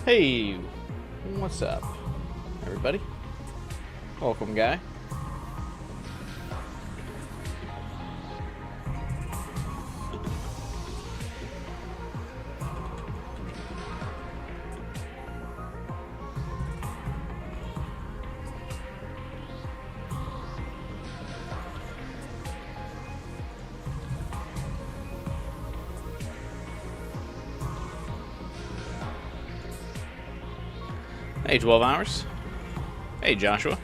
Hey, what's up, everybody? Welcome, guy. Hey, 12 hours. Hey, Joshua.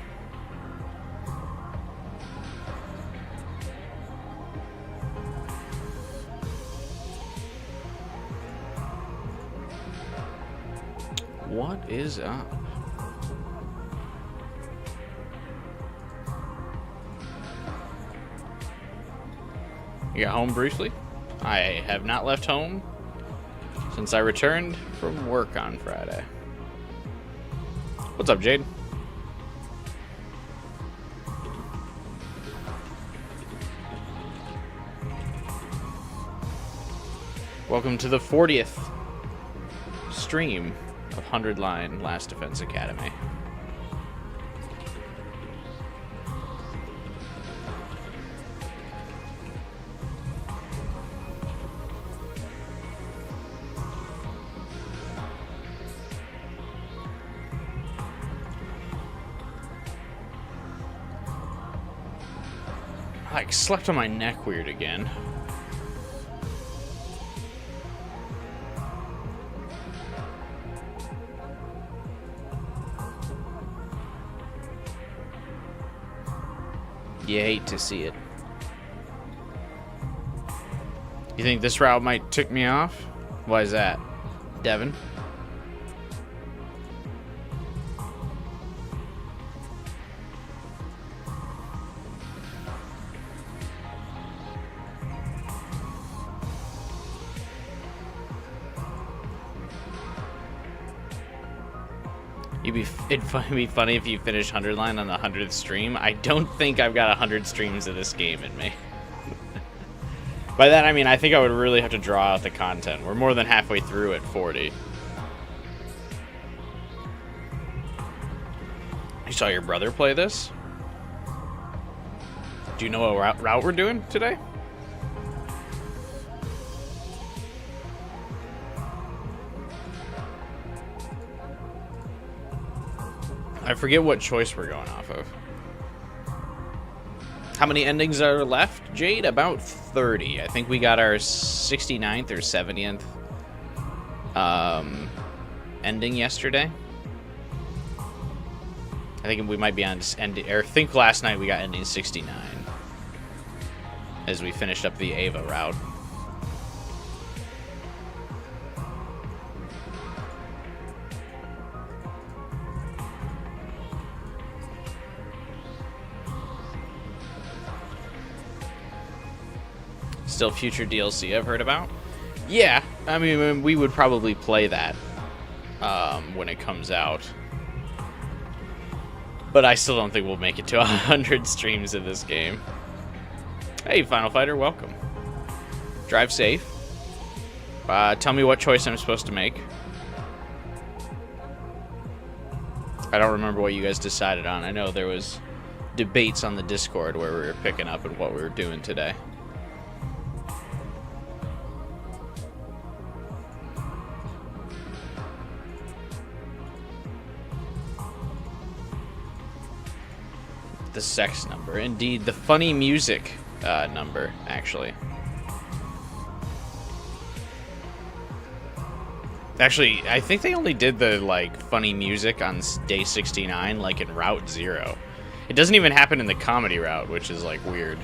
What is up? You got home briefly? I have not left home since I returned from work on Friday. What's up, Jade? Welcome to the 40th stream of 100 Line Last Defense Academy. I slept on my neck weird again. You hate to see it. You think this route might tick me off? Why is that, Devin? It'd be funny if you finish 100 Line on the 100th stream. I don't think I've got 100 streams of this game in me. By that, I mean, I think I would really have to draw out the content. We're more than halfway through at 40. You saw your brother play this? Do you know what route we're doing today? I forget what choice we're going off of. How many endings are left, Jade? About 30. I think we got our 69th or 70th ending yesterday. I think we might be on ending, or I think last night we got ending 69 as we finished up the Ava route. Still future DLC I've heard about. Yeah, I mean, we would probably play that when it comes out. But I still don't think we'll make it to 100 streams of this game. Hey, Final Fighter, welcome. Drive safe. Tell me what choice I'm supposed to make. I don't remember what you guys decided on. I know there was debates on the Discord where we were picking up and what we were doing today. The sex number. Indeed, the funny music number, actually. Actually, I think they only did the, like, funny music on day 69, like, in Route 0. It doesn't even happen in the comedy route, which is, like, weird.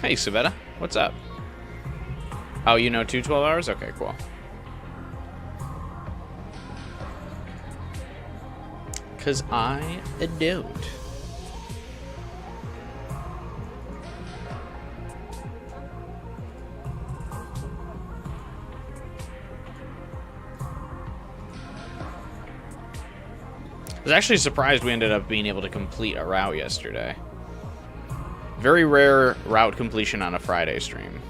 Hey, Sabetta. What's up? Oh, you know 12 hours? Okay, cool. Because I don't. I was actually surprised we ended up being able to complete a route yesterday. Very rare route completion on a Friday stream.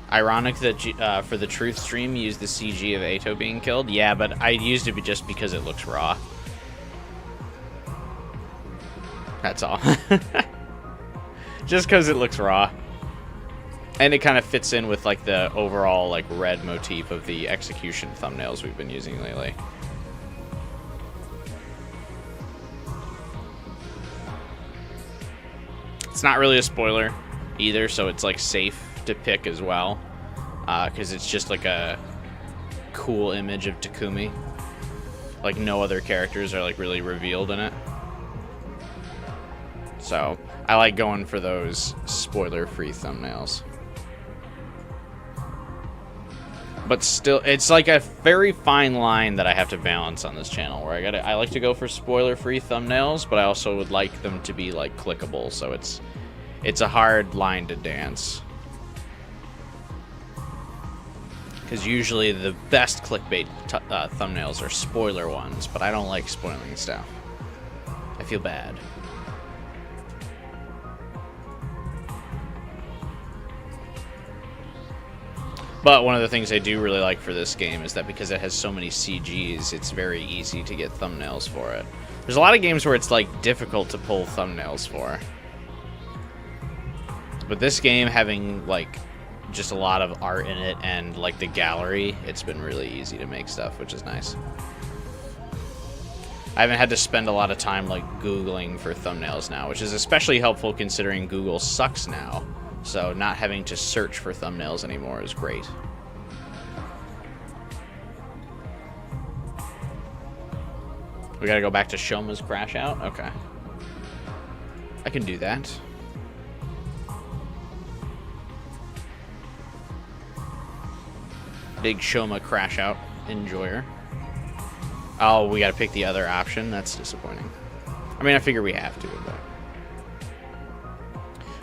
Ironic that for the truth stream you used the CG of Atto being killed. Yeah, but I used it just because it looks raw. That's all. Just because it looks raw. And it kind of fits in with like the overall like red motif of the execution thumbnails we've been using lately. It's not really a spoiler either, so it's like safe to pick as well, because it's just like a cool image of Takumi. Like no other characters are like really revealed in it, so I like going for those spoiler-free thumbnails. But still, it's like a very fine line that I have to balance on this channel, where I like to go for spoiler-free thumbnails, but I also would like them to be like clickable, so it's a hard line to dance. Because usually the best clickbait thumbnails are spoiler ones, but I don't like spoiling stuff. I feel bad. But one of the things I do really like for this game is that because it has so many CGs, it's very easy to get thumbnails for it. There's a lot of games where it's like difficult to pull thumbnails for. But this game, having like just a lot of art in it and like the gallery, it's been really easy to make stuff, which is nice. I haven't had to spend a lot of time like Googling for thumbnails now, which is especially helpful considering Google sucks now. So not having to search for thumbnails anymore is great. We gotta go back to Shoma's crash out? Okay. I can do that. Big Shoma crash out enjoyer. Oh, we gotta pick the other option? That's disappointing. I mean, I figure we have to, but...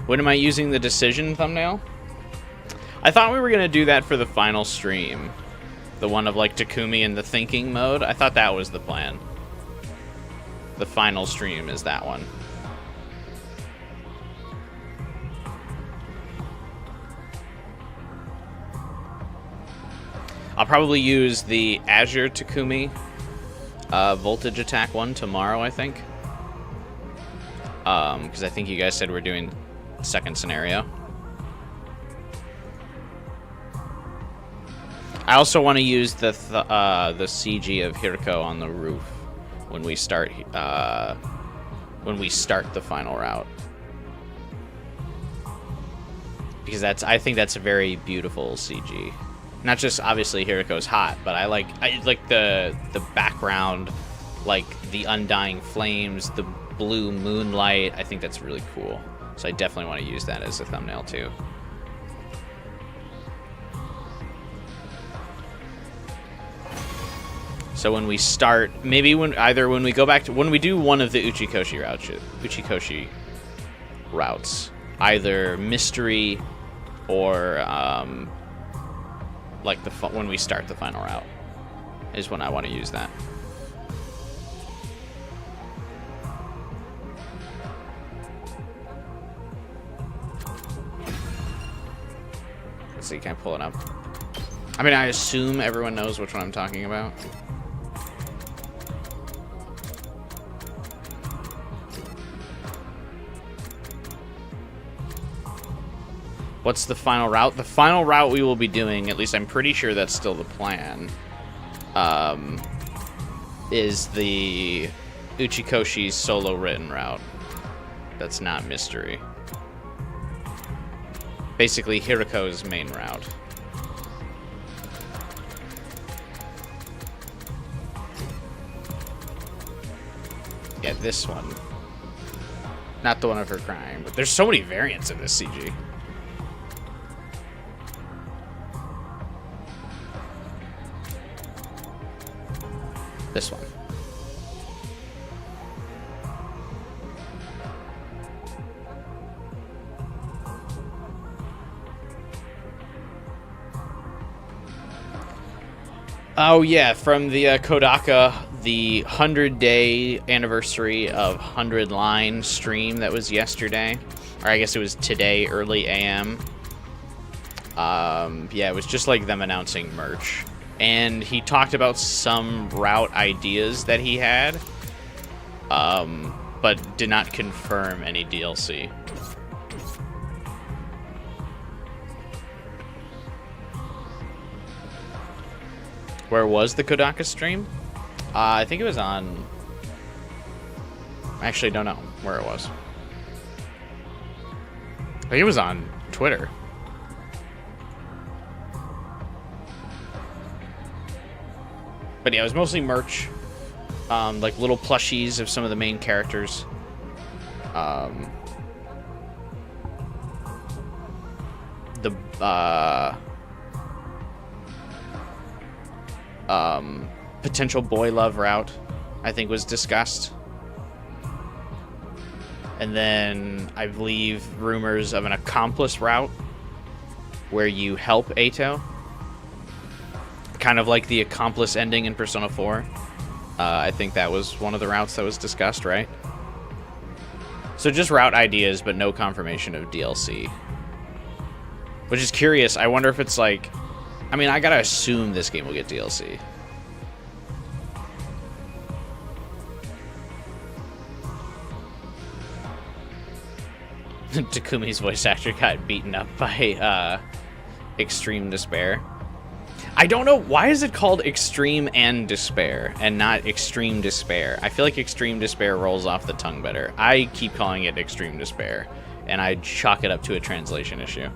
When am I using the decision thumbnail? I thought we were going to do that for the final stream. The one of like Takumi in the thinking mode. I thought that was the plan. The final stream is that one. I'll probably use the Azure Takumi voltage attack one tomorrow, I think. Because I think you guys said we're doing second scenario. I also want to use the CG of Hiriko on the roof when we start the final route, because I think that's a very beautiful CG. Not just obviously Hiriko's hot, but I like the background, like the undying flames, the blue moonlight. I think that's really cool. So I definitely want to use that as a thumbnail too. So when we start, maybe when we go back to when we do one of the Uchikoshi routes, either mystery or like when we start the final route is when I want to use that. Let's see, can I pull it up? I mean, I assume everyone knows which one I'm talking about. What's the final route? The final route we will be doing, at least I'm pretty sure that's still the plan, is the Uchikoshi solo written route. That's not mystery. Basically, Hiriko's main route. Yeah, this one. Not the one of her crying, but there's so many variants of this CG. This one. Oh yeah, from the Kodaka the 100-day anniversary of 100 line stream that was yesterday, or I guess it was today, early AM. Yeah, it was just like them announcing merch. And he talked about some route ideas that he had, but did not confirm any DLC. Where was the Kodaka stream? I think it was on... I actually don't know where it was. I think it was on Twitter. But yeah, it was mostly merch. Like little plushies of some of the main characters. Potential boy love route, I think, was discussed. And then I believe rumors of an accomplice route where you help Atto. Kind of like the accomplice ending in Persona 4. I think that was one of the routes that was discussed, right? So just route ideas, but no confirmation of DLC. Which is curious. I wonder if it's like... I mean, I gotta assume this game will get DLC. Takumi's voice actor got beaten up by Extreme Despair. I don't know, why is it called Extreme and Despair and not Extreme Despair? I feel like Extreme Despair rolls off the tongue better. I keep calling it Extreme Despair, and I chalk it up to a translation issue.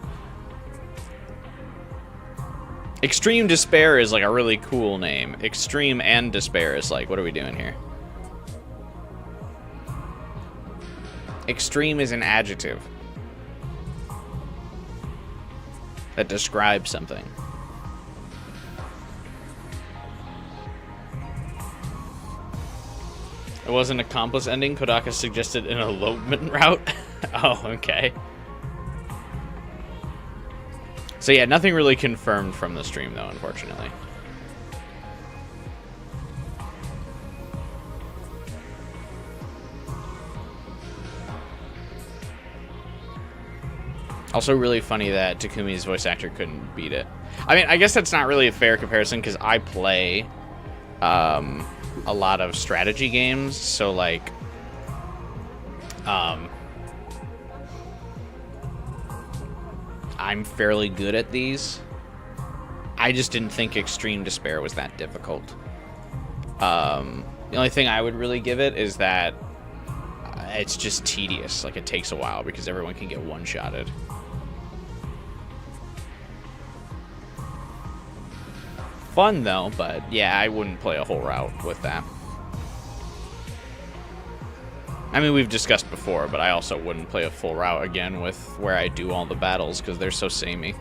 Extreme Despair is like a really cool name. Extreme and Despair is like, what are we doing here? Extreme is an adjective that describes something. It was an accomplice ending. Kodaka suggested an elopement route. Oh, okay. So yeah, nothing really confirmed from the stream, though, unfortunately. Also really funny that Takumi's voice actor couldn't beat it. I mean, I guess that's not really a fair comparison because I play a lot of strategy games, so like I'm fairly good at these. I just didn't think Extreme Despair was that difficult. The only thing I would really give it is that it's just tedious. Like, it takes a while because everyone can get one-shotted. Fun, though, but yeah, I wouldn't play a whole route with that. I mean, we've discussed before, but I also wouldn't play a full route again with where I do all the battles because they're so samey.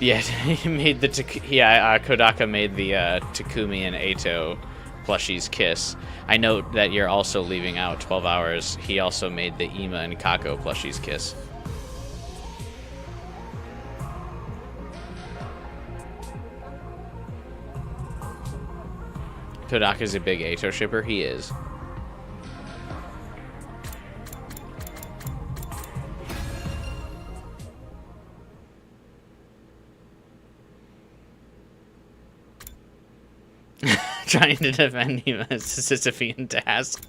Yeah, he made the Kodaka made the Takumi and Atto plushies kiss. I note that you're also leaving out 12 hours. He also made the Ima and Kako plushies kiss. Kodaka's a big Atto shipper. He is. Trying to defend him as a Sisyphean task.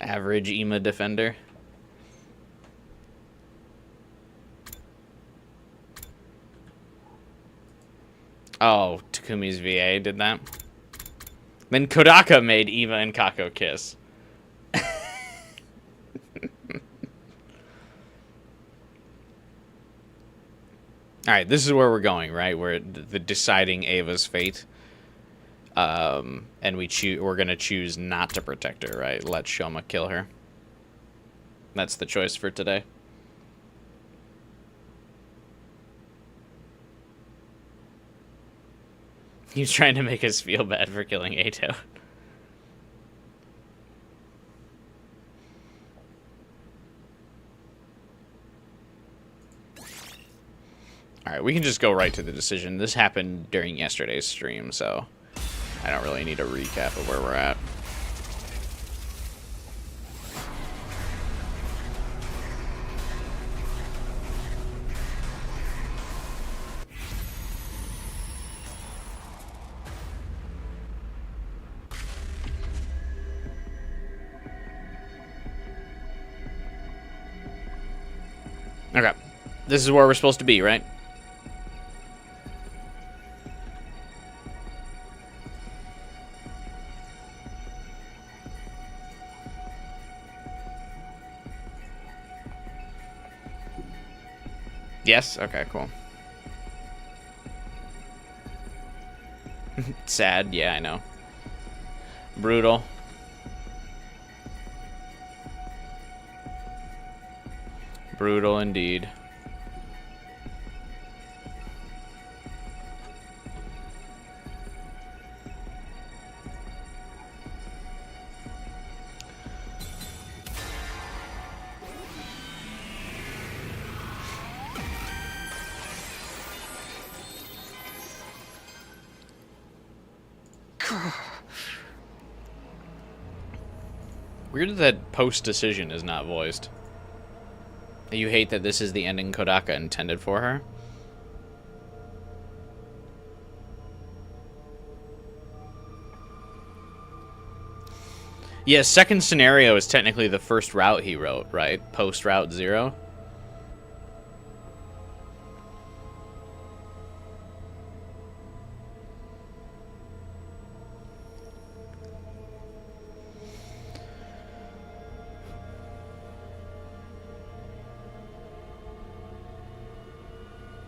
Average Ima defender. Oh, Takumi's VA did that. Then Kodaka made Ima and Kako kiss. Alright, this is where we're going, right? We're the deciding Ava's fate. And we're gonna choose not to protect her, right? Let Shoma kill her. That's the choice for today. He's trying to make us feel bad for killing Atto. Alright, we can just go right to the decision. This happened during yesterday's stream, so I don't really need a recap of where we're at. Okay. This is where we're supposed to be, right? Yes? Okay, cool. Sad, yeah, I know. Brutal. Brutal indeed. Weird that post-decision is not voiced. You hate that this is the ending Kodaka intended for her? Yeah, second scenario is technically the first route he wrote, right? Post Route 0.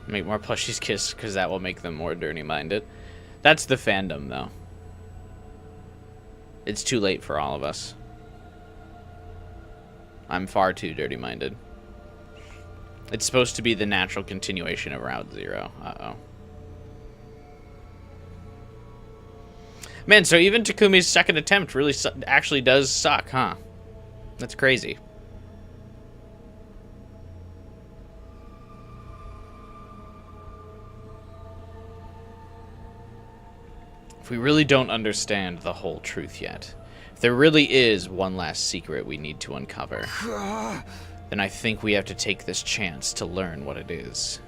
Make more plushies kiss, because that will make them more dirty-minded. That's the fandom, though. It's too late for all of us. I'm far too dirty-minded. It's supposed to be the natural continuation of Route 0. Uh-oh. Man, so even Takumi's second attempt really actually does suck, huh? That's crazy. We really don't understand the whole truth yet. If there really is one last secret we need to uncover, then I think we have to take this chance to learn what it is.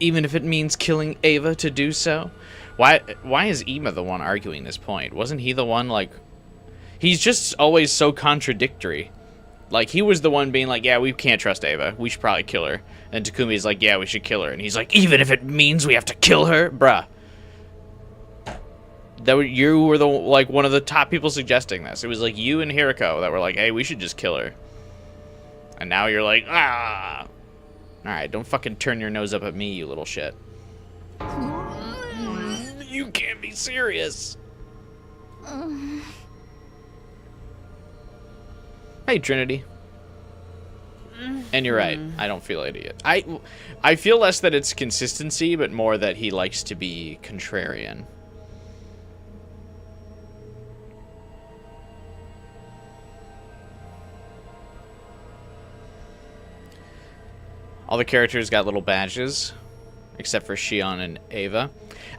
Even if it means killing Ava to do so? Why is Ima the one arguing this point? Wasn't he the one, like... He's just always so contradictory. Like, he was the one being like, yeah, we can't trust Ava. We should probably kill her. And Takumi's like, yeah, we should kill her. And he's like, even if it means we have to kill her? Bruh. You were the one of the top people suggesting this. It was like you and Hiriko that were like, hey, we should just kill her. And now you're like, ah. Alright, don't fucking turn your nose up at me, you little shit. You can't be serious. Hey, Trinity. And you're right. I don't feel idiot. I feel less that it's consistency, but more that he likes to be contrarian. All the characters got little badges, except for Shion and Ava.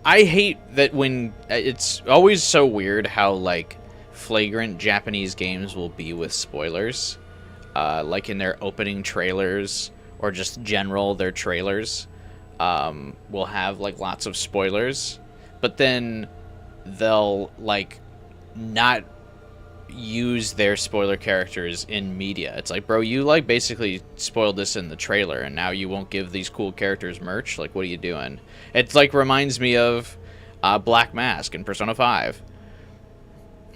I hate that when... It's always so weird how, like, flagrant Japanese games will be with spoilers. Like in their opening trailers, or just general, their trailers, will have, like, lots of spoilers. But then they'll, like, not use their spoiler characters in media. It's like, bro, you like basically spoiled this in the trailer and now you won't give these cool characters merch? Like, what are you doing? It like reminds me of Black Mask in Persona 5.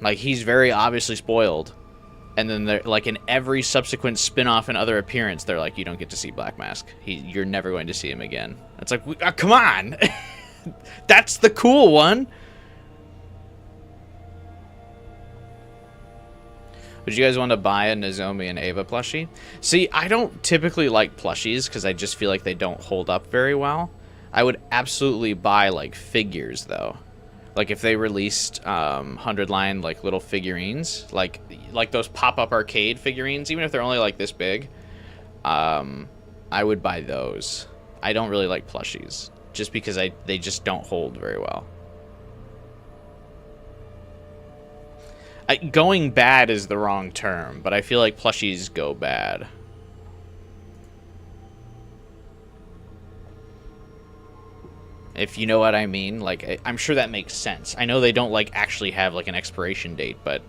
Like, he's very obviously spoiled, and then they're like in every subsequent spin-off and other appearance they're like, you don't get to see Black Mask. You're never going to see him again. It's like, come on. That's the cool one. Would you guys want to buy a Nozomi and Ava plushie? See, I don't typically like plushies because I just feel like they don't hold up very well. I would absolutely buy, like, figures, though. Like, if they released 100-line, like, little figurines, like those pop-up arcade figurines, even if they're only, like, this big, I would buy those. I don't really like plushies, just because they just don't hold very well. Going bad is the wrong term, but I feel like plushies go bad. If you know what I mean. Like, I'm sure that makes sense. I know they don't, like, actually have, like, an expiration date, but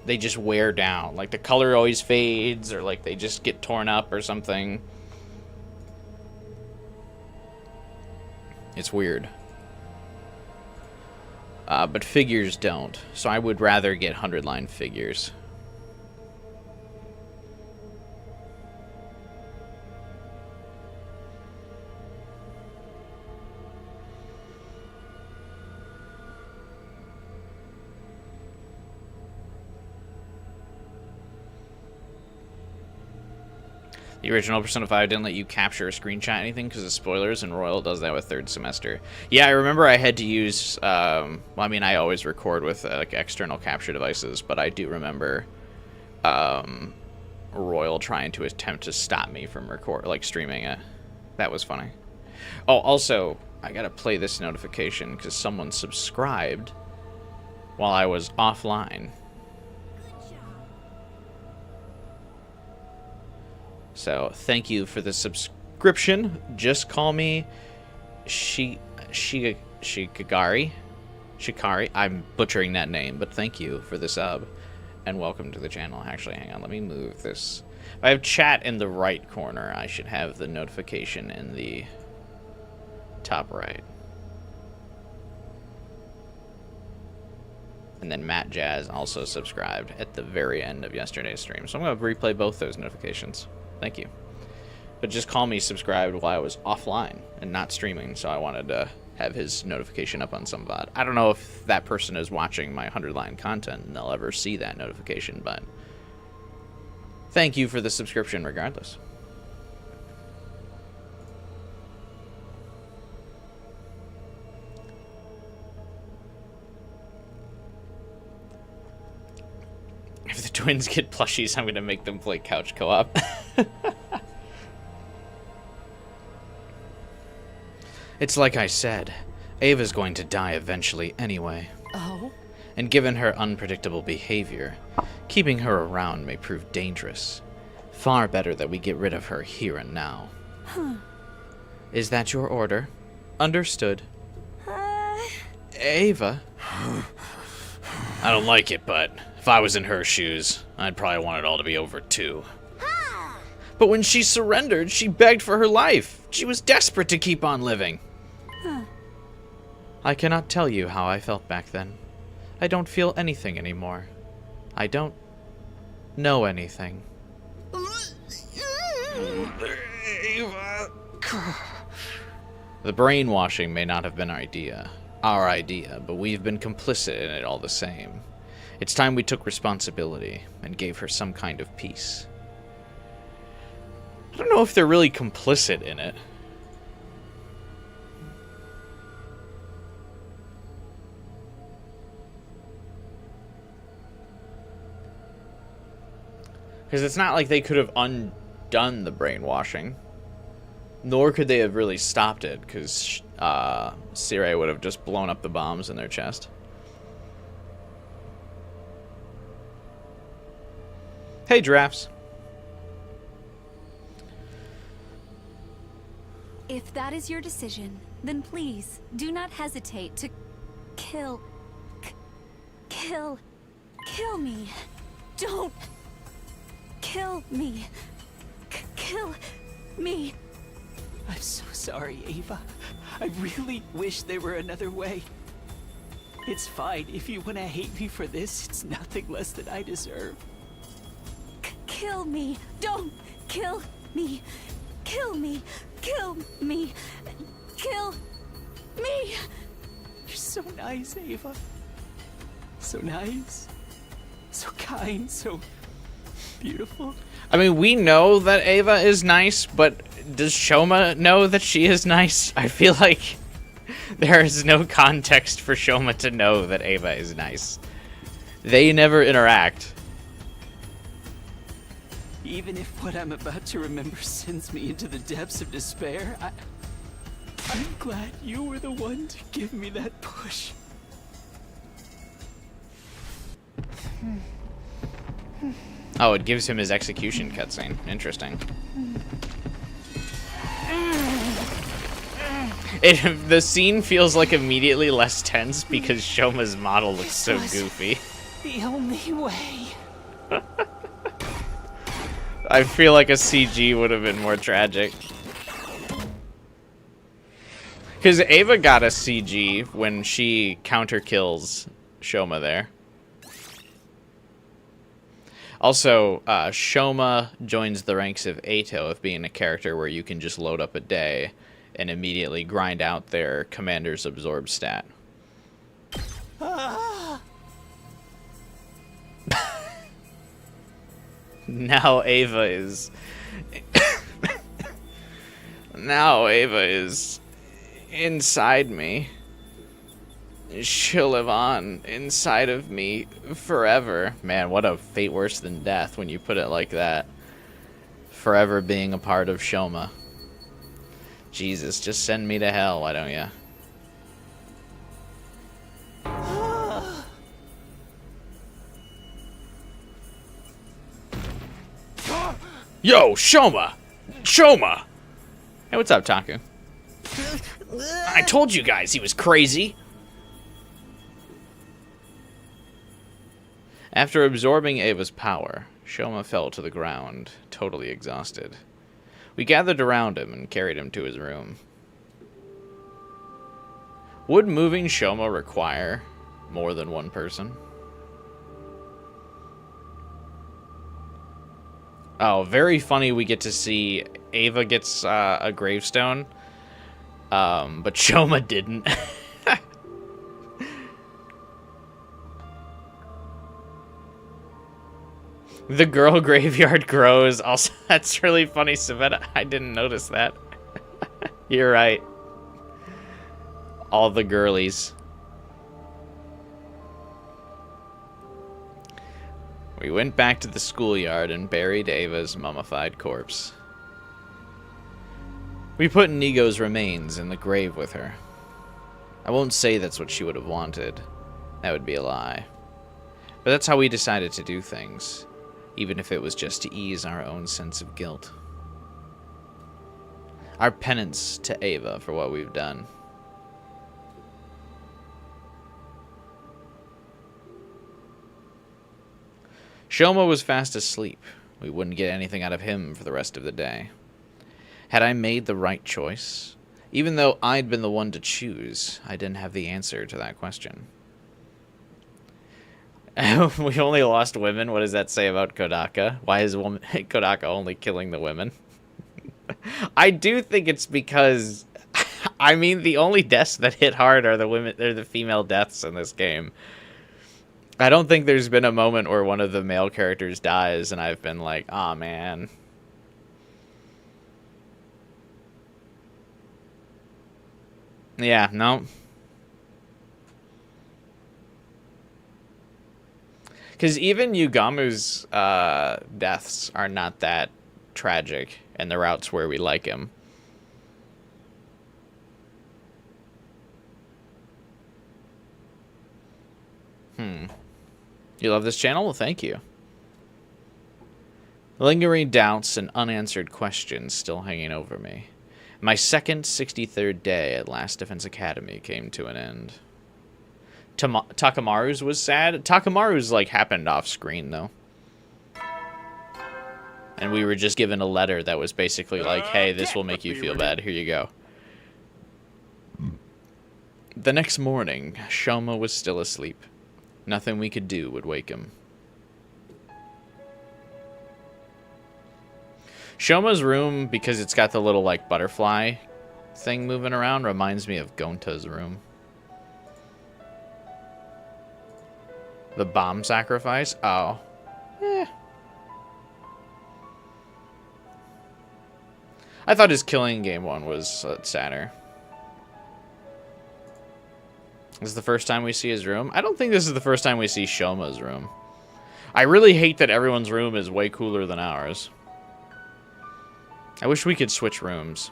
they just wear down. Like, the color always fades, or, like, they just get torn up or something. It's weird. But figures don't. So I would rather get 100-line figures. The original Persona 5 didn't let you capture or screenshot anything because of spoilers, and Royal does that with third semester. Yeah, I remember I had to use, well, I mean, I always record with like external capture devices, but I do remember Royal trying to attempt to stop me from streaming it. That was funny. Oh, also, I gotta play this notification because someone subscribed while I was offline. So, thank you for the subscription. Just call me Shikari. I'm butchering that name, but thank you for the sub. And welcome to the channel. Actually, hang on. Let me move this. If I have chat in the right corner, I should have the notification in the top right. And then Matt Jazz also subscribed at the very end of yesterday's stream. So I'm going to replay both those notifications. Thank you. But just call me subscribed while I was offline and not streaming, so I wanted to have his notification up on some VOD. I don't know if that person is watching my 100-line content and they'll ever see that notification, but thank you for the subscription regardless. If the twins get plushies, I'm going to make them play couch co-op. It's like I said, Ava's going to die eventually anyway. Oh? And given her unpredictable behavior, keeping her around may prove dangerous. Far better that we get rid of her here and now. Huh. Is that your order? Understood. Ava? I don't like it, but if I was in her shoes, I'd probably want it all to be over too. But when she surrendered, she begged for her life. She was desperate to keep on living. I cannot tell you how I felt back then. I don't feel anything anymore. I don't know anything. The brainwashing may not have been our idea, but we've been complicit in it all the same. It's time we took responsibility and gave her some kind of peace. I don't know if they're really complicit in it. Because it's not like they could have undone the brainwashing. Nor could they have really stopped it, because Sirei would have just blown up the bombs in their chest. Hey, Giraffes. If that is your decision, then please do not hesitate to kill me. Don't kill me. Kill me. I'm so sorry, Ava. I really wish there were another way. It's fine. If you want to hate me for this, it's nothing less than I deserve. Kill me. Don't kill me. Kill me. Kill me. Kill me. You're so nice, Ava. So nice. So kind. So beautiful? I mean, we know that Ava is nice, but does Shoma know that she is nice? I feel like there is no context for Shoma to know that Ava is nice. They never interact. Even if what I'm about to remember sends me into the depths of despair, I'm glad you were the one to give me that push. Oh, it gives him his execution cutscene. Interesting. The scene feels like immediately less tense because Shoma's model looks so goofy. The only way. I feel like a CG would have been more tragic. Because Ava got a CG when she counter kills Shoma there. Also, Shoma joins the ranks of Atto of being a character where you can just load up a day and immediately grind out their commander's absorb stat. Now Ava is... now Ava is inside me. She'll live on inside of me forever. Man, what a fate worse than death when you put it like that. Forever being a part of Shoma. Jesus, just send me to hell, why don't ya? Yo, Shoma! Shoma! Hey, what's up, Taku? I told you guys he was crazy! After absorbing Ava's power, Shoma fell to the ground, totally exhausted. We gathered around him and carried him to his room. Would moving Shoma require more than one person? Oh, very funny we get to see Ava gets a gravestone, but Shoma didn't. The girl graveyard grows. Also, that's really funny, Savetta. I didn't notice that. You're right. All the girlies. We went back to the schoolyard and buried Ava's mummified corpse. We put Nigo's remains in the grave with her. I won't say that's what she would have wanted. That would be a lie. But that's how we decided to do things. Even if it was just to ease our own sense of guilt. Our penance to Ava for what we've done. Shoma was fast asleep. We wouldn't get anything out of him for the rest of the day. Had I made the right choice? Even though I'd been the one to choose, I didn't have the answer to that question. We only lost women. What does that say about Kodaka? Why is Kodaka only killing the women? I do think it's because, I mean, the only deaths that hit hard are the women. They're the female deaths in this game. I don't think there's been a moment where one of the male characters dies and I've been like, aw, man. Yeah, no. Because even Yugamu's deaths are not that tragic, and the routes where we like him. You love this channel? Well, thank you. Lingering doubts and unanswered questions still hanging over me. My second 63rd day at Last Defense Academy came to an end. Takamaru's was sad. Takamaru's, like, happened off screen, though. And we were just given a letter that was basically like, hey, this will make you feel bad. Here you go. The next morning, Shoma was still asleep. Nothing we could do would wake him. Shoma's room, because it's got the little, like, butterfly thing moving around, reminds me of Gonta's room. The bomb sacrifice? Oh. I thought his killing game one was sadder. This is the first time we see his room? I don't think this is the first time we see Shoma's room. I really hate that everyone's room is way cooler than ours. I wish we could switch rooms.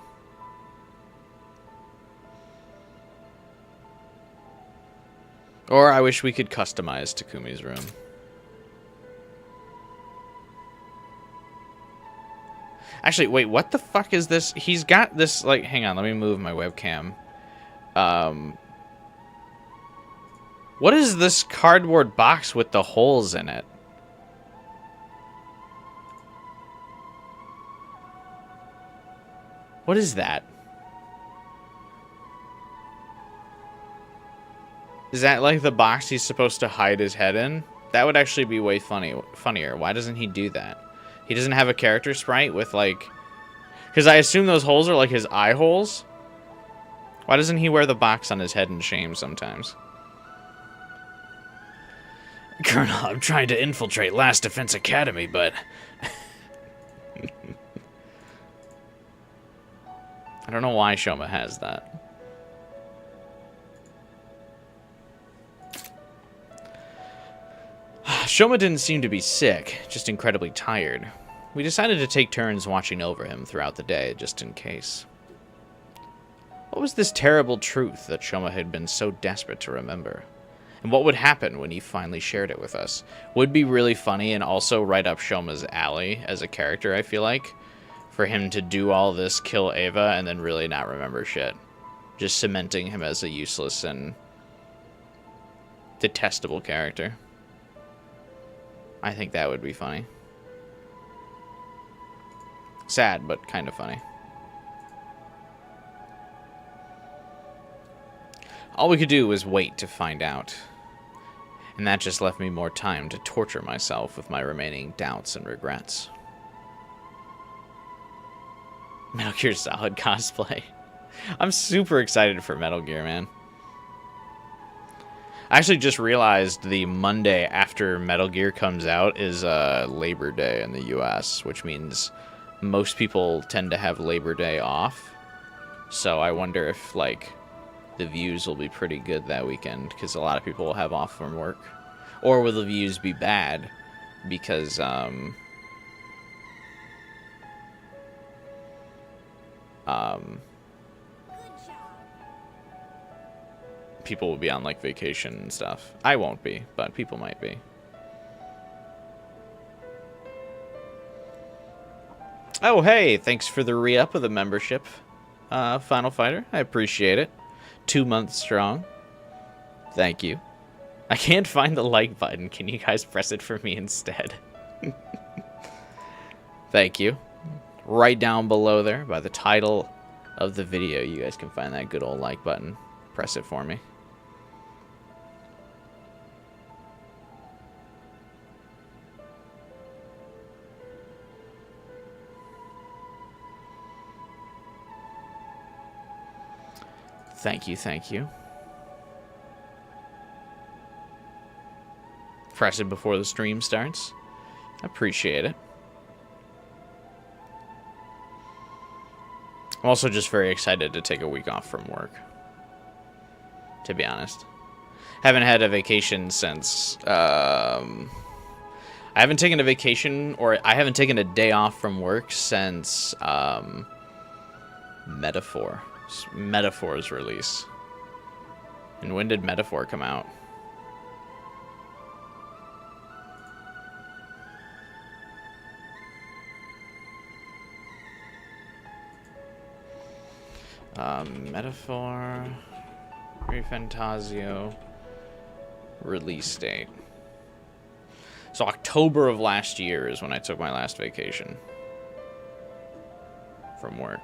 Or I wish we could customize Takumi's room. Actually, wait, what the fuck is this? He's got this, like, hang on, let me move my webcam. What is this cardboard box with the holes in it? What is that? Is that like the box he's supposed to hide his head in? That would actually be way funnier. Why doesn't he do that? He doesn't have a character sprite with like... Because I assume those holes are like his eye holes. Why doesn't he wear the box on his head in shame sometimes? Colonel, I'm trying to infiltrate Last Defense Academy, but... I don't know why Shoma has that. Shoma didn't seem to be sick, just incredibly tired. We decided to take turns watching over him throughout the day, just in case. What was this terrible truth that Shoma had been so desperate to remember? And what would happen when he finally shared it with us? Would be really funny and also right up Shoma's alley as a character, I feel like. For him to do all this, kill Ava, and then really not remember shit. Just cementing him as a useless and detestable character. I think that would be funny. Sad, but kind of funny. All we could do was wait to find out. And that just left me more time to torture myself with my remaining doubts and regrets. Metal Gear Solid cosplay. I'm super excited for Metal Gear, man. I actually just realized the Monday after Metal Gear comes out is Labor Day in the US, which means most people tend to have Labor Day off. So I wonder if, like, the views will be pretty good that weekend, because a lot of people will have off from work. Or will the views be bad because, people will be on, like, vacation and stuff. I won't be, but people might be. Oh, hey, thanks for the re-up of the membership, Final Fighter. I appreciate it. 2 months strong. Thank you. I can't find the like button. Can you guys press it for me instead? Thank you. Right down below there, by the title of the video, you guys can find that good old like button. Press it for me. Thank you, thank you. Press it before the stream starts. Appreciate it. I'm also just very excited to take a week off from work, to be honest. Haven't had a vacation since, I haven't taken a vacation, or I haven't taken a day off from work since, Metaphor's release. And when did Metaphor come out? Metaphor, Refantasio, release date. So October of last year is when I took my last vacation from work.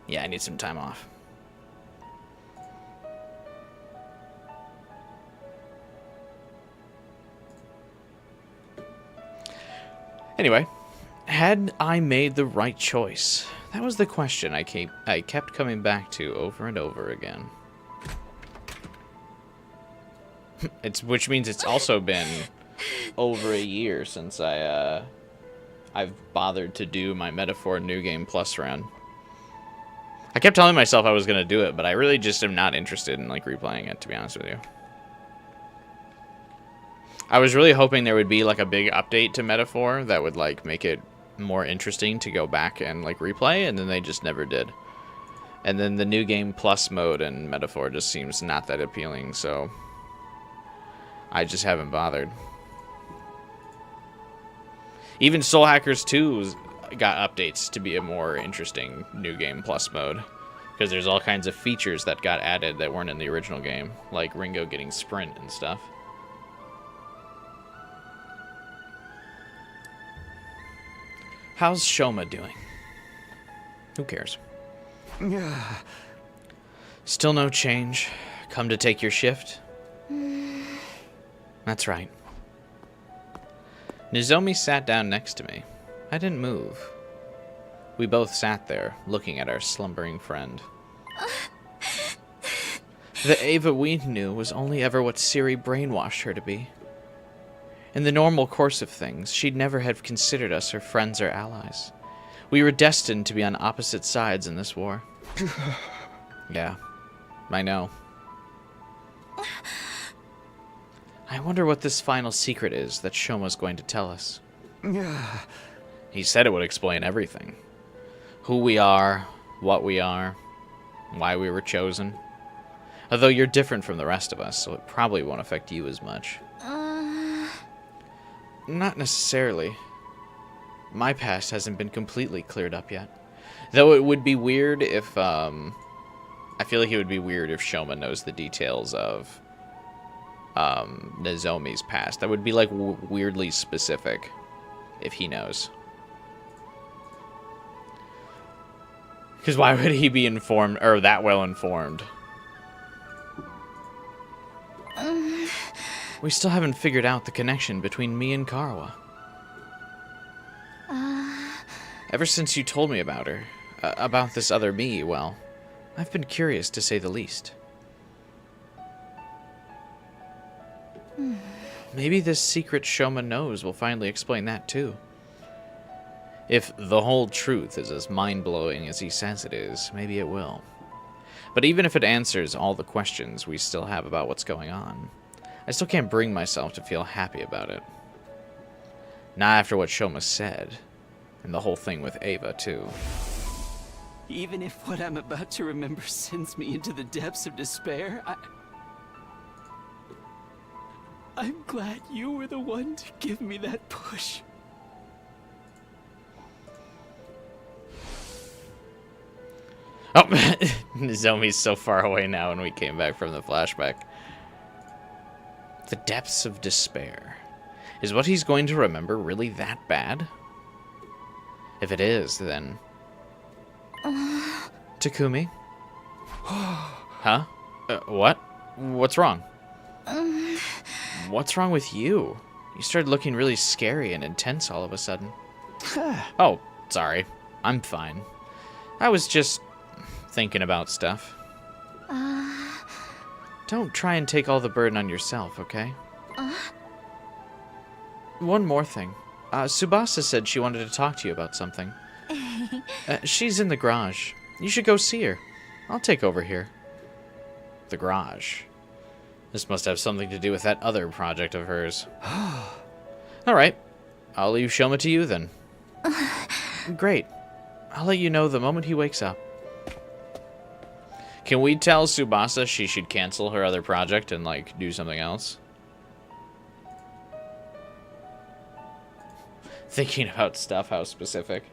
Yeah, I need some time off. Anyway, had I made the right choice? That was the question I kept coming back to over and over again. Which means it's also been over a year since I I've bothered to do my Metaphor New Game Plus run. I kept telling myself I was going to do it, but I really just am not interested in, like, replaying it, to be honest with you. I was really hoping there would be, like, a big update to Metaphor that would, like, make it more interesting to go back and, like, replay, and then they just never did. And then the New Game Plus mode in Metaphor just seems not that appealing, so I just haven't bothered. Even Soul Hackers 2 got updates to be a more interesting New Game Plus mode, because there's all kinds of features that got added that weren't in the original game, like Ringo getting sprint and stuff. How's Shoma doing? Who cares? Still no change. Come to take your shift? That's right. Nozomi sat down next to me. I didn't move. We both sat there, looking at our slumbering friend. The Ava we knew was only ever what Sirei brainwashed her to be. In the normal course of things, she'd never have considered us her friends or allies. We were destined to be on opposite sides in this war. Yeah, I know. I wonder what this final secret is that Shoma's going to tell us. He said it would explain everything. Who we are, what we are, why we were chosen. Although you're different from the rest of us, so it probably won't affect you as much. Not necessarily. My past hasn't been completely cleared up yet. Though it would be weird if, I feel like it would be weird if Shoma knows the details of Nozomi's past. That would be, like, weirdly specific if he knows. Because why would he be informed, or that well informed? We still haven't figured out the connection between me and Karawa. Ever since you told me about her, about this other me, well, I've been curious to say the least. Maybe this secret Shoma knows will finally explain that too. If the whole truth is as mind-blowing as he says it is, maybe it will. But even if it answers all the questions we still have about what's going on, I still can't bring myself to feel happy about it. Not after what Shoma said, and the whole thing with Ava too. Even if what I'm about to remember sends me into the depths of despair, I'm glad you were the one to give me that push. Oh, Nozomi's so far away now when we came back from the flashback. The depths of despair. Is what he's going to remember really that bad? If it is, then... Takumi? Huh? What? What's wrong? What's wrong with you? You started looking really scary and intense all of a sudden. Oh, sorry. I'm fine. I was just thinking about stuff. Don't try and take all the burden on yourself, okay? One more thing. Tsubasa said she wanted to talk to you about something. She's in the garage. You should go see her. I'll take over here. The garage. This must have something to do with that other project of hers. Alright. I'll leave Shoma to you then. Great. I'll let you know the moment he wakes up. Can we tell Tsubasa she should cancel her other project and, like, do something else? Thinking about stuff, how specific.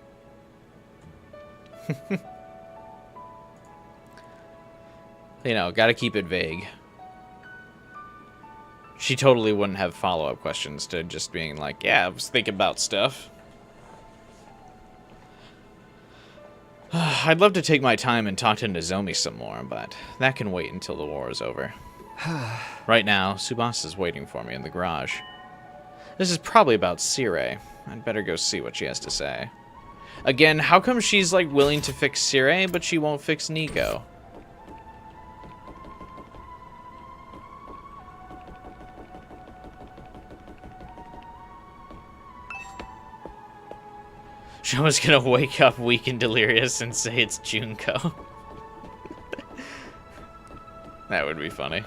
You know, gotta keep it vague. She totally wouldn't have follow-up questions to just being like, yeah, I was thinking about stuff. I'd love to take my time and talk to Nozomi some more, but that can wait until the war is over. Right now, Tsubasa's waiting for me in the garage. This is probably about Sirei. I'd better go see what she has to say. Again, how come she's, like, willing to fix Sirei, but she won't fix Nico? Shoma's gonna wake up weak and delirious and say it's Junko. That would be funny.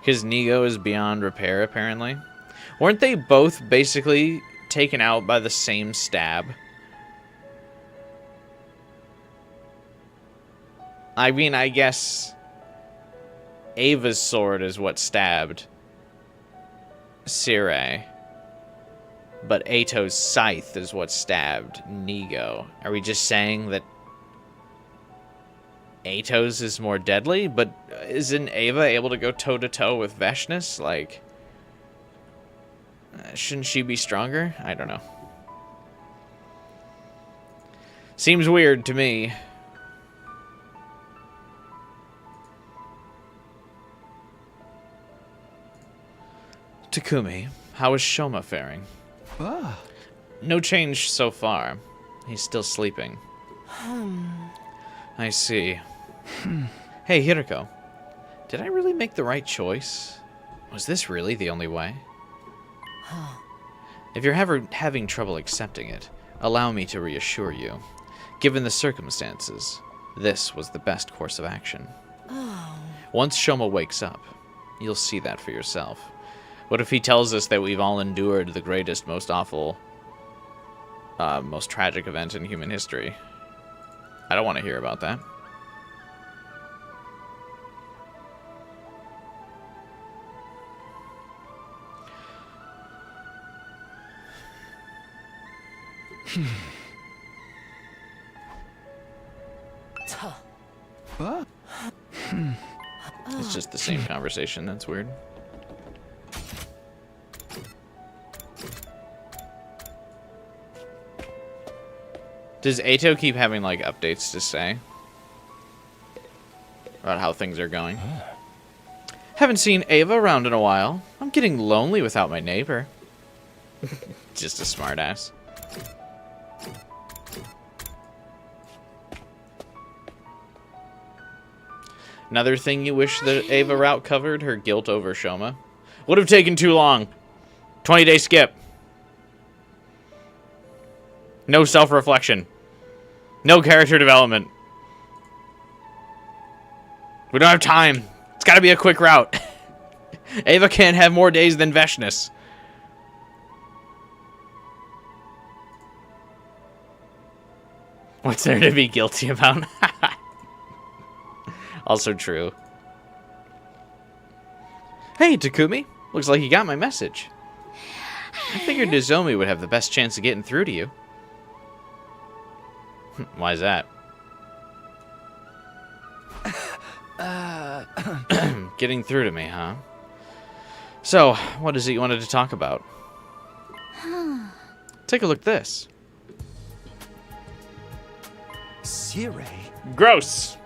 Because Nigo is beyond repair, apparently. Weren't they both basically taken out by the same stab? I mean, I guess Ava's sword is what stabbed Sirei, but Atto's scythe is what stabbed Nigo. Are we just saying that Atto's is more deadly, but isn't Ava able to go toe-to-toe with Vesnes? Like, shouldn't she be stronger? I don't know. Seems weird to me. Takumi, how is Shoma faring? Ah. No change so far. He's still sleeping. I see. Hey, Hiriko. Did I really make the right choice? Was this really the only way? If you're having trouble accepting it, allow me to reassure you. Given the circumstances, this was the best course of action. Once Shoma wakes up, you'll see that for yourself. What if he tells us that we've all endured the greatest, most awful, most tragic event in human history? I don't want to hear about that. It's just the same conversation. That's weird. Does Atto keep having, like, updates to say about how things are going? Haven't seen Ava around in a while. I'm getting lonely without my neighbor. Just a smartass. Another thing you wish the Ava route covered? Her guilt over Shoma. Would have taken too long. 20-day skip. No self-reflection. No character development. We don't have time. It's got to be a quick route. Ava can't have more days than Vesnes. What's there to be guilty about? Also true. Hey, Takumi. Looks like you got my message. I figured Nozomi would have the best chance of getting through to you. Why is that? Getting through to me, huh? So, what is it you wanted to talk about? Take a look at this. Sirei. Gross!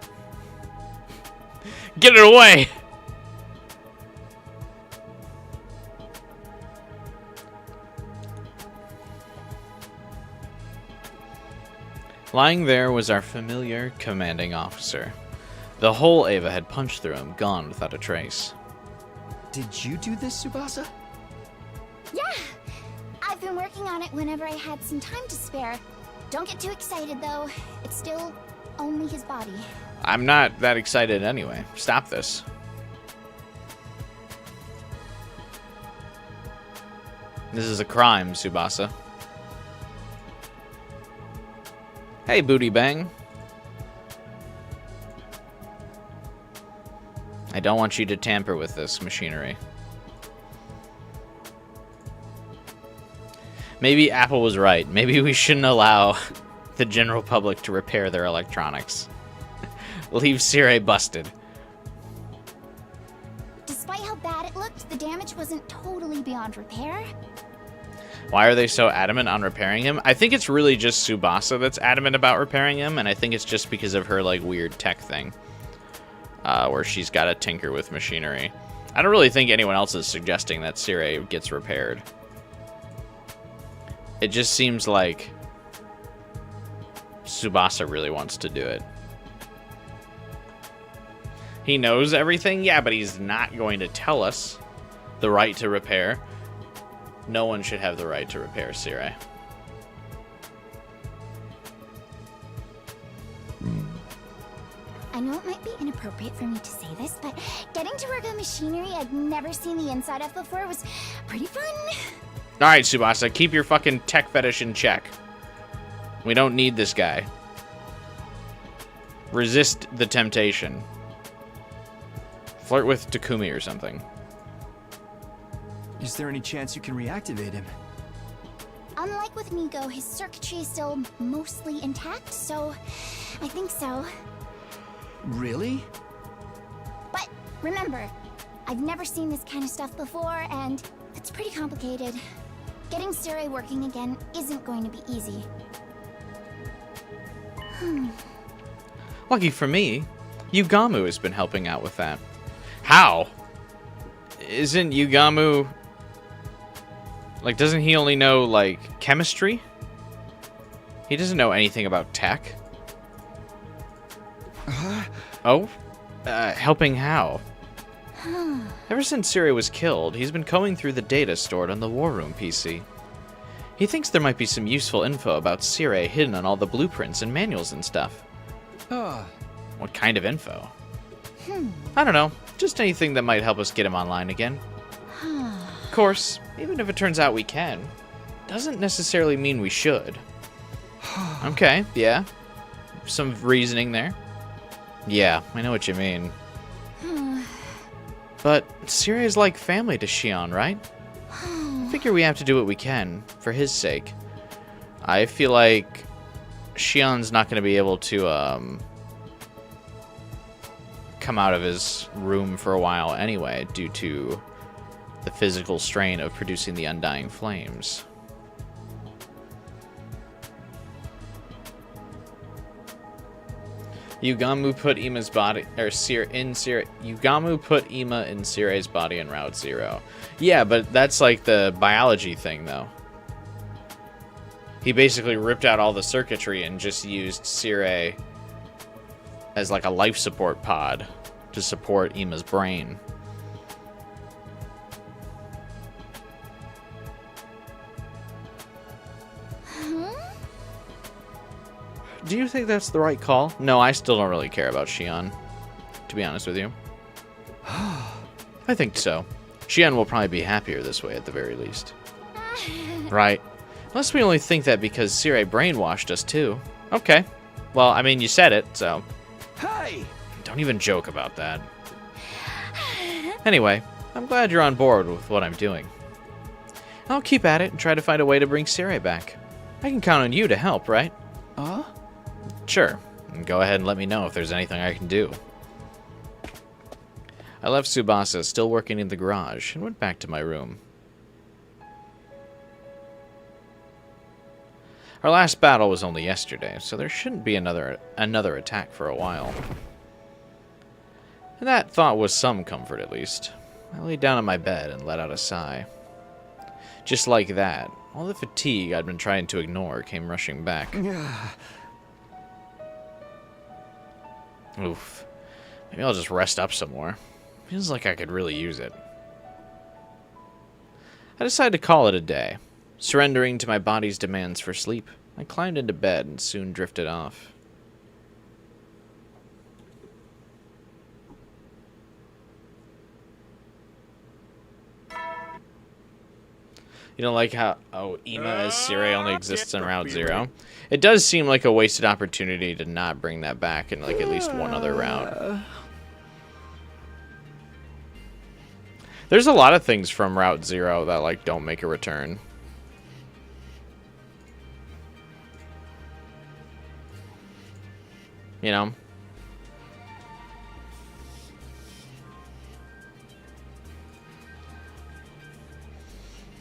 Get it away! Lying there was our familiar commanding officer. The hole Ava had punched through him, gone without a trace. Did you do this, Tsubasa? Yeah! I've been working on it whenever I had some time to spare. Don't get too excited, though. It's still only his body. I'm not that excited anyway. Stop this. This is a crime, Tsubasa. Hey, Booty Bang. I don't want you to tamper with this machinery. Maybe Apple was right. Maybe we shouldn't allow the general public to repair their electronics. Leave Sirei busted. Despite how bad it looked, the damage wasn't totally beyond repair. Why are they so adamant on repairing him? I think it's really just Tsubasa that's adamant about repairing him, and I think it's just because of her, like, weird tech thing. Where she's got to tinker with machinery. I don't really think anyone else is suggesting that Sirei gets repaired. It just seems like Tsubasa really wants to do it. He knows everything, yeah, but he's not going to tell us. The right to repair. No one should have the right to repair Sirei. I know it might be inappropriate for me to say this, but getting to work on machinery I'd never seen the inside of before was pretty fun. Alright, Tsubasa, keep your fucking tech fetish in check. We don't need this guy. Resist the temptation. Flirt with Takumi or something. Is there any chance you can reactivate him? Unlike with Nigo, his circuitry is still mostly intact, so I think so. Really? But remember, I've never seen this kind of stuff before, and it's pretty complicated. Getting Sirei working again isn't going to be easy. Lucky for me, Yugamu has been helping out with that. How? Isn't Yugamu... Like, doesn't he only know, like, chemistry? He doesn't know anything about tech. Oh? Helping how? Ever since Sirei was killed, he's been combing through the data stored on the War Room PC. He thinks there might be some useful info about Sirei hidden on all the blueprints and manuals and stuff. What kind of info? I don't know. Just anything that might help us get him online again. Of course, even if it turns out we can, doesn't necessarily mean we should. Okay, yeah. Some reasoning there. Yeah, I know what you mean. But Sirei is like family to Shion, right? I figure we have to do what we can, for his sake. I feel like Shion's not going to be able to come out of his room for a while anyway, due to the physical strain of producing the undying flames. Yugamu put Ima's body, or Yugamu put Ima in Sirei's body in Route 0. Yeah, but that's like the biology thing, though. He basically ripped out all the circuitry and just used Sirei as like a life support pod to support Ima's brain. Do you think that's the right call? No, I still don't really care about Shion, to be honest with you. I think so. Shion will probably be happier this way at the very least. Right. Unless we only think that because Sirei brainwashed us too. Okay. Well, I mean, you said it, so... Hey! Don't even joke about that. Anyway, I'm glad you're on board with what I'm doing. I'll keep at it and try to find a way to bring Sirei back. I can count on you to help, right? Sure. Go ahead and let me know if there's anything I can do. I left Tsubasa still working in the garage and went back to my room. Our last battle was only yesterday, so there shouldn't be another attack for a while. And that thought was some comfort, at least. I lay down on my bed and let out a sigh. Just like that, all the fatigue I'd been trying to ignore came rushing back. Oof. Maybe I'll just rest up some more. Feels like I could really use it. I decided to call it a day. Surrendering to my body's demands for sleep, I climbed into bed and soon drifted off. You don't like how Ima as Sirei only exists in Route 0? It does seem like a wasted opportunity to not bring that back in like at least one other route. There's a lot of things from Route 0 that like don't make a return. You know?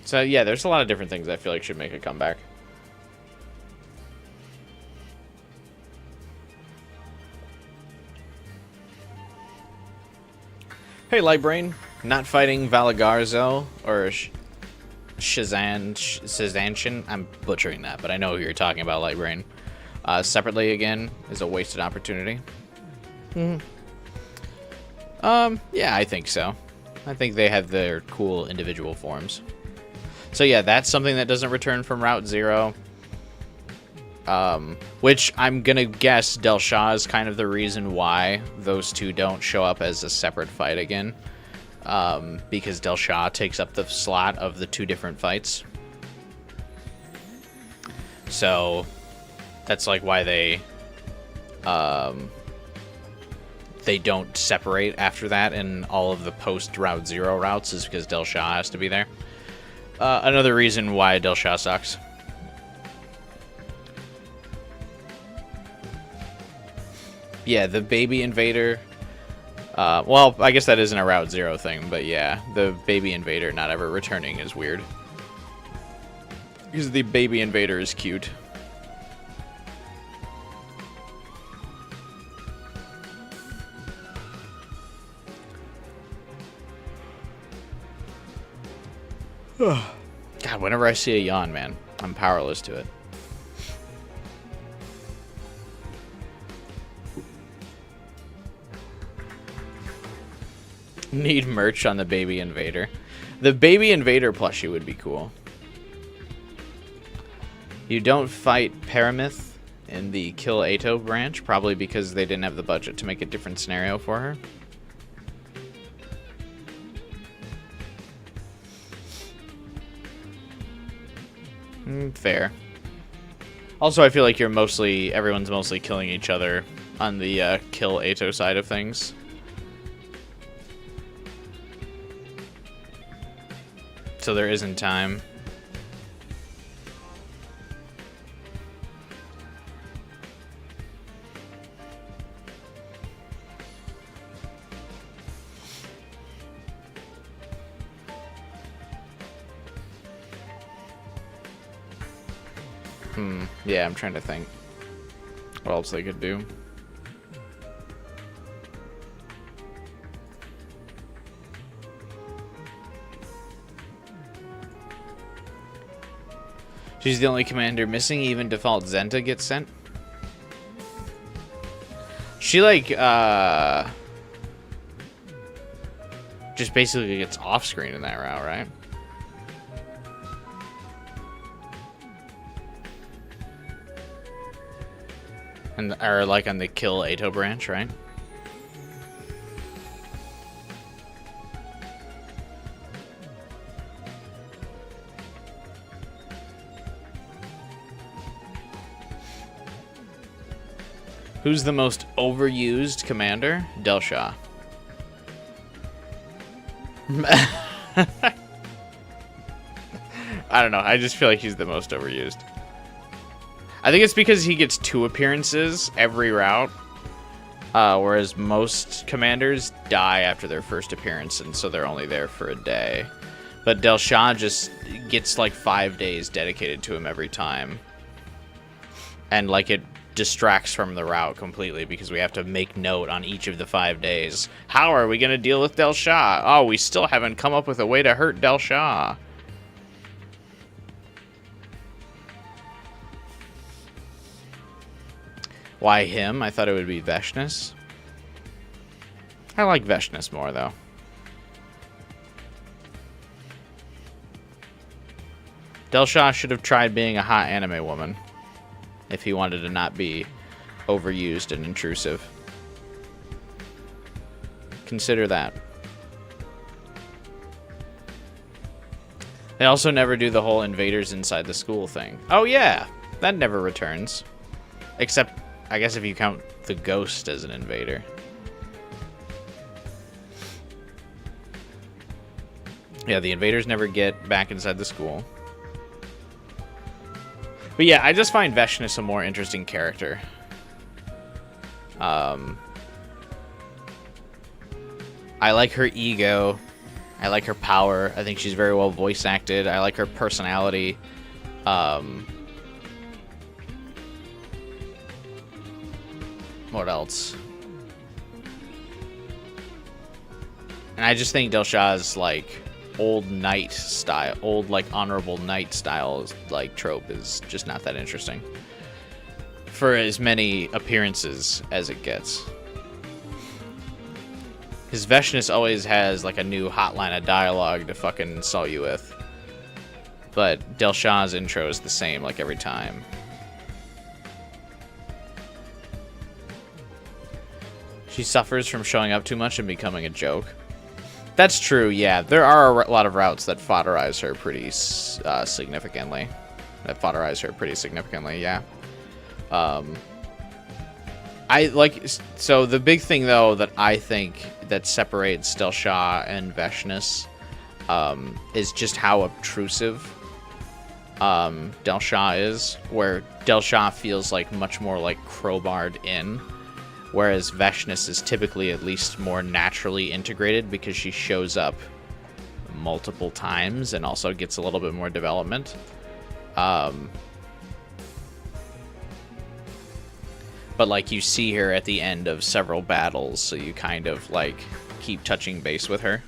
So yeah, there's a lot of different things I feel like should make a comeback. Hey, Lightbrain. Not fighting Valagarzo or Shazanshin. I'm butchering that, but I know who you're talking about, Lightbrain. Separately again is a wasted opportunity. Yeah, I think so. I think they have their cool individual forms. So yeah, that's something that doesn't return from Route 0. Which I'm gonna guess Del Shah is kind of the reason why those two don't show up as a separate fight again. Because Del Shah takes up the slot of the two different fights. So that's like why they don't separate after that in all of the post Route 0 routes, is because Del Shah has to be there. Another reason why Del Shah sucks. Yeah, the baby invader. Well, I guess that isn't a Route 0 thing, but yeah, the baby invader not ever returning is weird. Because the baby invader is cute. God, whenever I see a yawn, man, I'm powerless to it. Need merch on the baby invader. The baby invader plushie would be cool. You don't fight Paramith in the Kill Atto branch, probably because they didn't have the budget to make a different scenario for her. Fair. Also, I feel like everyone's mostly killing each other on the Kill Atto side of things. So there isn't time. Yeah, I'm trying to think what else they could do. She's the only commander missing. Even default Zenta gets sent. She just basically gets off screen in that route, right? Or like on the Kill Atto branch, right? Who's the most overused commander? Del Shah. I don't know. I just feel like he's the most overused. I think it's because he gets 2 appearances every route, whereas most commanders die after their first appearance, and so they're only there for a day. But Del Shah just gets like 5 days dedicated to him every time. And like it distracts from the route completely because we have to make note on each of the 5 days. How are we going to deal with Del Shah? Oh, we still haven't come up with a way to hurt Del Shah. Why him? I thought it would be Vesnes. I like Vesnes more, though. Del Shah should have tried being a hot anime woman if he wanted to not be overused and intrusive. Consider that. They also never do the whole invaders inside the school thing. Oh yeah, that never returns. Except, I guess if you count the ghost as an invader. Yeah, the invaders never get back inside the school. But yeah, I just find Vesnes a more interesting character. I like her ego. I like her power. I think she's very well voice acted. I like her personality. What else? And I just think Del Shah's like old knight style, old like honorable knight style like trope is just not that interesting for as many appearances as it gets. His Vesnes always has like a new hotline of dialogue to fucking insult you with. But Del Shah's intro is the same like every time. She suffers from showing up too much and becoming a joke. That's true, yeah. There are a lot of routes that fodderize her pretty significantly. Yeah. So the big thing, though, that I think that separates Del Shah and Vesnes is just how obtrusive Del Shah is, where Del Shah feels like much more like crowbarred in, whereas Vesnes is typically at least more naturally integrated because she shows up multiple times and also gets a little bit more development. But like you see her at the end of several battles, so you kind of like keep touching base with her.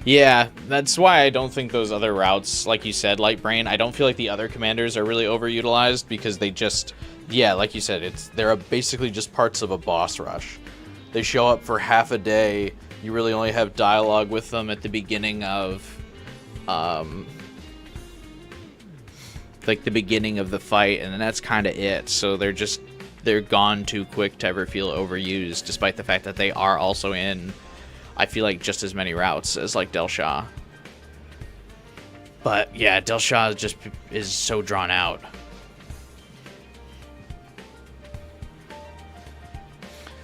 Yeah, that's why I don't think those other routes, like you said, Light Brain, I don't feel like the other commanders are really overutilized because they just, yeah, like you said, they're basically just parts of a boss rush. They show up for half a day. You really only have dialogue with them at the beginning of, like the beginning of the fight, and then that's kind of it. So they're gone too quick to ever feel overused, despite the fact that they are also in, I feel like, just as many routes as like Del Shah. But yeah, Del Shah just is so drawn out.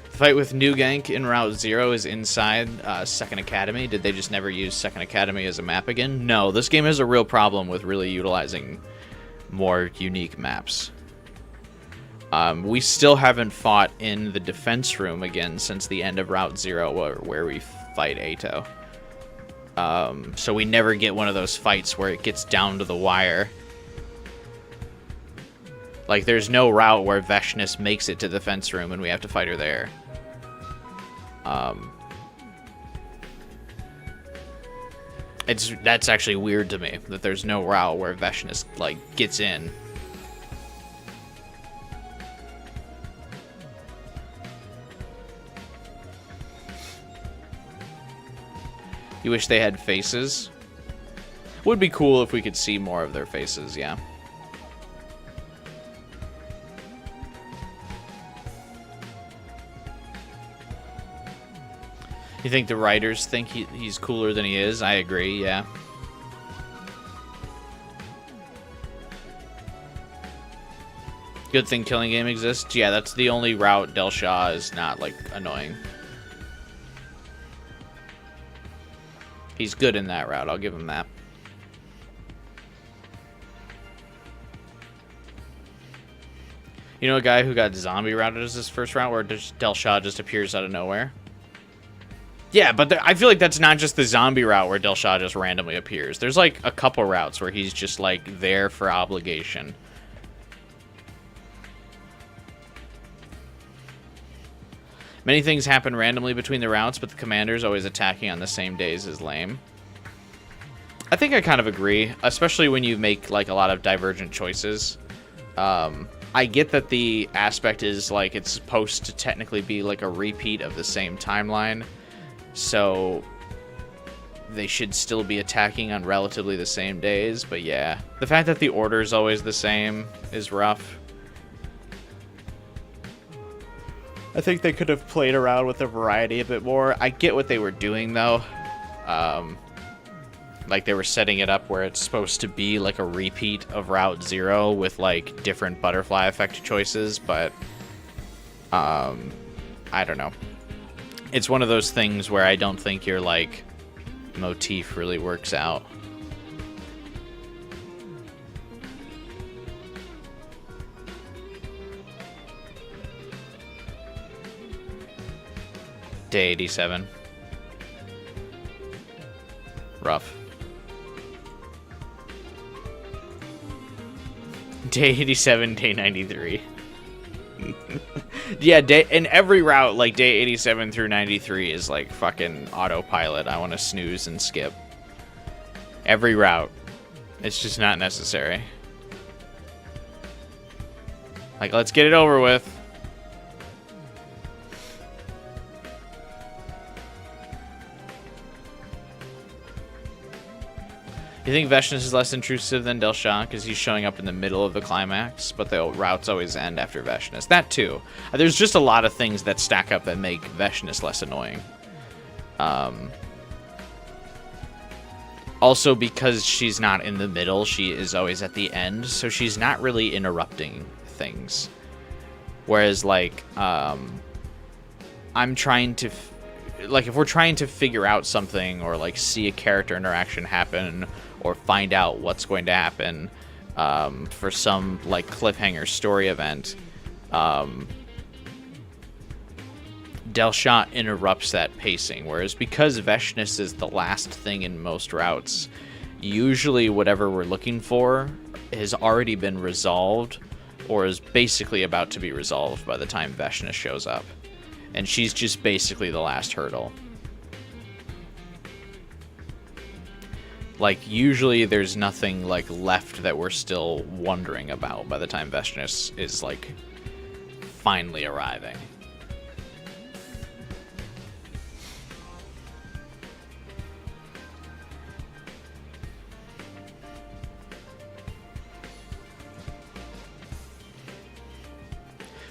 The fight with New Gank in Route 0 is inside Second Academy. Did they just never use Second Academy as a map again? No, this game has a real problem with really utilizing more unique maps. We still haven't fought in the defense room again since the end of Route 0 where we fight Atto. So we never get one of those fights where it gets down to the wire. Like, there's no route where Vesnes makes it to the defense room and we have to fight her there. That's actually weird to me, that there's no route where Vesnes, like, gets in. You wish they had faces? Would be cool if we could see more of their faces, yeah. You think the writers think he's cooler than he is? I agree, yeah. Good thing Killing Game exists? Yeah, that's the only route Del Shah is not, like, annoying. He's good in that route, I'll give him that. You know a guy who got zombie routed as his first route where Del Shah just appears out of nowhere? Yeah, but I feel like that's not just the zombie route where Del Shah just randomly appears. There's like a couple routes where he's just like there for obligation. Many things happen randomly between the routes, but the commander's always attacking on the same days is lame. I think I kind of agree, especially when you make like a lot of divergent choices. I get that the aspect is like it's supposed to technically be like a repeat of the same timeline, so they should still be attacking on relatively the same days, but yeah. The fact that the order is always the same is rough. I think they could have played around with the variety a bit more. I get what they were doing, though. Like, they were setting it up where it's supposed to be, like, a repeat of Route 0 with, like, different butterfly effect choices, but, I don't know. It's one of those things where I don't think your, like, motif really works out. Day 87. Rough. Day 87, day 93. Yeah, in every route, like, day 87 through 93 is, like, fucking autopilot. I want to snooze and skip. Every route. It's just not necessary. Like, let's get it over with. You think Vesnes is less intrusive than Delsha because he's showing up in the middle of the climax, but the routes always end after Vesnes. That too. There's just a lot of things that stack up that make Vesnes less annoying. Also, because she's not in the middle, she is always at the end, so she's not really interrupting things. Whereas, like, I'm trying to... like, if we're trying to figure out something or, like, see a character interaction happen or find out what's going to happen for some, like, cliffhanger story event, Delsha interrupts that pacing. Whereas because Vesnes is the last thing in most routes, usually whatever we're looking for has already been resolved or is basically about to be resolved by the time Vesnes shows up. And she's just basically the last hurdle. Like, usually there's nothing, like, left that we're still wondering about by the time Vesnes is, like, finally arriving.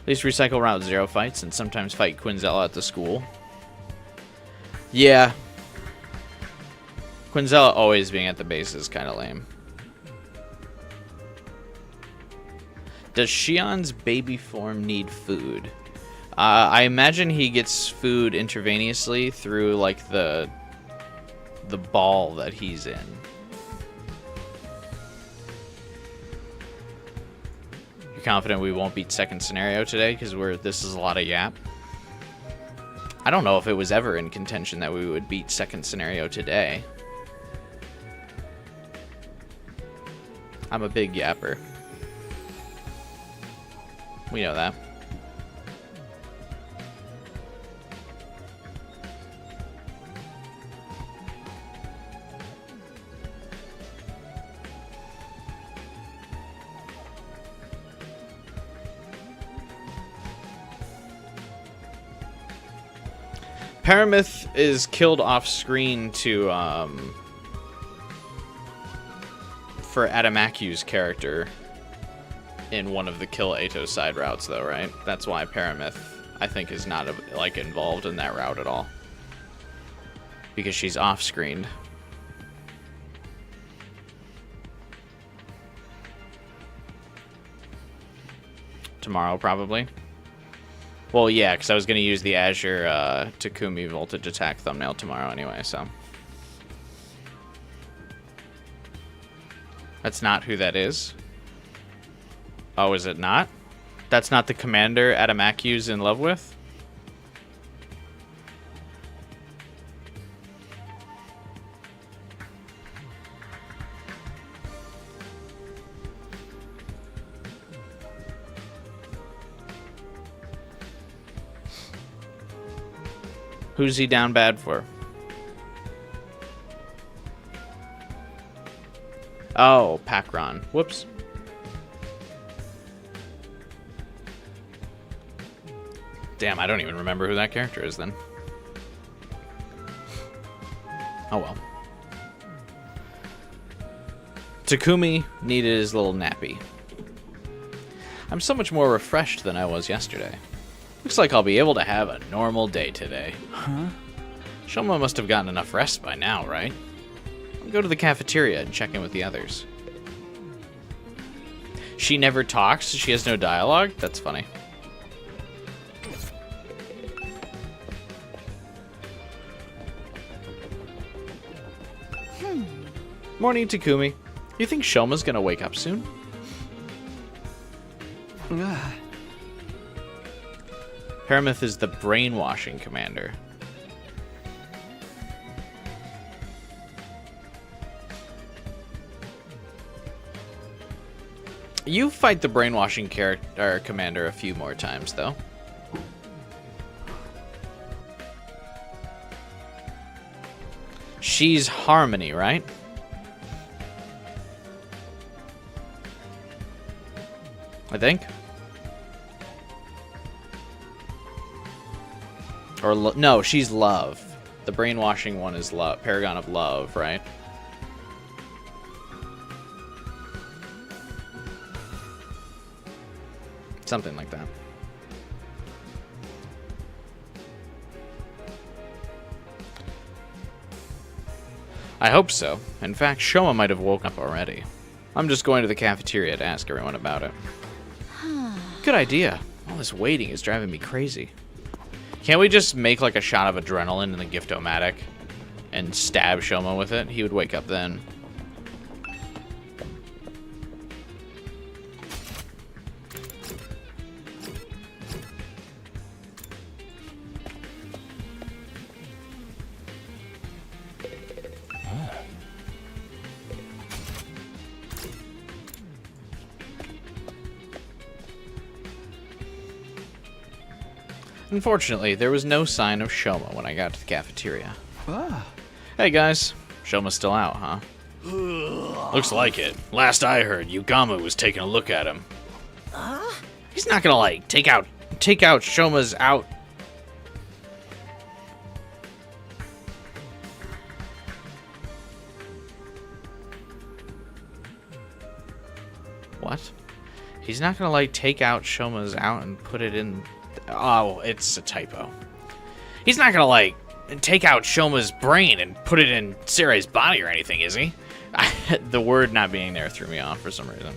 At least recycle Route 0 fights and sometimes fight Quinzella at the school. Yeah. Quinzella always being at the base is kind of lame. Does Shion's baby form need food? I imagine he gets food intravenously through, like, the ball that he's in. You're confident we won't beat second scenario today because this is a lot of yap? I don't know if it was ever in contention that we would beat second scenario today. I'm a big yapper. We know that. Paramyth is killed off screen to for Adamaku's character in one of the kill Atto side routes, though, right? That's why Paramyth, I think, is not like involved in that route at all, because she's off screened. Tomorrow, probably. Well, yeah, because I was going to use the Azure Takumi voltage attack thumbnail tomorrow anyway, so. That's not who that is. Oh, is it not? That's not the commander Adamaku's in love with? Who's he down bad for? Oh, Pakron. Whoops. Damn, I don't even remember who that character is then. Oh well. Takumi needed his little nappy. I'm so much more refreshed than I was yesterday. Looks like I'll be able to have a normal day today. Huh? Shoma must have gotten enough rest by now, right? I'll go to the cafeteria and check in with the others. She never talks? She has no dialogue? That's funny. Morning, Takumi. You think Shoma's gonna wake up soon? Paramyth is the brainwashing commander. You fight the brainwashing commander a few more times, though. She's Harmony, right? I think. Or, no, she's love. The brainwashing one is love. Paragon of love, right? Something like that. I hope so. In fact, Shoma might have woken up already. I'm just going to the cafeteria to ask everyone about it. Good idea. All this waiting is driving me crazy. Can't we just make like a shot of adrenaline in the gift-o-matic and stab Shoma with it? He would wake up then. Unfortunately, there was no sign of Shoma when I got to the cafeteria. Hey guys, Shoma's still out, huh? Looks like it. Last I heard, Yugama was taking a look at him. He's not gonna like take out Shoma's out. What? He's not gonna like take out Shoma's out and put it in. Oh, it's a typo. He's not gonna, like, take out Shoma's brain and put it in Sirei's body or anything, is he? The word not being there threw me off for some reason.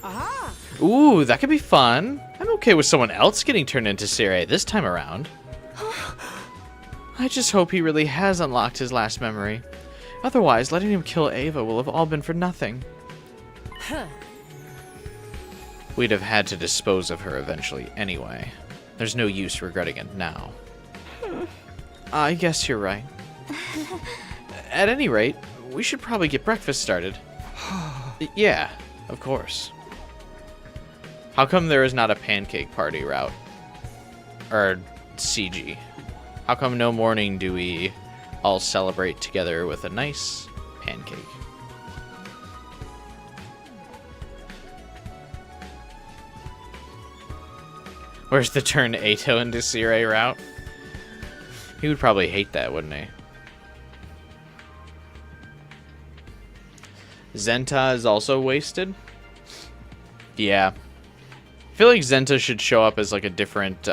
Aha! Ooh, that could be fun. I'm okay with someone else getting turned into Sirei this time around. I just hope he really has unlocked his last memory. Otherwise, letting him kill Ava will have all been for nothing. We'd have had to dispose of her eventually anyway. There's no use regretting it now. I guess you're right. At any rate, we should probably get breakfast started. Yeah, of course. How come there is not a pancake party route? Or CG? How come no morning do we all celebrate together with a nice pancake? Where's the turn Atto into Sirei route? He would probably hate that, wouldn't he? Zenta is also wasted? Yeah. I feel like Zenta should show up as like a different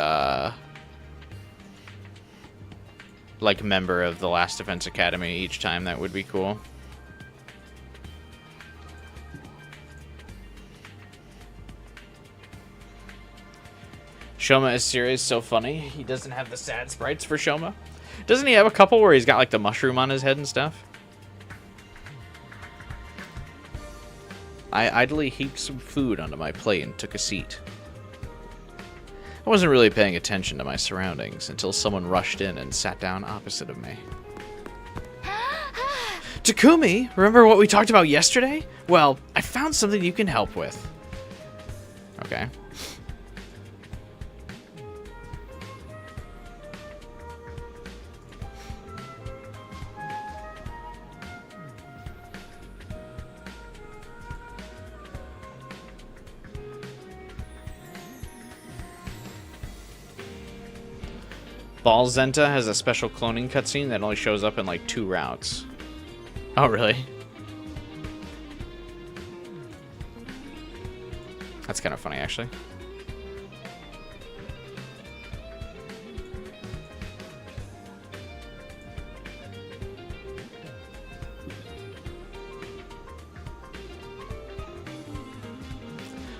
like member of the Last Defense Academy each time. That would be cool. Shoma as Sirei is so funny. He doesn't have the sad sprites for Shoma. Doesn't he have a couple where he's got like the mushroom on his head and stuff? I idly heaped some food onto my plate and took a seat. I wasn't really paying attention to my surroundings until someone rushed in and sat down opposite of me. Takumi, remember what we talked about yesterday? Well, I found something you can help with. Okay. Ball Zenta has a special cloning cutscene that only shows up in like 2 routes. Oh, really? That's kind of funny, actually.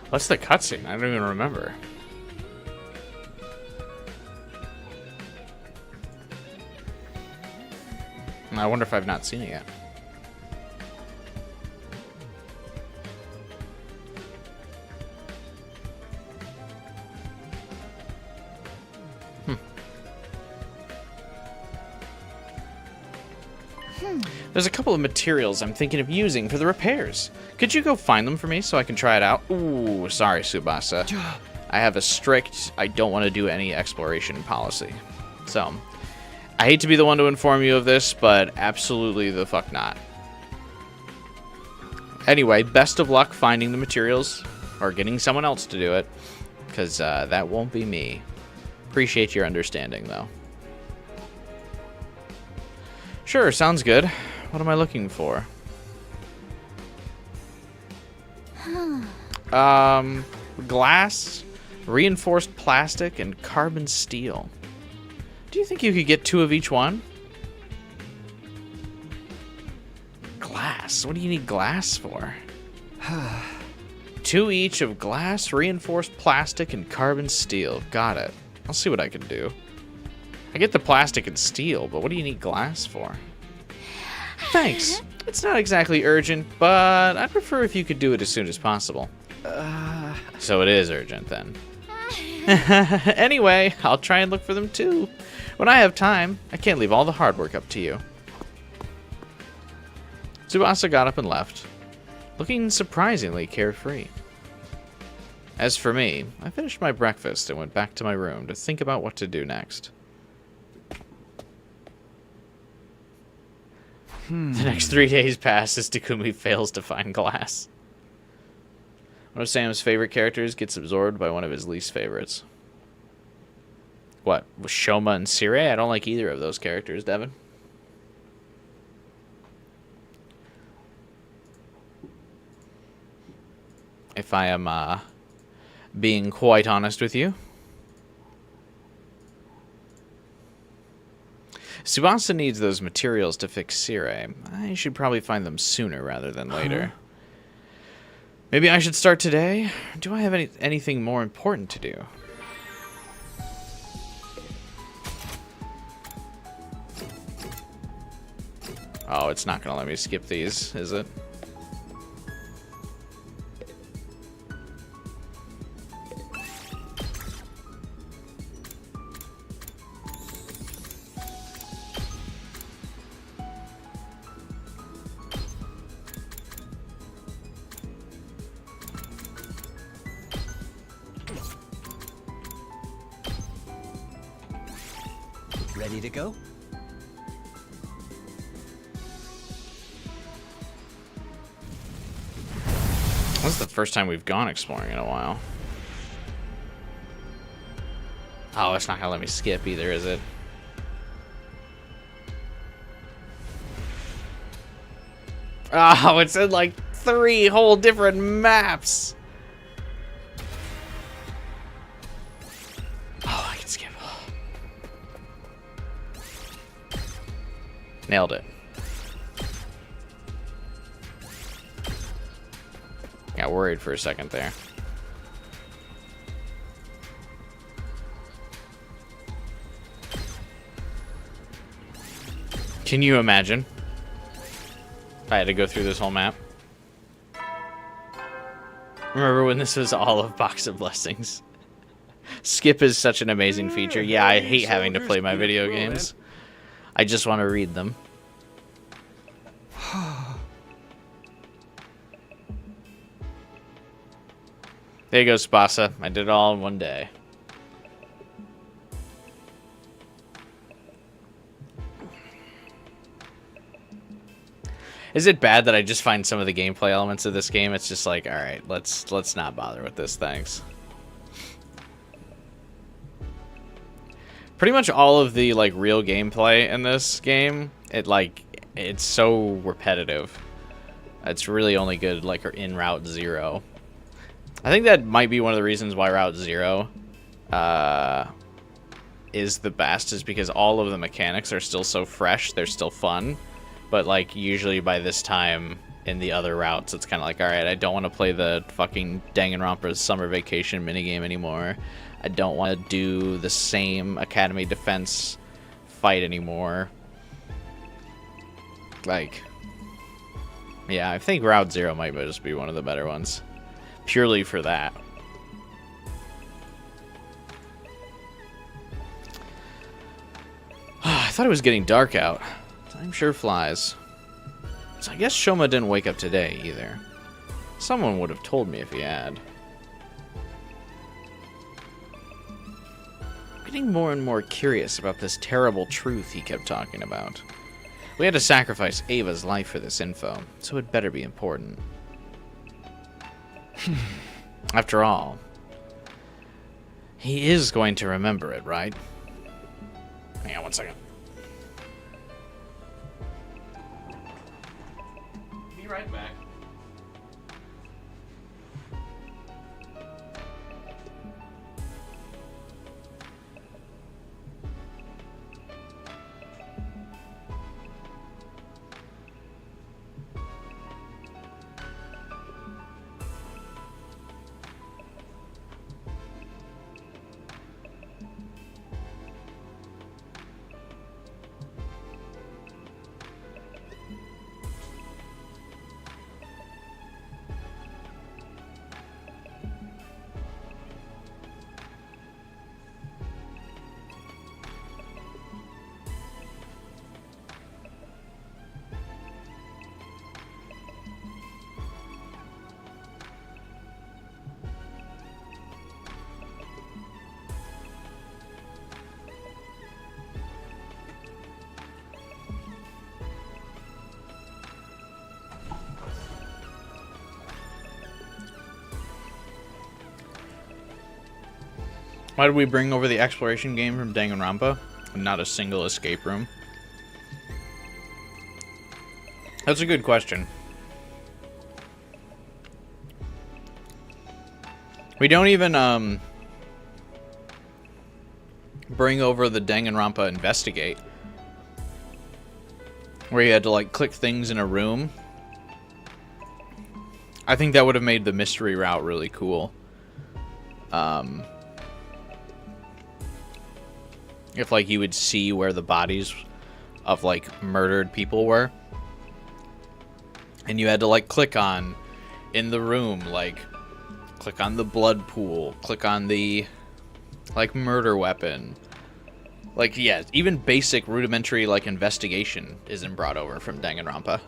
What's the cutscene? I don't even remember. I wonder if I've not seen it yet. There's a couple of materials I'm thinking of using for the repairs. Could you go find them for me so I can try it out? Ooh, sorry, Tsubasa. I have a strict, I don't want to do any exploration policy. So, I hate to be the one to inform you of this, but absolutely the fuck not. Anyway, best of luck finding the materials, or getting someone else to do it, because that won't be me. Appreciate your understanding, though. Sure, sounds good. What am I looking for? Glass, reinforced plastic, and carbon steel. Do you think you could get 2 of each one? Glass? What do you need glass for? 2 each of glass, reinforced plastic, and carbon steel. Got it. I'll see what I can do. I get the plastic and steel, but what do you need glass for? Thanks. It's not exactly urgent, but I'd prefer if you could do it as soon as possible. So it is urgent, then. Anyway, I'll try and look for them, too. When I have time, I can't leave all the hard work up to you. Tsubasa got up and left, looking surprisingly carefree. As for me, I finished my breakfast and went back to my room to think about what to do next. The next 3 days pass as Takumi fails to find glass. One of Sam's favorite characters gets absorbed by one of his least favorites. What, with Shoma and Sirei? I don't like either of those characters, Devin. If I am being quite honest with you. Tsubasa needs those materials to fix Sirei. I should probably find them sooner rather than later. Maybe I should start today? Do I have anything more important to do? Oh, it's not going to let me skip these, is it? Ready to go? This is the first time we've gone exploring in a while. Oh, it's not gonna let me skip either, is it? Oh, it's in like 3 whole different maps. Oh, I can skip. Nailed it. Got worried for a second there. Can you imagine if I had to go through this whole map? Remember when this was all of Box of Blessings? Skip is such an amazing feature. Yeah, I hate having to play my video games. I just want to read them. There you go, Tsubasa. I did it all in one day. Is it bad that I just find some of the gameplay elements of this game? It's just like, all right, let's not bother with this. Thanks. Pretty much all of the like real gameplay in this game, it's so repetitive. It's really only good like in Route 0. I think that might be one of the reasons why Route 0 is the best, is because all of the mechanics are still so fresh, they're still fun. But like usually by this time in the other routes, it's kind of like, all right, I don't want to play the fucking Danganronpa's Summer Vacation minigame anymore. I don't want to do the same Academy Defense fight anymore. Like, yeah, I think Route 0 might just be one of the better ones. Purely for that. I thought it was getting dark out. Time sure flies. So I guess Shoma didn't wake up today either. Someone would have told me if he had. I'm getting more and more curious about this terrible truth he kept talking about. We had to sacrifice Ava's life for this info, so it better be important. After all, he is going to remember it, right? Hang on one second. right back. Why did we bring over the exploration game from Danganronpa and not a single escape room? That's a good question. We don't even bring over the Danganronpa Investigate, where you had to like click things in a room. I think that would have made the mystery route really cool. If, like, you would see where the bodies of, like, murdered people were. And you had to, like, click on, in the room, like, click on the blood pool, click on the, like, murder weapon. Like, yeah, even basic rudimentary, like, investigation isn't brought over from Danganronpa.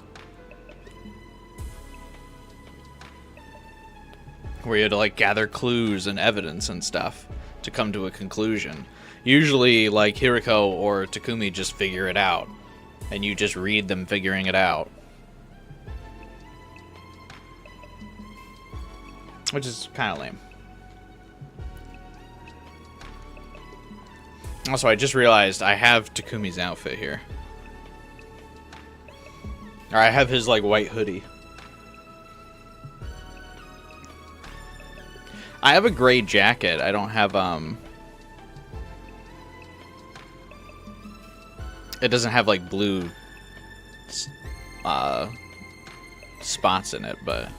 Where you had to, like, gather clues and evidence and stuff to come to a conclusion. Usually, like, Hiriko or Takumi just figure it out. And you just read them figuring it out. Which is kind of lame. Also, I just realized I have Takumi's outfit here. Or I have his, like, white hoodie. I have a gray jacket. I don't have, it doesn't have, like, blue spots in it, but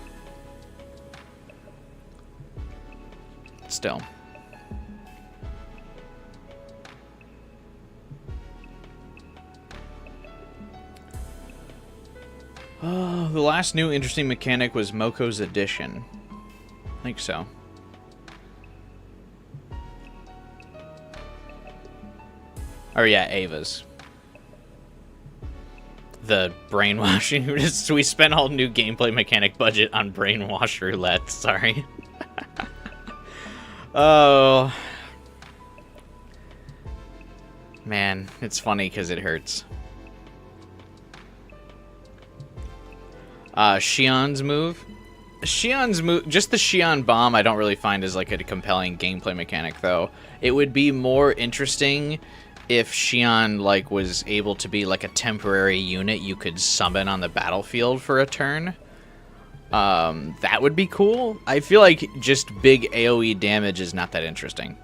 still. Oh, the last new interesting mechanic was Moko's Edition. I think so. Oh yeah, Ava's. The brainwashing. We spent all new gameplay mechanic budget on brainwash roulette. Sorry. Oh. Man, it's funny because it hurts. Shion's move. Just the Shion bomb I don't really find as like a compelling gameplay mechanic though. It would be more interesting if Shion like was able to be like a temporary unit you could summon on the battlefield for a turn. That would be cool. I feel like just big AoE damage is not that interesting.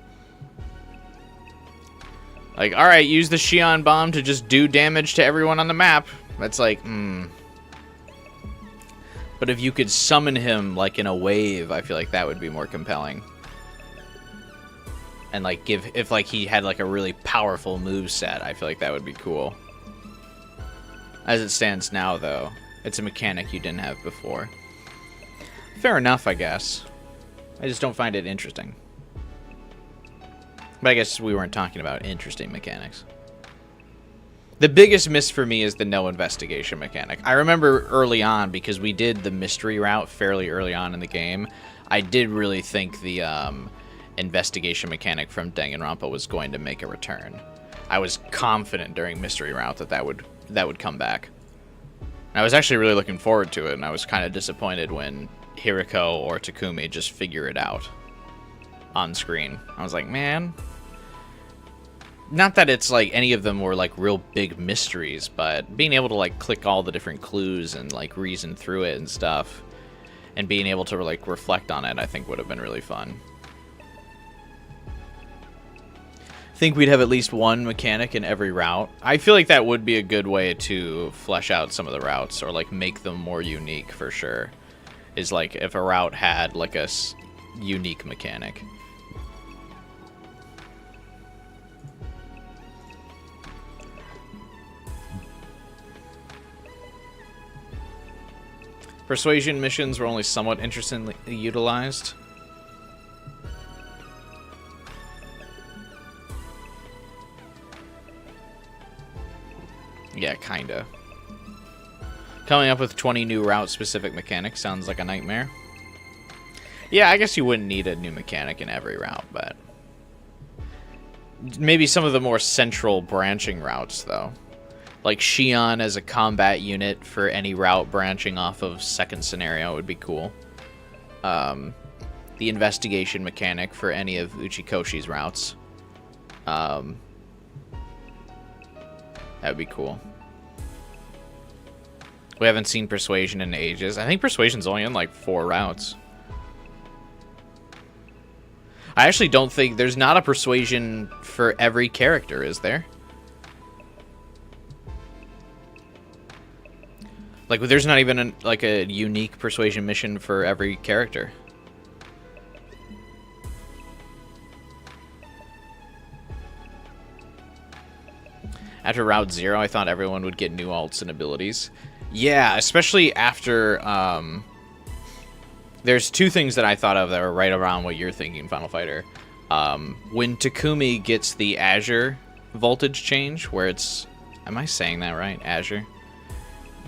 Like, alright, use the Shion bomb to just do damage to everyone on the map. That's like, But if you could summon him like in a wave, I feel like that would be more compelling. And like if like he had like a really powerful moveset, I feel like that would be cool. As it stands now though, it's a mechanic you didn't have before. Fair enough, I guess. I just don't find it interesting. But I guess we weren't talking about interesting mechanics. The biggest miss for me is the no investigation mechanic. I remember early on, because we did the mystery route fairly early on in the game, I did really think the investigation mechanic from Danganronpa was going to make a return. I was confident during mystery route that would come back. I was actually really looking forward to it, and I was kind of disappointed when Hiriko or Takumi just figure it out on screen. I was like, man, not that it's like any of them were like real big mysteries, but being able to like click all the different clues and like reason through it and stuff, and being able to like reflect on it, I think would have been really fun. I think we'd have at least one mechanic in every route. I feel like that would be a good way to flesh out some of the routes, or like make them more unique for sure. Is like if a route had like a unique mechanic. Persuasion missions were only somewhat interestingly utilized. Yeah, kinda. Coming up with 20 new route-specific mechanics sounds like a nightmare. Yeah, I guess you wouldn't need a new mechanic in every route, but... maybe some of the more central branching routes, though. Like Shion as a combat unit for any route branching off of second scenario would be cool. The investigation mechanic for any of Uchikoshi's routes. That would be cool. We haven't seen Persuasion in ages. I think Persuasion's only in like 4 routes. I actually don't think there's not a Persuasion for every character, is there? Like, there's not even like a unique Persuasion mission for every character. After Route 0, I thought everyone would get new alts and abilities. Yeah, especially after... there's 2 things that I thought of that were right around what you're thinking, Final Fighter. When Takumi gets the Azure voltage change, where it's... am I saying that right? Azure?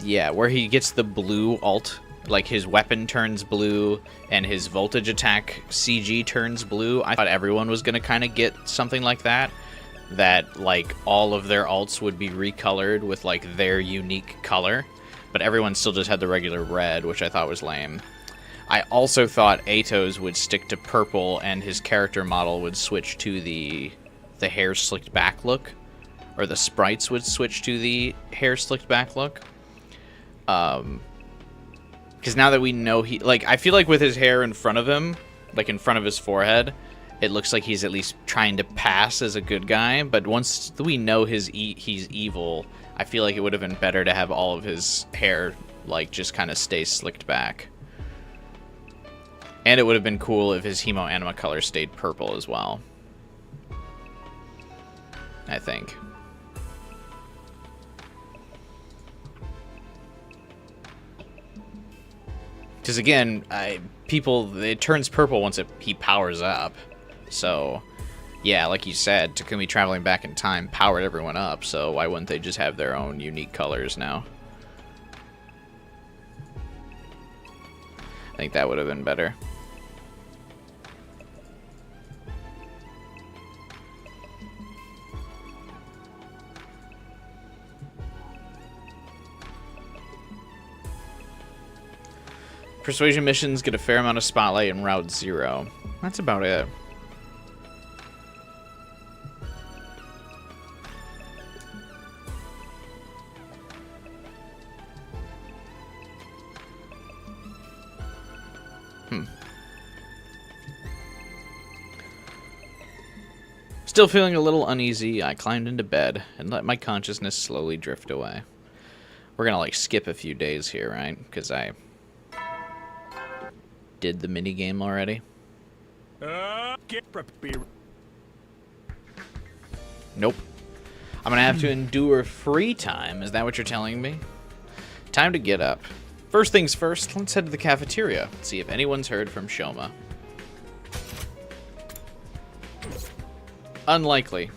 Yeah, where he gets the blue alt. Like, his weapon turns blue, and his voltage attack CG turns blue. I thought everyone was going to kind of get something like that. That, like, all of their alts would be recolored with, like, their unique color. But everyone still just had the regular red, which I thought was lame. I also thought Atto's would stick to purple, and his character model would switch to the hair slicked back look. Or the sprites would switch to the hair slicked back look. Because now that we know he... like, I feel like with his hair in front of him, like in front of his forehead, it looks like he's at least trying to pass as a good guy. But once we know he's evil, I feel like it would have been better to have all of his hair, like, just kind of stay slicked back. And it would have been cool if his Hemo Anima color stayed purple as well. I think. Because again, it turns purple once he powers up. So, yeah, like you said, Takumi traveling back in time powered everyone up. So why wouldn't they just have their own unique colors now? I think that would have been better. Persuasion missions get a fair amount of spotlight in Route 0. That's about it. Still feeling a little uneasy, I climbed into bed and let my consciousness slowly drift away. We're gonna, like, skip a few days here, right? Because I did the minigame already. Nope. I'm gonna have to endure free time. Is that what you're telling me? Time to get up. First things first, let's head to the cafeteria. See if anyone's heard from Shoma. Unlikely.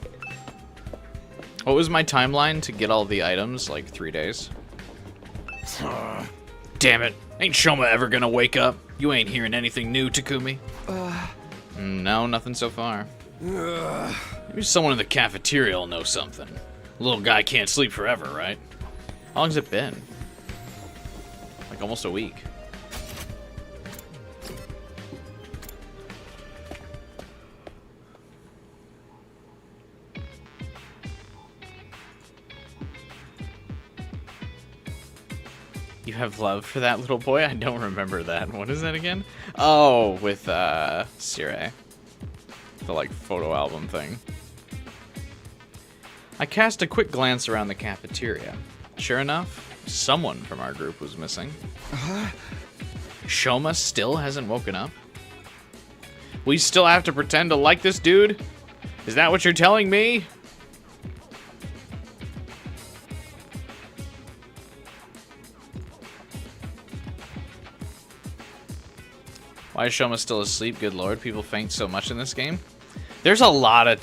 What was my timeline to get all the items? Like 3 days? Damn it. Ain't Shoma ever gonna wake up? You ain't hearing anything new, Takumi? No, nothing so far. Maybe someone in the cafeteria will know something. Little guy can't sleep forever, right? How long's it been? Like almost a week. You have love for that little boy? I don't remember that. What is that again? Oh, with Sirei. The like photo album thing. I cast a quick glance around the cafeteria. Sure enough, someone from our group was missing. Shoma still hasn't woken up? We still have to pretend to like this dude? Is that what you're telling me? Why is Shoma still asleep? Good lord, people faint so much in this game. There's a lot of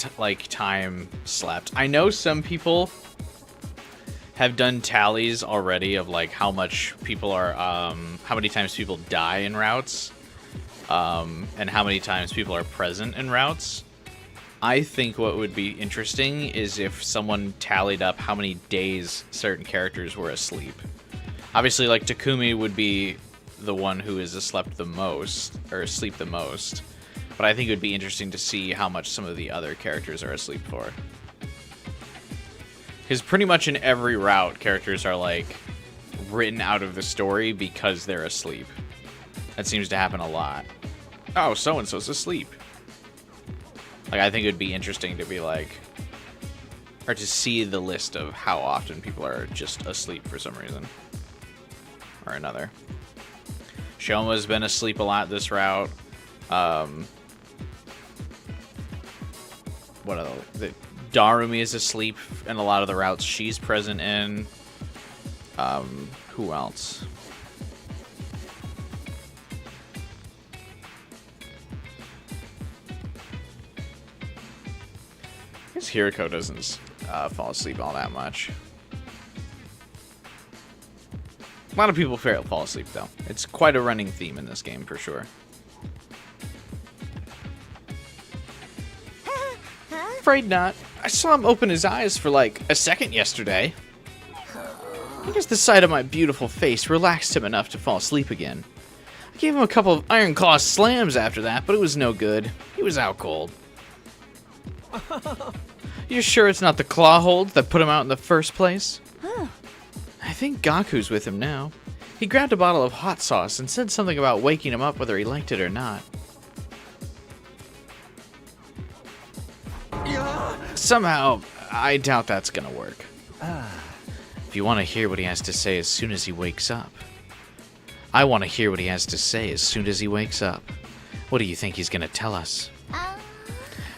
time slept. I know some people have done tallies already of like how much people are, how many times people die in routes, and how many times people are present in routes. I think what would be interesting is if someone tallied up how many days certain characters were asleep. Obviously, like Takumi would be the one who is asleep the most, but I think it would be interesting to see how much some of the other characters are asleep for. Because pretty much in every route, characters are like written out of the story because they're asleep. That seems to happen a lot. Oh, so-and-so's asleep. Like, I think it would be interesting to be like, or to see the list of how often people are just asleep for some reason or another. Shoma's been asleep a lot this route. What are the Darumi is asleep in a lot of the routes she's present in. Who else? I guess Hiriko doesn't fall asleep all that much. A lot of people fall asleep, though. It's quite a running theme in this game, for sure. Afraid not. I saw him open his eyes for like a second yesterday. I guess the sight of my beautiful face relaxed him enough to fall asleep again. I gave him a couple of Iron Claw slams after that, but it was no good. He was out cold. You're sure it's not the claw hold that put him out in the first place? I think Gaku's with him now. He grabbed a bottle of hot sauce and said something about waking him up whether he liked it or not. Somehow, I doubt that's gonna work. If you want to hear what he has to say as soon as he wakes up. I want to hear what he has to say as soon as he wakes up. What do you think he's gonna tell us?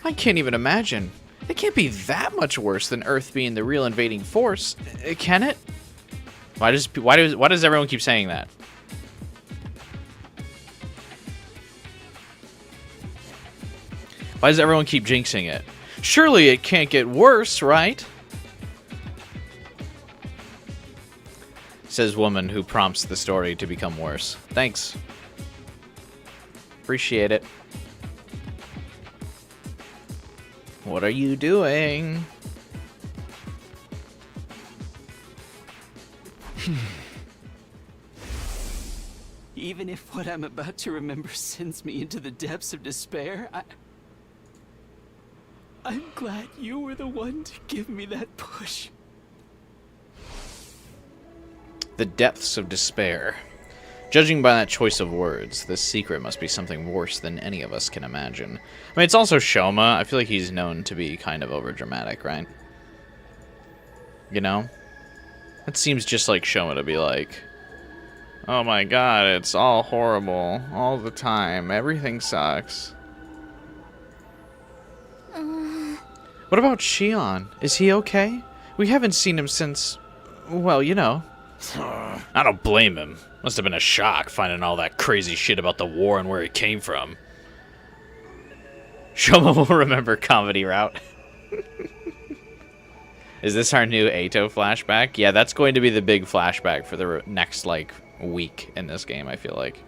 I can't even imagine. It can't be that much worse than Earth being the real invading force, can it? Why does everyone keep saying that? Why does everyone keep jinxing it? Surely it can't get worse, right? Says woman who prompts the story to become worse. Thanks. Appreciate it. What are you doing? Even if what I'm about to remember sends me into the depths of despair, I'm glad you were the one to give me that push. The depths of despair. Judging by that choice of words, this secret must be something worse than any of us can imagine. I mean, it's also Shoma. I feel like he's known to be kind of overdramatic, right? You know? It seems just like Shoma to be like, oh my god, it's all horrible. All the time. Everything sucks. What about Shion? Is he okay? We haven't seen him since, well, you know. I don't blame him. Must have been a shock finding all that crazy shit about the war and where it came from. Shoma will remember comedy route. Is this our new Atto flashback? Yeah, that's going to be the big flashback for the next, like, week in this game, I feel like.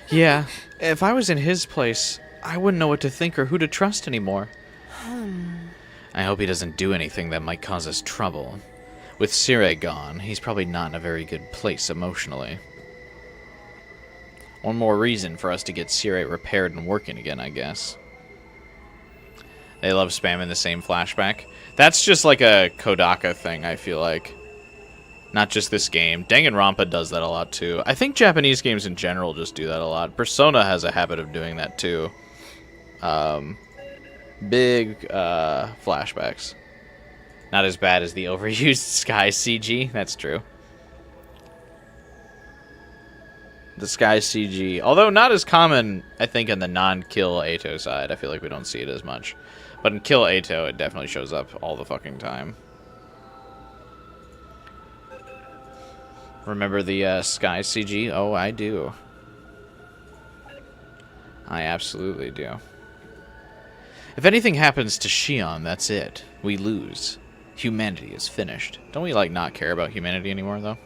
Yeah, if I was in his place, I wouldn't know what to think or who to trust anymore. I hope he doesn't do anything that might cause us trouble. With Sirei gone, he's probably not in a very good place emotionally. One more reason for us to get Sirei repaired and working again, I guess. They love spamming the same flashback. That's just like a Kodaka thing, I feel like. Not just this game. Danganronpa does that a lot too. I think Japanese games in general just do that a lot. Persona has a habit of doing that too. Big flashbacks. Not as bad as the overused Sky CG. That's true. The Sky CG. Although not as common, I think, in the non-kill Atto side. I feel like we don't see it as much. But in kill Atto, it definitely shows up all the fucking time. Remember the Sky CG? Oh, I do. I absolutely do. If anything happens to Shion, that's it. We lose. Humanity is finished. Don't we, like, not care about humanity anymore, though?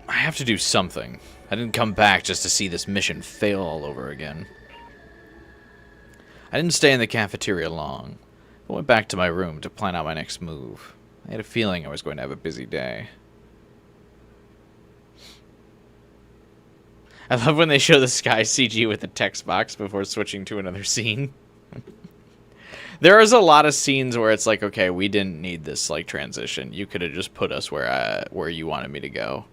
I have to do something. I didn't come back just to see this mission fail all over again. I didn't stay in the cafeteria long. I went back to my room to plan out my next move. I had a feeling I was going to have a busy day. I love when they show the Sky CG with the text box before switching to another scene. There is a lot of scenes where it's like, okay, we didn't need this like transition. You could have just put us where you wanted me to go.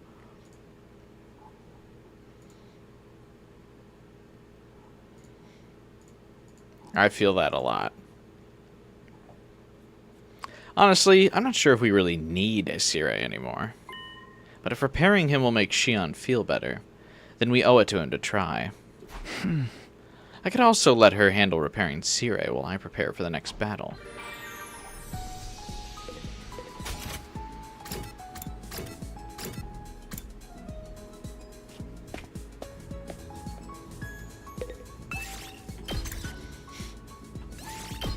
I feel that a lot. Honestly, I'm not sure if we really need a Sirei anymore. But if repairing him will make Shion feel better, then we owe it to him to try. I could also let her handle repairing Sirei while I prepare for the next battle.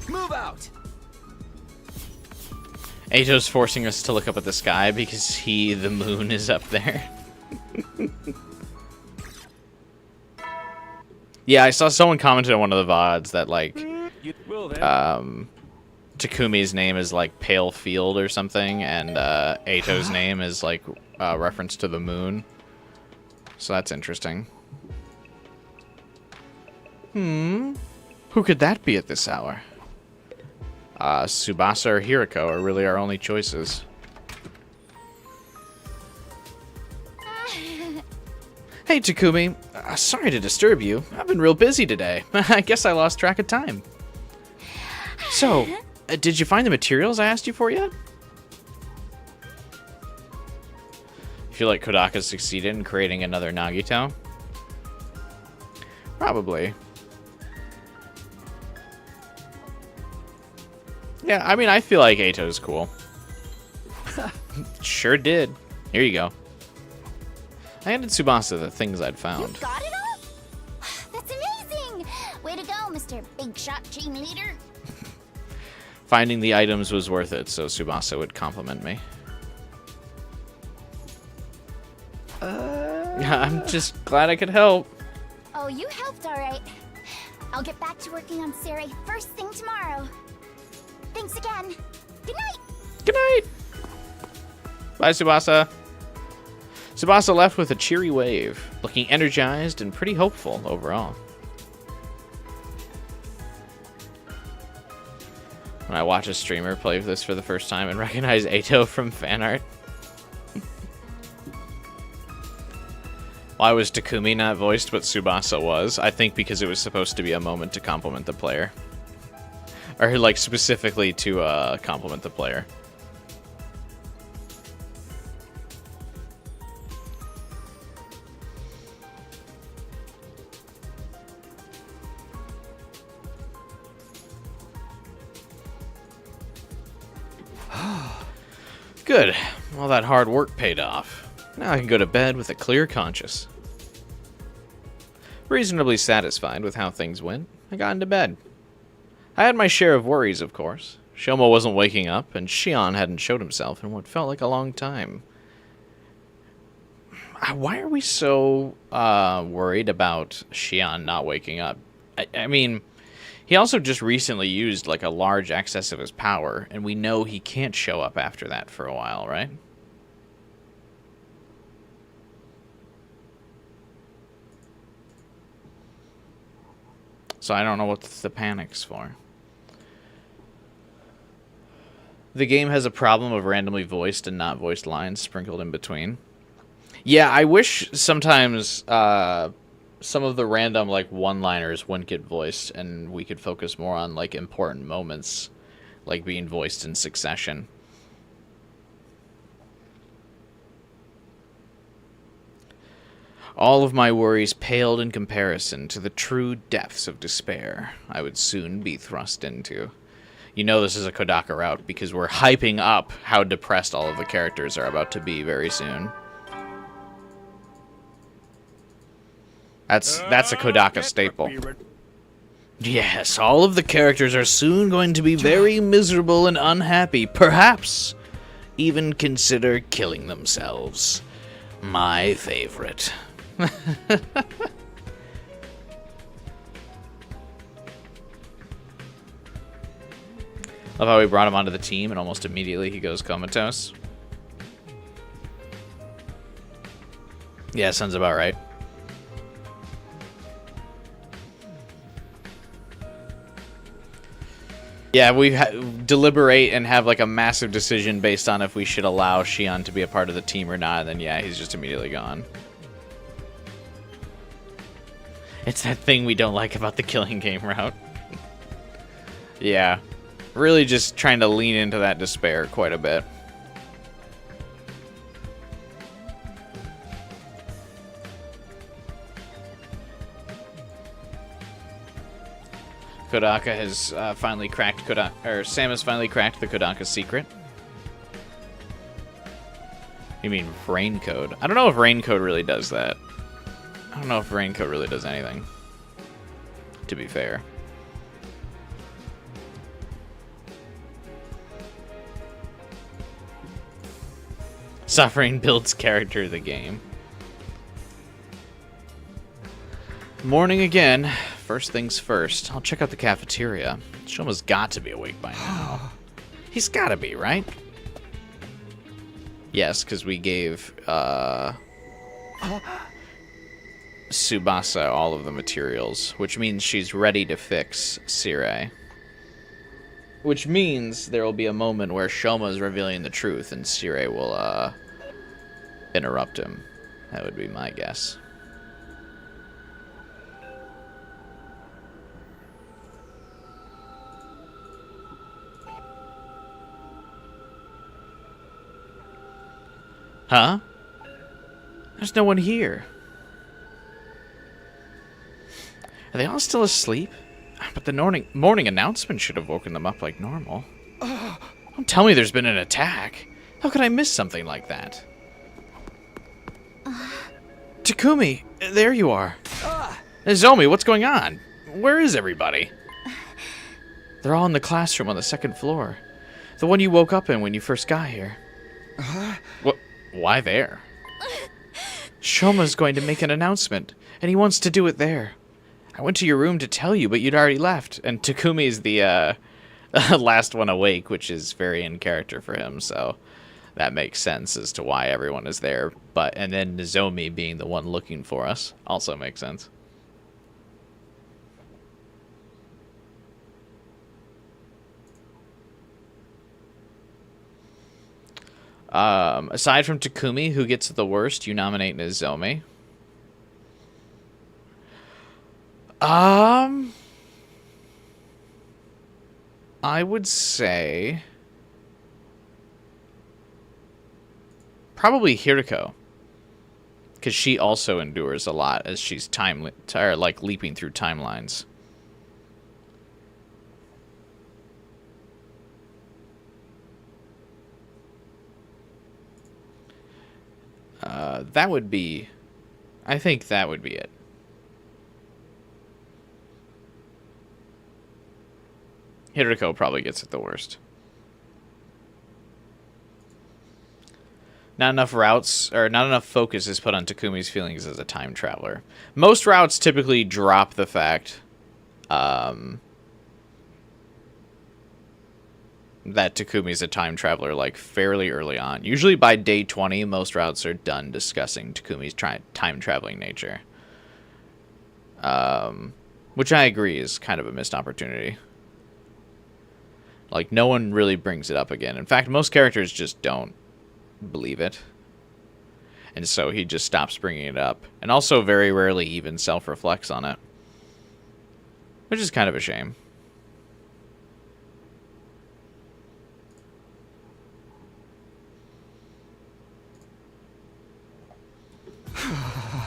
Move out! Atto's forcing us to look up at the sky because the moon is up there. Yeah, I saw someone commented on one of the VODs that, like, Takumi's name is, like, Pale Field or something, and Atto's name is, like, reference to the moon. So that's interesting. Who could that be at this hour? Tsubasa or Hiriko are really our only choices. Hey, Takumi. Sorry to disturb you. I've been real busy today. I guess I lost track of time. So, did you find the materials I asked you for yet? You feel like Kodaka succeeded in creating another Nagito? Probably. Yeah, I mean, I feel like Atto's cool. Sure did. Here you go. I handed Tsubasa the things I'd found. You got it all? That's amazing! Way to go, Mr. Big Shot Team Leader. Finding the items was worth it, so Tsubasa would compliment me. I'm just glad I could help. Oh, you helped all right. I'll get back to working on Sirei first thing tomorrow. Thanks again. Good night. Good night. Bye, Tsubasa. Tsubasa left with a cheery wave, looking energized and pretty hopeful overall. When I watch a streamer play this for the first time and recognize Atto from fan art. Why was Takumi not voiced, but Tsubasa was? I think because it was supposed to be a moment to compliment the player. Or, like, specifically to compliment the player. Good. All that hard work paid off. Now I can go to bed with a clear conscience. Reasonably satisfied with how things went, I got into bed. I had my share of worries, of course. Shoma wasn't waking up, and Shion hadn't showed himself in what felt like a long time. Why are we so worried about Shion not waking up? I mean, he also just recently used like a large excess of his power, and we know he can't show up after that for a while, right? So I don't know what the panic's for. The game has a problem of randomly voiced and not voiced lines sprinkled in between. Yeah, I wish sometimes some of the random like one-liners wouldn't get voiced and we could focus more on like important moments like being voiced in succession. All of my worries paled in comparison to the true depths of despair I would soon be thrust into. You know this is a Kodaka route because we're hyping up how depressed all of the characters are about to be very soon. That's a Kodaka staple. Yes, all of the characters are soon going to be very miserable and unhappy. Perhaps even consider killing themselves. My favorite. Love how we brought him onto the team and almost immediately he goes comatose. Yeah, sounds about right. Yeah, we deliberate and have like a massive decision based on if we should allow Shion to be a part of the team or not, and then yeah, he's just immediately gone. It's that thing we don't like about the killing game route. Yeah. Really just trying to lean into that despair quite a bit. Kodaka has finally cracked Sam has finally cracked the Kodaka secret. You mean Raincode? I don't know if Raincode really does that. I don't know if Raincode really does anything, to be fair. Suffering builds character of the game. Morning again. First things first. I'll check out the cafeteria. Shoma's got to be awake by now. He's got to be, right? Yes, because we gave Tsubasa all of the materials, which means she's ready to fix Sirei. Which means there will be a moment where Shoma's revealing the truth and Sirei will interrupt him. That would be my guess. Huh? There's no one here. Are they all still asleep? But the morning announcement should have woken them up like normal. Don't tell me there's been an attack. How could I miss something like that? Takumi, there you are. Nomi, what's going on? Where is everybody? They're all in the classroom on the second floor. The one you woke up in when you first got here. What? Why there? Shoma's going to make an announcement, and he wants to do it there. I went to your room to tell you, but you'd already left. And Takumi's the last one awake, which is very in character for him, so that makes sense as to why everyone is there. And then Nozomi being the one looking for us also makes sense. Aside from Takumi, who gets the worst, you nominate Nozomi. I would say probably Hiriko, because she also endures a lot as she's leaping through timelines. I think that would be it. Hiriko probably gets it the worst. Not enough focus is put on Takumi's feelings as a time traveler. Most routes typically drop the fact that Takumi's a time traveler like fairly early on. Usually by day 20, most routes are done discussing Takumi's time traveling nature. Which I agree is kind of a missed opportunity. Like, no one really brings it up again. In fact, most characters just don't believe it. And so he just stops bringing it up. And also very rarely even self-reflects on it. Which is kind of a shame.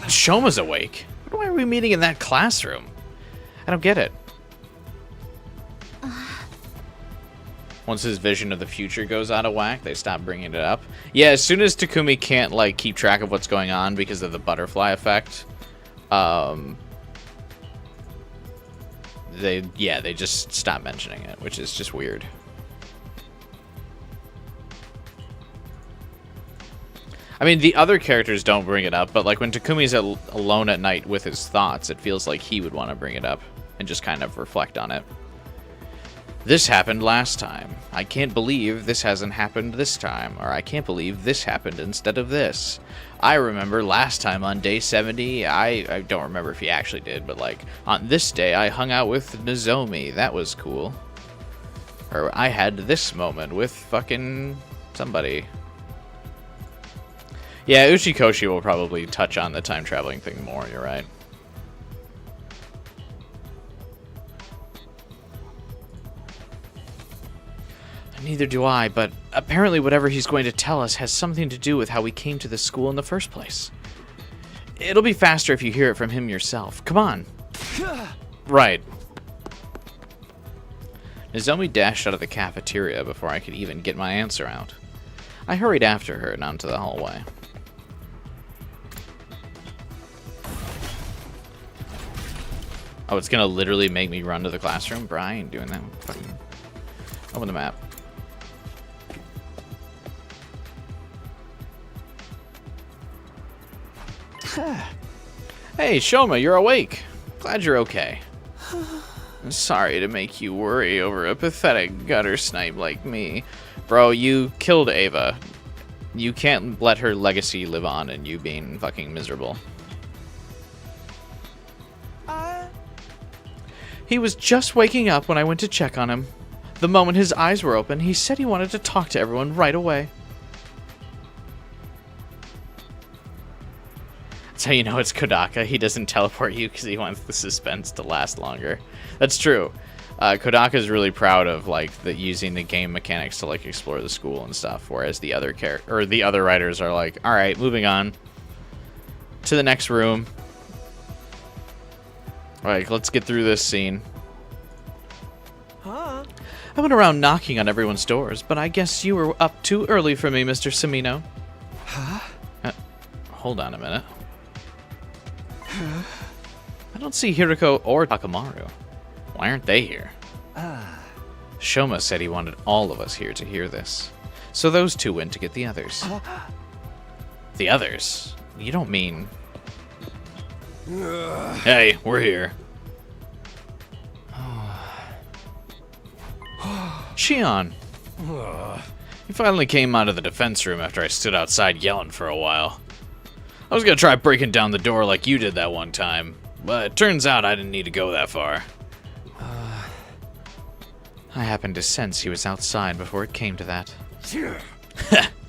Shoma's awake. Why are we meeting in that classroom? I don't get it. Once his vision of the future goes out of whack, they stop bringing it up. Yeah, as soon as Takumi can't, like, keep track of what's going on because of the butterfly effect, they just stop mentioning it, which is just weird. I mean, the other characters don't bring it up, but, like, when Takumi's alone at night with his thoughts, it feels like he would want to bring it up and just kind of reflect on it. This happened last time. I can't believe this hasn't happened this time. Or I can't believe this happened instead of this. I remember last time on day 70, I don't remember if he actually did, but like, on this day I hung out with Nozomi. That was cool. Or I had this moment with fucking somebody. Yeah, Uchikoshi will probably touch on the time traveling thing more, you're right. Neither do I, but apparently whatever he's going to tell us has something to do with how we came to this school in the first place. It'll be faster if you hear it from him yourself. Come on. Right. Nozomi dashed out of the cafeteria before I could even get my answer out. I hurried after her and onto the hallway. Oh, it's gonna literally make me run to the classroom? Bro, I ain't doing that. Fucking open the map. Hey, Shoma, you're awake. Glad you're okay. I'm sorry to make you worry over a pathetic gutter snipe like me. Bro, you killed Ava. You can't let her legacy live on and you being fucking miserable. He was just waking up when I went to check on him. The moment his eyes were open, he said he wanted to talk to everyone right away. That's how you know it's Kodaka. He doesn't teleport you because he wants the suspense to last longer. That's true. Kodaka is really proud of like using the game mechanics to like explore the school and stuff, whereas the other writers are like, all right, moving on to the next room. All right, let's get through this scene. I went around knocking on everyone's doors, but I guess you were up too early for me, Mr. Samino. Hold on a minute. I don't see Hiriko or Takamaru. Why aren't they here? Shoma said he wanted all of us here to hear this. So those two went to get the others. The others? You don't mean... Hey, we're here. Shion! He finally came out of the defense room after I stood outside yelling for a while. I was gonna try breaking down the door like you did that one time, but it turns out I didn't need to go that far. I happened to sense he was outside before it came to that.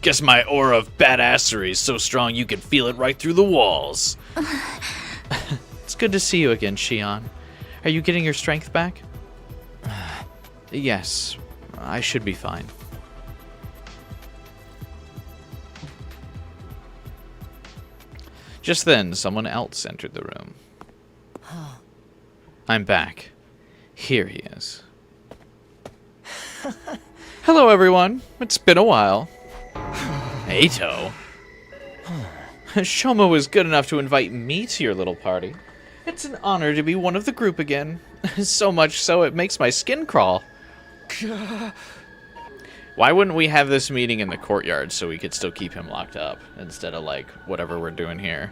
Guess my aura of badassery is so strong you can feel it right through the walls. It's good to see you again, Shion. Are you getting your strength back? Yes, I should be fine. Just then, someone else entered the room. I'm back. Here he is. Hello, everyone. It's been a while. Atto? Shoma was good enough to invite me to your little party. It's an honor to be one of the group again. So much so it makes my skin crawl. Why wouldn't we have this meeting in the courtyard so we could still keep him locked up instead of like whatever we're doing here?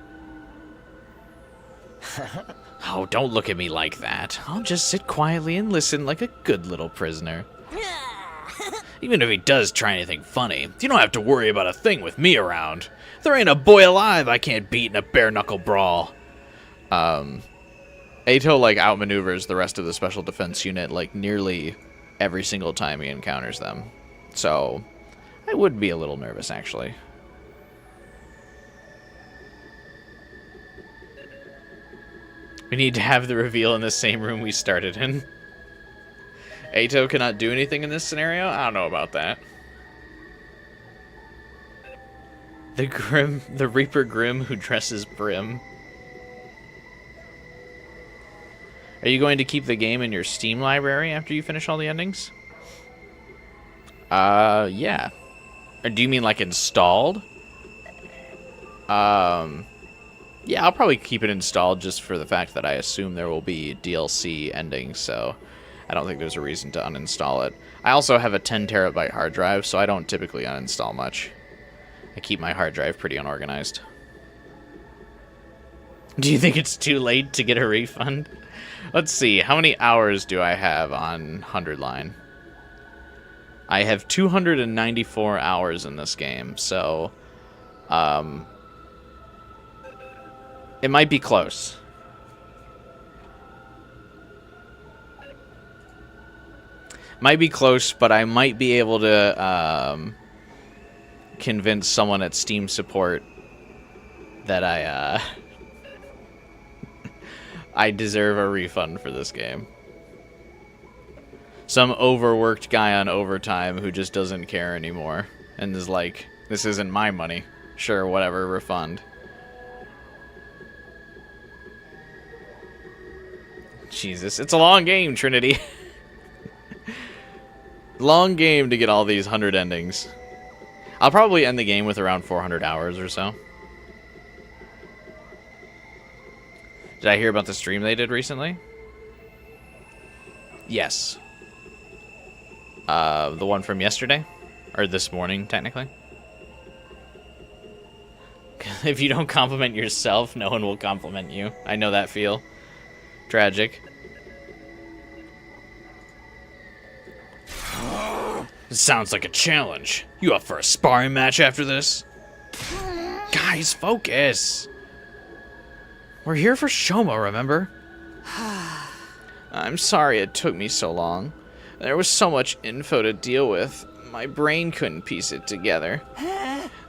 Oh, don't look at me like that. I'll just sit quietly and listen like a good little prisoner. Even if he does try anything funny, you don't have to worry about a thing with me around. There ain't a boy alive I can't beat in a bare-knuckle brawl. Atto, like, outmaneuvers the rest of the special defense unit, like, nearly every single time he encounters them. So, I would be a little nervous, actually. We need to have the reveal in the same room we started in. Atto cannot do anything in this scenario? I don't know about that. The Reaper Grim who dresses Brim. Are you going to keep the game in your Steam library after you finish all the endings? Yeah. Or do you mean like installed? Yeah, I'll probably keep it installed just for the fact that I assume there will be DLC endings, so I don't think there's a reason to uninstall it. I also have a 10 terabyte hard drive, so I don't typically uninstall much. I keep my hard drive pretty unorganized. Do you think it's too late to get a refund? Let's see, how many hours do I have on 100 line? I have 294 hours in this game, so it might be close. Might be close, but I might be able to convince someone at Steam support that I deserve a refund for this game. Some overworked guy on overtime who just doesn't care anymore and is like, this isn't my money. Sure, whatever, refund. Jesus, it's a long game, Trinity. Long game to get all these 100 endings. I'll probably end the game with around 400 hours or so. Did I hear about the stream they did recently? Yes. The one from yesterday? Or this morning, technically. If you don't compliment yourself, no one will compliment you. I know that feel. Tragic. This sounds like a challenge. You up for a sparring match after this? Guys, focus. We're here for Shoma, remember? I'm sorry it took me so long. There was so much info to deal with. My brain couldn't piece it together.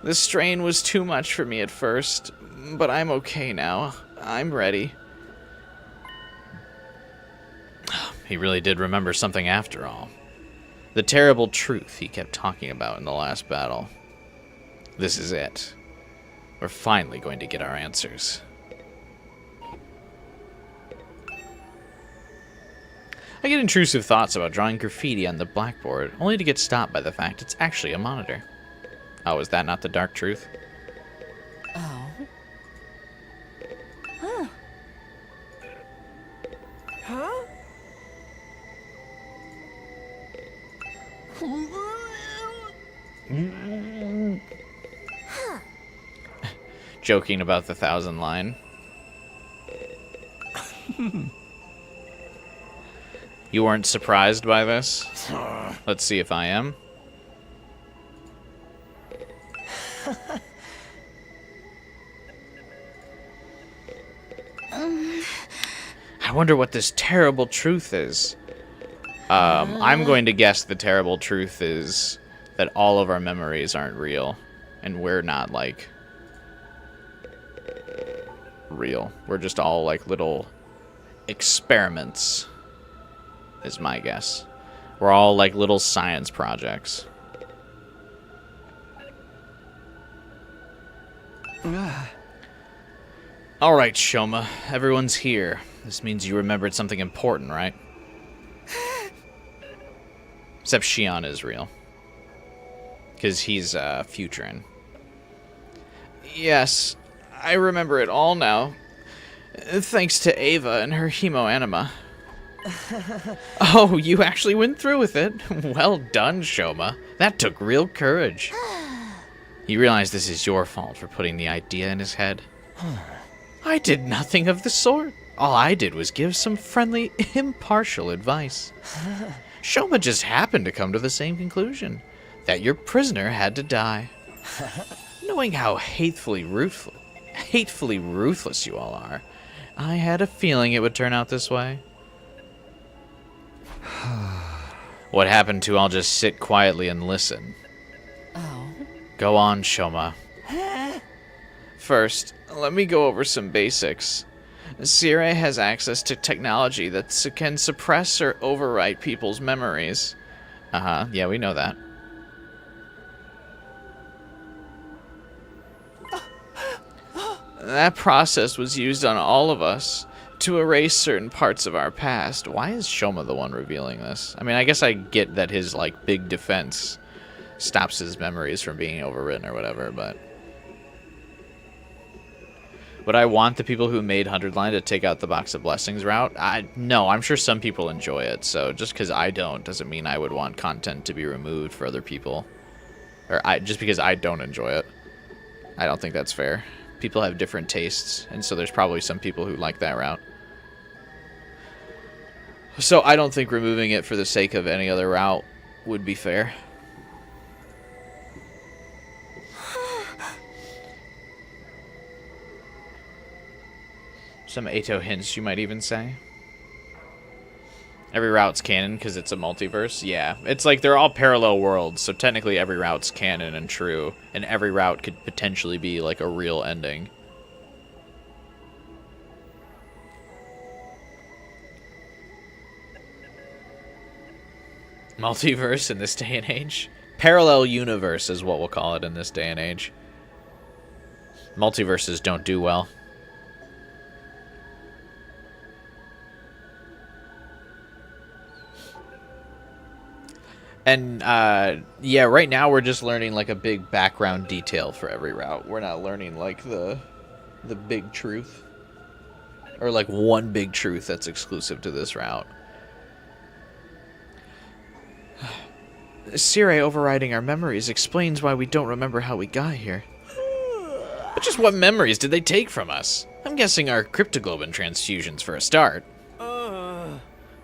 The strain was too much for me at first, but I'm okay now. I'm ready. He really did remember something after all. The terrible truth he kept talking about in the last battle. This is it. We're finally going to get our answers. I get intrusive thoughts about drawing graffiti on the blackboard, only to get stopped by the fact it's actually a monitor. Oh, is that not the dark truth? Oh. Huh. Huh? Joking about the 1,000 line. You weren't surprised by this? Let's see if I am. I wonder what this terrible truth is. I'm going to guess the terrible truth is that all of our memories aren't real. And we're not, like, real. We're just all, like, little experiments, is my guess. We're all, like, little science projects. Alright, Shoma. Everyone's here. This means you remembered something important, right? Except Shion is real. Because he's futurin. Yes, I remember it all now. Thanks to Ava and her hemoanima. Oh, you actually went through with it. Well done, Shoma. That took real courage. You realize this is your fault for putting the idea in his head? I did nothing of the sort. All I did was give some friendly, impartial advice. Shoma just happened to come to the same conclusion, that your prisoner had to die. Knowing how hatefully ruthless you all are, I had a feeling it would turn out this way. What happened to I'll just sit quietly and listen? Oh. Go on, Shoma. First, let me go over some basics. Sirei has access to technology that can suppress or overwrite people's memories. Uh-huh, yeah, we know that. That process was used on all of us to erase certain parts of our past. Why is Shoma the one revealing this? I mean, I guess I get that his, like, big defense stops his memories from being overwritten or whatever, but... Would I want the people who made 100 Line to take out the Box of Blessings route? No, I'm sure some people enjoy it, so just because I don't doesn't mean I would want content to be removed for other people. Or just because I don't enjoy it. I don't think that's fair. People have different tastes, and so there's probably some people who like that route. So I don't think removing it for the sake of any other route would be fair. Some Atto hints, you might even say. Every route's canon because it's a multiverse. Yeah, it's like they're all parallel worlds, so technically every route's canon and true, and every route could potentially be like a real ending. Multiverse in this day and age? Parallel universe is what we'll call it in this day and age. Multiverses don't do well. And, yeah, right now we're just learning, like, a big background detail for every route. We're not learning, like, the big truth. Or, like, one big truth that's exclusive to this route. Sirei overriding our memories explains why we don't remember how we got here. But just what memories did they take from us? I'm guessing our cryptoglobin transfusions for a start.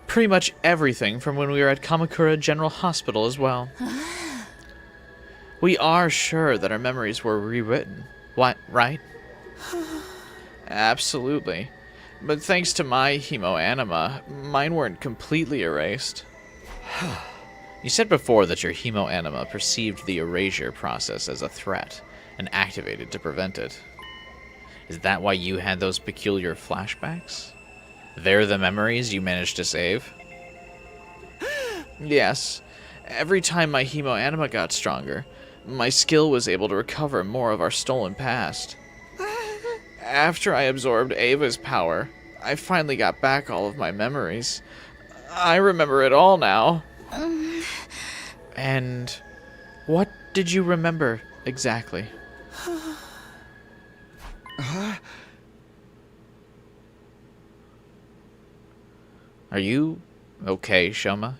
Pretty much everything from when we were at Kamakura General Hospital as well. We are sure that our memories were rewritten. What, right? Absolutely. But thanks to my hemoanima, mine weren't completely erased. You said before that your hemoanima perceived the erasure process as a threat and activated to prevent it. Is that why you had those peculiar flashbacks? They're the memories you managed to save? Yes. Every time my hemoanima got stronger, my skill was able to recover more of our stolen past. After I absorbed Ava's power, I finally got back all of my memories. I remember it all now. And what did you remember exactly? Are you okay, Shoma?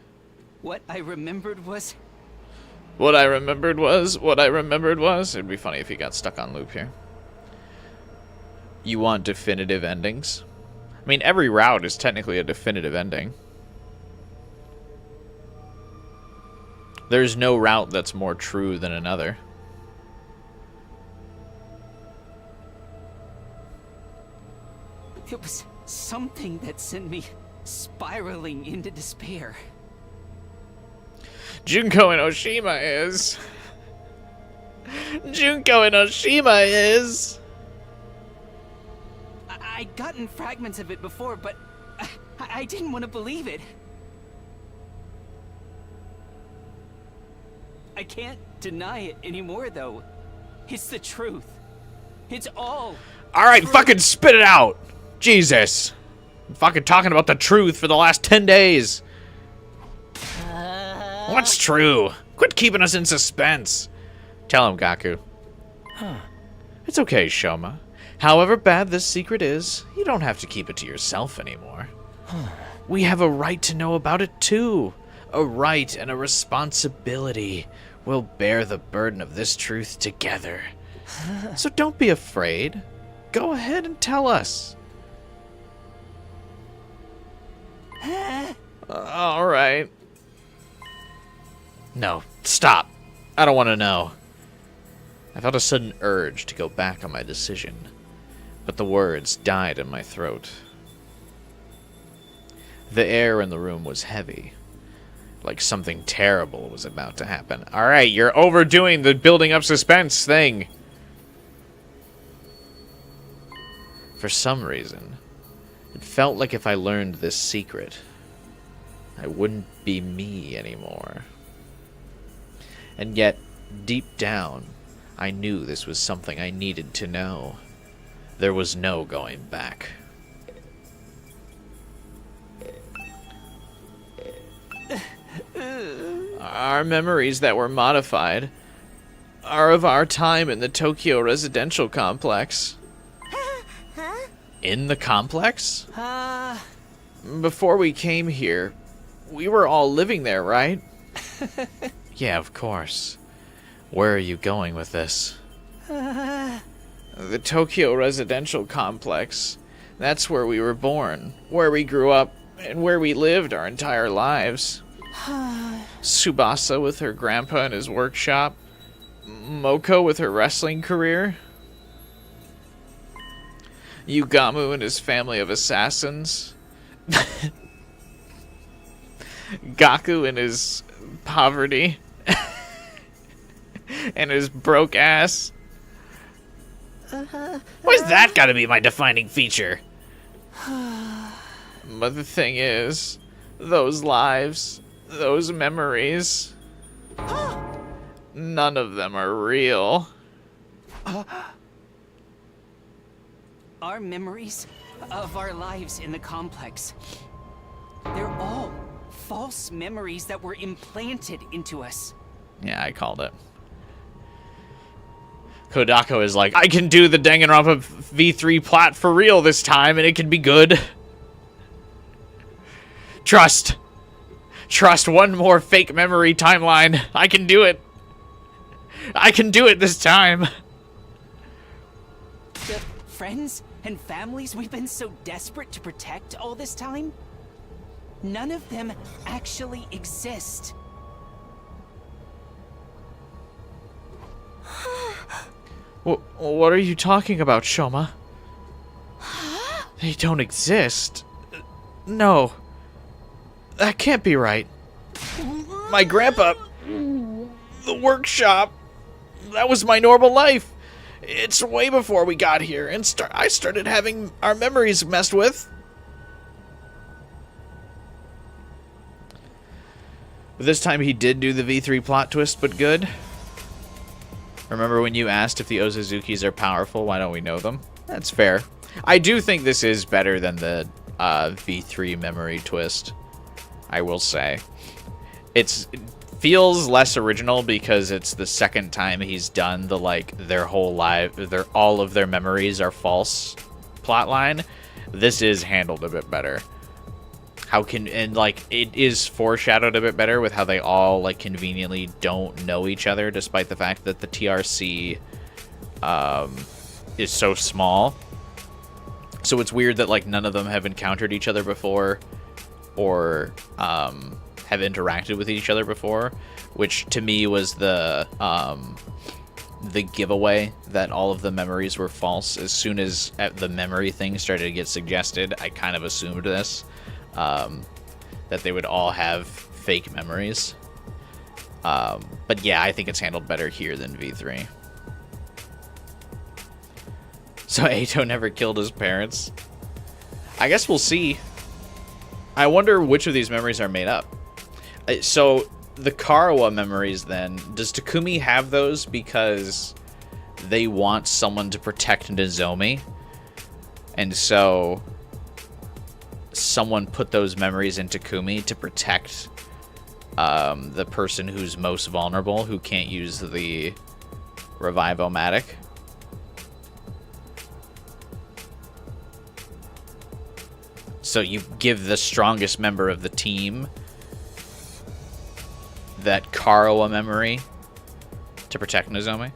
What I remembered was... What I remembered was... It'd be funny if he got stuck on loop here. You want definitive endings? I mean, every route is technically a definitive ending. There's no route that's more true than another. It was something that sent me spiraling into despair. Junko and Oshima is... Junko and Oshima is... I'd gotten fragments of it before, but I didn't want to believe it. I can't deny it anymore, though. It's the truth. It's all... Alright, fucking spit it out! Jesus! I'm fucking talking about the truth for the last 10 days! What's true? Quit keeping us in suspense! Tell him, Gaku. It's okay, Shoma. However bad this secret is, you don't have to keep it to yourself anymore. We have a right to know about it, too. A right and a responsibility. We'll bear the burden of this truth together. So don't be afraid. Go ahead and tell us. All right. No, stop. I don't want to know. I felt a sudden urge to go back on my decision. but the words died in my throat. The air in the room was heavy, like something terrible was about to happen. Alright, you're overdoing the building up suspense thing. For some reason, it felt like if I learned this secret, I wouldn't be me anymore. And yet, deep down, I knew this was something I needed to know. There was no going back. Our memories that were modified are of our time in the Tokyo residential complex. In the complex? Before we came here, we were all living there, right? Yeah, of course. Where are you going with this? The Tokyo residential complex. That's where we were born, where we grew up, and where we lived our entire lives. Tsubasa with her grandpa in his workshop. Moko with her wrestling career. Yugamu and his family of assassins. Gaku and his poverty. And his broke ass. Why's that gotta be my defining feature? But the thing is, those lives, those memories, none of them are real. Our memories of our lives in the complex, they're all false memories that were implanted into us. Yeah, I called it. Kodaka is like, I can do the Danganronpa V3 plot for real this time, and it can be good. Trust. Trust one more fake memory timeline. I can do it. I can do it this time. The friends and families we've been so desperate to protect all this time, none of them actually exist. What are you talking about, Shoma? They don't exist. No. That can't be right. My grandpa... The workshop... That was my normal life. It's way before we got here, and I started having our memories messed with. But this time he did do the V3 plot twist, but good. Remember when you asked if the Ozuzukis are powerful, why don't we know them? That's fair. I do think this is better than the V3 memory twist, I will say. It feels less original because it's the second time he's done the, like, their whole life, all of their memories are false plotline. This is handled a bit better. And like, it is foreshadowed a bit better with how they all, like, conveniently don't know each other, despite the fact that the TRC is so small. So it's weird that, like, none of them have encountered each other before, or have interacted with each other before, which to me was the giveaway that all of the memories were false. As soon as the memory thing started to get suggested, I kind of assumed this. That they would all have fake memories. But yeah, I think it's handled better here than V3. So Atto never killed his parents. I guess we'll see. I wonder which of these memories are made up. So the Karawa memories then, does Takumi have those because they want someone to protect Nozomi? And so someone put those memories in Takumi to protect the person who's most vulnerable, who can't use the Revive-O-Matic. So you give the strongest member of the team that Karawa memory to protect Nozomi.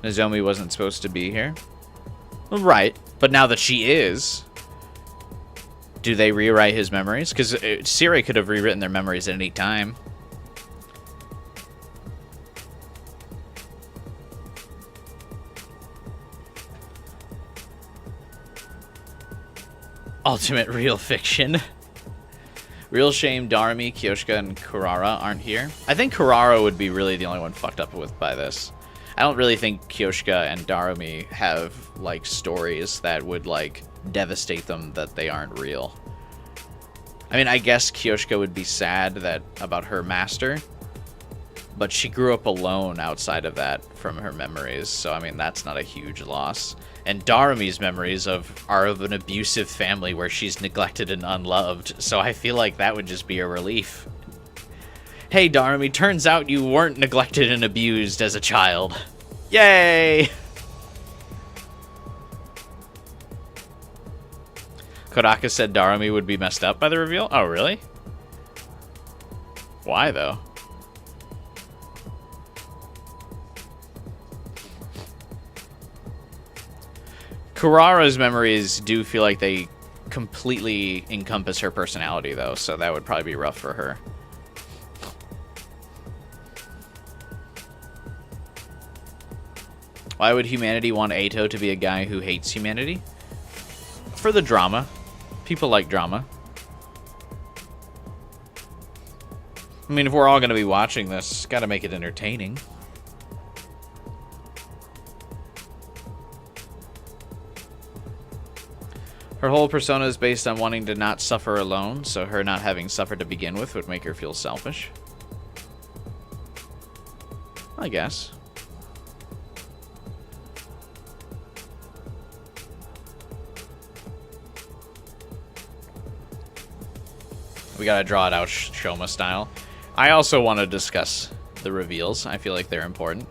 Nozomi wasn't supposed to be here. Right. But now that she is, do they rewrite his memories? Because Sirei could have rewritten their memories at any time. Ultimate real fiction. Real shame Darumi, Kyoshka, and Kurara aren't here. I think Kurara would be really the only one fucked up with by this. I don't really think Kyoshka and Darumi have, like, stories that would, like, devastate them that they aren't real. I mean, I guess Kyoshka would be sad about her master, but she grew up alone outside of that from her memories, so I mean, that's not a huge loss. And Darumi's memories are of an abusive family where she's neglected and unloved, so I feel like that would just be a relief. Hey Darumi, turns out you weren't neglected and abused as a child. Yay! Kodaka said Darumi would be messed up by the reveal? Oh, really? Why, though? Kurara's memories do feel like they completely encompass her personality, though, so that would probably be rough for her. Why would humanity want Atto to be a guy who hates humanity? For the drama. People like drama. I mean, if we're all going to be watching this, gotta make it entertaining. Her whole persona is based on wanting to not suffer alone, so her not having suffered to begin with would make her feel selfish. I guess. We gotta draw it out Shoma style. I also want to discuss the reveals. I feel like they're important.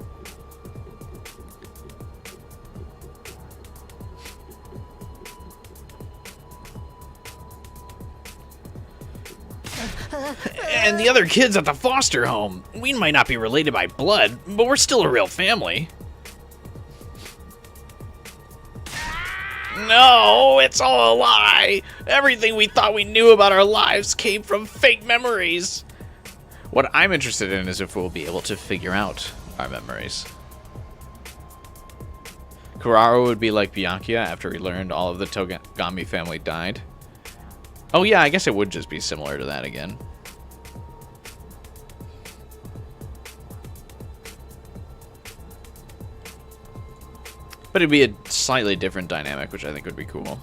And the other kids at the foster home. We might not be related by blood, but we're still a real family. No, it's all a lie. Everything we thought we knew about our lives came from fake memories. What I'm interested in is if we'll be able to figure out our memories. Kurara would be like Byakuya after he learned all of the Togami family died. Oh yeah, I guess it would just be similar to that again. But it'd be a slightly different dynamic, which I think would be cool.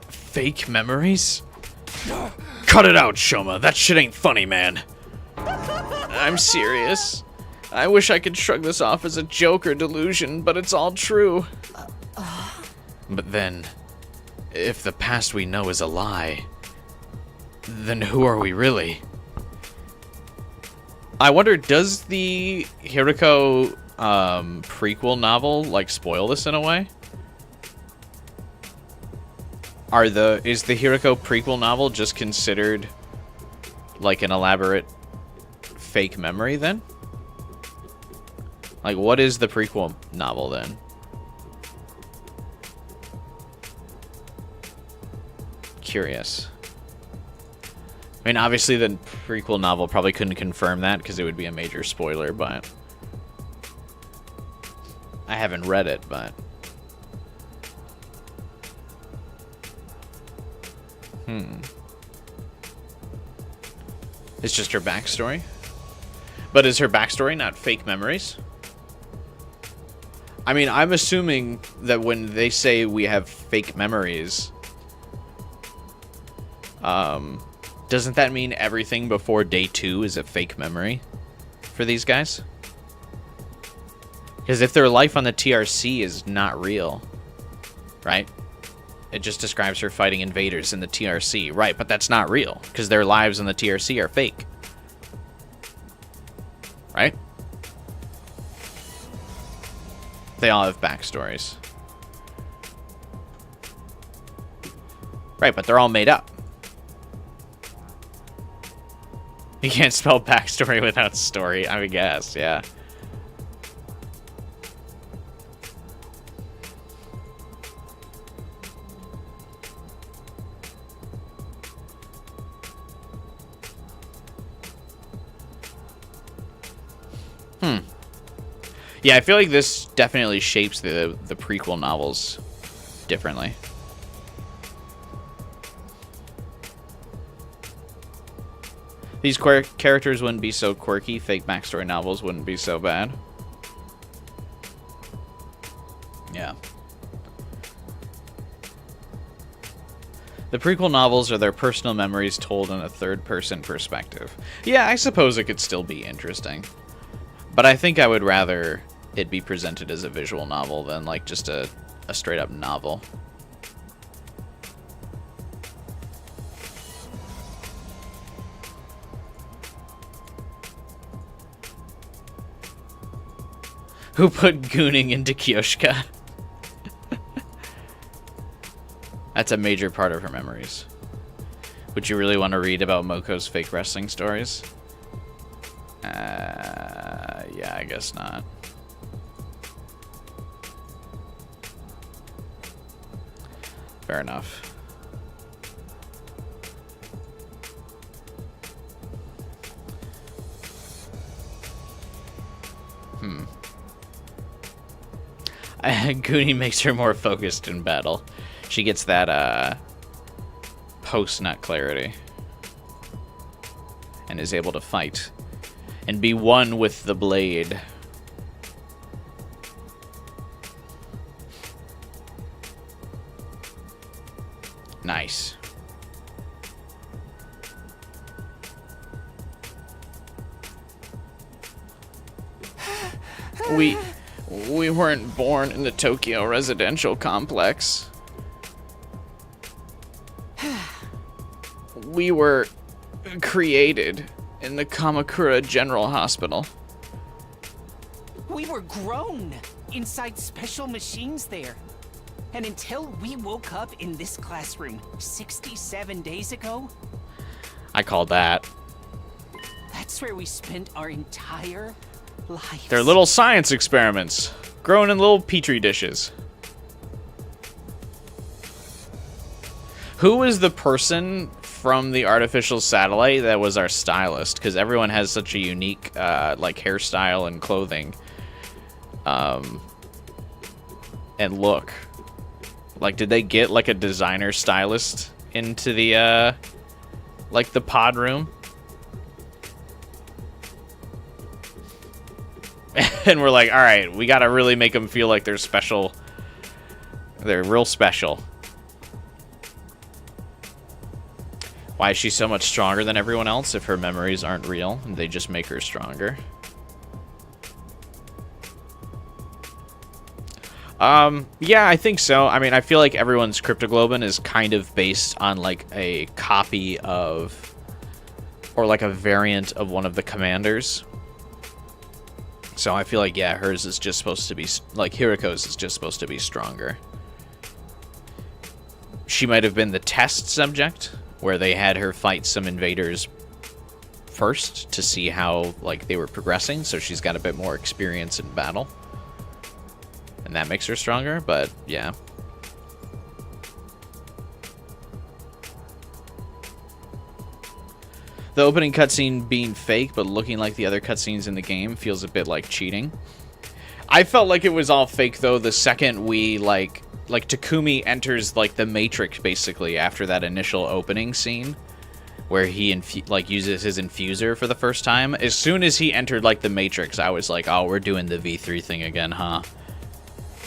Fake memories? Cut it out, Shoma. That shit ain't funny, man. I'm serious. I wish I could shrug this off as a joke or delusion, but it's all true. But then, if the past we know is a lie, then who are we really? I wonder, does the Hiriko prequel novel like spoil this in a way? Is the Hiriko prequel novel just considered like an elaborate fake memory then? Like, what is the prequel novel then? Curious. I mean, obviously the prequel novel probably couldn't confirm that because it would be a major spoiler, but I haven't read it, but it's just her backstory. But is her backstory not fake memories? I mean, I'm assuming that when they say we have fake memories, doesn't that mean everything before day 2 is a fake memory for these guys? Because if their life on the TRC is not real, right? It just describes her fighting invaders in the TRC, right? But that's not real, because their lives in the TRC are fake. Right? They all have backstories. Right, but they're all made up. You can't spell backstory without story, I would guess, yeah. Yeah, I feel like this definitely shapes the prequel novels differently. These characters wouldn't be so quirky. Fake backstory novels wouldn't be so bad. Yeah. The prequel novels are their personal memories told in a third-person perspective. Yeah, I suppose it could still be interesting. But I think I would rather it be presented as a visual novel than, like, just a straight-up novel. Who put gooning into Kyoshka? That's a major part of her memories. Would you really want to read about Moko's fake wrestling stories? Yeah, I guess not. Fair enough. Goonie makes her more focused in battle. She gets that post-nut clarity. And is able to fight. And be one with the blade. Nice. We weren't born in the Tokyo residential complex. We were created in the Kamakura General Hospital. We were grown inside special machines there. And until we woke up in this classroom 67 days ago, I call that. That's where we spent our entire lives. They're little science experiments, grown in little petri dishes. Who was the person from the artificial satellite that was our stylist? Because everyone has such a unique, like, hairstyle and clothing, and look. Like, did they get, like, a designer stylist into the, like, the pod room? And we're like, alright, we gotta really make them feel like they're special. They're real special. Why is she so much stronger than everyone else if her memories aren't real and they just make her stronger? Yeah, I think so. I mean, I feel like everyone's cryptoglobin is kind of based on, like, a copy of, or, like, a variant of one of the commanders. So I feel like, yeah, hers is just supposed to be, like, Hiriko's is just supposed to be stronger. She might have been the test subject, where they had her fight some invaders first to see how, like, they were progressing, so she's got a bit more experience in battle. And that makes her stronger, but yeah. The opening cutscene being fake, but looking like the other cutscenes in the game feels a bit like cheating. I felt like it was all fake, though, the second we, like Takumi enters, like, the Matrix, basically, after that initial opening scene, where he, uses his infuser for the first time. As soon as he entered, like, the Matrix, I was like, oh, we're doing the V3 thing again, huh?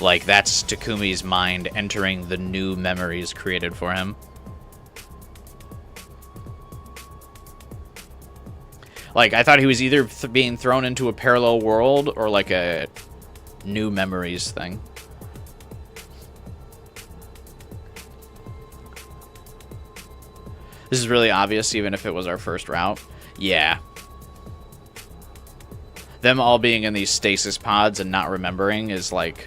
Like, that's Takumi's mind entering the new memories created for him. Like, I thought he was either being thrown into a parallel world or, like, a new memories thing. This is really obvious, even if it was our first route. Yeah. Them all being in these stasis pods and not remembering is, like,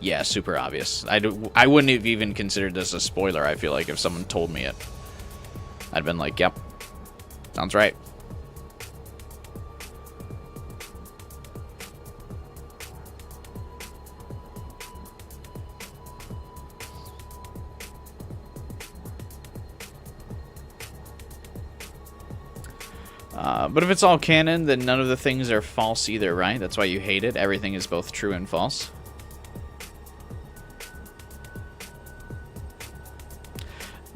yeah, super obvious. I wouldn't have even considered this a spoiler, I feel like, if someone told me it. I'd been like, yep, sounds right. But if it's all canon, then none of the things are false either, right? That's why you hate it. Everything is both true and false.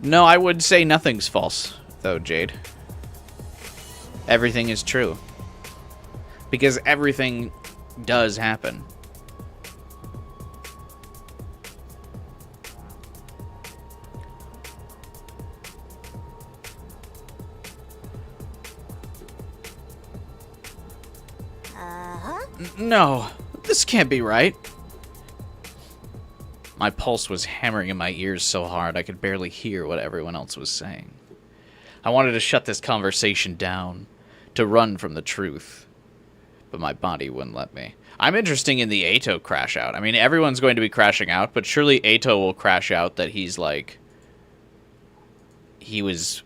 No, I would say nothing's false, though, Jade. Everything is true. Because everything does happen. No, this can't be right. My pulse was hammering in my ears so hard I could barely hear what everyone else was saying. I wanted to shut this conversation down, to run from the truth, but my body wouldn't let me. I'm interested in the Atto crash out. I mean, everyone's going to be crashing out, but surely Atto will crash out that he's like... he was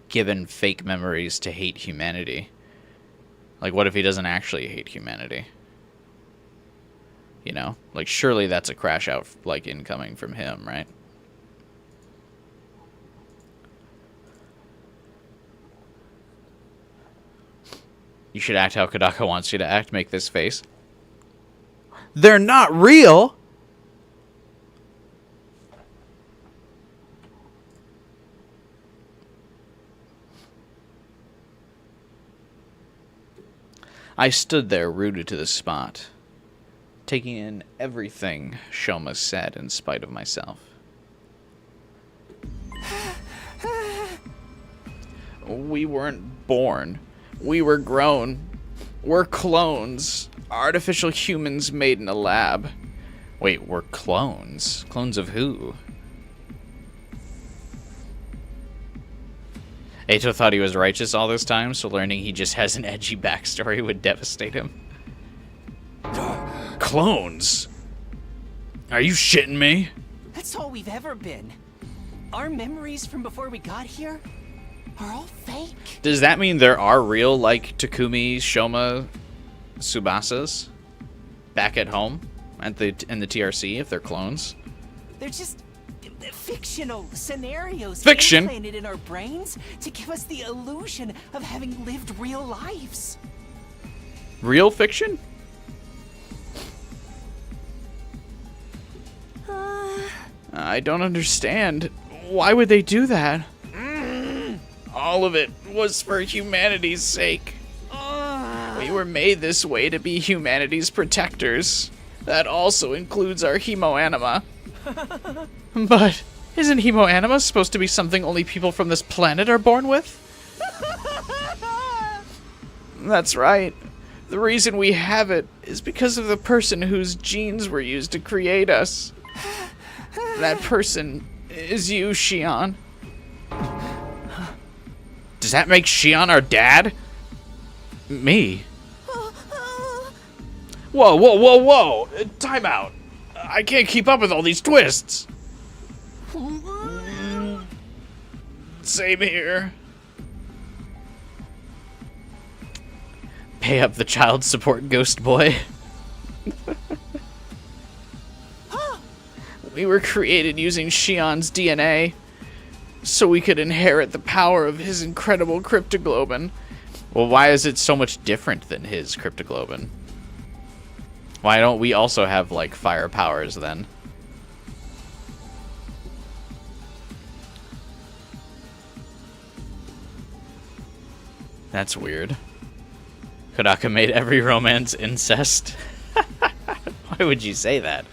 given fake memories to hate humanity. Like, what if he doesn't actually hate humanity? You know? Like, surely that's a crash out, like, incoming from him, right? You should act how Kodaka wants you to act. Make this face. They're not real! I stood there rooted to the spot, taking in everything Shoma said in spite of myself. We weren't born. We were grown. We're clones. Artificial humans made in a lab. Wait, we're clones? Clones of who? Atto thought he was righteous all this time, so learning he just has an edgy backstory would devastate him. Clones? Are you shitting me? That's all we've ever been. Our memories from before we got here are all fake. Does that mean there are real, like, Takumi, Shoma, Tsubasas back at home in the TRC if they're clones? They're just fictional scenarios implanted in our brains to give us the illusion of having lived real lives. Real fiction? I don't understand. Why would they do that? All of it was for humanity's sake. We were made this way to be humanity's protectors. That also includes our hemoanima. But isn't hemoanima supposed to be something only people from this planet are born with? That's right. The reason we have it is because of the person whose genes were used to create us. That person is you, Shion. Does that make Shion our dad? Me? Whoa, whoa, whoa, whoa! Time out. I can't keep up with all these twists. Same here. Pay up the child support, ghost boy. We were created using Shion's DNA, so we could inherit the power of his incredible cryptoglobin. Well, why is it so much different than his cryptoglobin? Why don't we also have, like, fire powers, then? That's weird. Kodaka made every romance incest. Why would you say that?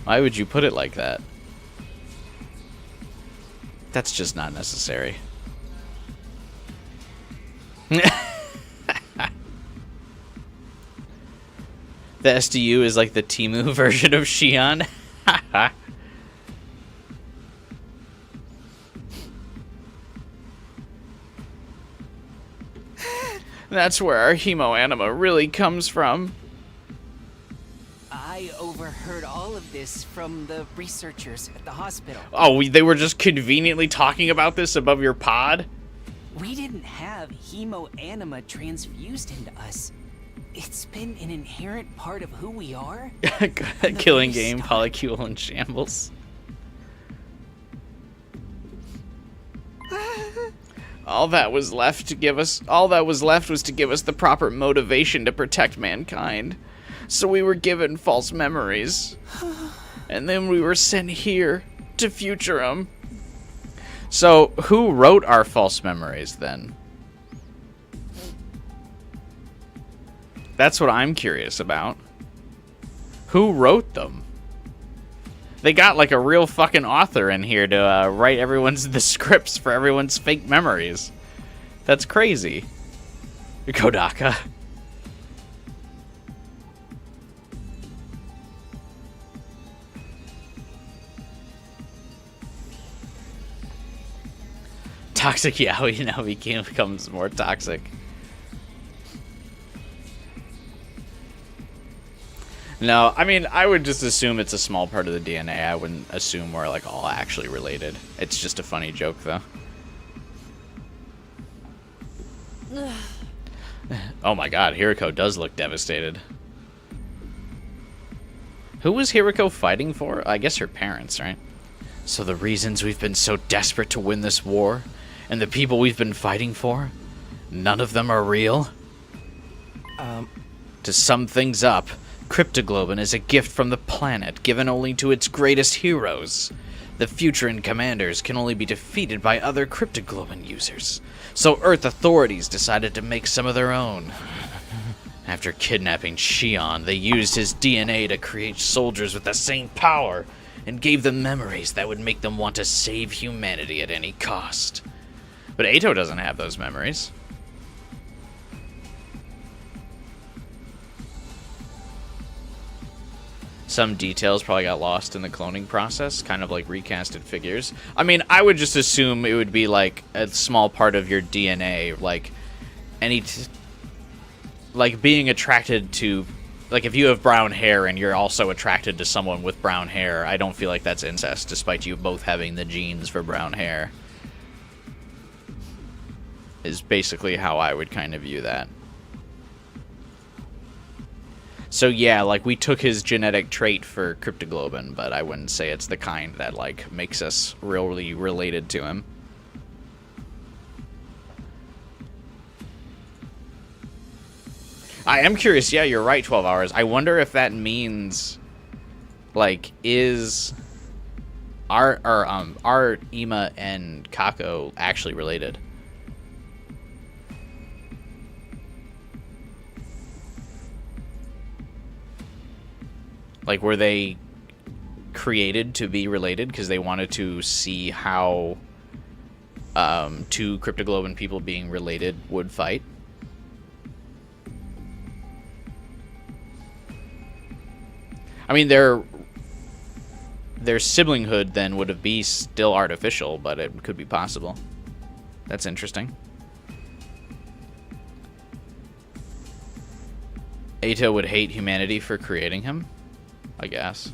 Why would you put it like that? That's just not necessary. The SDU is like the Temu version of Shion. That's where our hemoanima really comes from. I overheard all of this from the researchers at the hospital. Oh, they were just conveniently talking about this above your pod? We didn't have hemoanima transfused into us. It's been an inherent part of who we are. Killing game, polycule, and shambles. All that was left was to give us the proper motivation to protect mankind. So we were given false memories. And then we were sent here to future them. So who wrote our false memories then? That's what I'm curious about. Who wrote them? They got like a real fucking author in here to write the scripts for everyone's fake memories. That's crazy. Kodaka. Toxic Yaoi now becomes more toxic. No, I mean, I would just assume it's a small part of the DNA. I wouldn't assume we're, like, all actually related. It's just a funny joke, though. Oh my god, Hiriko does look devastated. Who was Hiriko fighting for? I guess her parents, right? So the reasons we've been so desperate to win this war, and the people we've been fighting for, none of them are real? To sum things up, Cryptoglobin is a gift from the planet given only to its greatest heroes. The Futuran commanders can only be defeated by other Cryptoglobin users, so Earth authorities decided to make some of their own. After kidnapping Shion, they used his DNA to create soldiers with the same power, and gave them memories that would make them want to save humanity at any cost. But Atto doesn't have those memories. Some details probably got lost in the cloning process, kind of like recasted figures. I mean, I would just assume it would be like a small part of your DNA, like like being attracted to, like if you have brown hair and you're also attracted to someone with brown hair, I don't feel like that's incest, despite you both having the genes for brown hair. Is basically how I would kind of view that. So yeah, like we took his genetic trait for Cryptoglobin, but I wouldn't say it's the kind that like makes us really related to him. I am curious, yeah, you're right, 12 hours. I wonder if that means like is are Ima and Kako actually related? Like, were they created to be related because they wanted to see how two Cryptoglobin people being related would fight? I mean, their siblinghood then would be still artificial, but it could be possible. That's interesting. Atto would hate humanity for creating him, I guess.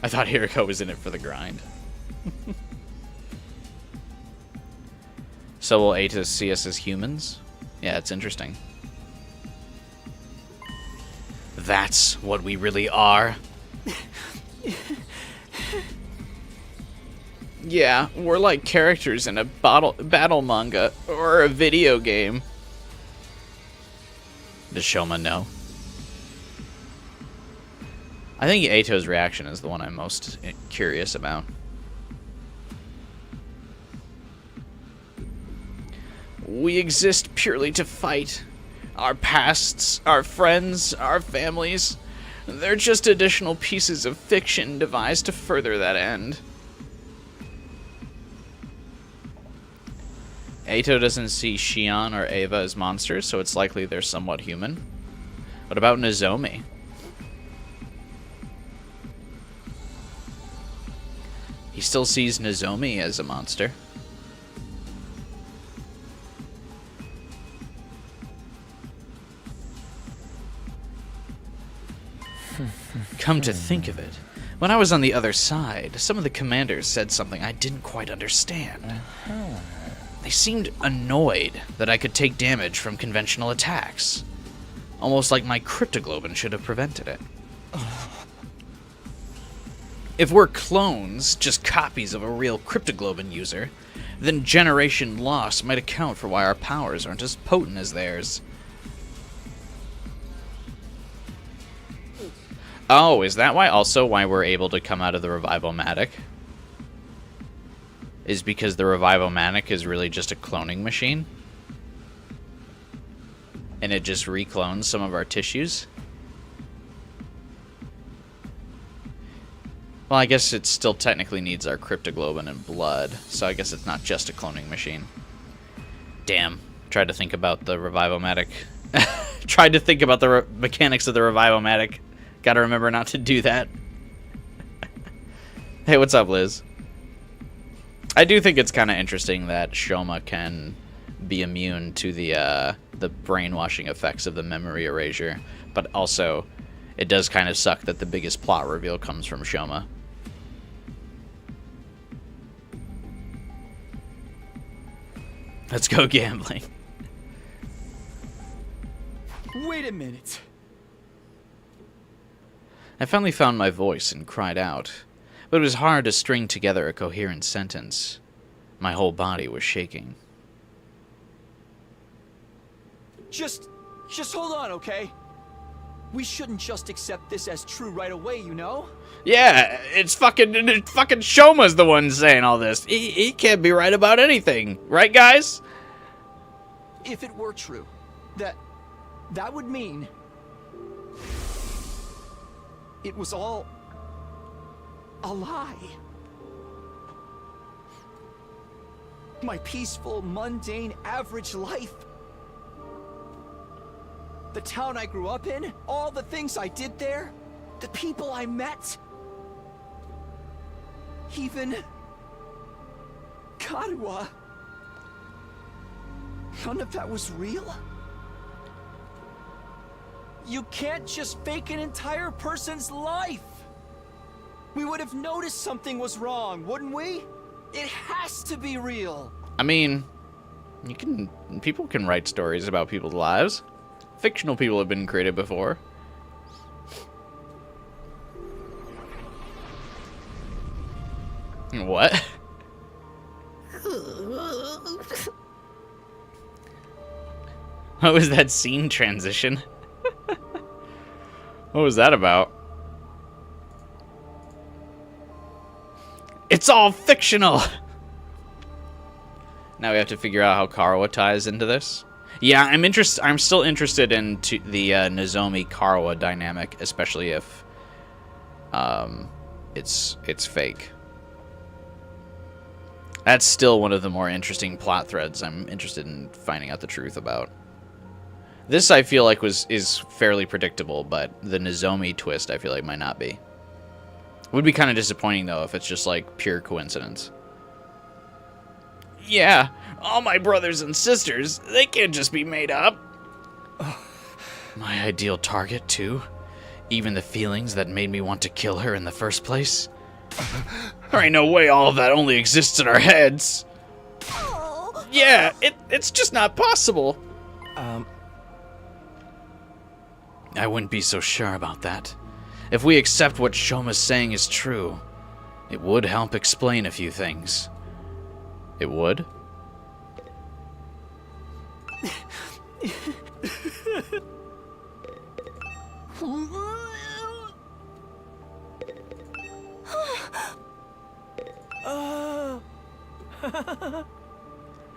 I thought Hiriko was in it for the grind. So will Atto see us as humans? Yeah, it's interesting. That's what we really are. Yeah, we're like characters in a battle manga or a video game. Does Shoma know? I think Atto's reaction is the one I'm most curious about. We exist purely to fight. Our pasts, our friends, our families, they're just additional pieces of fiction devised to further that end. Atto doesn't see Shion or Eva as monsters, so it's likely they're somewhat human. What about Nozomi? He still sees Nozomi as a monster. Come to think of it, when I was on the other side, some of the commanders said something I didn't quite understand. They seemed annoyed that I could take damage from conventional attacks. Almost like my Cryptoglobin should have prevented it. If we're clones, just copies of a real cryptoglobin user, then generation loss might account for why our powers aren't as potent as theirs. Oh, is that why we're able to come out of the Revival-matic? Is because the Revival-matic is really just a cloning machine? And it just reclones some of our tissues? Well, I guess it still technically needs our cryptoglobin and blood, so I guess it's not just a cloning machine. Damn. Tried to think about the Revival-matic. Tried to think about the mechanics of the Revival-matic. Gotta remember not to do that. Hey, what's up, Liz? I do think it's kind of interesting that Shoma can be immune to the brainwashing effects of the memory erasure, but also it does kind of suck that the biggest plot reveal comes from Shoma. Let's go gambling. Wait a minute. I finally found my voice and cried out, but it was hard to string together a coherent sentence. My whole body was shaking. Just hold on, okay? We shouldn't just accept this as true right away, you know? Yeah, it's fucking Shoma's the one saying all this. He can't be right about anything, right, guys? If it were true, that would mean it was all a lie. My peaceful, mundane, average life. The town I grew up in, all the things I did there, the people I met. Even Kodaka. None of that was real. You can't just fake an entire person's life. We would have noticed something was wrong, wouldn't we? It has to be real. I mean, people can write stories about people's lives. Fictional people have been created before. What? What was that scene transition? What was that about? It's all fictional! Now we have to figure out how Karawa ties into this. Yeah, I'm still interested in the Nozomi Karawa dynamic, especially if it's fake. That's still one of the more interesting plot threads I'm interested in finding out the truth about. This I feel like is fairly predictable, but the Nozomi twist I feel like might not be. Would be kind of disappointing though if it's just like pure coincidence. Yeah, all my brothers and sisters, they can't just be made up. My ideal target, too? Even the feelings that made me want to kill her in the first place? There ain't no way all of that only exists in our heads. Yeah, it's just not possible. I wouldn't be so sure about that. If we accept what Shoma's saying is true, it would help explain a few things. It would?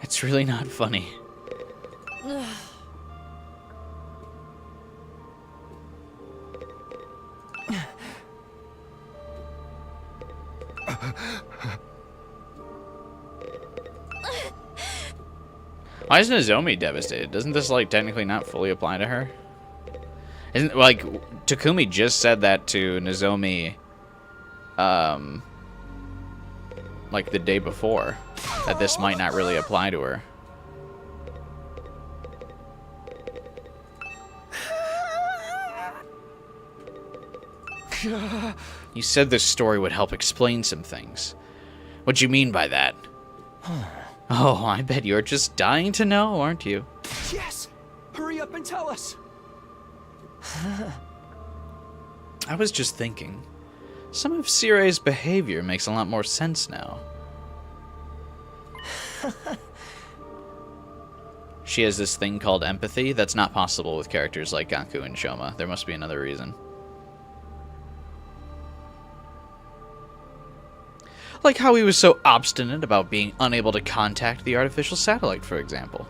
It's really not funny. Why is Nozomi devastated? Doesn't this, like, technically not fully apply to her? Isn't, like, Takumi just said that to Nozomi, like, the day before. That this might not really apply to her. You said this story would help explain some things. What do you mean by that? Oh, I bet you're just dying to know, aren't you? Yes! Hurry up and tell us! I was just thinking. Some of Sirei's behavior makes a lot more sense now. She has this thing called empathy that's not possible with characters like Gaku and Shoma. There must be another reason. Like how he was so obstinate about being unable to contact the artificial satellite, for example.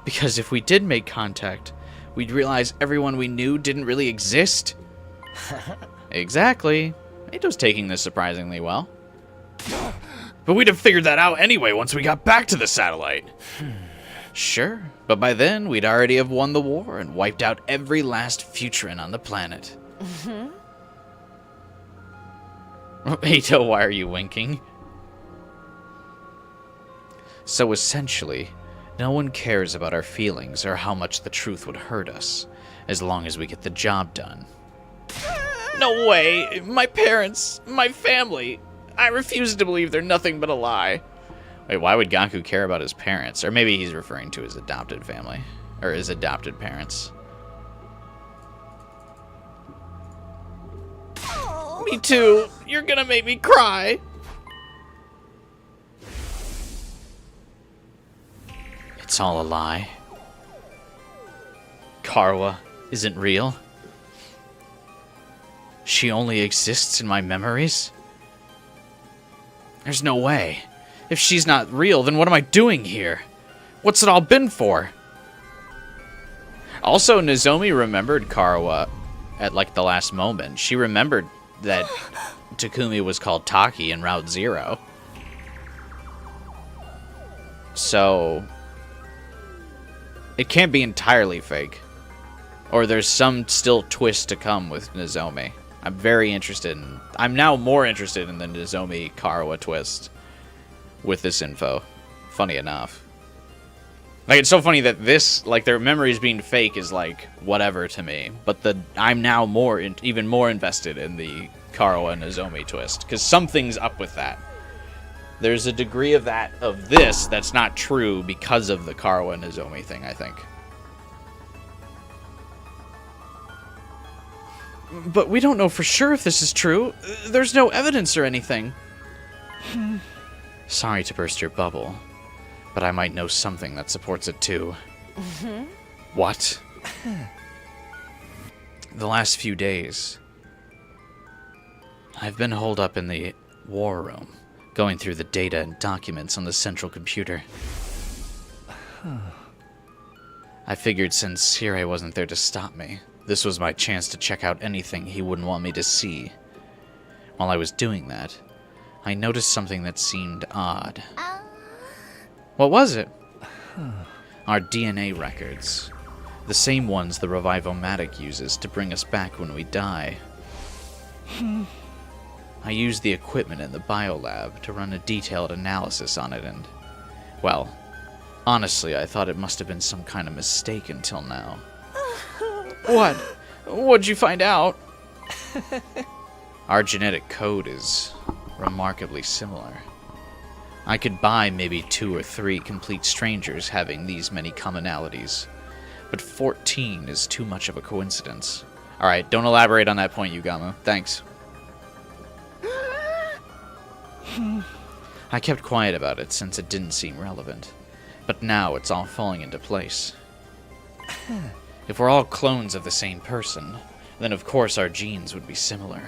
Because if we did make contact, we'd realize everyone we knew didn't really exist. Exactly. Ato's taking this surprisingly well. But we'd have figured that out anyway once we got back to the satellite. Sure, but by then we'd already have won the war and wiped out every last Futuran on the planet. Atto, why are you winking? So essentially, no one cares about our feelings or how much the truth would hurt us, as long as we get the job done. No way! My parents, my family, I refuse to believe they're nothing but a lie. Wait, why would Gaku care about his parents? Or maybe he's referring to his adopted family. Or his adopted parents. Me too! You're gonna make me cry! It's all a lie. Karwa isn't real. She only exists in my memories? There's no way. If she's not real, then what am I doing here? What's it all been for? Also, Nozomi remembered Karwa at, like, the last moment. She remembered that Takumi was called Taki in Route 0. So, it can't be entirely fake. Or there's some still twist to come with Nozomi. I'm very interested in... I'm now more interested in the Nozomi Karwa twist with this info. Funny enough. Like, it's so funny that this, like, their memories being fake is, like, whatever to me. But I'm now even more invested in the Karwa Nozomi twist. Because something's up with that. There's a degree of this that's not true because of the Karwa Nozomi thing, I think. But we don't know for sure if this is true. There's no evidence or anything. Sorry to burst your bubble, but I might know something that supports it too. What? The last few days, I've been holed up in the war room, going through the data and documents on the central computer. I figured since Sirei wasn't there to stop me, this was my chance to check out anything he wouldn't want me to see. While I was doing that, I noticed something that seemed odd. What was it? Our DNA records. The same ones the Revivomatic uses to bring us back when we die. I used the equipment in the biolab to run a detailed analysis on it and... well, honestly, I thought it must have been some kind of mistake until now. What? What'd you find out? Our genetic code is remarkably similar. I could buy maybe 2 or 3 complete strangers having these many commonalities, but 14 is too much of a coincidence. Alright, don't elaborate on that point, Yugamu. Thanks. I kept quiet about it since it didn't seem relevant, but now it's all falling into place. If we're all clones of the same person, then of course our genes would be similar.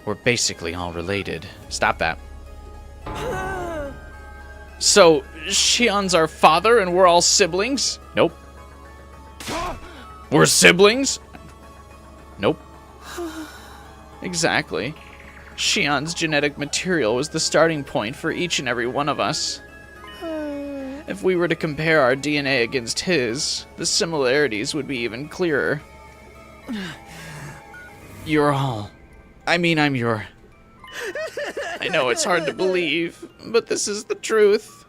We're basically all related. Stop that. So, Shion's our father and we're all siblings? Nope. We're siblings? Nope. Exactly. Shion's genetic material was the starting point for each and every one of us. If we were to compare our DNA against his, the similarities would be even clearer. You're all... I'm your... I know it's hard to believe, but this is the truth.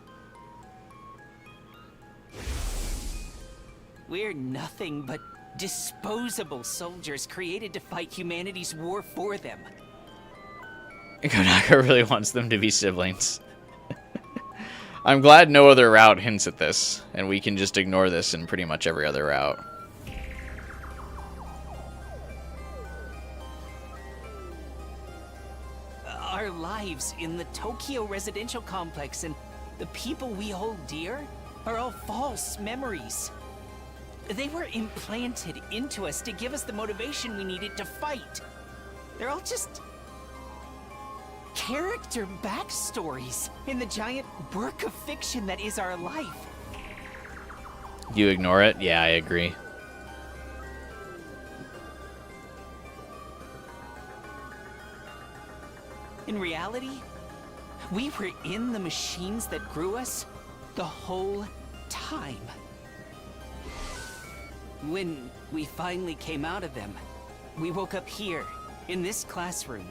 We're nothing but disposable soldiers created to fight humanity's war for them. Kodaka really wants them to be siblings. I'm glad no other route hints at this, and we can just ignore this in pretty much every other route. lives in the Tokyo residential complex, and the people we hold dear are all false memories. They were implanted into us to give us the motivation we needed to fight. They're all just character backstories in the giant work of fiction that is our life. You ignore it? Yeah, I agree. In reality, we were in the machines that grew us the whole time. When we finally came out of them, we woke up here, in this classroom.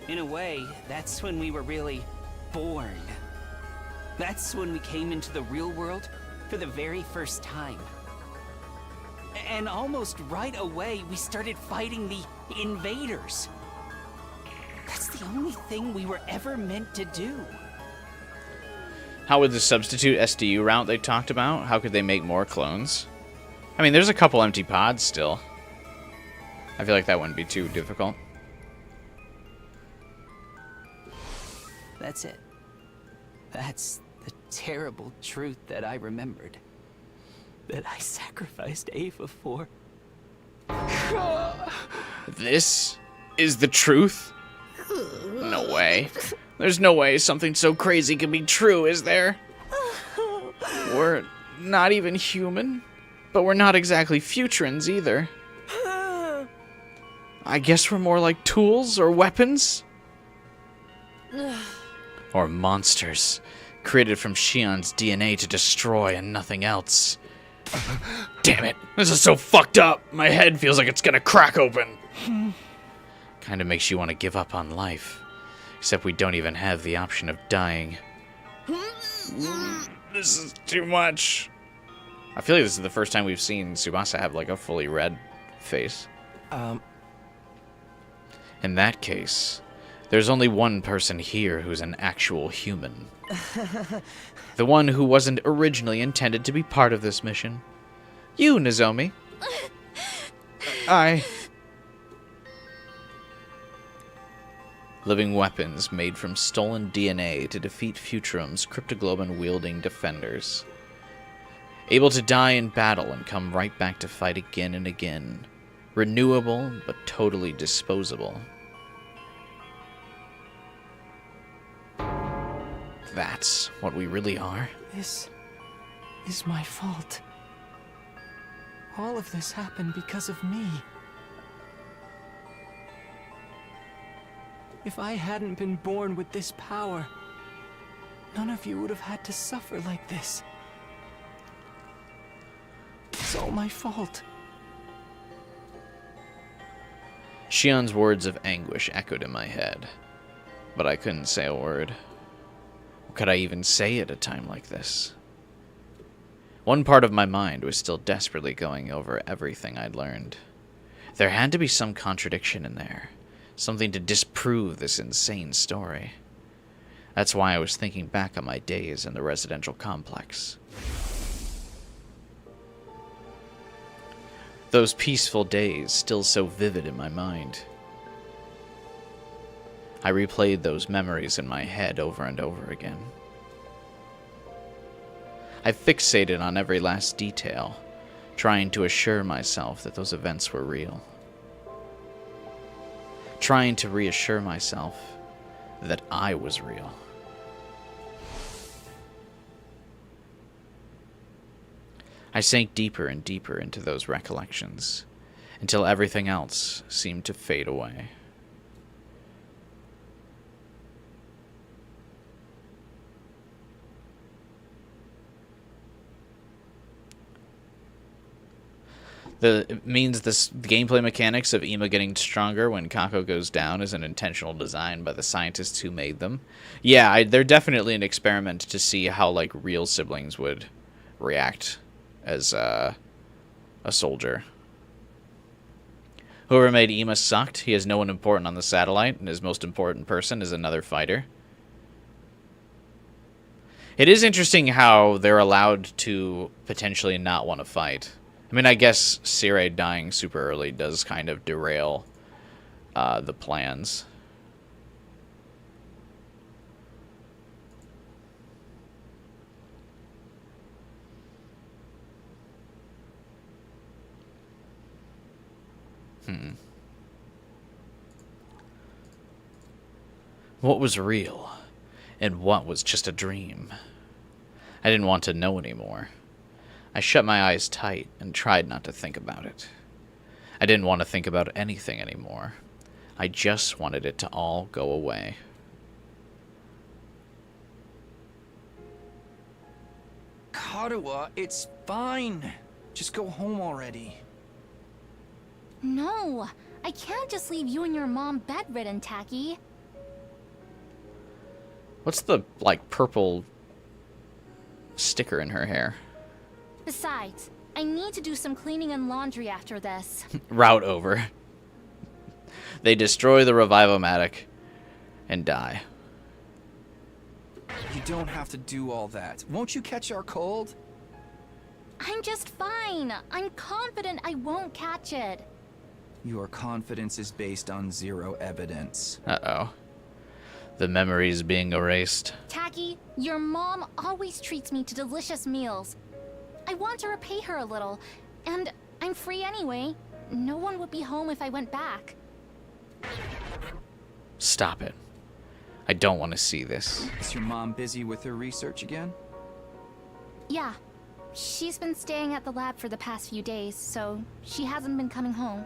In a way, that's when we were really born. That's when we came into the real world for the very first time. And almost right away, we started fighting the invaders. That's the only thing we were ever meant to do. How would the substitute SDU route they talked about? How could they make more clones? I mean, there's a couple empty pods still. I feel like that wouldn't be too difficult. That's it. That's the terrible truth that I remembered. That I sacrificed Ava for. This is the truth? No way. There's no way something so crazy can be true, is there? We're not even human, but we're not exactly futurans either. I guess we're more like tools or weapons? Or monsters, created from Shion's DNA to destroy and nothing else. Damn it, this is so fucked up. My head feels like it's gonna crack open. Kinda makes you want to give up on life. Except we don't even have the option of dying. This is too much. I feel like this is the first time we've seen Tsubasa have like a fully red face. In that case, there's only one person here who's an actual human. The one who wasn't originally intended to be part of this mission. You, Nozomi. Living weapons made from stolen DNA to defeat Futurum's cryptoglobin-wielding defenders. Able to die in battle and come right back to fight again and again. Renewable, but totally disposable. That's what we really are. This is my fault. All of this happened because of me. If I hadn't been born with this power, none of you would have had to suffer like this. It's all my fault. Shion's words of anguish echoed in my head, but I couldn't say a word. What could I even say at a time like this? One part of my mind was still desperately going over everything I'd learned. There had to be some contradiction in there. Something to disprove this insane story. That's why I was thinking back on my days in the residential complex. Those peaceful days still so vivid in my mind. I replayed those memories in my head over and over again. I fixated on every last detail, trying to assure myself that those events were real. Trying to reassure myself that I was real. I sank deeper and deeper into those recollections, until everything else seemed to fade away. It means the gameplay mechanics of Ima getting stronger when Kako goes down is an intentional design by the scientists who made them. Yeah, they're definitely an experiment to see how like real siblings would react as a soldier. Whoever made Ima sucked. He has no one important on the satellite, and his most important person is another fighter. It is interesting how they're allowed to potentially not want to fight. I mean, I guess Sirei dying super early does kind of derail the plans. What was real, and what was just a dream? I didn't want to know anymore. I shut my eyes tight and tried not to think about it. I didn't want to think about anything anymore. I just wanted it to all go away. Kodaka, it's fine. Just go home already. No, I can't just leave you and your mom bedridden, Tacky. What's the, like, purple sticker in her hair? Besides, I need to do some cleaning and laundry after this. Route over. They destroy the Revivomatic and die. You don't have to do all that. Won't you catch our cold? I'm just fine. I'm confident I won't catch it. Your confidence is based on zero evidence. Uh-oh. The memories being erased. Tacky, your mom always treats me to delicious meals. I want to repay her a little, and I'm free anyway. No one would be home if I went back. Stop it. I don't want to see this. Is your mom busy with her research again? Yeah. She's been staying at the lab for the past few days, so she hasn't been coming home.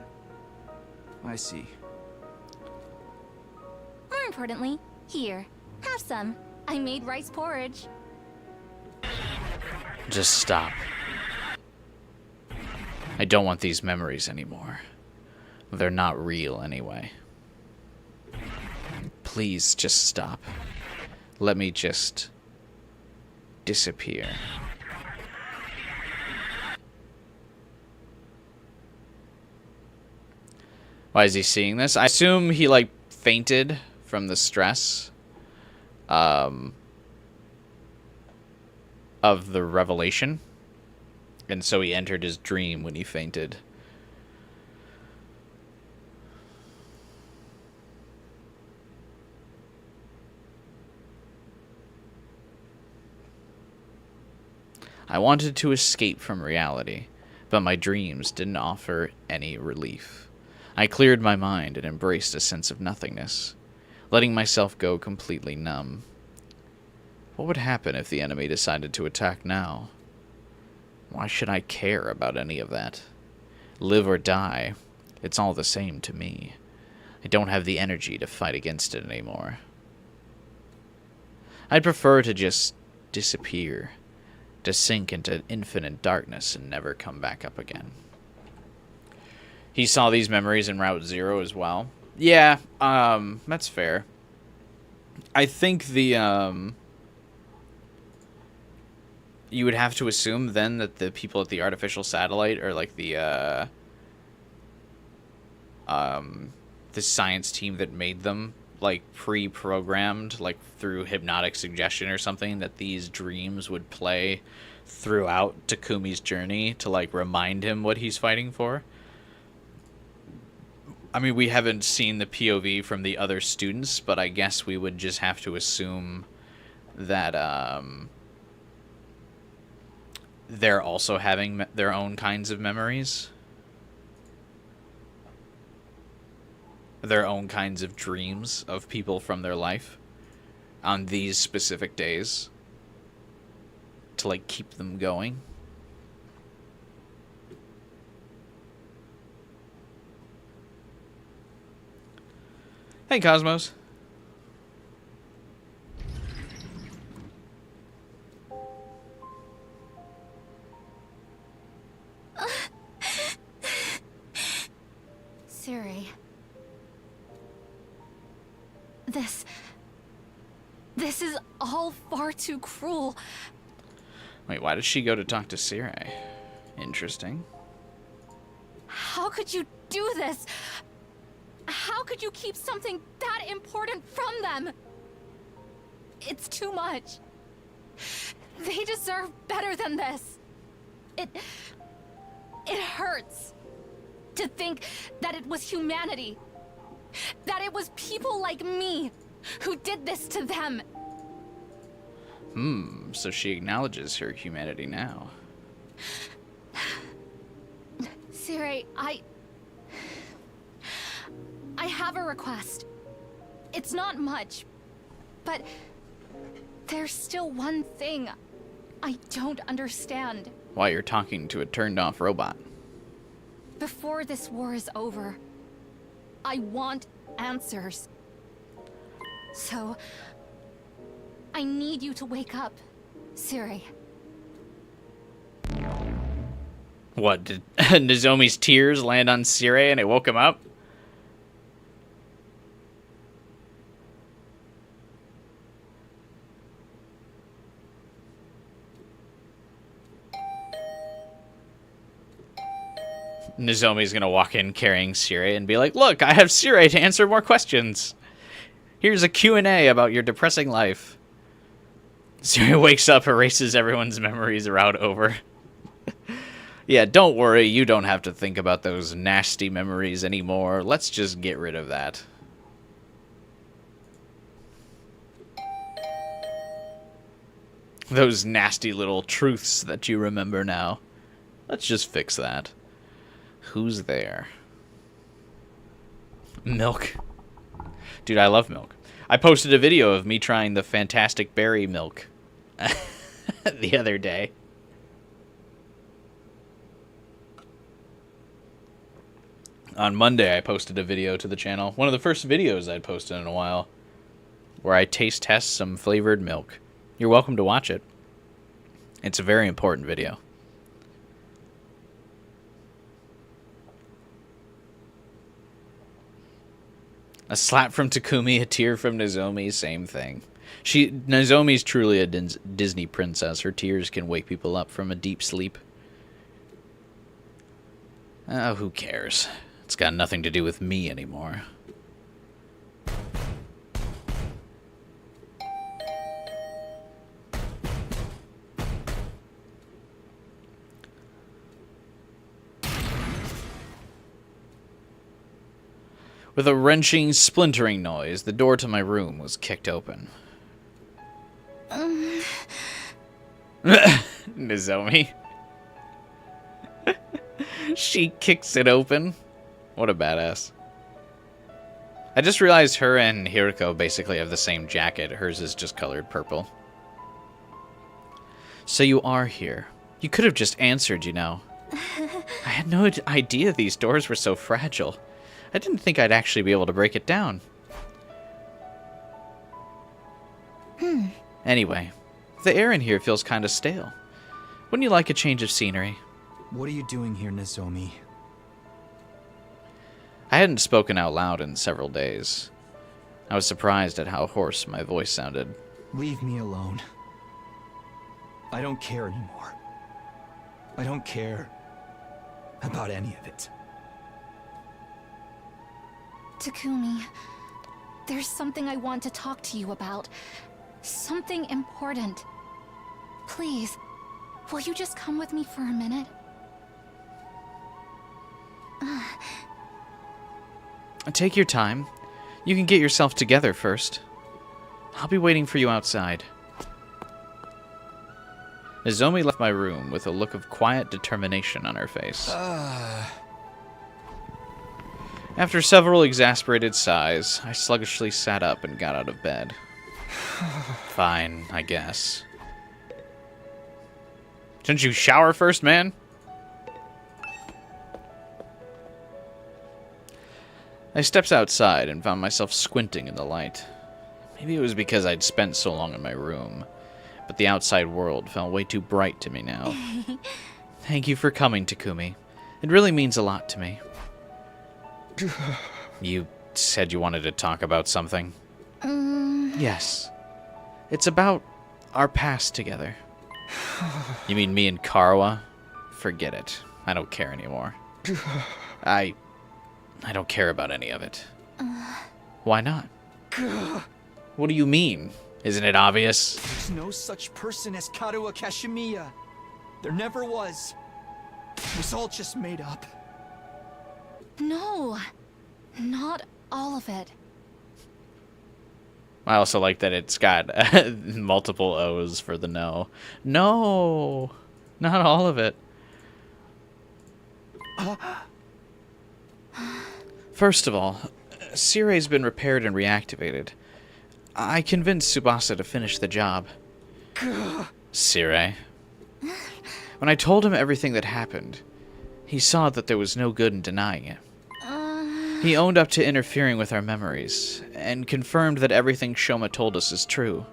I see. More importantly, here, have some. I made rice porridge. Just stop. I don't want these memories anymore. They're not real anyway. Please just stop. Let me just disappear. Why is he seeing this? I assume he, like, fainted from the stress of the revelation. And so he entered his dream when he fainted. I wanted to escape from reality, but my dreams didn't offer any relief. I cleared my mind and embraced a sense of nothingness, letting myself go completely numb. What would happen if the enemy decided to attack now? Why should I care about any of that? Live or die, it's all the same to me. I don't have the energy to fight against it anymore. I'd prefer to just disappear, to sink into infinite darkness and never come back up again. He saw these memories in Route Zero as well. Yeah, that's fair. I think the, you would have to assume then that the people at the artificial satellite are like the science team that made them, like pre-programmed, like through hypnotic suggestion or something, that these dreams would play throughout Takumi's journey to like remind him what he's fighting for. I mean, we haven't seen the POV from the other students, but I guess we would just have to assume that they're also having their own kinds of memories. Their own kinds of dreams of people from their life on these specific days to, like, keep them going. Hey, Cosmos. Sirei. This is all far too cruel. Wait, why did she go to talk to Sirei? Interesting. How could you do this? How could you keep something that important from them? It's too much. They deserve better than this. It hurts to think that it was humanity. That it was people like me who did this to them. So she acknowledges her humanity now. Sirei, request. It's not much, but there's still one thing I don't understand. Why you're talking to a turned-off robot. Before this war is over, I want answers. So, I need you to wake up, Sirei. What, did Nozomi's tears land on Sirei and it woke him up? Nozomi's gonna walk in carrying Sirei and be like, look, I have Sirei to answer more questions. Here's a Q&A about your depressing life. Sirei wakes up, erases everyone's memories around over. Yeah, don't worry, you don't have to think about those nasty memories anymore. Let's just get rid of that. Those nasty little truths that you remember now. Let's just fix that. Who's there? Milk. Dude, I love milk. I posted a video of me trying the fantastic berry milk the other day. On Monday, I posted a video to the channel. One of the first videos I'd posted in a while. Where I taste test some flavored milk. You're welcome to watch it. It's a very important video. A slap from Takumi, a tear from Nozomi, same thing. Nozomi's truly a Disney princess. Her tears can wake people up from a deep sleep. Oh, who cares? It's got nothing to do with me anymore. With a wrenching, splintering noise, the door to my room was kicked open. Nozomi. She kicks it open. What a badass. I just realized her and Hiriko basically have the same jacket. Hers is just colored purple. So you are here. You could have just answered, you know. I had no idea these doors were so fragile. I didn't think I'd actually be able to break it down. Anyway, the air in here feels kind of stale. Wouldn't you like a change of scenery? What are you doing here, Nozomi? I hadn't spoken out loud in several days. I was surprised at how hoarse my voice sounded. Leave me alone. I don't care anymore. I don't care about any of it. Takumi, there's something I want to talk to you about. Something important. Please, will you just come with me for a minute? Take your time. You can get yourself together first. I'll be waiting for you outside. Nozomi left my room with a look of quiet determination on her face. After several exasperated sighs, I sluggishly sat up and got out of bed. Fine, I guess. Shouldn't you shower first, man? I stepped outside and found myself squinting in the light. Maybe it was because I'd spent so long in my room, but the outside world felt way too bright to me now. Thank you for coming, Takumi. It really means a lot to me. You said you wanted to talk about something? Yes. It's about our past together. You mean me and Karawa? Forget it. I don't care anymore. I don't care about any of it. Why not? What do you mean? Isn't it obvious? There's no such person as Karuwa Kashimiya. There never was. It was all just made up. No, not all of it. I also like that it's got multiple O's for the no. No, not all of it. First of all, Sirei's been repaired and reactivated. I convinced Tsubasa to finish the job. Sirei. When I told him everything that happened, he saw that there was no good in denying it. He owned up to interfering with our memories, and confirmed that everything Shoma told us is true.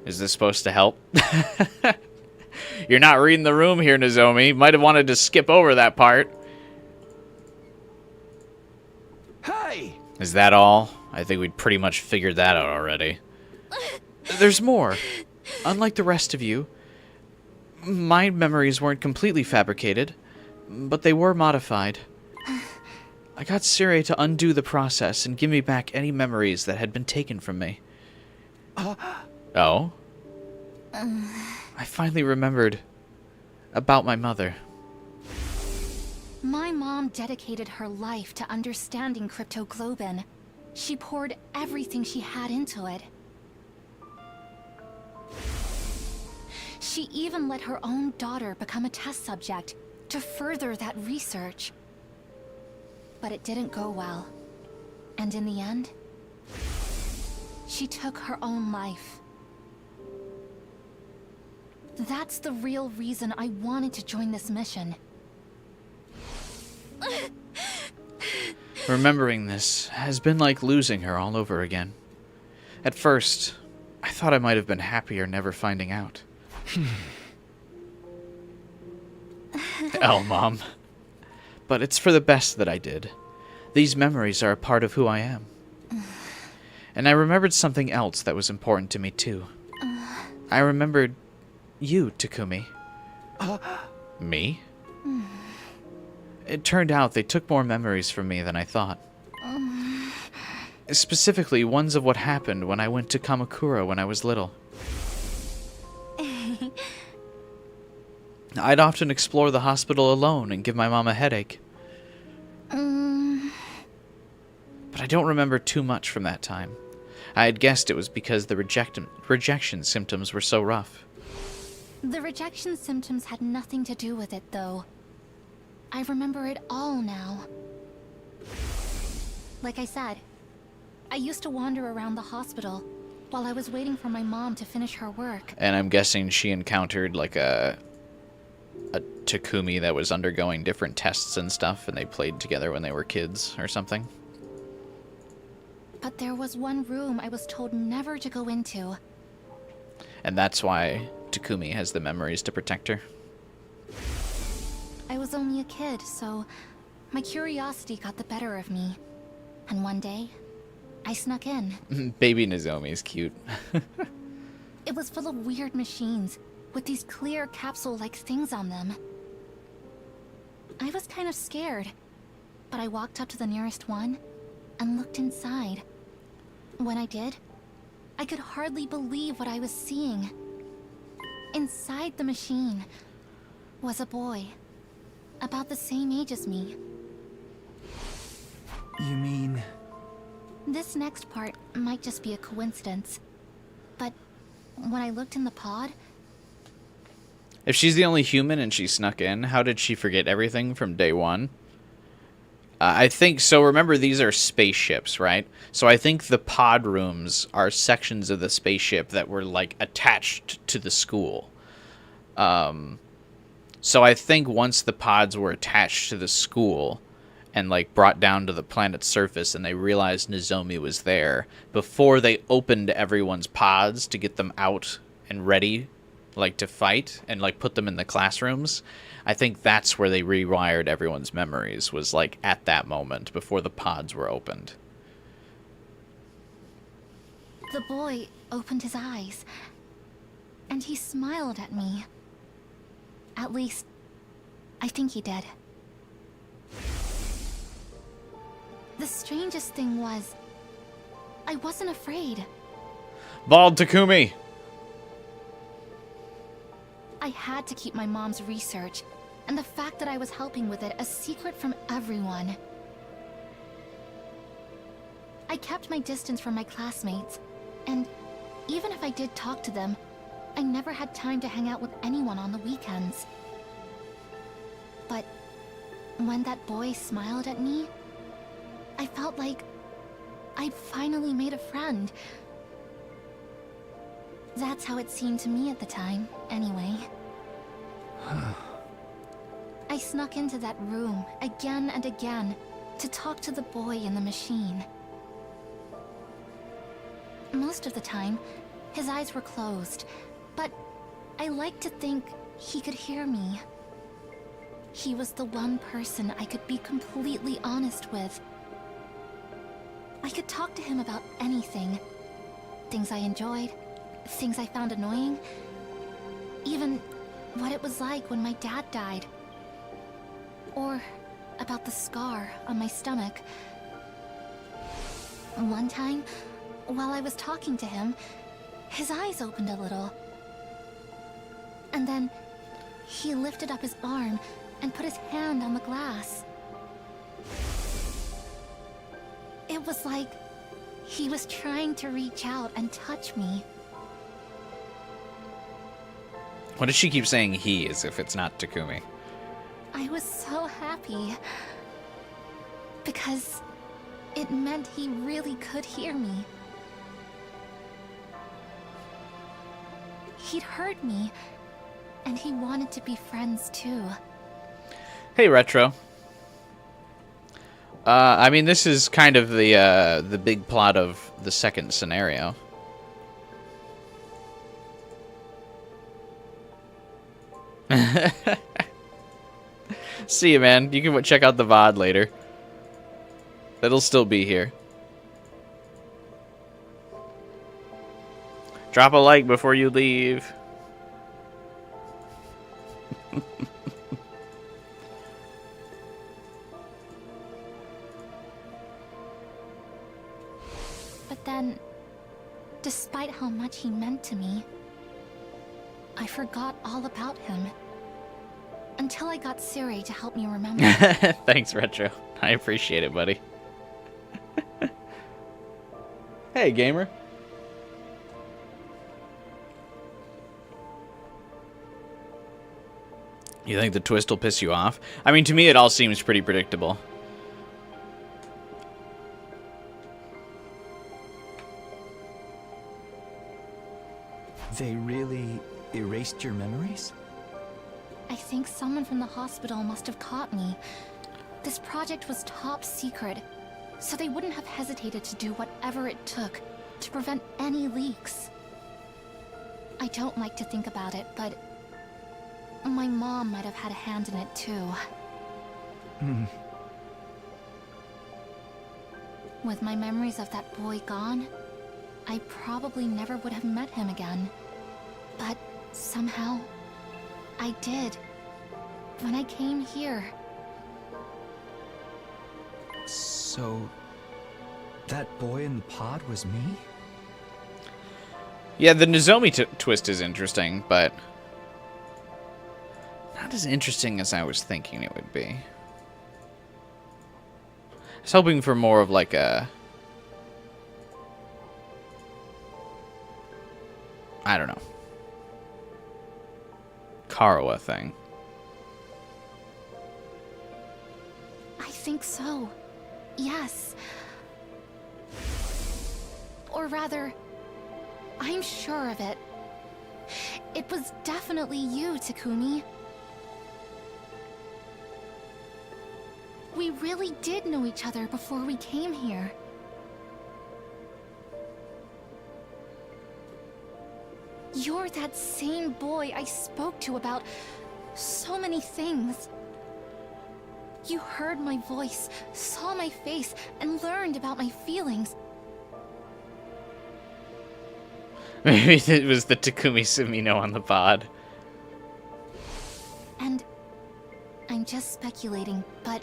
Is this supposed to help? You're not reading the room here, Nozomi. Might have wanted to skip over that part. Hey! Is that all? I think we'd pretty much figured that out already. There's more. Unlike the rest of you, my memories weren't completely fabricated, but they were modified. I got Sirei to undo the process and give me back any memories that had been taken from me. Oh? I finally remembered about my mother. My mom dedicated her life to understanding cryptoglobin. She poured everything she had into it. She even let her own daughter become a test subject to further that research. But it didn't go well. And in the end, she took her own life. That's the real reason I wanted to join this mission. Remembering this has been like losing her all over again. At first, I thought I might have been happier never finding out. Oh, Mom. But it's for the best that I did. These memories are a part of who I am. And I remembered something else that was important to me, too. I remembered you, Takumi. Me? It turned out they took more memories from me than I thought. Specifically, ones of what happened when I went to Kamakura when I was little. I'd often explore the hospital alone and give my mom a headache. But I don't remember too much from that time. I had guessed it was because the rejection symptoms were so rough. The rejection symptoms had nothing to do with it, though. I remember it all now. Like I said, I used to wander around the hospital while I was waiting for my mom to finish her work. And I'm guessing she encountered like a Takumi that was undergoing different tests and stuff, and they played together when they were kids or something. But there was one room I was told never to go into. And that's why Takumi has the memories to protect her. I was only a kid, so my curiosity got the better of me. And one day, I snuck in. Baby Nozomi's cute. It was full of weird machines, with these clear capsule-like things on them. I was kind of scared, but I walked up to the nearest one and looked inside. When I did, I could hardly believe what I was seeing. Inside the machine was a boy, about the same age as me. You mean... This next part might just be a coincidence, but when I looked in the pod... If she's the only human and she snuck in, how did she forget everything from day one? I think, so remember these are spaceships, right? So I think the pod rooms are sections of the spaceship that were, like, attached to the school. So I think once the pods were attached to the school and, like, brought down to the planet's surface and they realized Nozomi was there, before they opened everyone's pods to get them out and ready, like, to fight and, like, put them in the classrooms, I think that's where they rewired everyone's memories, was, like, at that moment, before the pods were opened. The boy opened his eyes, and he smiled at me. At least, I think he did. The strangest thing was, I wasn't afraid. Bald Takumi! I had to keep my mom's research, and the fact that I was helping with it a secret from everyone. I kept my distance from my classmates, and even if I did talk to them, I never had time to hang out with anyone on the weekends. But when that boy smiled at me, I felt like I'd finally made a friend. That's how it seemed to me at the time, anyway. I snuck into that room again and again to talk to the boy in the machine. Most of the time, his eyes were closed, but I like to think he could hear me. He was the one person I could be completely honest with. I could talk to him about anything. Things I enjoyed, things I found annoying, even what it was like when my dad died. Or about the scar on my stomach. One time, while I was talking to him, his eyes opened a little. And then he lifted up his arm and put his hand on the glass. It was like he was trying to reach out and touch me. Why does she keep saying he as if it's not Takumi? I was so happy. Because it meant he really could hear me. He'd heard me, and he wanted to be friends too. Hey, Retro. I mean, this is kind of the big plot of the second scenario. See you, man. You can check out the VOD later. It'll still be here. Drop a like before you leave. But then, despite how much he meant to me, I forgot all about him. Until I got Sirei to help me remember. Thanks, Retro. I appreciate it, buddy. Hey, gamer. You think the twist will piss you off? I mean, to me, it all seems pretty predictable. They really erased your memories? I think someone from the hospital must have caught me. This project was top secret, so they wouldn't have hesitated to do whatever it took to prevent any leaks. I don't like to think about it, but my mom might have had a hand in it too. With my memories of that boy gone, I probably never would have met him again. But somehow, I did. When I came here. So, that boy in the pod was me? Yeah, the Nozomi twist is interesting, but not as interesting as I was thinking it would be. I was hoping for more of like a... I don't know. Karawa thing. I think so. Yes. Or rather, I'm sure of it. It was definitely you, Takumi. We really did know each other before we came here. You're that same boy I spoke to about so many things. You heard my voice, saw my face, and learned about my feelings. Maybe it was the Takumi Sumino on the pod. And I'm just speculating, but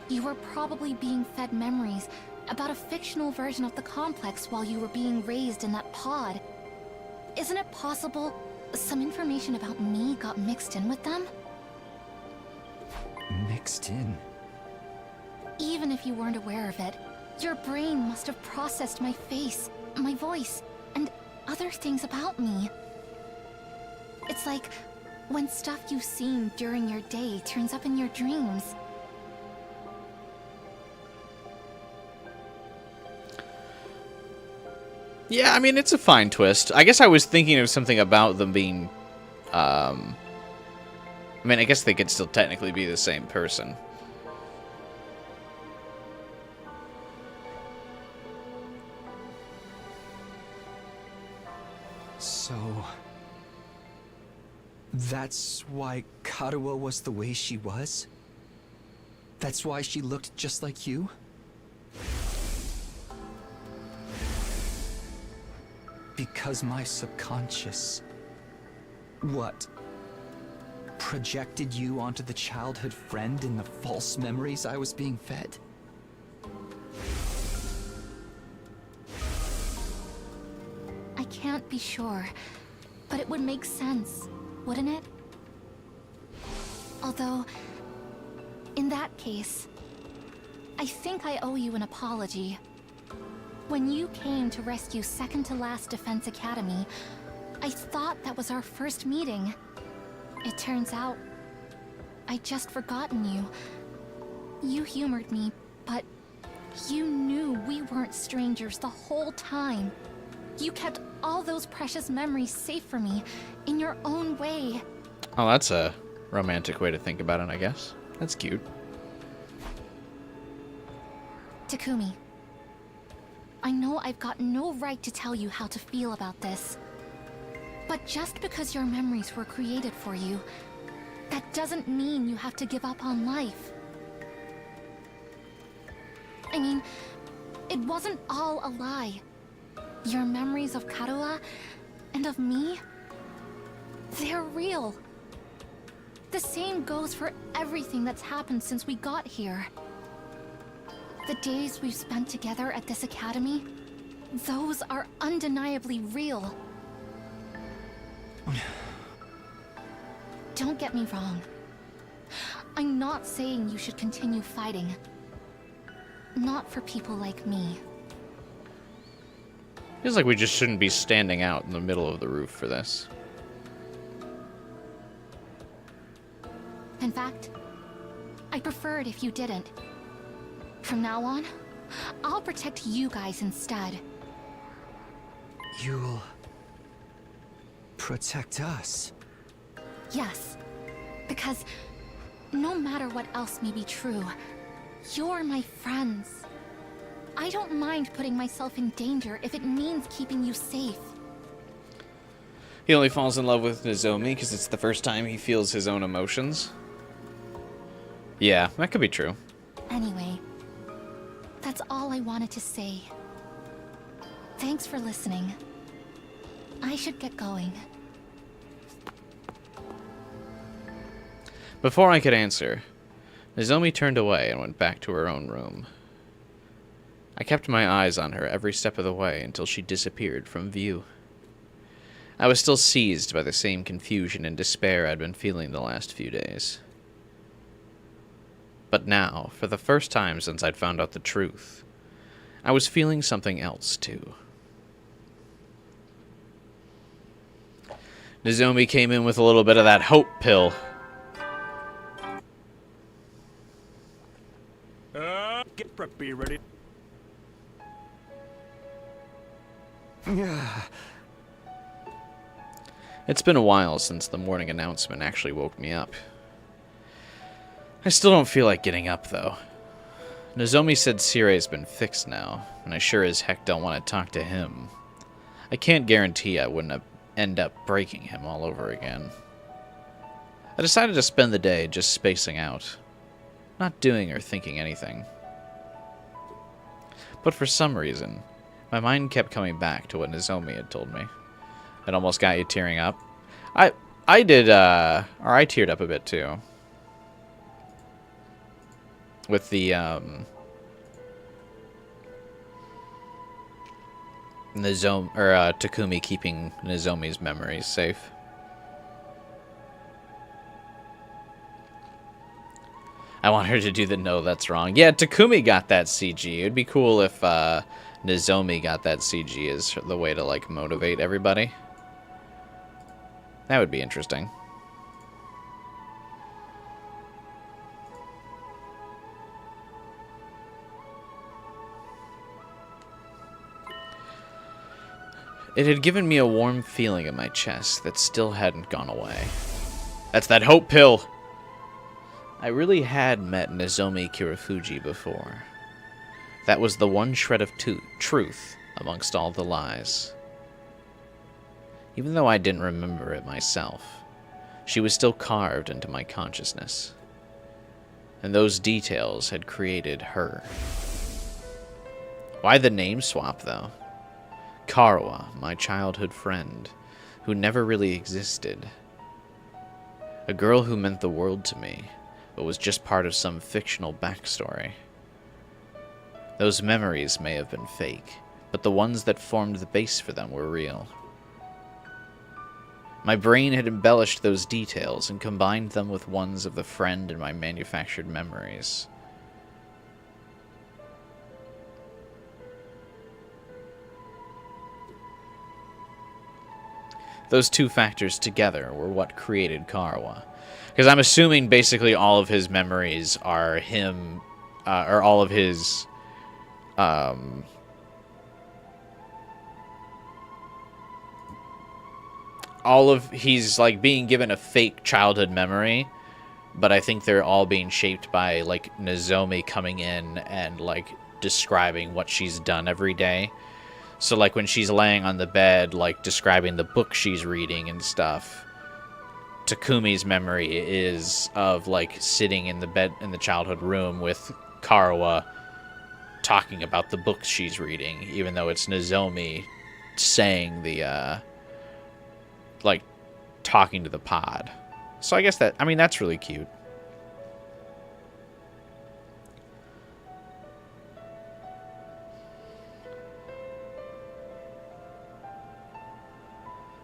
you were probably being fed memories about a fictional version of the complex while you were being raised in that pod. Isn't it possible some information about me got mixed in with them? Mixed in? Even if you weren't aware of it, your brain must have processed my face, my voice, and other things about me. It's like when stuff you've seen during your day turns up in your dreams. Yeah, I mean, it's a fine twist. I guess I was thinking of something about them being... I mean, I guess they could still technically be the same person. So... that's why Karuo was the way she was? That's why she looked just like you? Because my subconscious... what? Projected you onto the childhood friend in the false memories I was being fed? I can't be sure, but it would make sense, wouldn't it? Although, in that case, I think I owe you an apology. When you came to rescue second to last Defense Academy, I thought that was our first meeting. It turns out, I'd just forgotten you. You humored me, but you knew we weren't strangers the whole time. You kept all those precious memories safe for me, in your own way. Oh, that's a romantic way to think about it, I guess. That's cute. Takumi, I know I've got no right to tell you how to feel about this. But just because your memories were created for you, that doesn't mean you have to give up on life. I mean, it wasn't all a lie. Your memories of Karuo and of me, they're real. The same goes for everything that's happened since we got here. The days we've spent together at this academy, those are undeniably real. Don't get me wrong. I'm not saying you should continue fighting. Not for people like me. Feels like we just shouldn't be standing out in the middle of the roof for this. In fact, I'd prefer it if you didn't. From now on, I'll protect you guys instead. You'll... protect us? Yes, because no matter what else may be true, you're my friends. I don't mind putting myself in danger if it means keeping you safe. He only falls in love with Nozomi because it's the first time he feels his own emotions. Yeah, that could be true. Anyway, that's all I wanted to say. Thanks for listening. I should get going. Before I could answer, Nozomi turned away and went back to her own room. I kept my eyes on her every step of the way until she disappeared from view. I was still seized by the same confusion and despair I'd been feeling the last few days. But now, for the first time since I'd found out the truth, I was feeling something else too. Nozomi came in with a little bit of that hope pill. Get preppy, ready? Yeah. It's been a while since the morning announcement actually woke me up. I still don't feel like getting up, though. Nozomi said Sirei's been fixed now, and I sure as heck don't want to talk to him. I can't guarantee I wouldn't end up breaking him all over again. I decided to spend the day just spacing out, not doing or thinking anything. But for some reason, my mind kept coming back to what Nozomi had told me. It almost got you tearing up. I teared up a bit too. With the Takumi keeping Nozomi's memories safe. I want her to do the no, that's wrong. Yeah, Takumi got that CG. It'd be cool if Nozomi got that CG as the way to, like, motivate everybody. That would be interesting. It had given me a warm feeling in my chest that still hadn't gone away. That's that hope pill! I really had met Nozomi Kirifuji before. That was the one shred of truth amongst all the lies. Even though I didn't remember it myself, she was still carved into my consciousness. And those details had created her. Why the name swap, though? Karawa, my childhood friend, who never really existed. A girl who meant the world to me, but was just part of some fictional backstory. Those memories may have been fake, but the ones that formed the base for them were real. My brain had embellished those details and combined them with ones of the friend in my manufactured memories. Those two factors together were what created Karawa. Because I'm assuming basically all of his memories are him, or all of his, he's like being given a fake childhood memory, but I think they're all being shaped by like Nozomi coming in and like describing what she's done every day. So like when she's laying on the bed, like describing the book she's reading and stuff, Takumi's memory is of like sitting in the bed in the childhood room with Karawa talking about the books she's reading, even though it's Nozomi saying the like talking to the pod. So I guess that, I mean, that's really cute.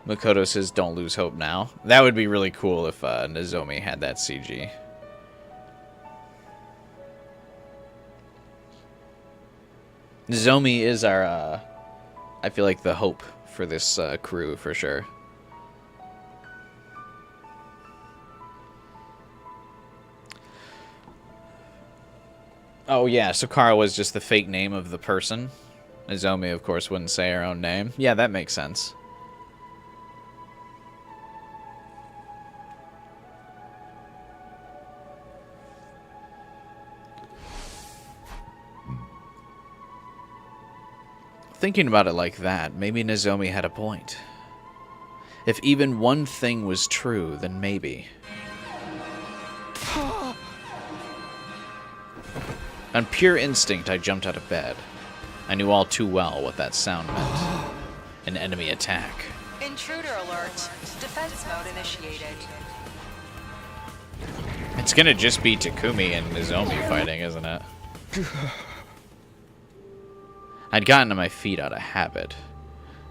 Makoto says, don't lose hope now. That would be really cool if Nozomi had that CG. Nozomi is our, I feel like, the hope for this crew, for sure. Oh, yeah, so Kara was just the fake name of the person. Nozomi, of course, wouldn't say her own name. Yeah, that makes sense. Thinking about it like that, maybe Nozomi had a point. If even one thing was true, then maybe. On pure instinct, I jumped out of bed. I knew all too well what that sound meant. An enemy attack. Intruder alert. Defense mode initiated. It's gonna just be Takumi and Nozomi fighting, isn't it? I'd gotten to my feet out of habit,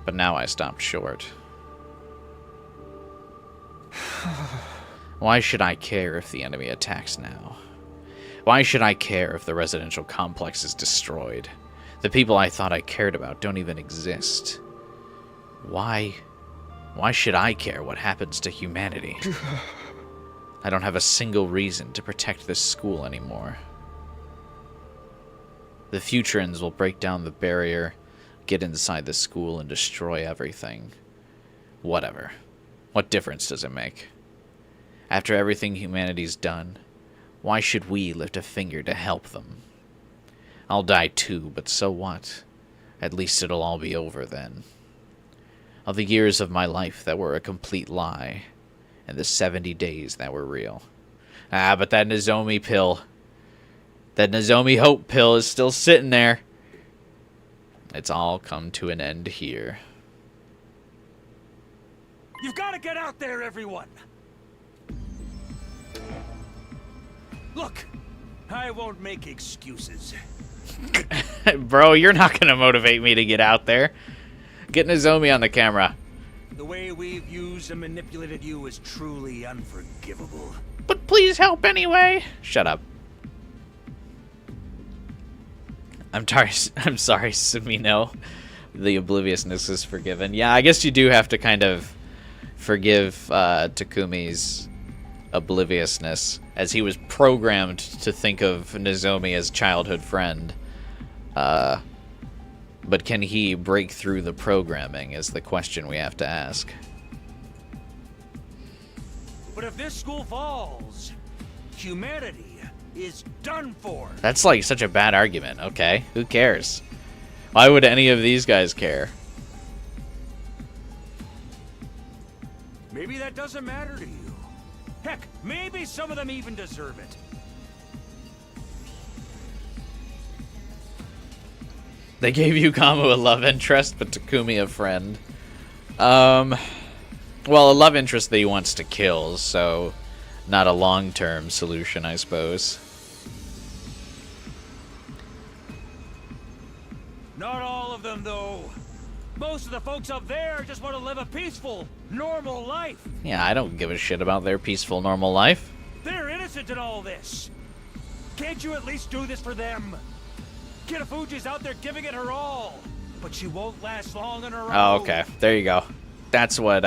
but now I stopped short. Why should I care if the enemy attacks now? Why should I care if the residential complex is destroyed? The people I thought I cared about don't even exist. Why should I care what happens to humanity? I don't have a single reason to protect this school anymore. The Futurans will break down the barrier, get inside the school, and destroy everything. Whatever. What difference does it make? After everything humanity's done, why should we lift a finger to help them? I'll die too, but so what? At least it'll all be over then. Of the years of my life that were a complete lie, and the 70 days that were real. Ah, but that Nozomi pill... That Nozomi hope pill is still sitting there. It's all come to an end here. You've got to get out there, everyone! Look, I won't make excuses. Bro, you're not going to motivate me to get out there. Get Nozomi on the camera. The way we've used and manipulated you is truly unforgivable. But please help anyway. Shut up. I'm sorry, Sumino. The obliviousness is forgiven. Yeah, I guess you do have to kind of forgive Takumi's obliviousness, as he was programmed to think of Nozomi as childhood friend. But can he break through the programming is the question we have to ask. But if this school falls, humanity is done for. That's like such a bad argument, okay? Who cares? Why would any of these guys care? Maybe that doesn't matter to you. Heck, maybe some of them even deserve it. They gave Yukamu a love interest, but Takumi a friend. Well, a love interest that he wants to kill, so not a long-term solution, I suppose. Not all of them, though. Most of the folks up there just want to live a peaceful, normal life. Yeah, I don't give a shit about their peaceful, normal life. They're innocent in all this. Can't you at least do this for them? Kitafuji's out there giving it her all, but she won't last long on her own. Oh, okay. There you go. That's what'll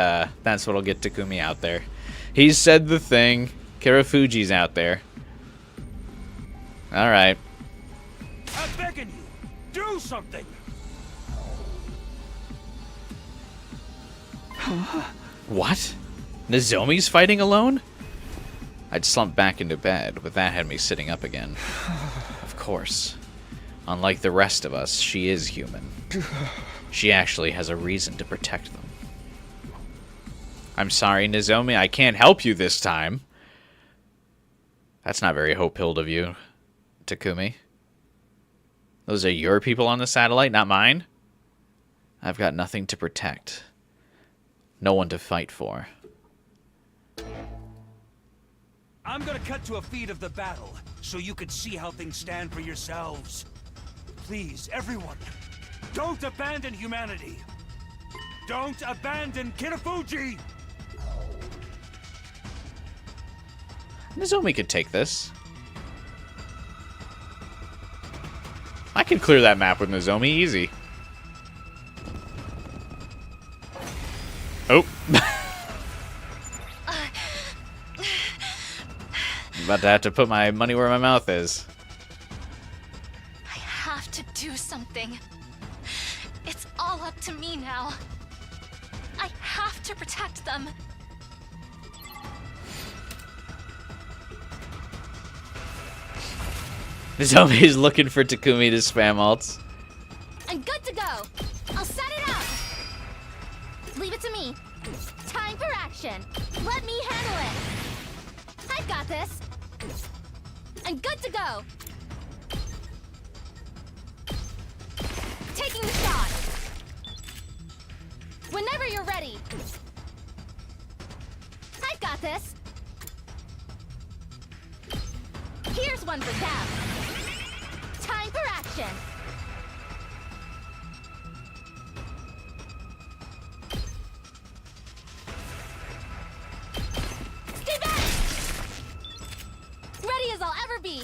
get Takumi out there. He said the thing. Kirafuji's out there. All right. I'm begging you, do something. What? Nozomi's fighting alone? I'd slumped back into bed, but that had me sitting up again. Of course. Unlike the rest of us, she is human. She actually has a reason to protect them. I'm sorry, Nozomi, I can't help you this time. That's not very hope-filled of you, Takumi. Those are your people on the satellite, not mine? I've got nothing to protect. No one to fight for. I'm gonna cut to a feed of the battle, so you can see how things stand for yourselves. Please, everyone, don't abandon humanity. Don't abandon Kitafuji! Nozomi could take this. I can clear that map with Nozomi easy. Oh. I'm about to have to put my money where my mouth is. I have to do something. It's all up to me now. I have to protect them. Nozomi's looking for Takumi to spam ults. I'm good to go. I'll set it up. Leave it to me. Time for action. Let me handle it. I've got this. I'm good to go. Taking the shot. Whenever you're ready. I've got this. Here's one for them. Time for action. Stay back! Ready as I'll ever be.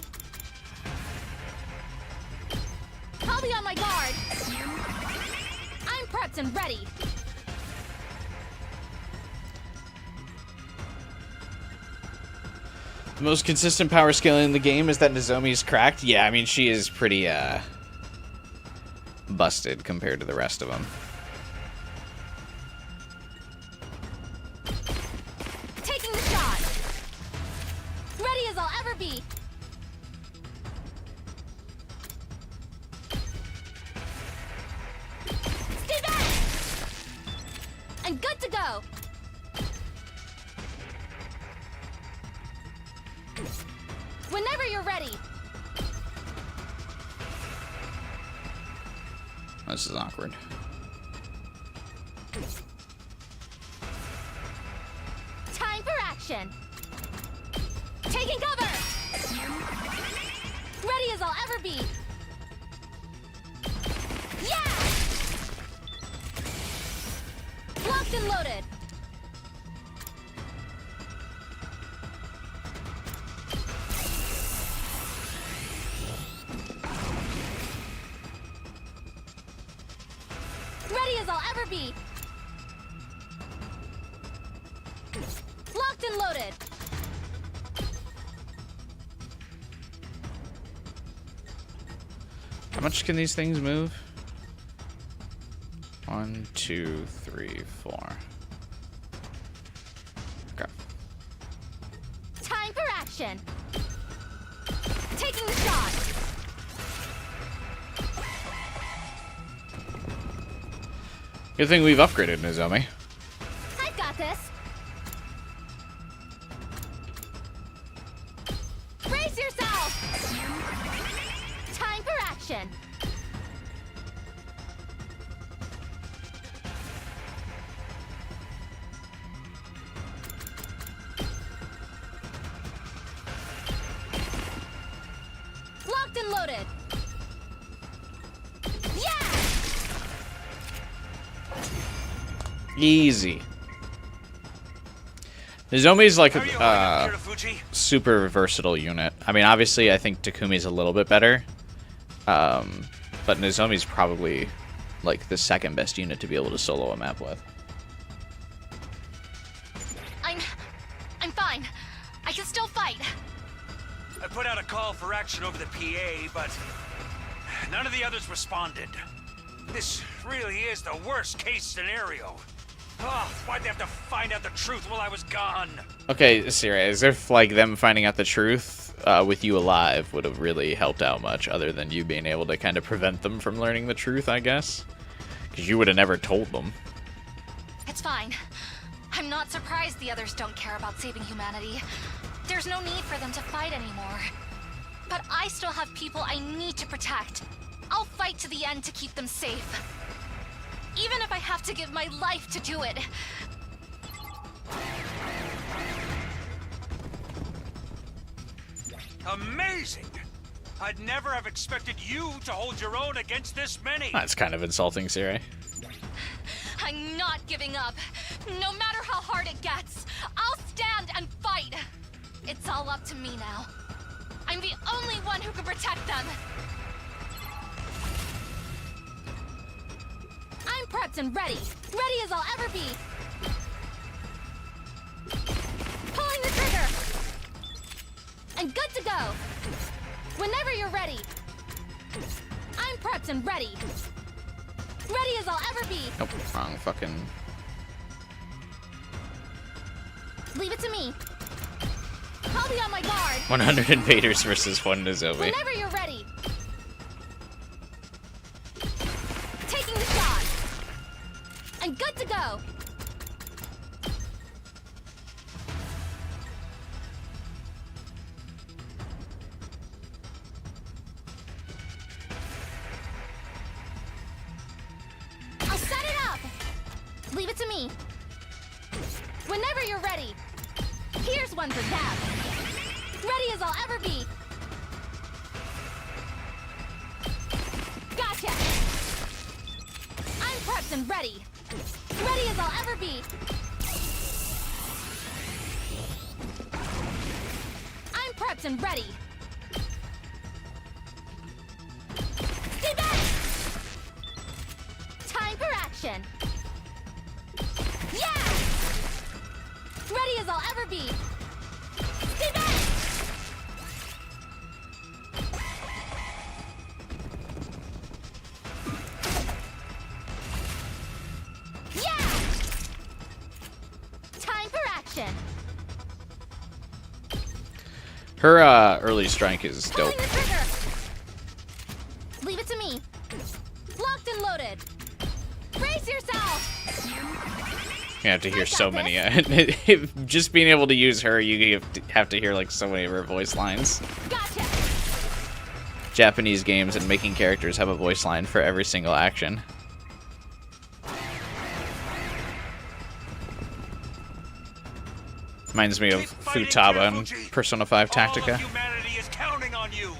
I'll be on my guard. I'm prepped and ready. The most consistent power scaling in the game is that Nozomi's cracked. Yeah, I mean, she is pretty, busted compared to the rest of them. Taking the shot. Ready as I'll ever be. Stay back! I'm good to go. Whenever you're ready. This is awkward. Time for action. Taking cover. Ready as I'll ever be. Yeah! Locked and loaded. Ready as I'll ever be. Locked and loaded. How much can these things move? 1, 2, 3, 4. Okay. Time for action. Taking the shot. Good thing we've upgraded Nozomi. I've got this. Brace yourself. Time for action. Locked and loaded. Yeah! Easy. Nozomi's like How are you holding up, Kirafuji? super versatile unit. I mean, obviously, I think Takumi's a little bit better. But Nozomi's probably like the second best unit to be able to solo a map with. I'm fine. I can still fight. I put out a call for action over the PA, but none of the others responded. This really is the worst case scenario. Oh, why'd they have to find out the truth while I was gone? Okay, Sirei, as if like them finding out the truth with you alive would have really helped out much, other than you being able to kind of prevent them from learning the truth, I guess. Because you would have never told them. It's fine. I'm not surprised the others don't care about saving humanity. There's no need for them to fight anymore. But I still have people I need to protect. I'll fight to the end to keep them safe. Even if I have to give my life to do it. Amazing! I'd never have expected you to hold your own against this many. That's kind of insulting, Sirei. I'm not giving up. No matter how hard it gets, I'll stand and fight. It's all up to me now. I'm the only one who can protect them. I'm prepped and ready. Ready as I'll ever be. Pulling the trigger. And good to go. Whenever you're ready. I'm prepped and ready. Ready as I'll ever be. Nope, wrong fucking... Leave it to me. I'll be on my guard. 100 invaders versus 1 Nozomi. Whenever you're ready. Taking the shot. And good to go. I'll set it up. Leave it to me. Whenever you're ready. Here's one for Dab. Ready as I'll ever be. Gotcha. I'm prepped and ready. Ready as I'll ever be. I'm prepped and ready. Stay back! Time for action. Yeah! Ready as I'll ever be. Stay back! Yeah! Time for action. Her early strike is dope. Pulling the trigger. Leave it to me. Locked and loaded. Brace yourself. You have to hear so many. Just being able to use her, you have to hear like so many of her voice lines. Gotcha. Japanese games and making characters have a voice line for every single action. Reminds me of Keep fighting, Futaba and Kirafuji. Persona 5 All Tactica. of humanity is counting on you.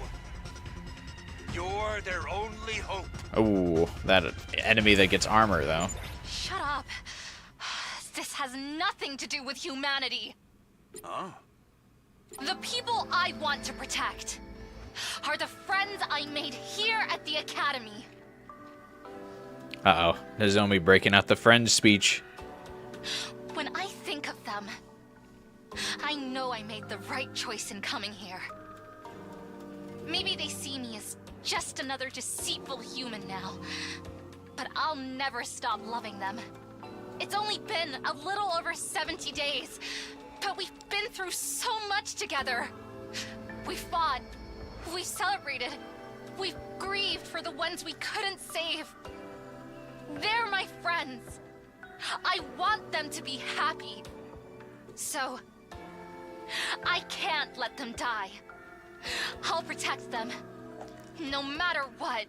You're their only hope. Ooh, that enemy that gets armor though. Shut up. This has nothing to do with humanity. Huh? The people I want to protect are the friends I made here at the Academy. Uh-oh, Nozomi breaking out the friend speech. When I think of them, I know I made the right choice in coming here. Maybe they see me as just another deceitful human now. but I'll never stop loving them. It's only been a little over 70 days, but we've been through so much together. We fought, we celebrated, we've grieved for the ones we couldn't save. They're my friends. I want them to be happy. So, I can't let them die. I'll protect them, no matter what.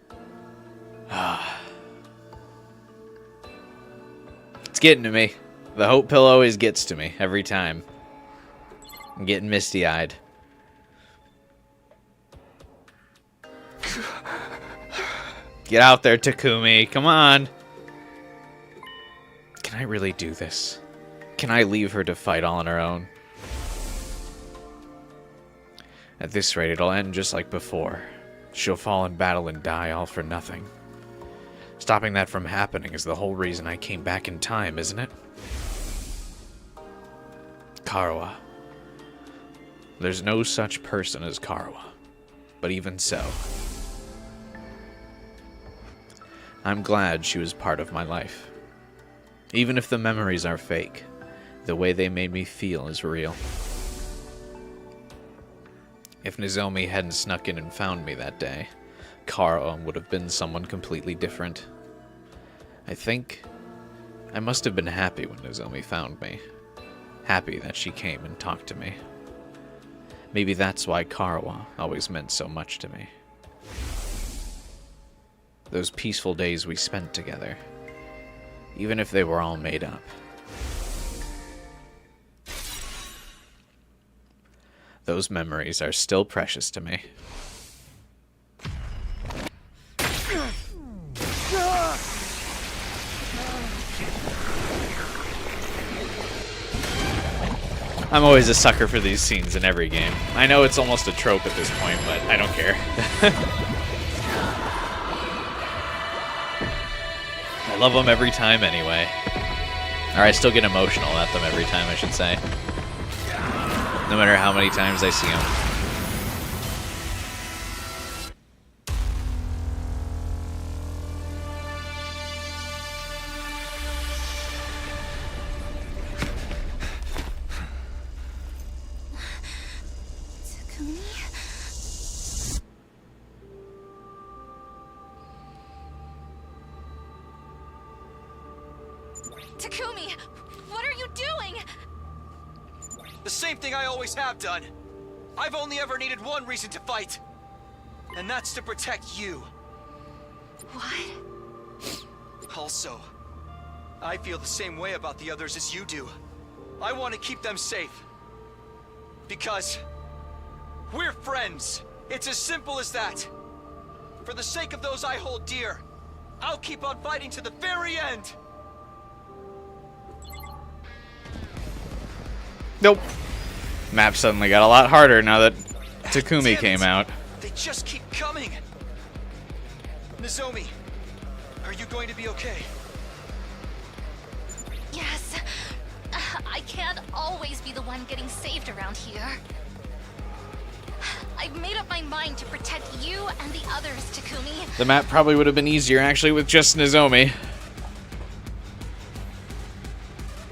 It's getting to me. The hope pill always gets to me every time. I'm getting misty-eyed. Get out there, Takumi. Come on. Can I really do this? Can I leave her to fight all on her own? At this rate, it'll end just like before. She'll fall in battle and die all for nothing. Stopping that from happening is the whole reason I came back in time, isn't it? Karawa. There's no such person as Karawa. But even so, I'm glad she was part of my life. Even if the memories are fake, the way they made me feel is real. If Nozomi hadn't snuck in and found me that day, Karawa would have been someone completely different. I think I must have been happy when Nozomi found me. Happy that she came and talked to me. Maybe that's why Karawa always meant so much to me. Those peaceful days we spent together, even if they were all made up. Those memories are still precious to me. I'm always a sucker for these scenes in every game. I know it's almost a trope at this point, but I don't care. I love them every time anyway. Or I still get emotional at them every time, I should say. No matter how many times I see them. Takumi, what are you doing? The same thing I always have done. I've only ever needed one reason to fight. And that's to protect you. What? Also, I feel the same way about the others as you do. I want to keep them safe. Because we're friends. It's as simple as that. For the sake of those I hold dear, I'll keep on fighting to the very end. Nope. Map suddenly got a lot harder now that Takumi came out. They just keep coming. Nozomi, are you going to be okay? Yes. I can't always be the one getting saved around here. I've made up my mind to protect you and the others, Takumi. The map probably would have been easier actually with just Nozomi.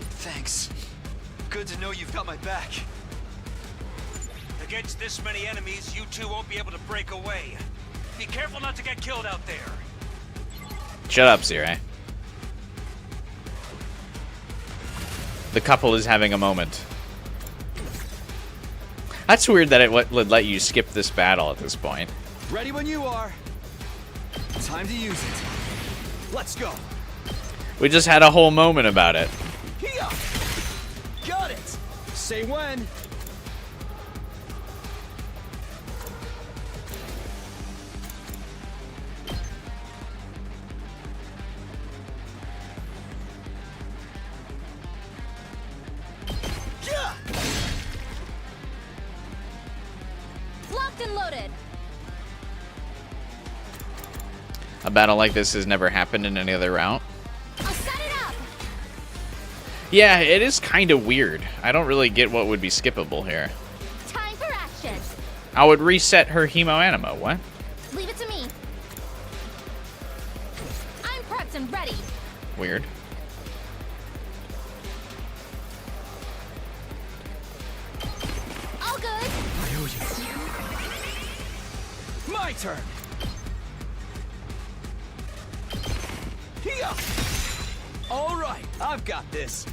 Thanks. Good to know you've got my back. Against this many enemies, you two won't be able to break away. Be careful not to get killed out there. Shut up, Sirei. The couple is having a moment. That's weird that it would let you skip this battle at this point. Ready when you are. Time to use it. Let's go. We just had a whole moment about it. Here. Got it. Say when. Locked and loaded. A battle like this has never happened in any other route. I'll set it up. Yeah, it is kind of weird. I don't really get what would be skippable here. Time for action. I would reset her hemo animo. What? Leave it to me. I'm prepped poised and ready. Weird. All good. My turn! Here! All right, I've got this.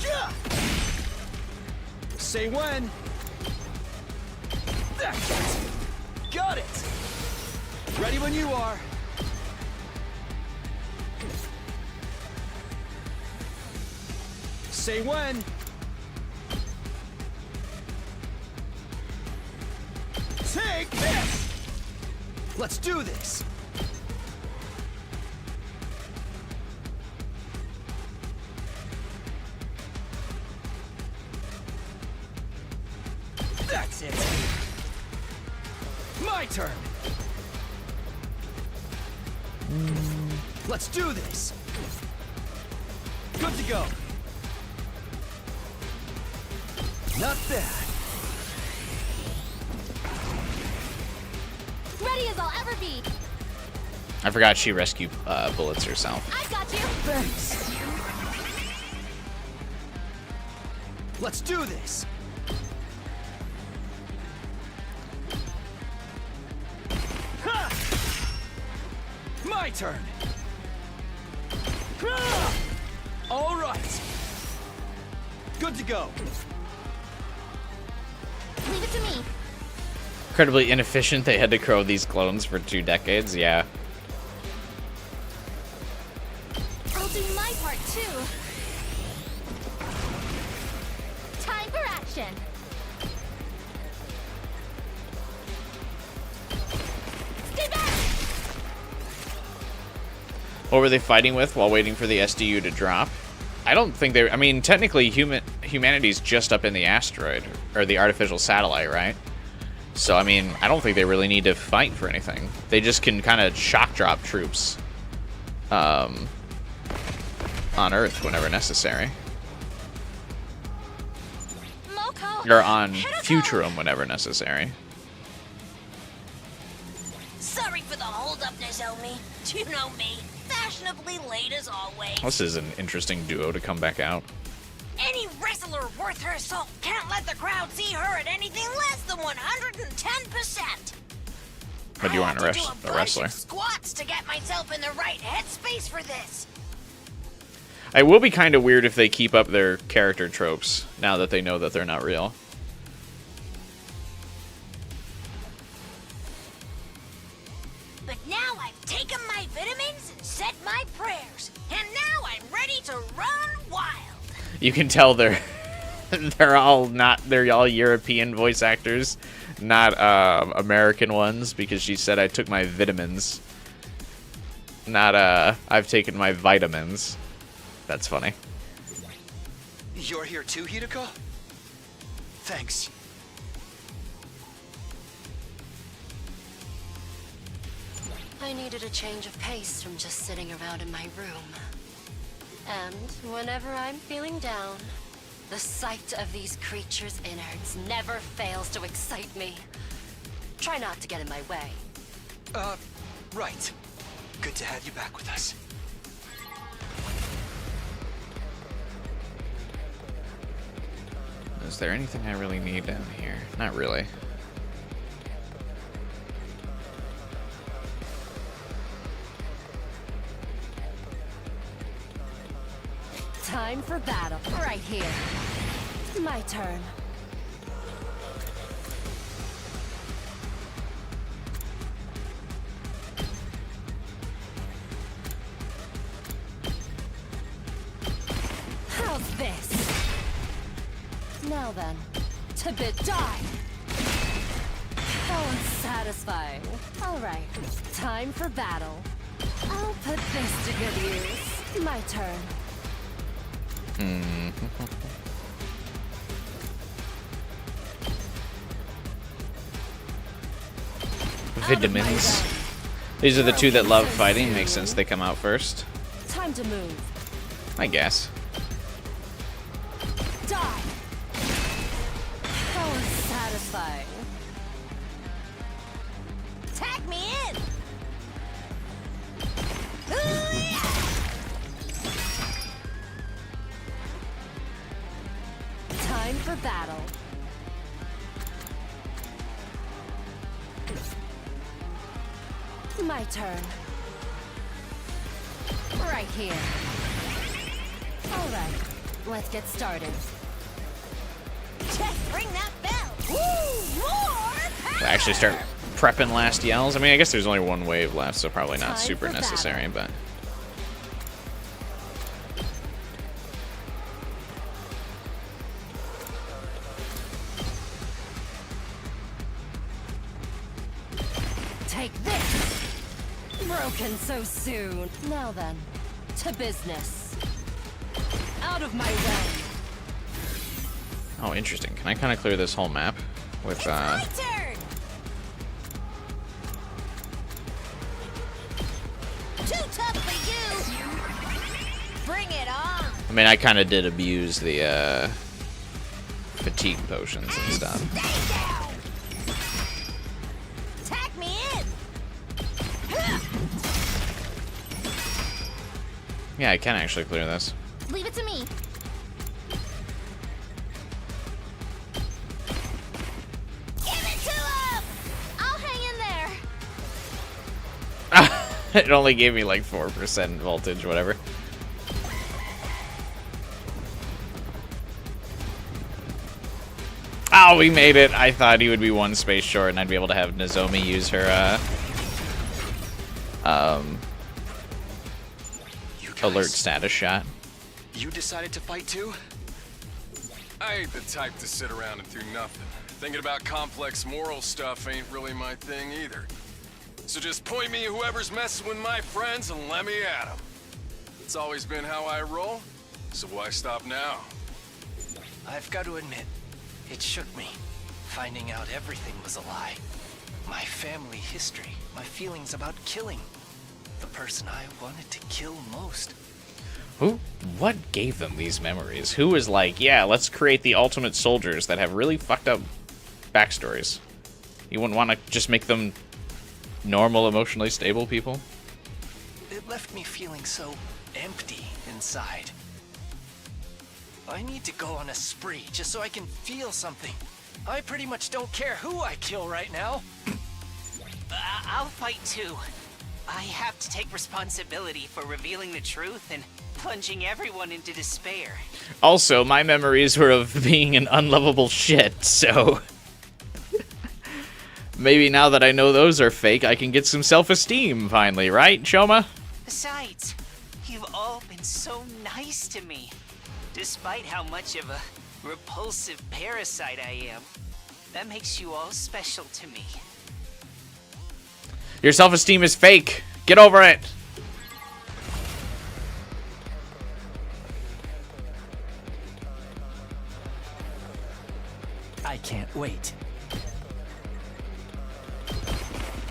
Yeah! Say when. That's it. Got it. Ready when you are. Say when. Take this! Let's do this! That's it! My turn! Let's do this! Good to go! Not bad! Ready as I'll ever be. I forgot she rescued bullets herself. I got you. Thanks! Let's do this! Ha! My turn! Ha! All right! Good to go! Leave it to me. Incredibly inefficient. They had to grow these clones for 2 decades. Yeah. I'll do my part too. Time for action. Stay back. What were they fighting with while waiting for the SDU to drop? I don't think they... I mean, technically, humanity's just up in the asteroid, or the artificial satellite, right? So, I mean, I don't think they really need to fight for anything. They just can kind of shock drop troops on Earth whenever necessary. Moko. Or on Futurum whenever necessary. Sorry for the hold-up, Nozomi. You know me, fashionably late as always. This is an interesting duo to come back out. Any wrestler worth her salt can't let the crowd see her at anything less than 110%. But you aren't I had to do a bunch wrestler. of squats to get myself in the right headspace for this. It will be kind of weird if they keep up their character tropes now that they know that they're not real. But now I've taken my vitamins and said my prayers, and now I'm ready to run wild. You can tell they're all European voice actors, not American ones, because she said I took my vitamins. Not I've taken my vitamins. That's funny. You're here too, Hideko? Thanks. I needed a change of pace from just sitting around in my room. And whenever I'm feeling down, the sight of these creatures' innards never fails to excite me. Try not to get in my way. Right. Good to have you back with us. Is there anything I really need down here? Not really. Time for battle. Right here. My turn. How's this? Now then, to bid die. How unsatisfying. All right, time for battle. I'll put this to good use. My turn. Vitamins. These are the two that love fighting. Makes sense they come out first. Time to move. I guess. Die. How unsatisfying. Tag me in! Time for battle. My turn. Right here. All right, let's get started. Just ring that bell! Woo! More power! We'll actually start prepping last yells. I mean, I guess there's only one wave left, so probably not Time super for necessary, but... Take this! Broken so soon. Now then, to business. Out of my way. Oh, interesting. Can I kind of clear this whole map with, My turn! Too tough for you! Bring it on! I mean, I kind of did abuse the, fatigue potions and stuff. Stay down! Tag me in! Yeah, I can actually clear this. Leave it to me. Give it to him! I'll hang in there. It only gave me like 4% voltage, whatever. Oh, we made it. I thought he would be one space short and I'd be able to have Nozomi use her, You guys, alert status shot. You decided to fight too? I ain't the type to sit around and do nothing. Thinking about complex moral stuff ain't really my thing either. So just point me whoever's messing with my friends and let me at them. It's always been how I roll, so why stop now? I've got to admit, it shook me, finding out everything was a lie. My family history, my feelings about killing. The person I wanted to kill most. What gave them these memories? Who was like, yeah, let's create the ultimate soldiers that have really fucked up backstories? You wouldn't want to just make them normal, emotionally stable people? It left me feeling so empty inside. I need to go on a spree just so I can feel something. I pretty much don't care who I kill right now. I'll fight too. I have to take responsibility for revealing the truth and plunging everyone into despair. Also, my memories were of being an unlovable shit, so... Maybe now that I know those are fake, I can get some self-esteem finally, right, Shoma? Besides, you've all been so nice to me. Despite how much of a repulsive parasite I am, that makes you all special to me. Your self-esteem is fake. Get over it. I can't wait.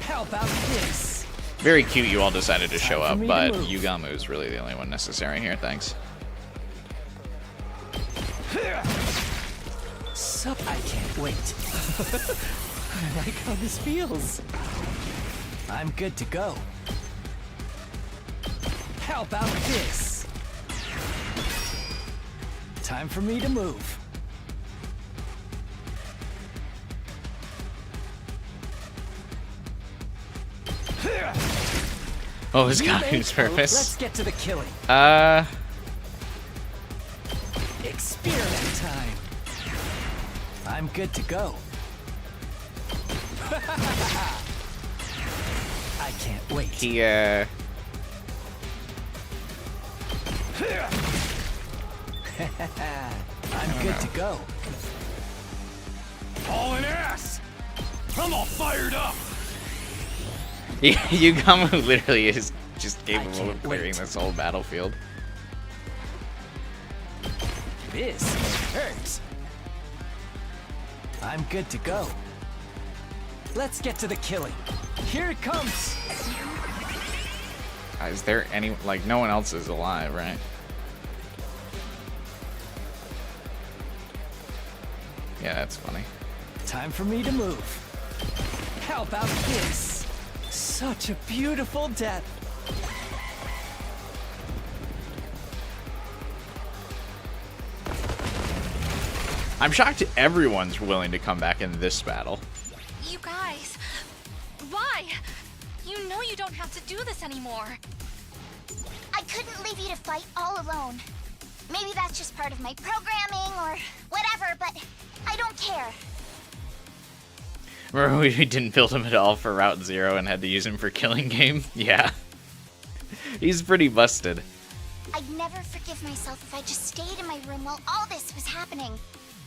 How about this? Very cute you all decided to show Time up, for me but to move. Yugamu is really the only one necessary here, thanks. Sup, I can't wait. I like how this feels. I'm good to go. How about this? Time for me to move. Oh, his You Gamu's make hope. Let's purpose. get to the killing. Experiment time. I'm good to go. I can't wait. He, I'm good to go. Hauling ass! I'm all fired up! Yugamu literally is just capable can't of clearing wait. this whole battlefield. This hurts. I'm good to go. Let's get to the killing. Here it comes. Is there any, like, no one else is alive, right? Yeah, that's funny. Time for me to move. How about this? Such a beautiful death. I'm shocked everyone's willing to come back in this battle. You guys, why? You know you don't have to do this anymore. I couldn't leave you to fight all alone. Maybe that's just part of my programming or whatever, but I don't care. Remember we didn't build him at all for Route 0 and had to use him for Killing Game? Yeah. He's pretty busted. I'd never forgive myself if I just stayed in my room while all this was happening.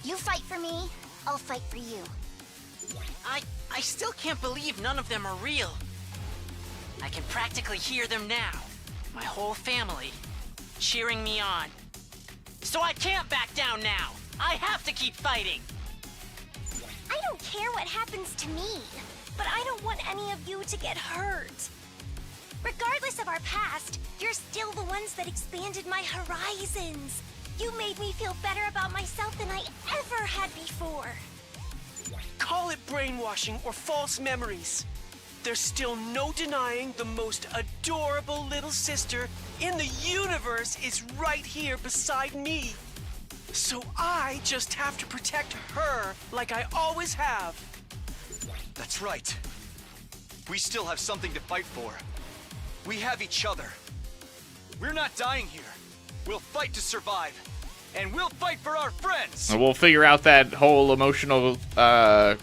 You fight for me, I'll fight for you. I still can't believe none of them are real. I can practically hear them now. My whole family cheering me on. So I can't back down now. I have to keep fighting. I don't care what happens to me, but I don't want any of you to get hurt. Regardless of our past, you're still the ones that expanded my horizons. You made me feel better about myself than I ever had before. Call it brainwashing or false memories. There's still no denying the most adorable little sister in the universe is right here beside me. So I just have to protect her like I always have. That's right. We still have something to fight for. We have each other. We're not dying here. We'll fight to survive. And we'll fight for our friends! And we'll figure out that whole emotional, or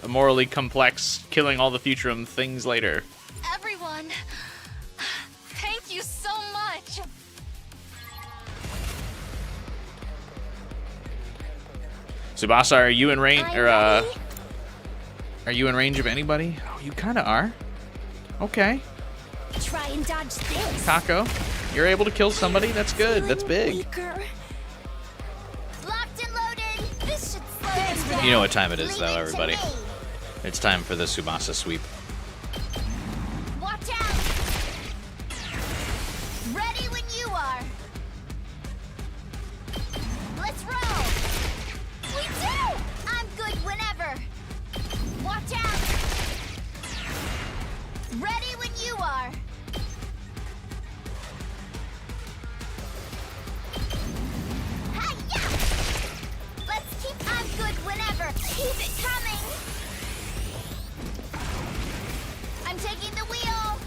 morally complex, killing all the Futurum things later. Everyone, thank you so much. Tsubasa, are you in range, are you in range of anybody? Oh, you kind of are. Okay. Try and dodge this. Kako, you're able to kill somebody? That's good. That's big. Weaker. Locked and loaded. This should slow them down. You know what time it is, though, Leave it to everybody. me. It's time for the Tsubasa sweep. Watch out. Ready when you are. Let's roll. We do. I'm good whenever. Watch out. Ready when you are. Hi-ya! Let's keep I'm good whenever. Keep it coming. I'm taking the wheel.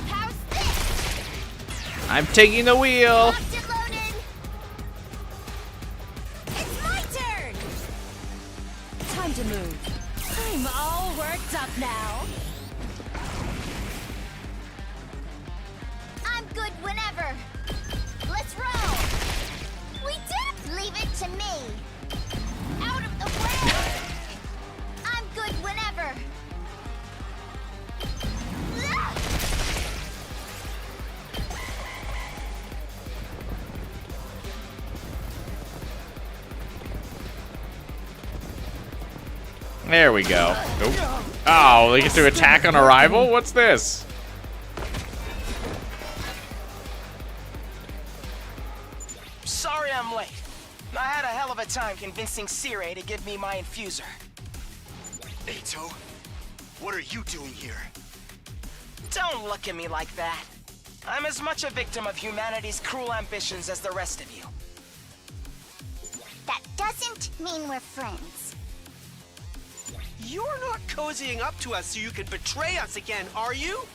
How's this? I'm taking the wheel. Locked and loaded. It's my turn. Time to move. I'm all worked up now. I'm good whenever. Let's roll. We did. Leave it to me. Out of the way. I'm good whenever. Ah! There we go. Nope. Oh, they get to attack on arrival? What's this? Sorry I'm late. I had a hell of a time convincing Sirei to give me my infuser. Atto, what are you doing here? Don't look at me like that. I'm as much a victim of humanity's cruel ambitions as the rest of you. That doesn't mean we're friends. You're not cozying up to us so you can betray us again, are you?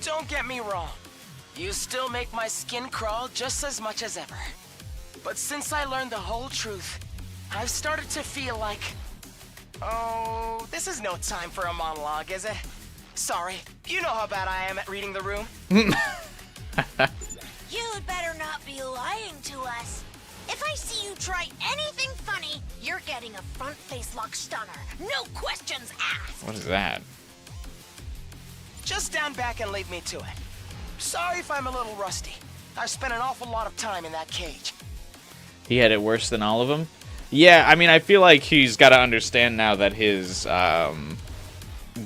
Don't get me wrong. You still make my skin crawl just as much as ever. But since I learned the whole truth, I've started to feel like... Oh, this is no time for a monologue, is it? Sorry, you know how bad I am at reading the room. You'd better not be lying to us. If I see you try anything funny, you're getting a front face lock stunner. No questions asked. What is that? Just stand back and leave me to it. Sorry if I'm a little rusty. I've spent an awful lot of time in that cage. He had it worse than all of them? Yeah, I mean, I feel like he's got to understand now that his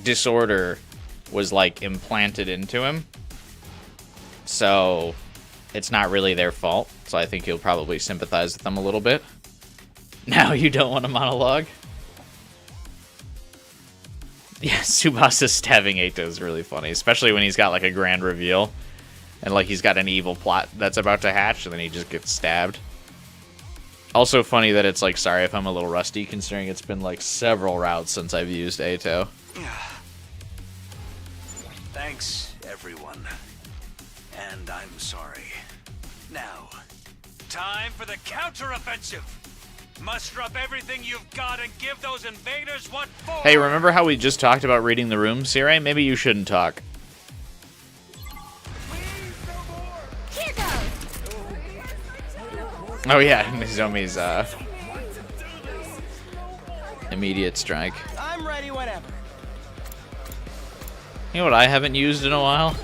disorder was, like, implanted into him. So, it's not really their fault. So I think he'll probably sympathize with them a little bit. Now you don't want a monologue? Yeah, Tsubasa stabbing Atto is really funny, especially when he's got like a grand reveal and like he's got an evil plot that's about to hatch and then he just gets stabbed. Also funny that it's like, sorry if I'm a little rusty considering it's been like several routes since I've used Atto. Thanks, everyone. And I'm sorry. Now, time for the counteroffensive. Muster up everything you've got and give those invaders what for. Hey, remember how we just talked about reading the room, Sirei? Maybe you shouldn't talk. Here goes. Oh yeah, Nozomi's immediate strike. I'm ready whenever. You know what I haven't used in a while?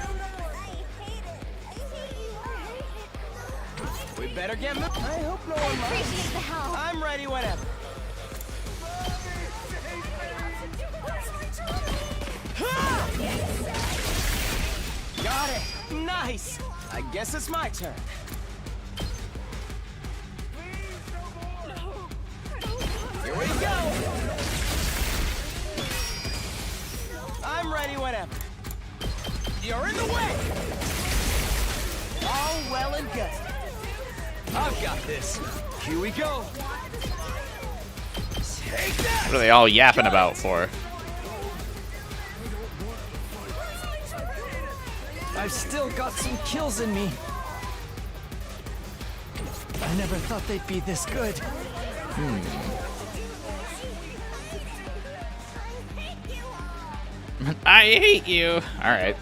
We better get moving. I hope no one Appreciate the help. I'm ready whenever. Got it. Nice. I guess it's my turn. Here we go. I'm ready whenever. You're in the way. All well and good. I've got this. Here we go. Take that. What are they all yapping about for? I've still got some kills in me. I never thought they'd be this good. I hate you. All right.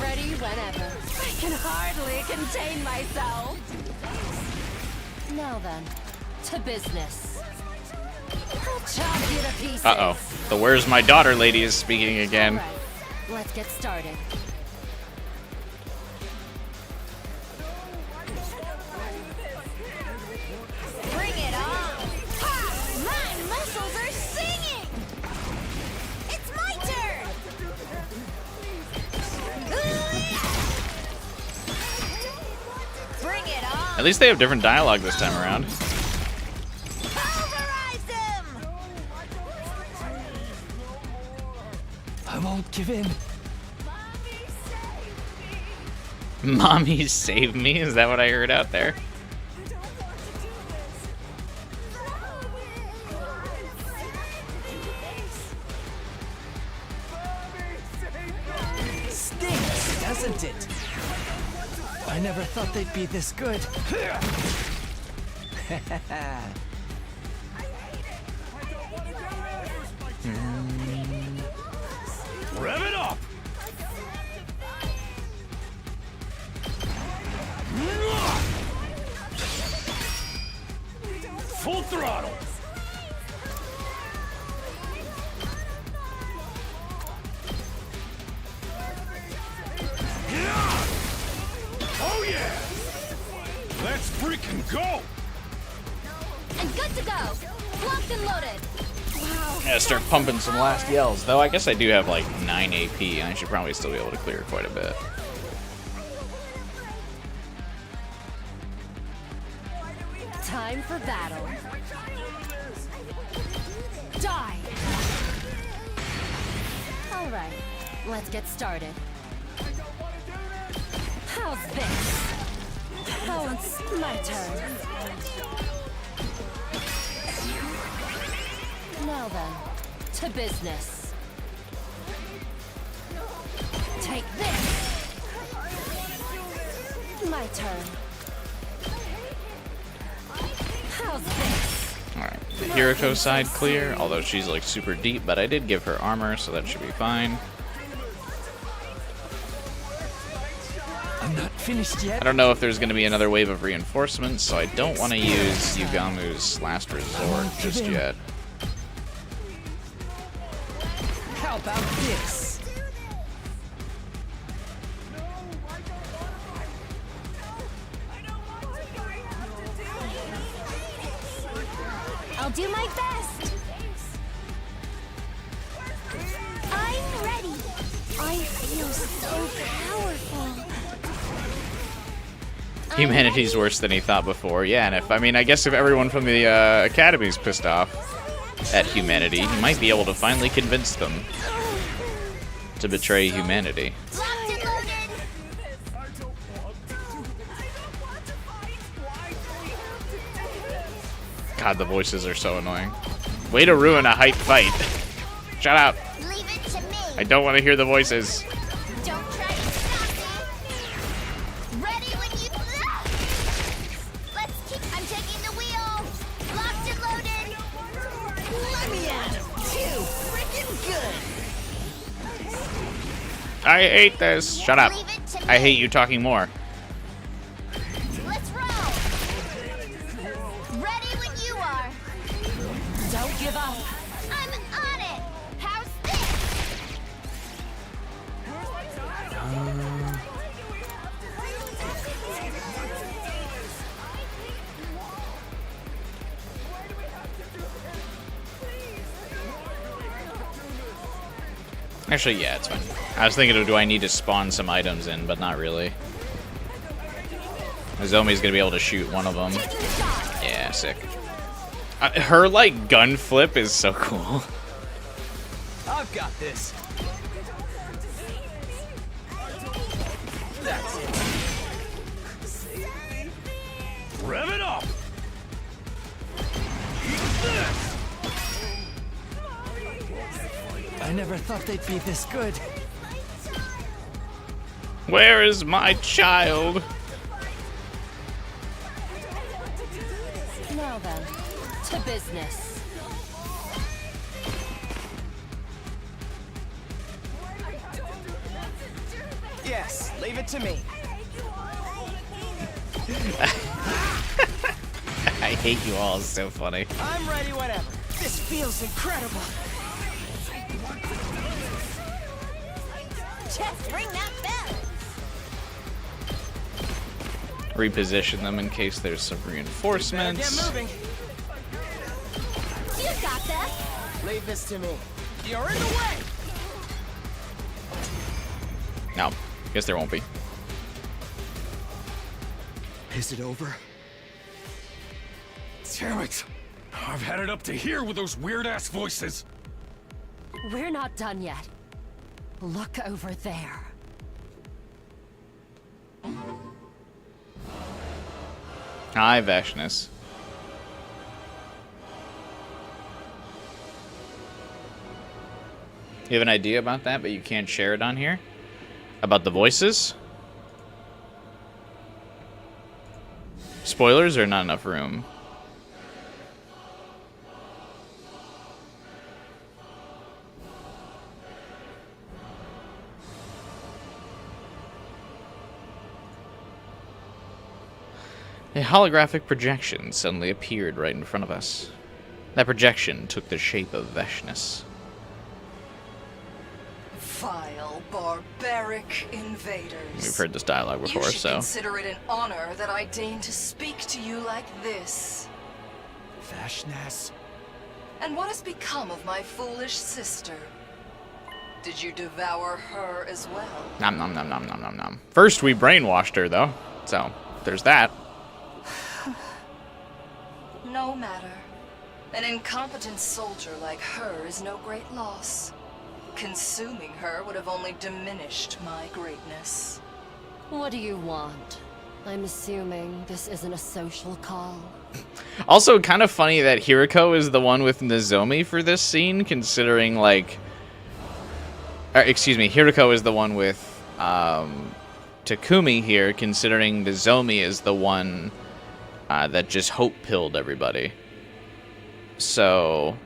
Ready whenever. I can hardly contain myself. Now then, to business. I'll chop you to pieces. Uh-oh. The Where's My Daughter lady is speaking again. All right, let's get started. Bring it on! Ha! My muscles are singing! It's my turn! Bring it on! At least they have different dialogue this time around. Pulverize them! I won't give in. Mommy save me? Is that what I heard out there? Stinks, doesn't it? I never thought they'd be this good. Rev it up! Full throttle! Oh yeah! Let's freaking go! And good to go. Locked and loaded. Wow. Gotta start pumping some last yells. Though I guess I do have like 9 AP, and I should probably still be able to clear quite a bit. Time for battle. Die! All right, let's get started. How's this? Oh, it's my turn. Now then, to business. Take this! My turn. How's this? Alright, the Hiriko side clear, although she's like super deep, but I did give her armor, so that should be fine. I'm not finished yet. I don't know if there's going to be another wave of reinforcements, so I don't want to use Yugamu's last resort just yet. How about this? I'll do my best! I'm ready! I feel so powerful! Humanity's worse than he thought before. Yeah, and I guess if everyone from the Academy's pissed off. at humanity, he might be able to finally convince them to betray humanity. God, the voices are so annoying. Way to ruin a hype fight. Shut up. I don't want to hear the voices. Don't try to stop me. Ready when you... Let's keep... I'm taking the wheel. Locked and loaded. Let me at him. Too freaking good. I hate this. Shut up. I hate you talking more. Let's roll. Ready when you are. Don't give up. I'm on it. How's this? Actually, yeah, it's fine. I was thinking of, do I need to spawn some items in, but not really. Nozomi's gonna be able to shoot one of them. Yeah, sick. Her, like, gun flip is so cool. I've got this. That's it. Rev it up! I never thought they'd be this good. Where is my child? Now then, to business. Yes, leave it to me. I hate you all, it's so funny. I'm ready whenever. This feels incredible. Just ring that bell. Reposition them in case there's some reinforcements. Get moving. You got this. Leave this to me. You're in the way. No, guess there won't be. Is it over? Damn it! I've had it up to here with those weird-ass voices. We're not done yet. Look over there. Hi, Vesnes. You have an idea about that, but you can't share it on here? About the voices? Spoilers or not enough room? A holographic projection suddenly appeared right in front of us. That projection took the shape of Vesnes. Vile, barbaric invaders. We've heard this dialogue before, You should so... consider it an honor that I deign to speak to you like this. Vesnes. And what has become of my foolish sister? Did you devour her as well? Nom nom nom nom nom nom nom. First, we brainwashed her, though. So, there's that. No matter. An incompetent soldier like her is no great loss. Consuming her would have only diminished my greatness. What do you want? I'm assuming this isn't a social call. Also, kind of funny that Hiriko is the one with Nozomi for this scene, considering, like... excuse me, Hiriko is the one with Takumi here, considering Nozomi is the one that just hope-pilled everybody. So...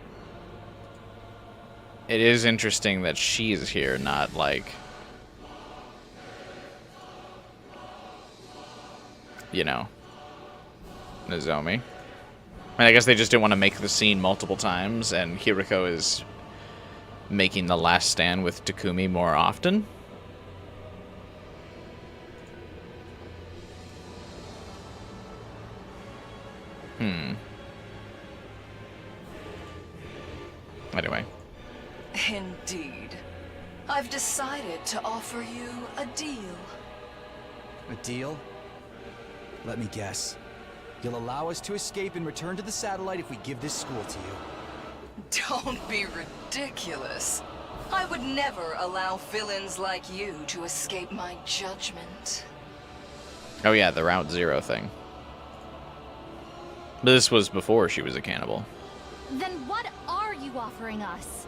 it is interesting that she's here, not, like... you know... Nozomi. I mean, I guess they just didn't want to make the scene multiple times, and Hiriko is making the last stand with Takumi more often. Anyway. Indeed. I've decided to offer you a deal. A deal? Let me guess. You'll allow us to escape and return to the satellite if we give this school to you. Don't be ridiculous. I would never allow villains like you to escape my judgment. Oh yeah, the Route Zero thing. But this was before she was a cannibal. Then what are you offering us?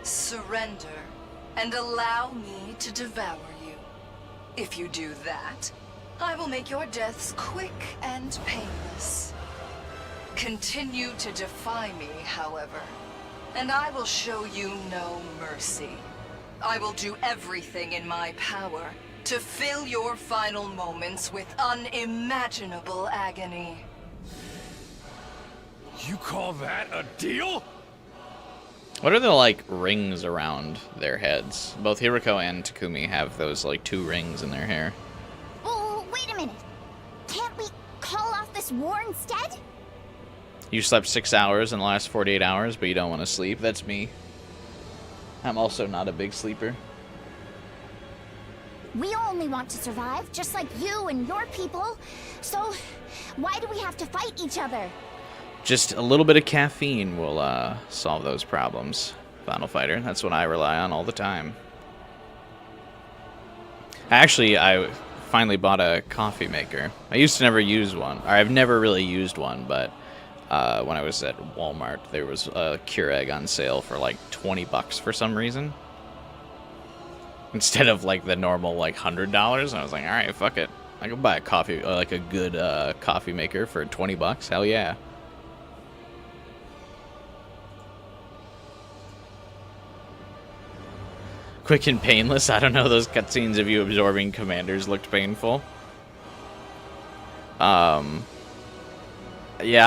Surrender and allow me to devour you. If you do that, I will make your deaths quick and painless. Continue to defy me, however, and I will show you no mercy. I will do everything in my power to fill your final moments with unimaginable agony. You call that a deal? What are the, like, rings around their heads? Both Hiriko and Takumi have those, like, 2 rings in their hair. Oh, wait a minute. Can't we call off this war instead? You slept 6 hours in the last 48 hours, but you don't want to sleep? That's me. I'm also not a big sleeper. We only want to survive, just like you and your people. So, why do we have to fight each other? Just a little bit of caffeine will solve those problems, Final Fighter. That's what I rely on all the time. Actually, I finally bought a coffee maker. I used to never use one. Or I've never really used one, but when I was at Walmart, there was a Keurig on sale for like $20 for some reason. Instead of like the normal like $100, I was like, all right, fuck it. I can buy a coffee, like a good coffee maker for $20. Hell yeah. Quick and painless. I don't know. Those cutscenes of you absorbing commanders looked painful. Yeah,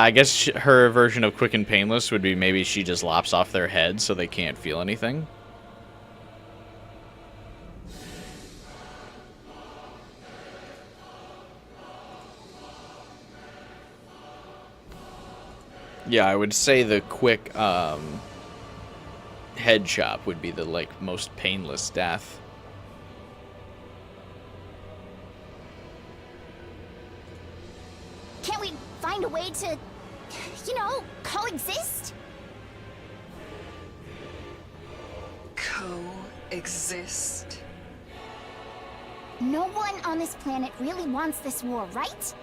I guess her version of quick and painless would be maybe she just lops off their head so they can't feel anything. Yeah, I would say the quick head chop would be the like most painless death. Can't we find a way to, you know, coexist? Coexist? No one on this planet really wants this war, right?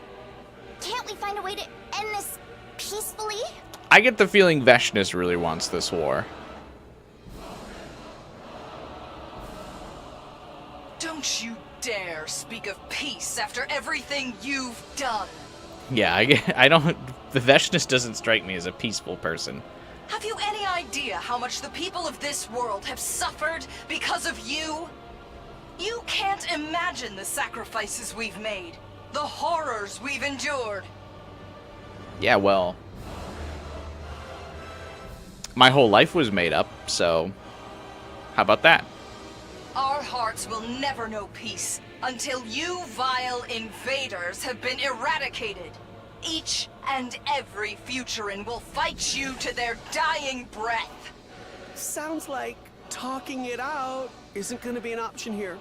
Can't we find a way to end this peacefully? I get the feeling Vesnes really wants this war. Don't you dare speak of peace after everything you've done. Yeah, I don't... The Vesnes doesn't strike me as a peaceful person. Have you any idea how much the people of this world have suffered because of you? You can't imagine the sacrifices we've made, the horrors we've endured. Yeah, well... My whole life was made up, so... How about that? Our hearts will never know peace until you vile invaders have been eradicated. Each and every Futuran will fight you to their dying breath. Sounds like talking it out isn't going to be an option here.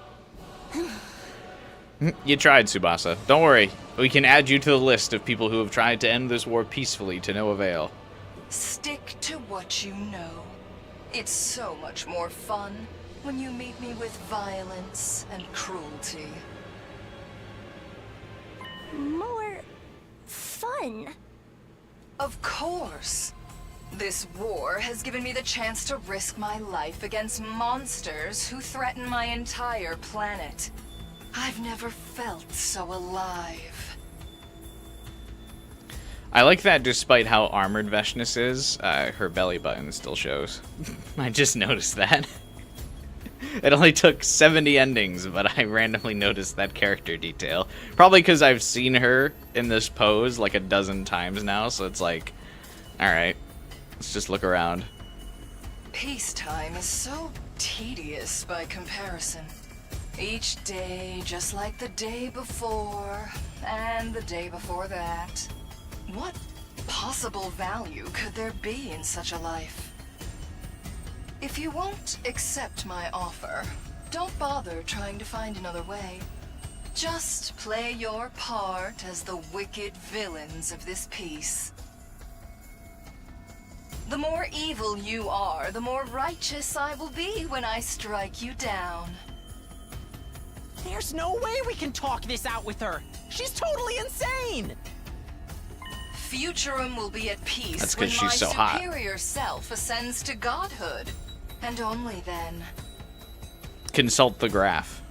You tried, Tsubasa. Don't worry. We can add you to the list of people who have tried to end this war peacefully to no avail. Stick to what you know. It's so much more fun when you meet me with violence and cruelty. More fun? Of course. This war has given me the chance to risk my life against monsters who threaten my entire planet. I've never felt so alive. I like that despite how armored Vesnes is, her belly button still shows. I just noticed that. It only took 70 endings, but I randomly noticed that character detail. Probably because I've seen her in this pose like a dozen times now, so it's like, alright, let's just look around. Peacetime is so tedious by comparison. Each day just like the day before, and the day before that. What possible value could there be in such a life? If you won't accept my offer, don't bother trying to find another way. Just play your part as the wicked villains of this piece. The more evil you are, the more righteous I will be when I strike you down. There's no way we can talk this out with her. She's totally insane. Futurum will be at peace That's when 'cause my she's so hot. superior self ascends to godhood. And only then. Consult the graph.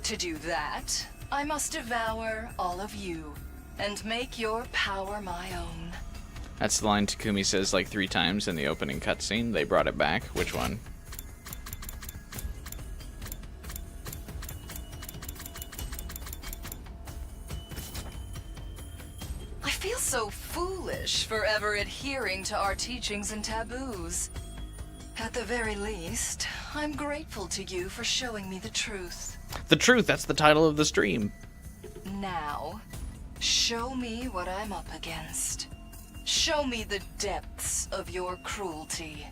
To do that, I must devour all of you and make your power my own. That's the line Takumi says like 3 times in the opening cutscene. They brought it back. Which one? I feel so foolish forever adhering to our teachings and taboos. At the very least, I'm grateful to you for showing me the truth. The truth, that's the title of the stream. Now, show me what I'm up against. Show me the depths of your cruelty.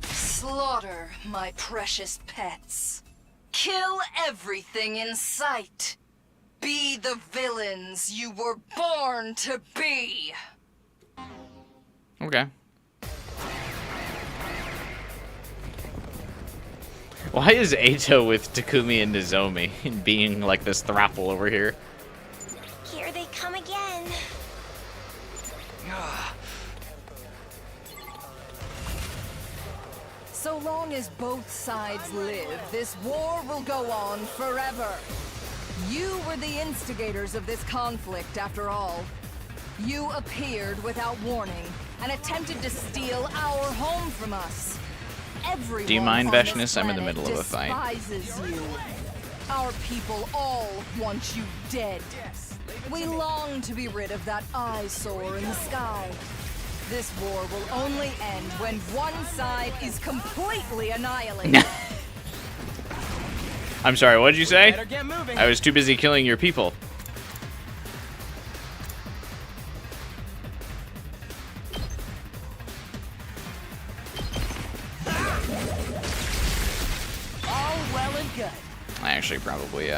Slaughter my precious pets. Kill everything in sight. Be the villains you were born to be. Okay. Why is Atto with Takumi and Nozomi being like this throuple over here? Here they come again. So long as both sides live, this war will go on forever. You were the instigators of this conflict, after all. You appeared without warning and attempted to steal our home from us. Everyone Do you mind, on this Vesnes? I'm in the planet middle of a fight. despises you. Our people all want you dead. We long to be rid of that eyesore in the sky. This war will only end when one side is completely annihilated. I'm sorry, what did you say? Better get moving. I was too busy killing your people. All well and good. I actually probably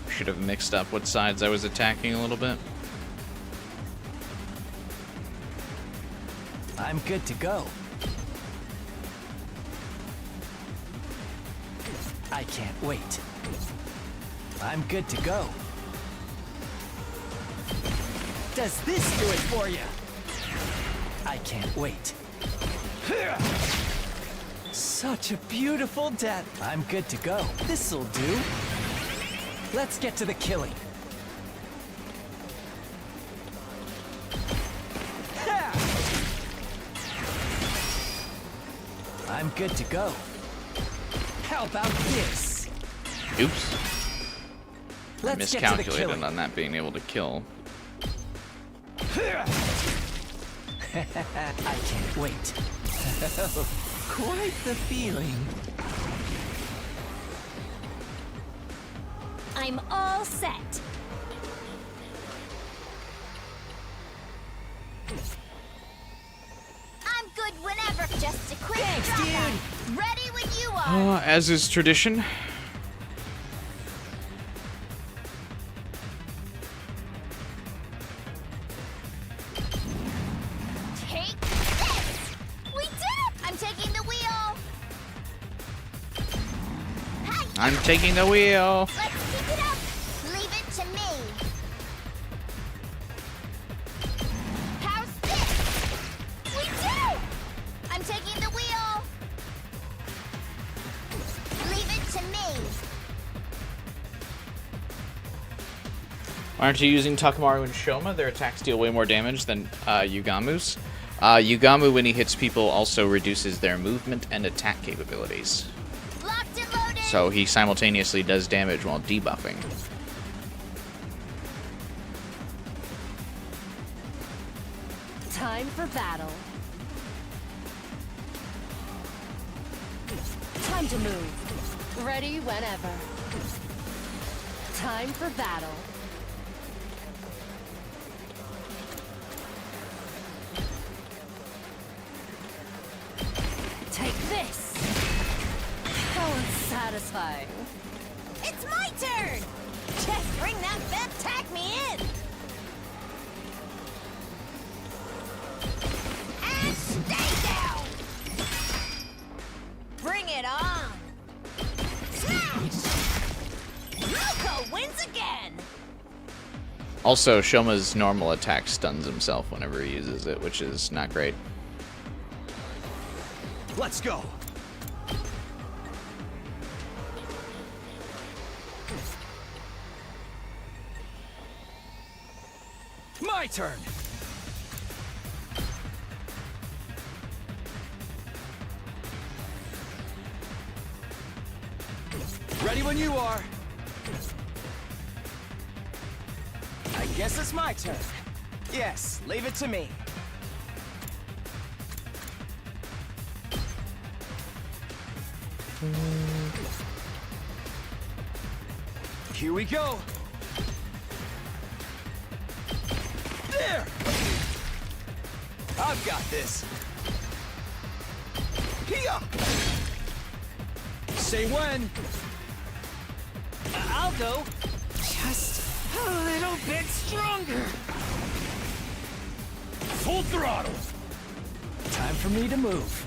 should have mixed up what sides I was attacking a little bit. I'm good to go. I can't wait. I'm good to go. Does this do it for you? I can't wait. Such a beautiful death. I'm good to go. This'll do. Let's get to the killing. I'm good to go. How about this? Oops. Let's Miscalculated get to the killing. on that being able to kill. I can't wait. Quite the feeling. I'm all set. I'm good whenever. Just a quick drop. Ready when you are. As is tradition. Take this. We did it. I'm taking the wheel. I'm taking the wheel. Let's keep it up. Leave it to me. How's this? We did it. I'm taking the wheel. Leave it to me. Why aren't you using Takamaru and Shoma? Their attacks deal way more damage than Yugamu's. Yugamu, when he hits people, also reduces their movement and attack capabilities. Locked and loaded. So he simultaneously does damage while debuffing. Time for battle. Time to move. Ready whenever. Time for battle. Take this. How unsatisfying. It's my turn. Just bring that fat tack me in. it on! Smash! Yoko wins again! Also, Shoma's normal attack stuns himself whenever he uses it, which is not great. Let's go. My turn. Ready when you are. I guess it's my turn. Yes, leave it to me. Here we go. There! I've got this. Here! Say when. I'll go. Just a little bit stronger. Full throttle. Time for me to move.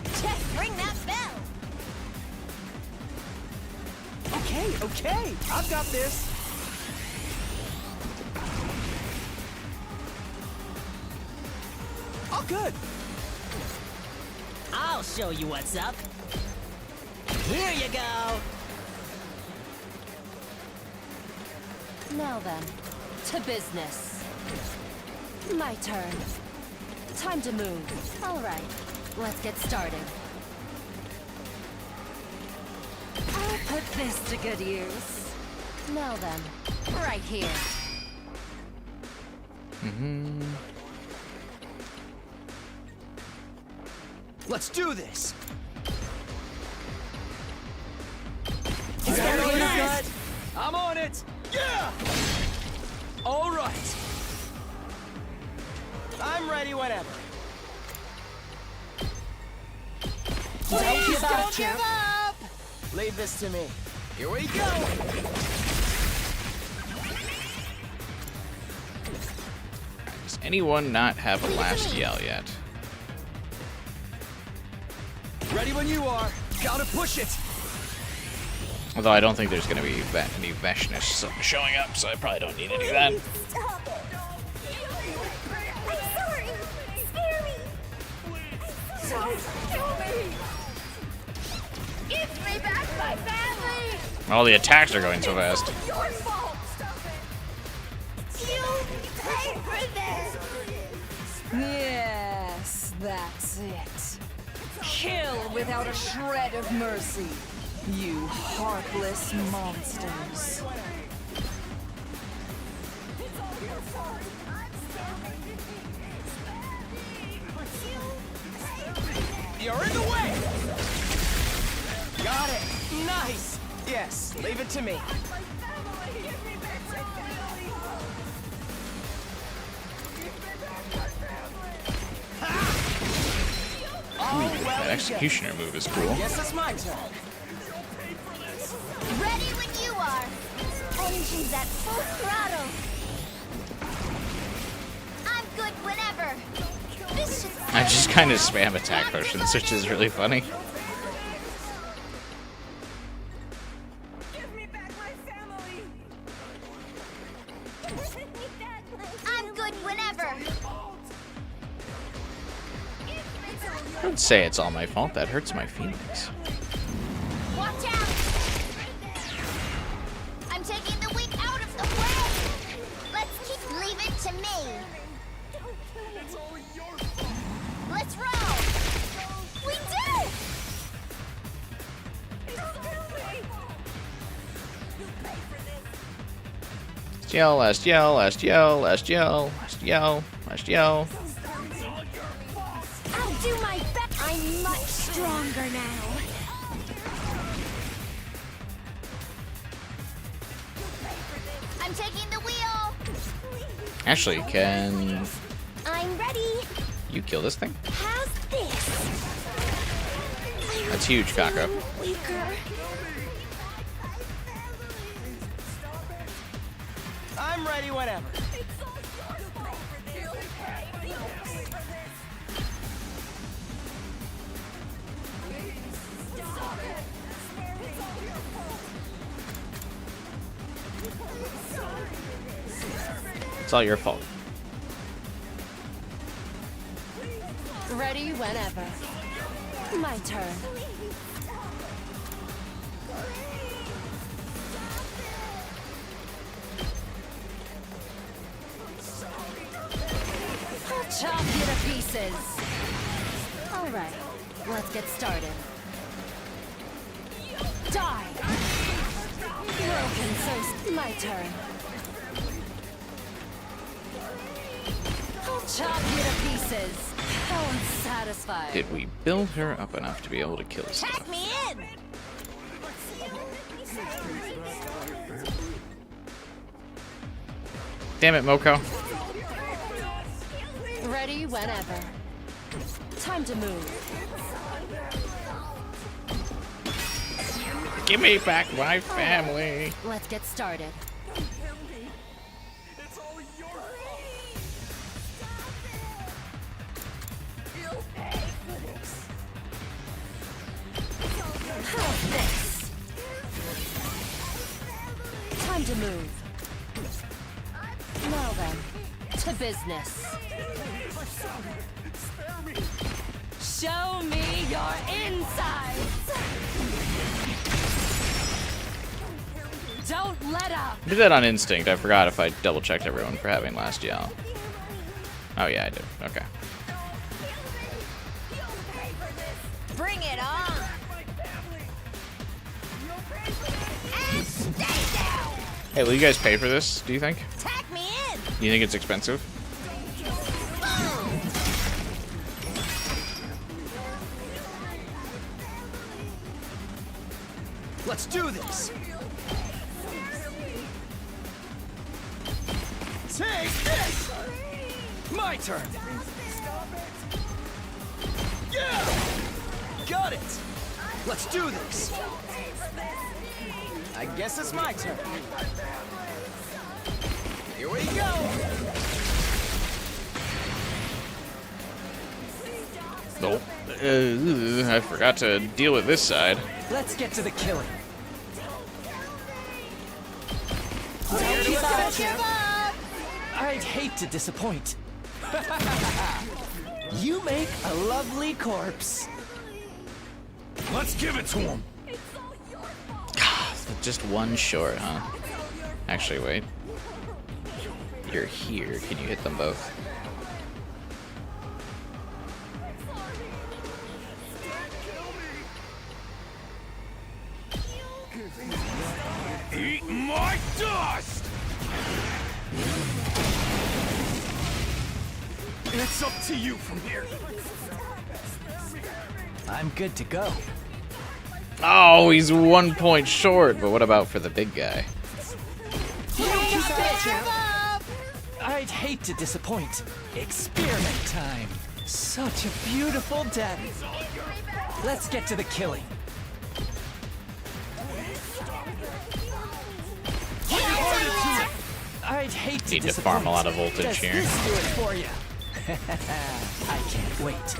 Just ring that bell! Okay, I've got this. All good. I'll show you what's up. Here you go. Now then, to business. My turn. Time to move. All right, let's get started. I'll put this to good use. Now then, right here. Let's do this. I'm on it. Yeah. All right. I'm ready whenever. Please Don't give up. Leave this to me. Here we go. Does anyone not have a last yell yet? Ready when you are. Gotta push it. Although I don't think there's going to be any Vesnes showing up, so I probably don't need to do that. Stop it! I'm sorry! Spare me! Don't kill me! Give me back my family! All the attacks are going so fast. It's your fault! Stop it! You paid for this! Yes, that's it. Kill without a shred of mercy. You heartless monsters. You're in the way. Got it. Nice. Yes, leave it to me. That executioner move is cool. Guess it's my turn. Ready when you are. Engines at full throttle. I'm good whenever. This should I just kind of spam attack potions, which is really funny. Give me back my family. I'm good whenever. I would say it's all my fault. That hurts my feelings. Watch out! I'm taking the weak out of the way. Leave it to me. Let's roll. We did it! Last yell, last yell, last yell, last yell, last yell, last yell. I'll do my best. I'm much stronger now. I'm taking the wheel. Actually, can I'm ready. you kill this thing? How's this? That's huge, Kako. Weaker. I'm ready whenever. all your fault. Ready whenever. My turn. I'll chop you to pieces. All right, let's get started. Die. Broken so my turn. I'll chop you to pieces. So unsatisfied. Did we build her up enough to be able to kill stuff? Pack me in. Damn it, Moko. Ready whenever. Time to move. Give me back my family. Let's get started. How's this? Time to move. Now then, to business. Show me your insides. Don't let up. I did that on instinct. I forgot if I double checked everyone for having last yell. Oh yeah, I did. Okay. Bring it on. And stay down. Hey, will you guys pay for this, do you think? Tack me in. Do you think it's expensive? Let's do this. Take this. My turn. Yeah. Got it. Let's do this. I guess it's my turn. Here we go. Nope. I forgot to deal with this side. Let's get to the killing. I'd hate to disappoint. You make a lovely corpse. Let's give it to him. Just one short, huh? Actually, wait. You're here. Can you hit them both? Eat my dust! It's up to you from here. I'm good to go. Oh, he's 1 point short. But what about for the big guy? I'd hate to disappoint. Experiment time. Such a beautiful death. Let's get to the killing. I'd hate to Need to disappoint. farm a lot of voltage Does here. this do it for you? I can't wait.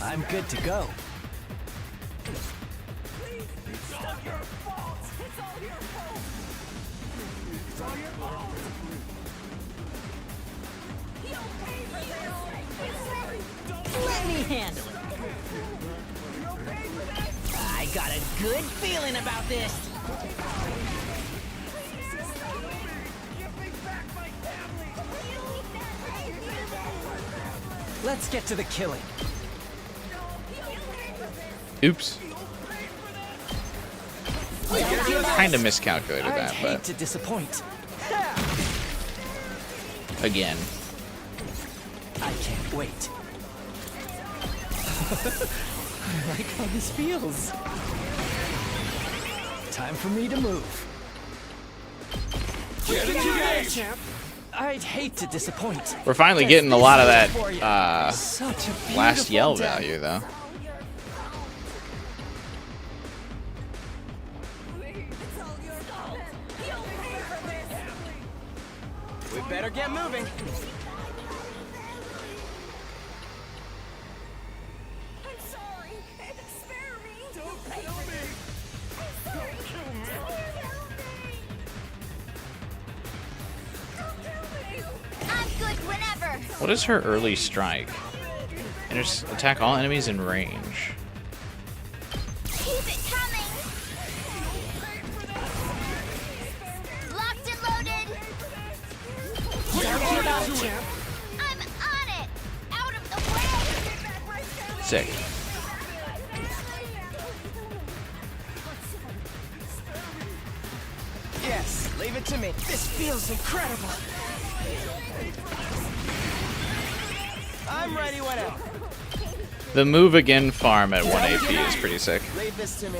I'm good to go. Let me handle it. I got a good feeling about this. Let's get to the killing. Oops. Kind of miscalculated I'd that, hate but to disappoint. again. I can't wait. I like how this feels. Time for me to move. Get in the game! I'd hate to disappoint. We're finally Does getting a this lot of do it that for you? Such a last beautiful yell death. value, though. We better get moving. I'm sorry. Spare me. Don't kill me. I'm sorry. Don't kill me. What is her early strike? Attack all enemies in range. Keep it coming! Locked and loaded! I'm on it! Out of the way! Sick. Yes, leave it to me. This feels incredible. I'm ready whenever. The move again farm at 1 AP is pretty sick. Leave this to me.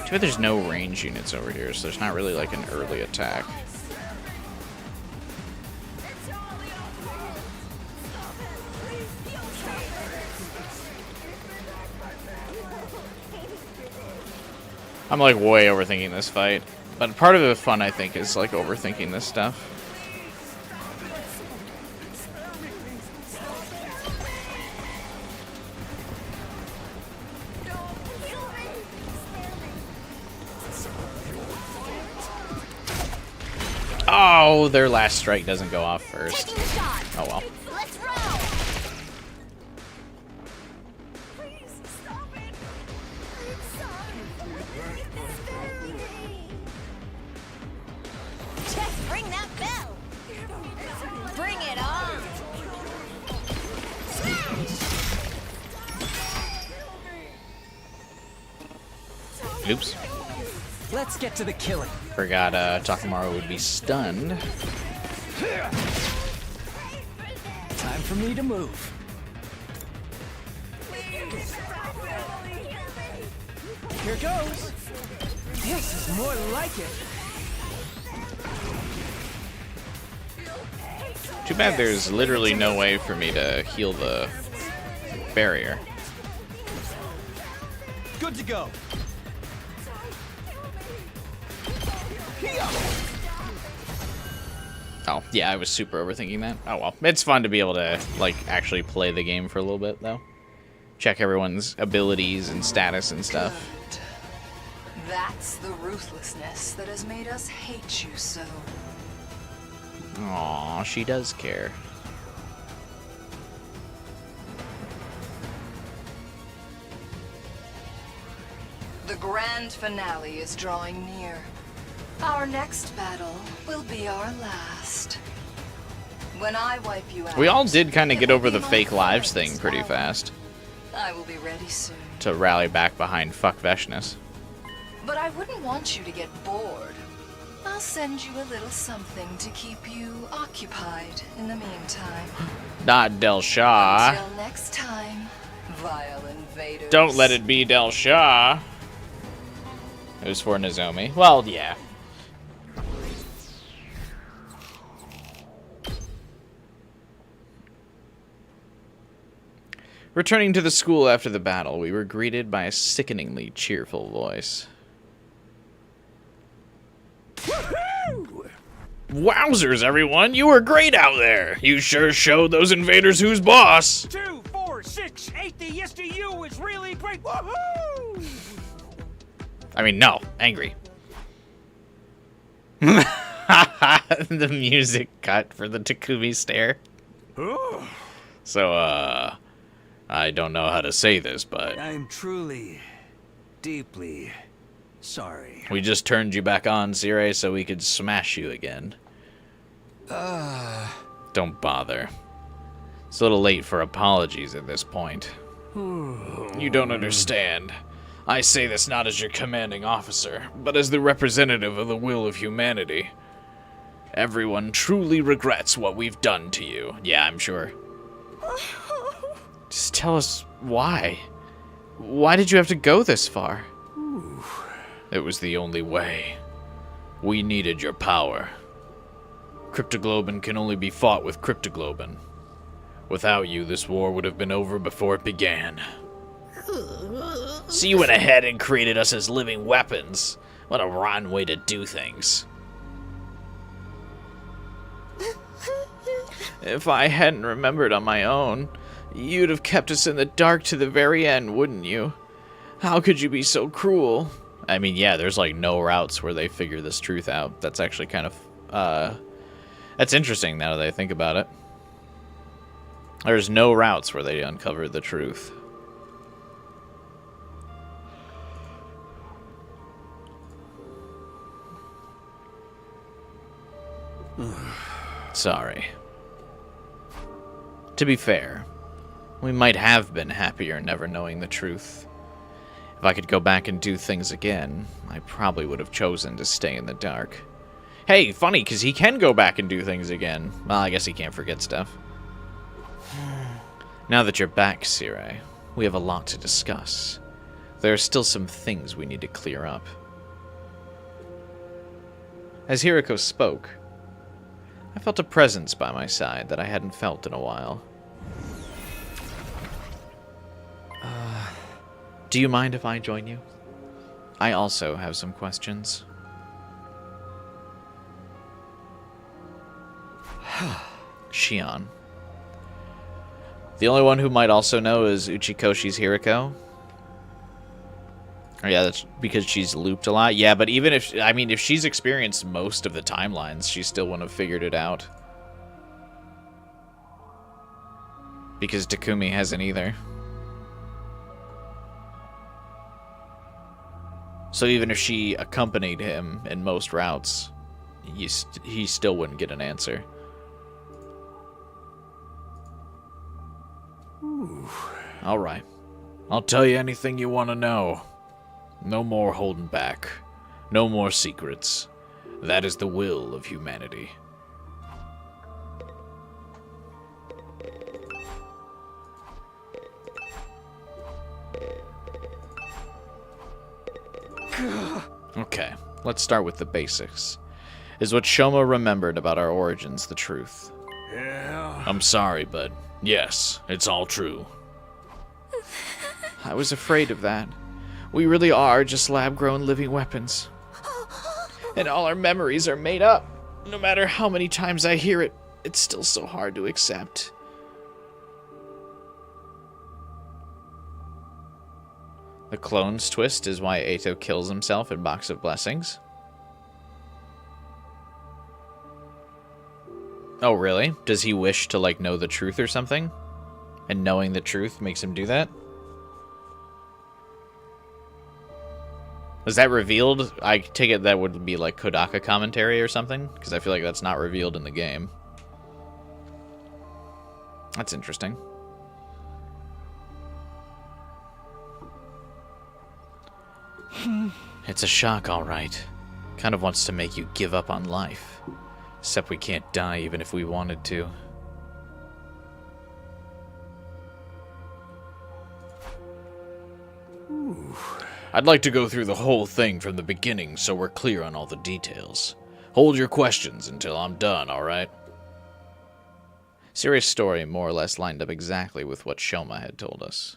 Too bad there's no range units over here, so there's not really like an early attack. I'm like way overthinking this fight, but part of the fun I think is like overthinking this stuff. Oh, their last strike doesn't go off first. Oh well. Let's roll! Just ring that bell! Bring it on! Oops. Let's get to the killing. Forgot Takamaru would be stunned. Time for me to move. Here goes. This is more like it. Too bad there's literally no way for me to heal the barrier. Good to go. Oh, yeah, I was super overthinking that. Oh well. It's fun to be able to, like, actually play the game for a little bit, though. Check everyone's abilities and status and stuff. Good. That's the ruthlessness that has made us hate you so. Aw, she does care. The grand finale is drawing near. Our next battle will be our last. When I wipe you out, We all did kind of get over the fake lives thing pretty fast. I will be ready soon. To rally back behind fuck Vesnes. But I wouldn't want you to get bored. I'll send you a little something to keep you occupied in the meantime. Not Del Shah. Until next time, vile invaders. Don't let it be Del Shah. It was for Nozomi. Well, yeah. Returning to the school after the battle, we were greeted by a sickeningly cheerful voice. Wowzers, everyone! You were great out there! You sure showed those invaders who's boss! 2, 4, 6, 8, the yes to you is really great! Woohoo! I mean, no. Angry. The music cut for the Takumi stare. So, I don't know how to say this, but I'm truly, deeply sorry. we just turned you back on, Sirei, so we could smash you again. Don't bother. It's a little late for apologies at this point. You don't understand. I say this not as your commanding officer, but as the representative of the will of humanity. Everyone truly regrets what we've done to you. Yeah, I'm sure. Just tell us why. Why did you have to go this far? It was the only way. We needed your power. Cryptoglobin can only be fought with Cryptoglobin. Without you, this war would have been over before it began. So you went ahead and created us as living weapons. What a rotten way to do things. If I hadn't remembered on my own, You'd have kept us in the dark to the very end, wouldn't you? How could you be so cruel? I mean, yeah, there's like no routes where they figure this truth out. That's actually kind of, that's interesting now that I think about it. There's no routes where they uncover the truth. Sorry. To be fair, we might have been happier never knowing the truth. If I could go back and do things again, I probably would have chosen to stay in the dark. Hey, funny, because he can go back and do things again. Well, I guess he can't forget stuff. Now that you're back, Sirei, we have a lot to discuss. There are still some things we need to clear up. As Hiriko spoke, I felt a presence by my side that I hadn't felt in a while. Do you mind if I join you? I also have some questions. Shion. The only one who might also know is Uchikoshi's Hiriko. Oh, yeah, that's because she's looped a lot. Yeah, but even if, I mean, if she's experienced most of the timelines, she still wouldn't have figured it out. Because Takumi hasn't either. So even if she accompanied him in most routes, he still wouldn't get an answer. All right. I'll tell you anything you want to know. No more holding back. No more secrets. That is the will of humanity. Okay, let's start with the basics. Is what Shoma remembered about our origins the truth? Yeah. I'm sorry, but yes, it's all true. I was afraid of that. We really are just lab-grown living weapons. And all our memories are made up. No matter how many times I hear it, it's still so hard to accept. The clone's twist is why Atto kills himself in Box of Blessings. Oh, really? Does he wish to, like, know the truth or something? And knowing the truth makes him do that? Was that revealed? I take it that would be, like, Kodaka commentary or something? Because I feel like that's not revealed in the game. That's interesting. It's a shock, all right. Kind of wants to make you give up on life. Except we can't die even if we wanted to. I'd like to go through the whole thing from the beginning so we're clear on all the details. Hold your questions until I'm done, all right? Sirei's story more or less lined up exactly with what Shoma had told us.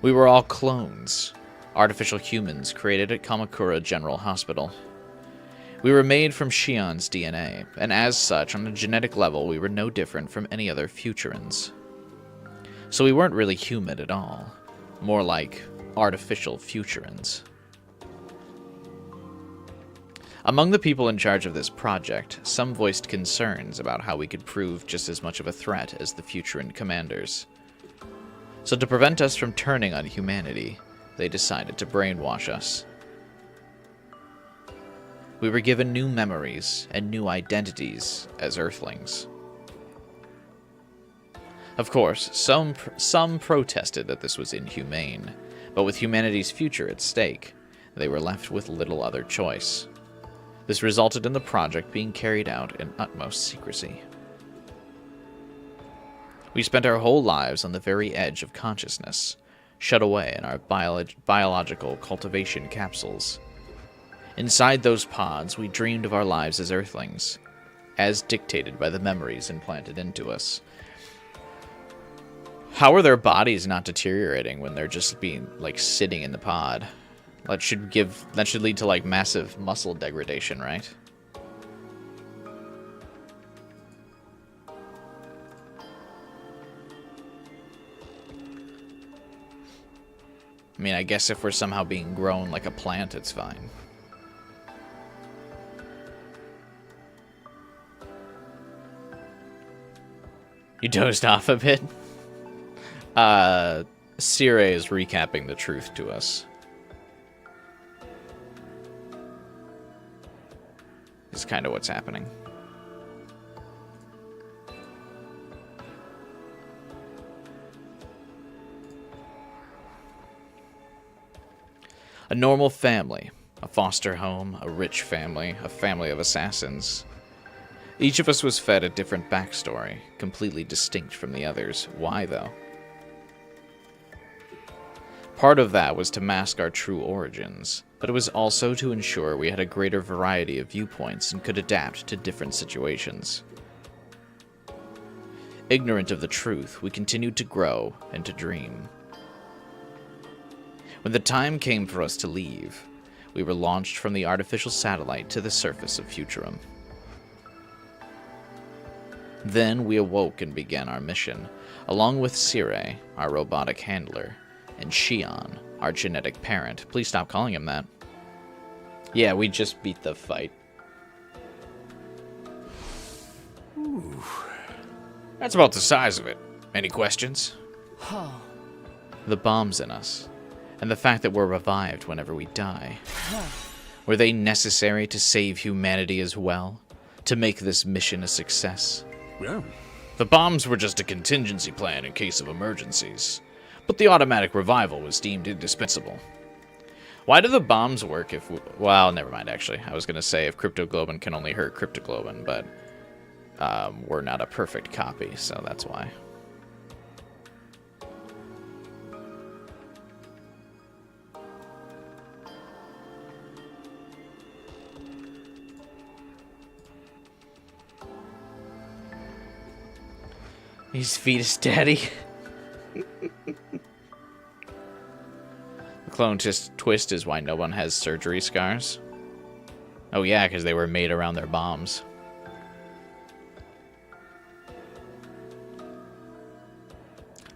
We were all clones, artificial humans created at Kamakura General Hospital. We were made from Shion's DNA, and as such, on a genetic level, we were no different from any other Futurans. So we weren't really human at all, more like artificial Futurans. Among the people in charge of this project, some voiced concerns about how we could prove just as much of a threat as the Futuran commanders. So to prevent us from turning on humanity, they decided to brainwash us. We were given new memories and new identities as Earthlings. Of course, some protested that this was inhumane, but with humanity's future at stake, they were left with little other choice. This resulted in the project being carried out in utmost secrecy. We spent our whole lives on the very edge of consciousness, shut away in our biological cultivation capsules. Inside those pods, we dreamed of our lives as Earthlings, as dictated by the memories implanted into us. How are their bodies not deteriorating when they're just being, like, sitting in the pod? That should lead to like massive muscle degradation, right? I mean, I guess if we're somehow being grown like a plant, it's fine. You dozed off a bit? Sirei is recapping the truth to us. It's kind of what's happening. A normal family, a foster home, a rich family, a family of assassins. Each of us was fed a different backstory, completely distinct from the others. Why, though? Part of that was to mask our true origins, but it was also to ensure we had a greater variety of viewpoints and could adapt to different situations. Ignorant of the truth, we continued to grow and to dream. When the time came for us to leave, we were launched from the artificial satellite to the surface of Futurum. Then we awoke and began our mission, along with Sirei, our robotic handler, and Shion, our genetic parent. Please stop calling him that. Yeah, we just beat the fight. Ooh. That's about the size of it. Any questions? The bombs in us, and the fact that we're revived whenever we die. Were they necessary to save humanity as well? To make this mission a success? Yeah. The bombs were just a contingency plan in case of emergencies, but the automatic revival was deemed indispensable. Why do the bombs work if... Well, never mind, actually. I was going to say if Cryptoglobin can only hurt Cryptoglobin, but we're not a perfect copy, so that's why. He's fetus daddy. The clone twist is why no one has surgery scars. Oh yeah, because they were made around their bombs.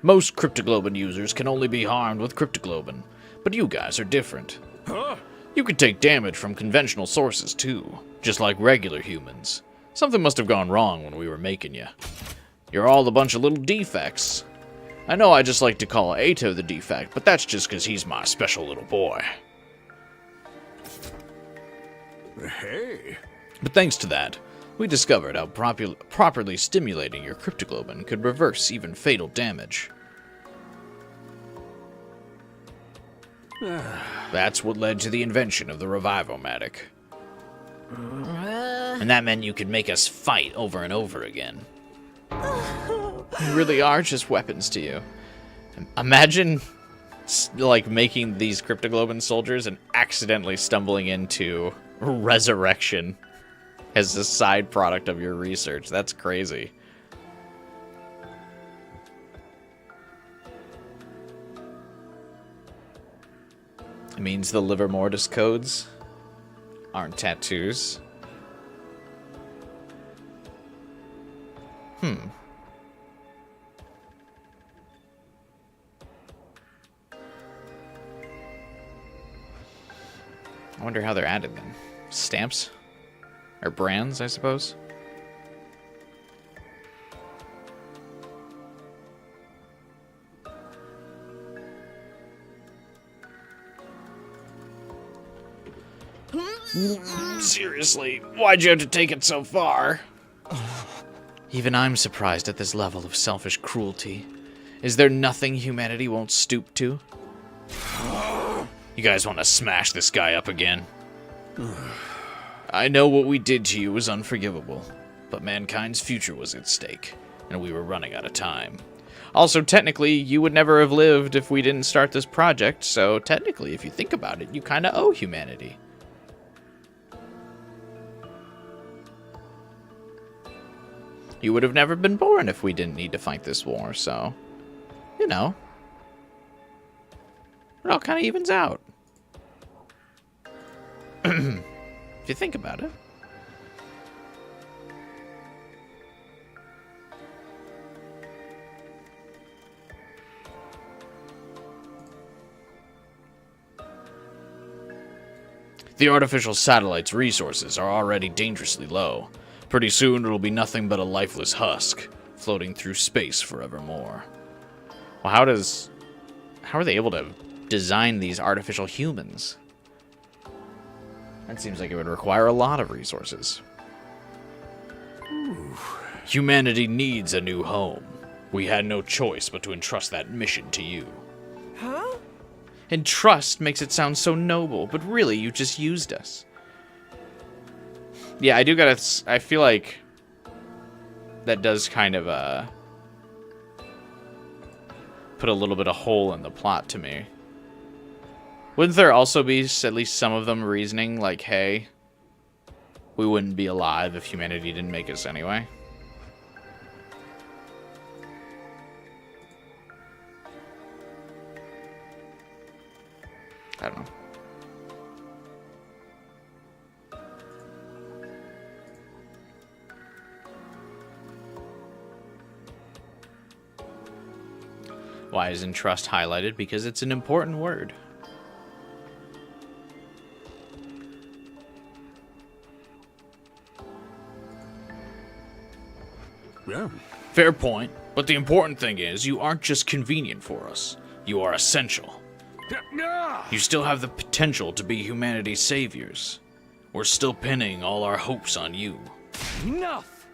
Most Cryptoglobin users can only be harmed with Cryptoglobin, but you guys are different. Huh? You can take damage from conventional sources too, just like regular humans. Something must have gone wrong when we were making you. You're all a bunch of little defects. I know I just like to call Atto the defect, but that's just because he's my special little boy. Hey. But thanks to that, we discovered how properly stimulating your Cryptoglobin could reverse even fatal damage. That's what led to the invention of the Revivomatic. And that meant you could make us fight over and over again. We really are just weapons to you. Imagine, like, making these Cryptoglobin soldiers and accidentally stumbling into resurrection as a side product of your research. That's crazy. It means the liver mortis codes aren't tattoos. I wonder how they're added then. Stamps? Or brands, I suppose? Seriously, why'd you have to take it so far? Even I'm surprised at this level of selfish cruelty. Is there nothing humanity won't stoop to? You guys want to smash this guy up again? I know what we did to you was unforgivable, but mankind's future was at stake, and we were running out of time. Also, technically, you would never have lived if we didn't start this project, so technically, if you think about it, you kind of owe humanity. You would have never been born if we didn't need to fight this war, so, you know, it all kind of evens out. If you think about it. The artificial satellite's resources are already dangerously low. Pretty soon it'll be nothing but a lifeless husk, floating through space forevermore. Well, how are they able to design these artificial humans? That seems like it would require a lot of resources. Ooh. Humanity needs a new home. We had no choice but to entrust that mission to you. Huh? And trust makes it sound so noble, but really you just used us. Yeah, I feel like that does kind of put a little bit of hole in the plot to me. Wouldn't there also be at least some of them reasoning like, hey, we wouldn't be alive if humanity didn't make us anyway? I don't know. Why isn't trust highlighted? Because it's an important word. Yeah. Fair point, but the important thing is you aren't just convenient for us. You are essential. You still have the potential to be humanity's saviors. We're still pinning all our hopes on you. Enough!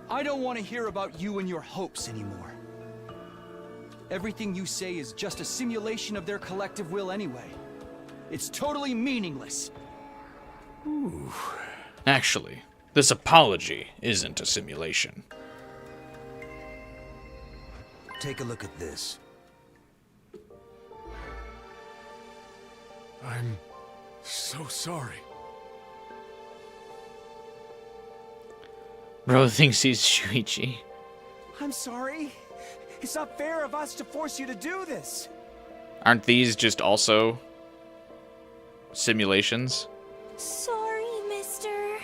I don't want to hear about you and your hopes anymore. Everything you say is just a simulation of their collective will anyway. It's totally meaningless. Ooh. Actually, this apology isn't a simulation. Take a look at this. I'm so sorry. Bro thinks he's Shuichi. I'm sorry. It's not fair of us to force you to do this. Aren't these just also simulations? Sorry, mister.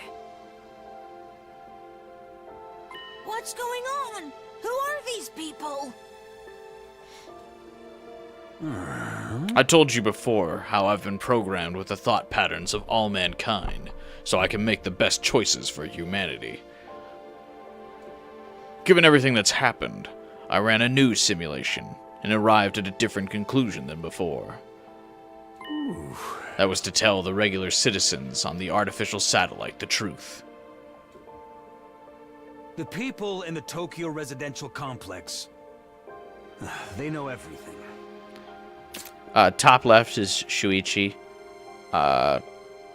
What's going on? Who are these people? I told you before how I've been programmed with the thought patterns of all mankind, so I can make the best choices for humanity. Given everything that's happened, I ran a new simulation and arrived at a different conclusion than before. Ooh. That was to tell the regular citizens on the artificial satellite the truth. The people in the Tokyo residential complex, they know everything. Top left is Shuichi.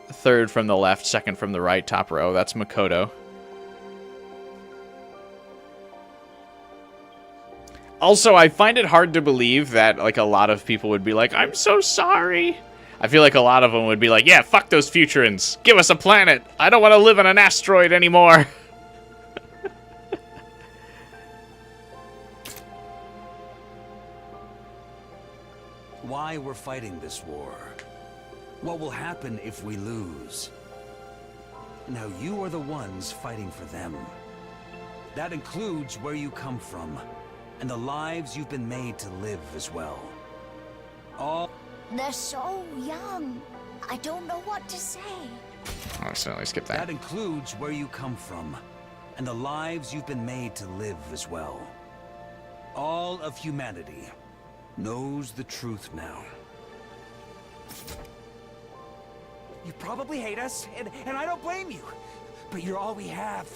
Third from the left, second from the right, top row. That's Makoto. Also, I find it hard to believe that like a lot of people would be like, I'm so sorry. I feel like a lot of them would be like, yeah, fuck those Futurans. Give us a planet. I don't want to live on an asteroid anymore. Why we're fighting this war. What will happen if we lose. Now you are the ones fighting for them. That includes where you come from, and the lives you've been made to live as well. All... They're so young. I don't know what to say. I'll certainly skip that. That includes where you come from, and the lives you've been made to live as well. All of humanity knows the truth now. You probably hate us, and I don't blame you. But you're all we have.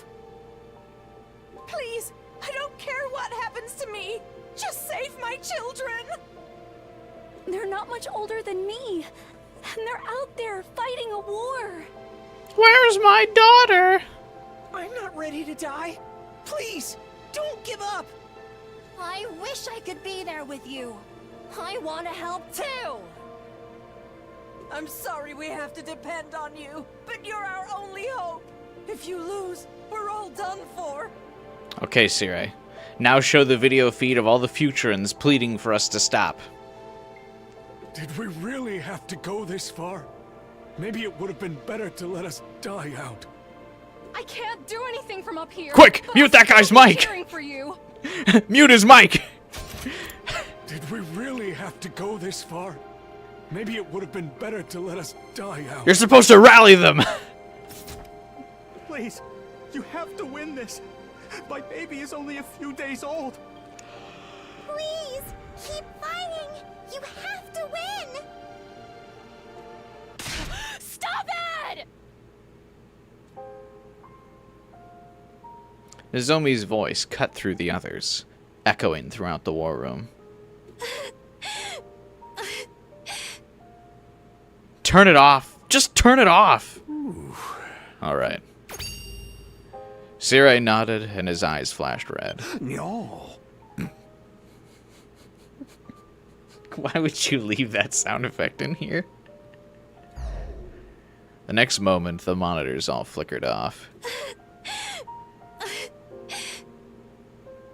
Please, I don't care what happens to me. Just save my children. They're not much older than me, and they're out there fighting a war. Where's my daughter? I'm not ready to die. Please, don't give up. I wish I could be there with you. I want to help too. I'm sorry we have to depend on you, but you're our only hope. If you lose, we're all done for. Okay, Sirei. Now show the video feed of all the Futurans pleading for us to stop. Did we really have to go this far? Maybe it would have been better to let us die out. I can't do anything from up here. Quick, but mute I'll that guy's still be mic. cheering for you. Mute his mic! Did we really have to go this far? Maybe it would have been better to let us die out. You're supposed to rally them! Please, you have to win this. My baby is only a few days old. Please, keep fighting. You have to win. Stop it! Nozomi's voice cut through the others, echoing throughout the war room. Turn it off! Just turn it off! Alright. Sirei nodded and his eyes flashed red. No. Why would you leave that sound effect in here? The next moment, the monitors all flickered off.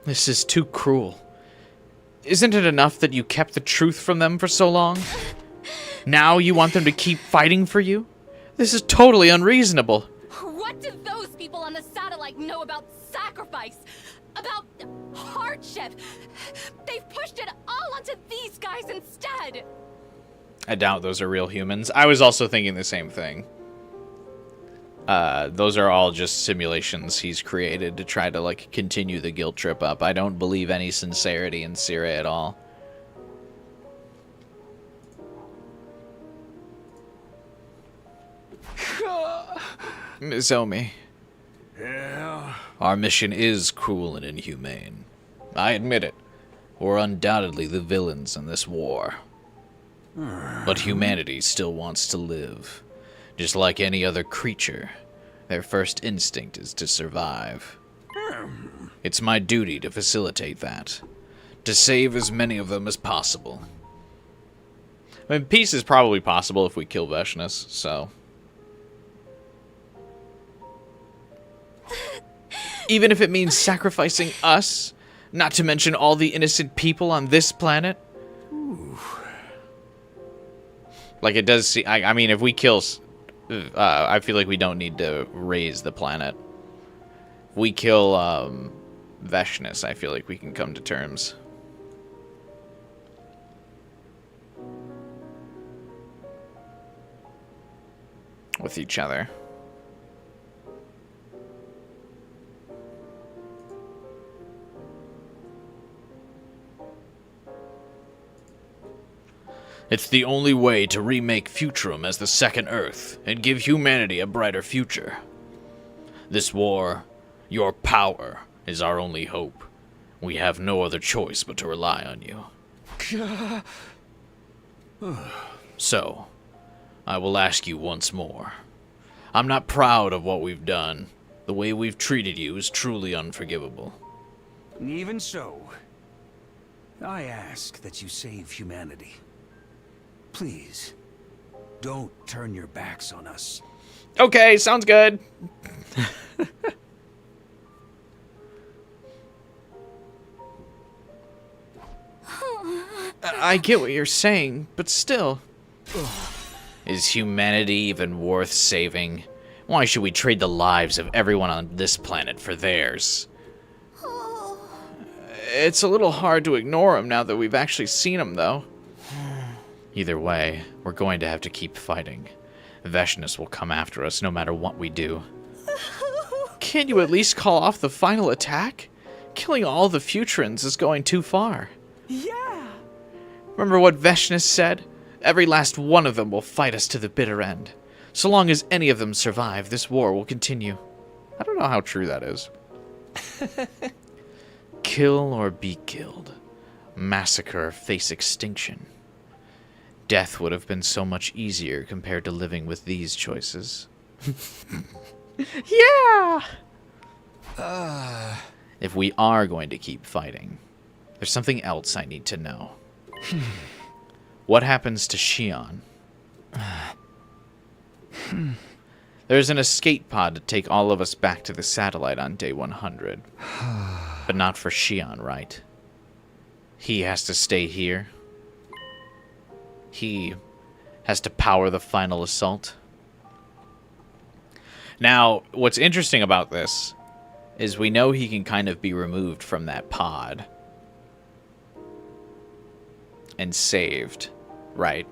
This is too cruel. Isn't it enough that you kept the truth from them for so long? Now you want them to keep fighting for you? This is totally unreasonable. What do those people on the satellite know about sacrifice? About hardship? They've pushed it all onto these guys instead! I doubt those are real humans. I was also thinking the same thing. Those are all just simulations he's created to try to, like, continue the guilt trip up. I don't believe any sincerity in Sirei at all. Nomi. Yeah? Our mission is cruel and inhumane. I admit it. We're undoubtedly the villains in this war. But humanity still wants to live. Just like any other creature, their first instinct is to survive. It's my duty to facilitate that. To save as many of them as possible. I mean, peace is probably possible if we kill Vesnes, so... Even if it means sacrificing us, not to mention all the innocent people on this planet. Like, it does see... I mean, if we kill... I feel like we don't need to raise the planet. If we kill, Vesnes, I feel like we can come to terms. With each other. It's the only way to remake Futurum as the second Earth and give humanity a brighter future. This war, your power, is our only hope. We have no other choice but to rely on you. So, I will ask you once more. I'm not proud of what we've done. The way we've treated you is truly unforgivable. Even so, I ask that you save humanity. Please, don't turn your backs on us. Okay, sounds good. I get what you're saying, but still. Is humanity even worth saving? Why should we trade the lives of everyone on this planet for theirs? It's a little hard to ignore him now that we've actually seen him, though. Either way, we're going to have to keep fighting. Vesnes will come after us no matter what we do. Can't you at least call off the final attack? Killing all the Futurans is going too far. Yeah! Remember what Vesnes said? Every last one of them will fight us to the bitter end. So long as any of them survive, this war will continue. I don't know how true that is. Kill or be killed. Massacre or face extinction. Death would have been so much easier compared to living with these choices. Yeah! If we are going to keep fighting, there's something else I need to know. What happens to Shion? There's an escape pod to take all of us back to the satellite on day 100. But not for Shion, right? He has to stay here. He has to power the final assault. Now, what's interesting about this is we know he can kind of be removed from that pod and saved, right?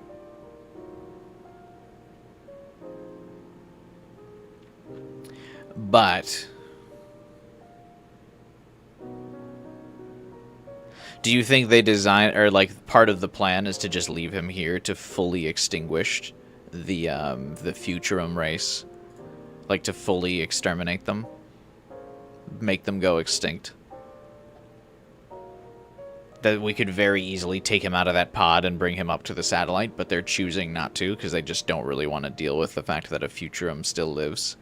But do you think they design, or like part of the plan is to just leave him here to fully extinguish the Futurum race, like to fully exterminate them, make them go extinct? That we could very easily take him out of that pod and bring him up to the satellite, but they're choosing not to because they just don't really want to deal with the fact that a Futurum still lives.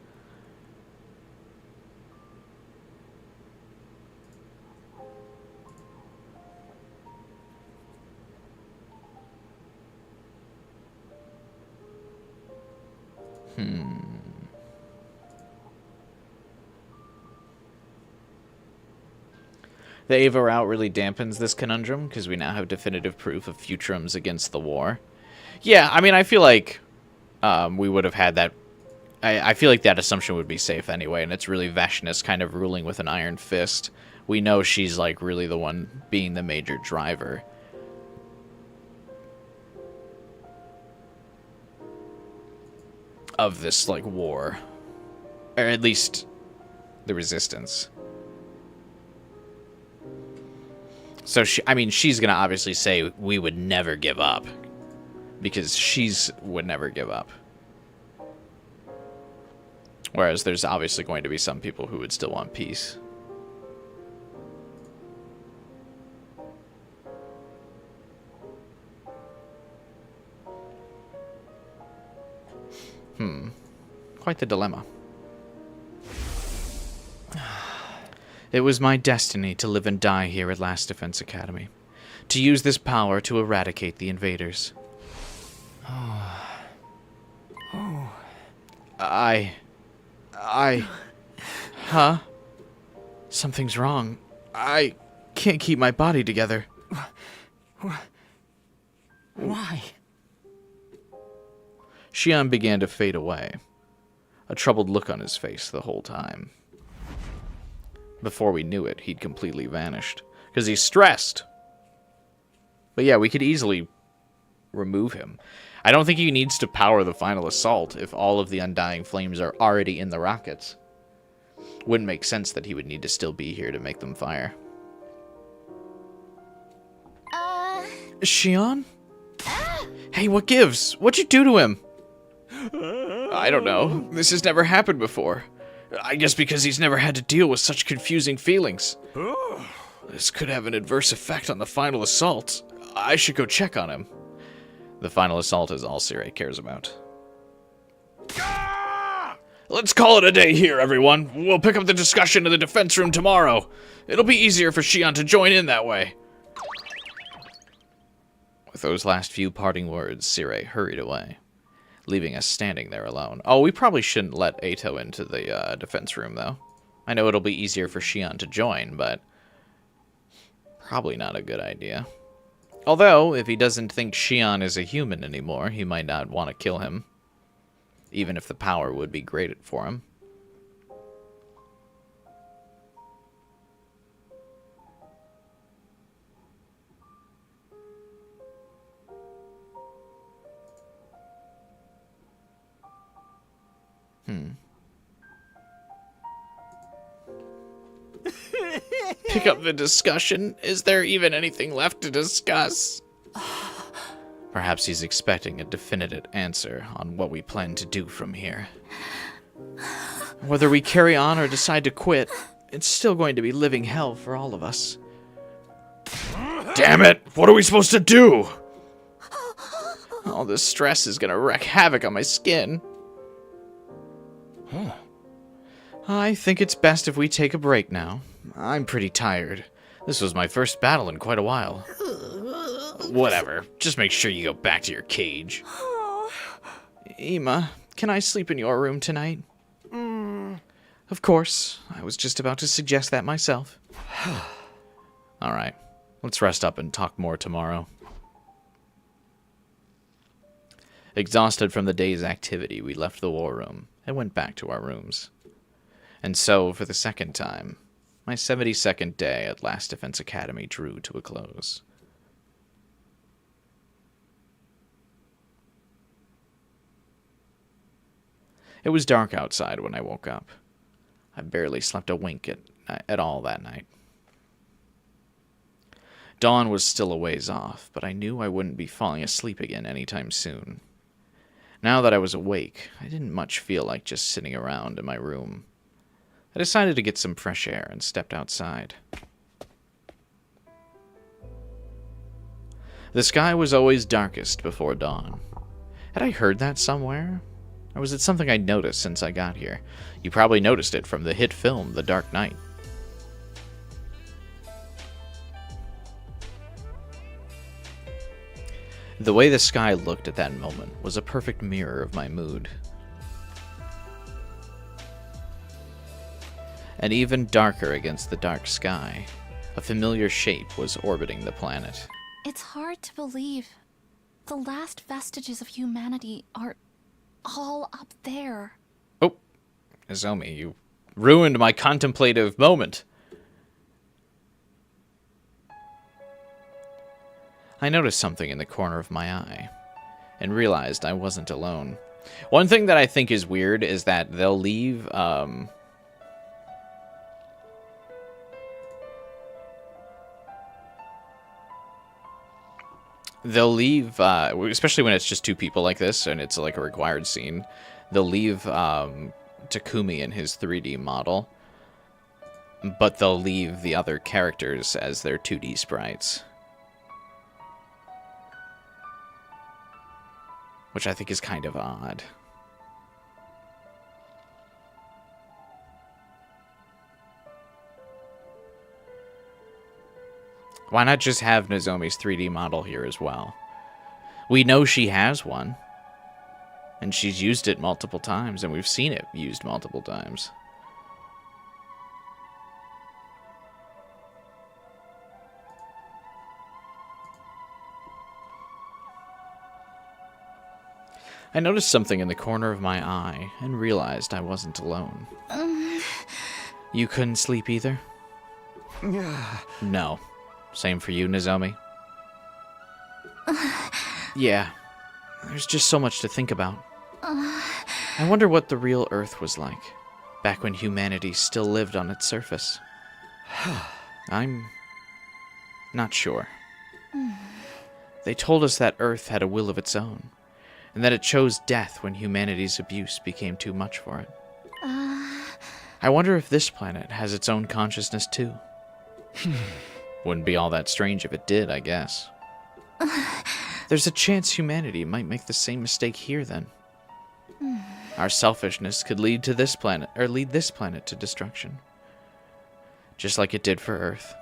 The Ava route really dampens this conundrum because we now have definitive proof of Futurums against the war. Yeah, I mean, I feel like we would have had that. I feel like that assumption would be safe anyway, and it's really Vesnes kind of ruling with an iron fist. We know she's like really the one being the major driver. Of this, like, war. Or at least the resistance. So, I mean, she's going to obviously say we would never give up. Because she's would never give up. Whereas there's obviously going to be some people who would still want peace. Quite the dilemma. It was my destiny to live and die here at Last Defense Academy. To use this power to eradicate the invaders. Huh? Something's wrong. I can't keep my body together. Why? Shion began to fade away, a troubled look on his face the whole time. Before we knew it, he'd completely vanished, because he's stressed. But yeah, we could easily remove him. I don't think he needs to power the final assault if all of the Undying Flames are already in the rockets. Wouldn't make sense that he would need to still be here to make them fire. Shion? Hey, what gives? What'd you do to him? I don't know. This has never happened before. I guess because he's never had to deal with such confusing feelings. This could have an adverse effect on the final assault. I should go check on him. The final assault is all Sirei cares about. Let's call it a day here, everyone. We'll pick up the discussion in the defense room tomorrow. It'll be easier for Shion to join in that way. With those last few parting words, Sirei hurried away, leaving us standing there alone. Oh, we probably shouldn't let Atto into the defense room, though. I know it'll be easier for Shion to join, but probably not a good idea. Although, if he doesn't think Shion is a human anymore, he might not want to kill him, even if the power would be great for him. Pick up the discussion? Is there even anything left to discuss? Perhaps he's expecting a definitive answer on what we plan to do from here. Whether we carry on or decide to quit, it's still going to be living hell for all of us. Damn it! What are we supposed to do? All this stress is gonna wreak havoc on my skin. I think it's best if we take a break now. I'm pretty tired. This was my first battle in quite a while. Whatever. Just make sure you go back to your cage. Ima, can I sleep in your room tonight? Of course. I was just about to suggest that myself. Alright. Let's rest up and talk more tomorrow. Exhausted from the day's activity, we left the war room and went back to our rooms. And so, for the second time, my 72nd day at Last Defense Academy drew to a close. It was dark outside when I woke up. I barely slept a wink at all that night. Dawn was still a ways off, but I knew I wouldn't be falling asleep again anytime soon. Now that I was awake, I didn't much feel like just sitting around in my room. I decided to get some fresh air and stepped outside. The sky was always darkest before dawn. Had I heard that somewhere? Or was it something I'd noticed since I got here? You probably noticed it from the hit film, The Dark Knight. The way the sky looked at that moment was a perfect mirror of my mood. And even darker against the dark sky, a familiar shape was orbiting the planet. It's hard to believe. The last vestiges of humanity are all up there. Oh, Nomi, you ruined my contemplative moment. I noticed something in the corner of my eye, and realized I wasn't alone. One thing that I think is weird is that they'll leave, especially when it's just two people like this, and it's like a required scene, they'll leave, Takumi in his 3D model, but they'll leave the other characters as their 2D sprites. Which I think is kind of odd. Why not just have Nozomi's 3D model here as well? We know she has one. And she's used it multiple times, and we've seen it used multiple times. I noticed something in the corner of my eye and realized I wasn't alone. You couldn't sleep either? No. Same for you, Nozomi? Yeah. There's just so much to think about. I wonder what the real Earth was like, back when humanity still lived on its surface. I'm not sure. They told us that Earth had a will of its own, and that it chose death when humanity's abuse became too much for it. I wonder if this planet has its own consciousness too. Wouldn't be all that strange if it did, I guess. There's a chance humanity might make the same mistake here then. Our selfishness could lead to this planet, or lead this planet to destruction. Just like it did for Earth.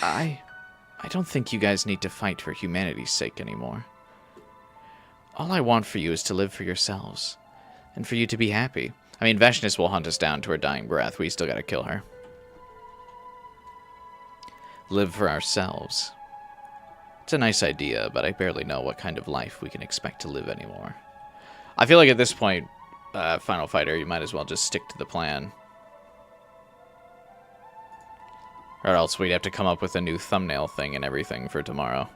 I don't think you guys need to fight for humanity's sake anymore. All I want for you is to live for yourselves, and for you to be happy. I mean, Vesnes will hunt us down to her dying breath. We still gotta kill her. Live for ourselves. It's a nice idea, but I barely know what kind of life we can expect to live anymore. I feel like at this point, Final Fighter, you might as well just stick to the plan. Or else we'd have to come up with a new thumbnail thing and everything for tomorrow.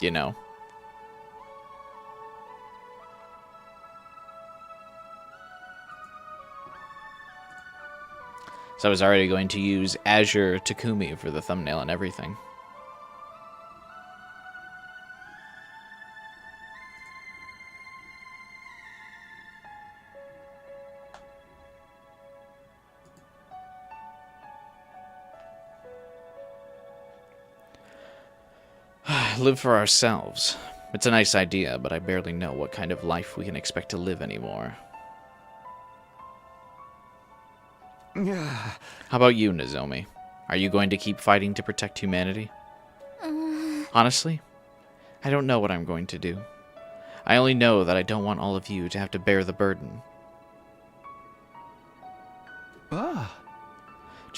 You know. So I was already going to use Azure Takumi for the thumbnail and everything. Live for ourselves. It's a nice idea, but I barely know what kind of life we can expect to live anymore. How about you, Nozomi? Are you going to keep fighting to protect humanity? Honestly, I don't know what I'm going to do. I only know that I don't want all of you to have to bear the burden.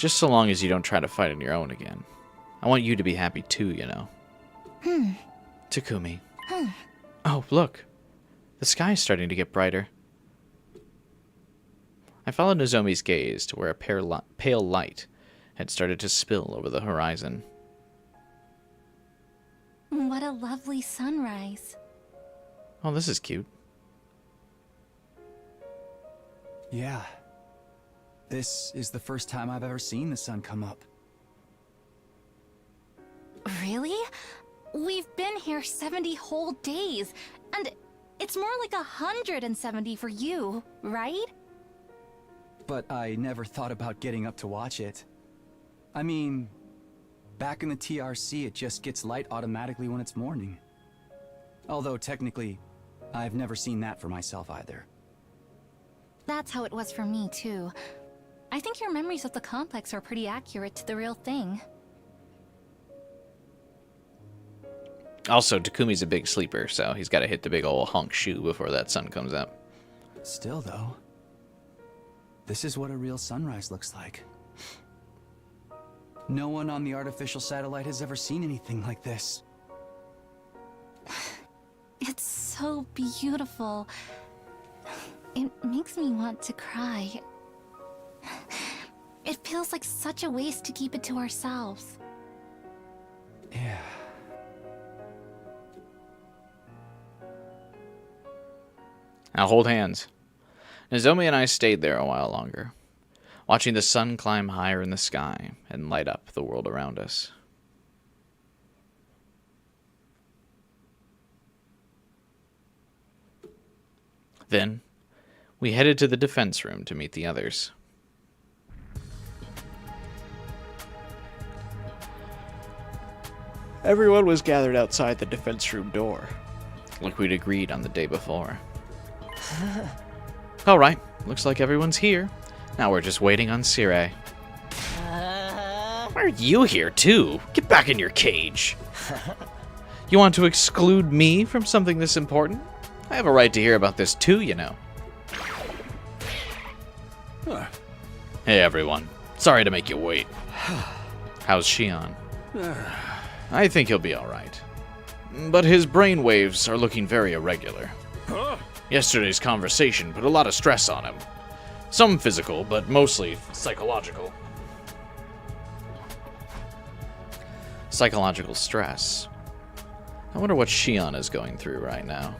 Just so long as you don't try to fight on your own again. I want you to be happy too, you know. Takumi. Oh, look. The sky is starting to get brighter. I followed Nozomi's gaze to where a pale light had started to spill over the horizon. What a lovely sunrise. Oh, this is cute. Yeah. This is the first time I've ever seen the sun come up. Really? We've been here 70 whole days, and it's more like 170 for you, right? But I never thought about getting up to watch it. I mean, back in the TRC, it just gets light automatically when it's morning. Although, technically, I've never seen that for myself either. That's how it was for me, too. I think your memories of the complex are pretty accurate to the real thing. Also, Takumi's a big sleeper, so he's got to hit the big old honk shoe before that sun comes up. Still, though, this is what a real sunrise looks like. No one on the artificial satellite has ever seen anything like this. It's so beautiful. It makes me want to cry. It feels like such a waste to keep it to ourselves. Yeah. Now hold hands. Nozomi and I stayed there a while longer, watching the sun climb higher in the sky and light up the world around us. Then, we headed to the defense room to meet the others. Everyone was gathered outside the defense room door, like we'd agreed on the day before. Alright, looks like everyone's here. Now we're just waiting on Sirei. Why are you here too? Get back in your cage. You want to exclude me from something this important? I have a right to hear about this too, you know. Hey everyone, sorry to make you wait. How's Shion? I think he'll be alright. But his brain waves are looking very irregular. Yesterday's conversation put a lot of stress on him. Some physical, but mostly psychological. Psychological stress. I wonder what Shion is going through right now.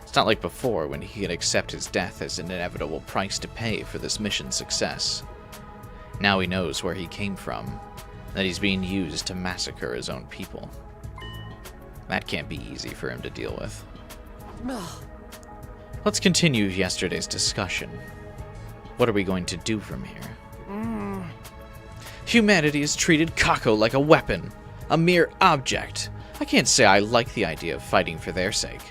It's not like before when he could accept his death as an inevitable price to pay for this mission's success. Now he knows where he came from, that he's being used to massacre his own people. That can't be easy for him to deal with. Let's continue yesterday's discussion. What are we going to do from here? Humanity has treated Kako like a weapon, a mere object. I can't say I like the idea of fighting for their sake.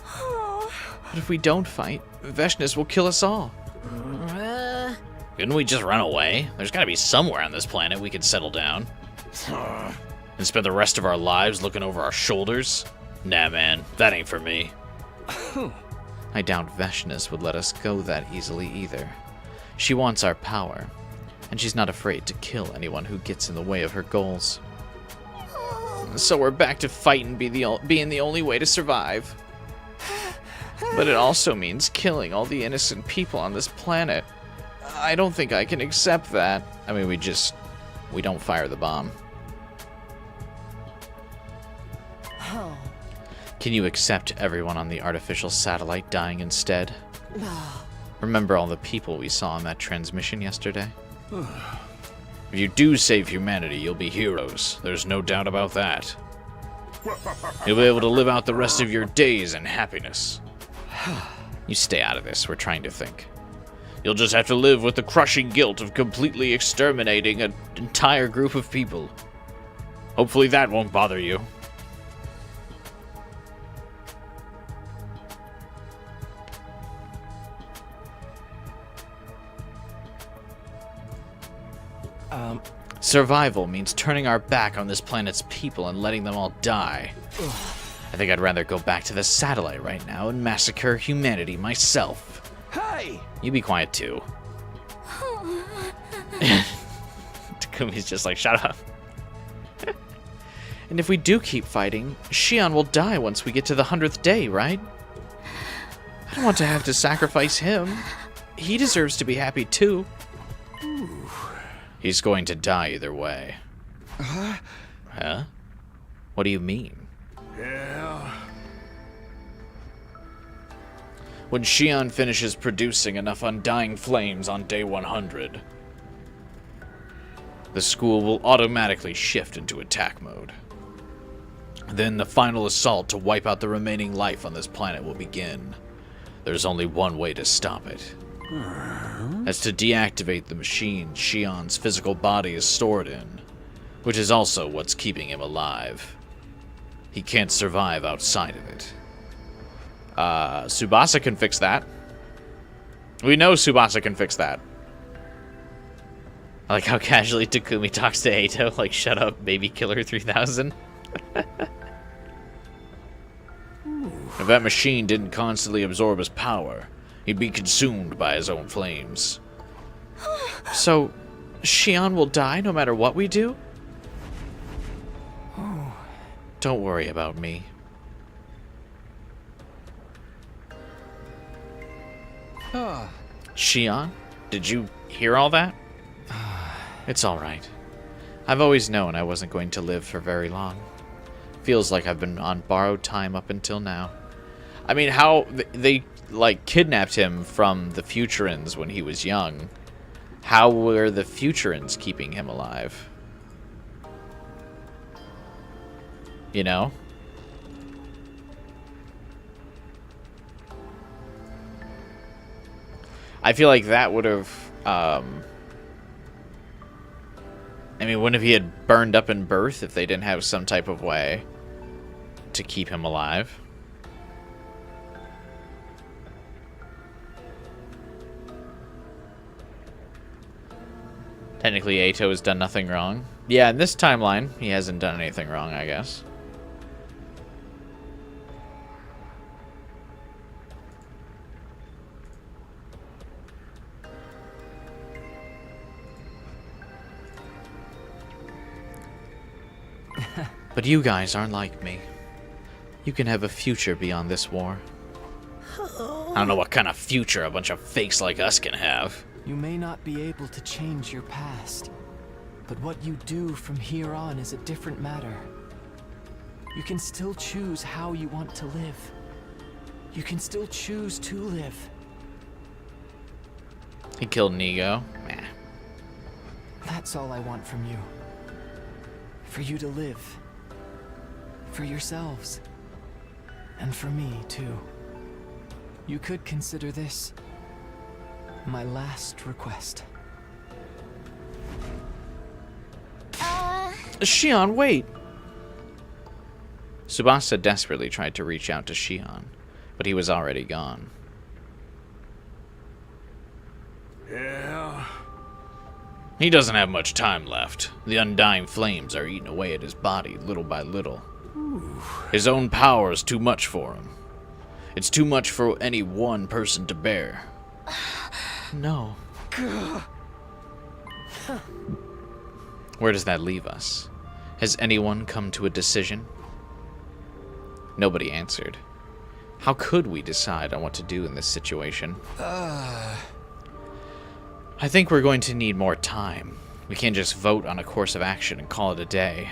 But if we don't fight, Vesnes will kill us all. Couldn't we just run away? There's gotta be somewhere on this planet we could settle down. And spend the rest of our lives looking over our shoulders? Nah, man, that ain't for me. I doubt Vesnes would let us go that easily either. She wants our power, and she's not afraid to kill anyone who gets in the way of her goals. So we're back to fighting being the only way to survive. But it also means killing all the innocent people on this planet. I don't think I can accept that. I mean, we don't fire the bomb. Can you accept everyone on the artificial satellite dying instead? Remember all the people we saw in that transmission yesterday? If you do save humanity, you'll be heroes. There's no doubt about that. You'll be able to live out the rest of your days in happiness. You stay out of this, we're trying to think. You'll just have to live with the crushing guilt of completely exterminating an entire group of people. Hopefully that won't bother you. Survival means turning our back on this planet's people and letting them all die. I think I'd rather go back to the satellite right now and massacre humanity myself. Hey! You be quiet too. Takumi's just like, shut up. And if we do keep fighting, Shion will die once we get to the 100th day, right? I don't want to have to sacrifice him. He deserves to be happy too. He's going to die either way. Huh? What do you mean? Yeah. When Shion finishes producing enough undying flames on day 100, the school will automatically shift into attack mode. Then the final assault to wipe out the remaining life on this planet will begin. There's only one way to stop it. That's to deactivate the machine Shion's physical body is stored in, which is also what's keeping him alive. He can't survive outside of it. Tsubasa can fix that. We know Tsubasa can fix that. I like how casually Takumi talks to Atto, like, shut up, baby killer 3000. If that machine didn't constantly absorb his power, he'd be consumed by his own flames. So, Shion will die no matter what we do? Don't worry about me. Shion, did you hear all that? It's alright. I've always known I wasn't going to live for very long. Feels like I've been on borrowed time up until now. I mean, how they, like, kidnapped him from the Futurans when he was young. How were the Futurans keeping him alive? You know? I feel like that would have, I mean, wouldn't he had burned up in birth if they didn't have some type of way to keep him alive? Technically, Atto has done nothing wrong. Yeah, in this timeline, he hasn't done anything wrong, I guess. But you guys aren't like me. You can have a future beyond this war. I don't know what kind of future a bunch of fakes like us can have. You may not be able to change your past, but what you do from here on is a different matter. You can still choose how you want to live. You can still choose to live. He killed Nigo. Nah. That's all I want from you. For you to live. For yourselves. And for me, too. You could consider this my last request. Shion, wait! Tsubasa desperately tried to reach out to Shion, but he was already gone. Yeah? He doesn't have much time left. The undying flames are eating away at his body little by little. His own power is too much for him. It's too much for any one person to bear. No. Where does that leave us? Has anyone come to a decision? Nobody answered. How could we decide on what to do in this situation? I think we're going to need more time. We can't just vote on a course of action and call it a day.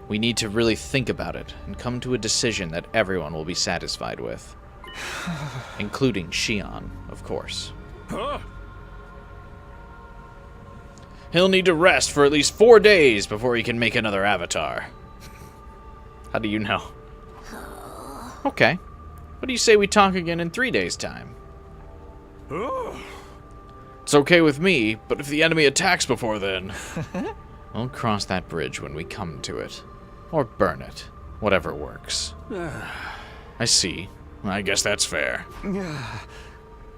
We need to really think about it and come to a decision that everyone will be satisfied with. Including Shion, of course. Huh? He'll need to rest for at least 4 days before he can make another avatar. How do you know? Okay. What do you say we talk again in 3 days' time? It's okay with me, but if the enemy attacks before then... We'll cross that bridge when we come to it. Or burn it. Whatever works. I see. I guess that's fair.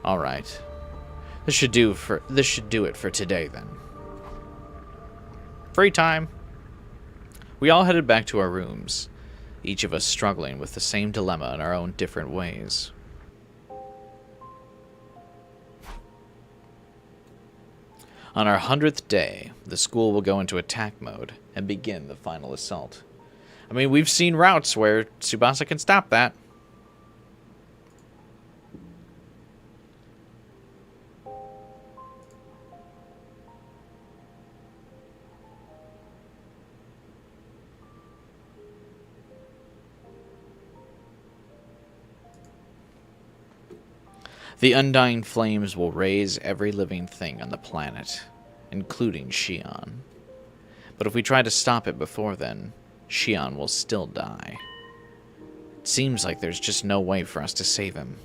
Alright. This should do it for today, then. Free time. We all headed back to our rooms, each of us struggling with the same dilemma in our own different ways. On our 100th day, the school will go into attack mode and begin the final assault. I mean, we've seen routes where Tsubasa can stop that. The undying flames will raise every living thing on the planet, including Shion. But if we try to stop it before then, Shion will still die. It seems like there's just no way for us to save him.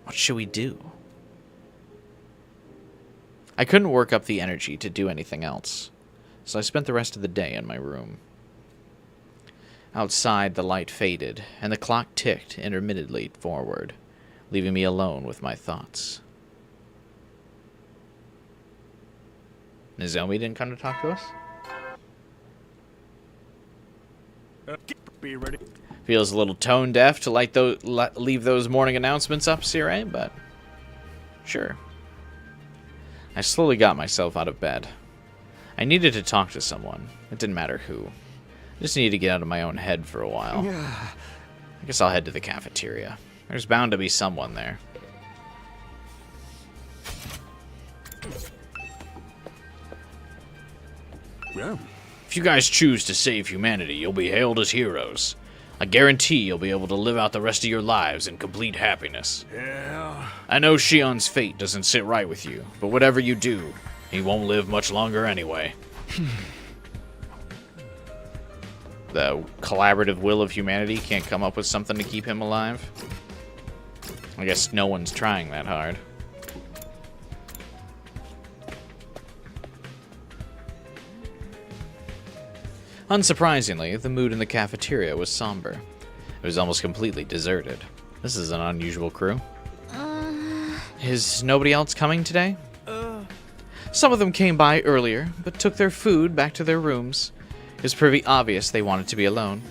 What should we do? I couldn't work up the energy to do anything else, so I spent the rest of the day in my room. Outside, the light faded, and the clock ticked intermittently forward, leaving me alone with my thoughts. Nozomi didn't come to talk to us? Be ready. Feels a little tone deaf to leave those morning announcements up, Sirei, but sure. I slowly got myself out of bed. I needed to talk to someone. It didn't matter who. I just needed to get out of my own head for a while. I guess I'll head to the cafeteria. There's bound to be someone there. Yeah. If you guys choose to save humanity, you'll be hailed as heroes. I guarantee you'll be able to live out the rest of your lives in complete happiness. Yeah. I know Shion's fate doesn't sit right with you, but whatever you do, he won't live much longer anyway. The collaborative will of humanity can't come up with something to keep him alive? I guess no one's trying that hard. Unsurprisingly, the mood in the cafeteria was somber. It was almost completely deserted. This is an unusual crew. Is nobody else coming today? Some of them came by earlier, but took their food back to their rooms. It was pretty obvious they wanted to be alone.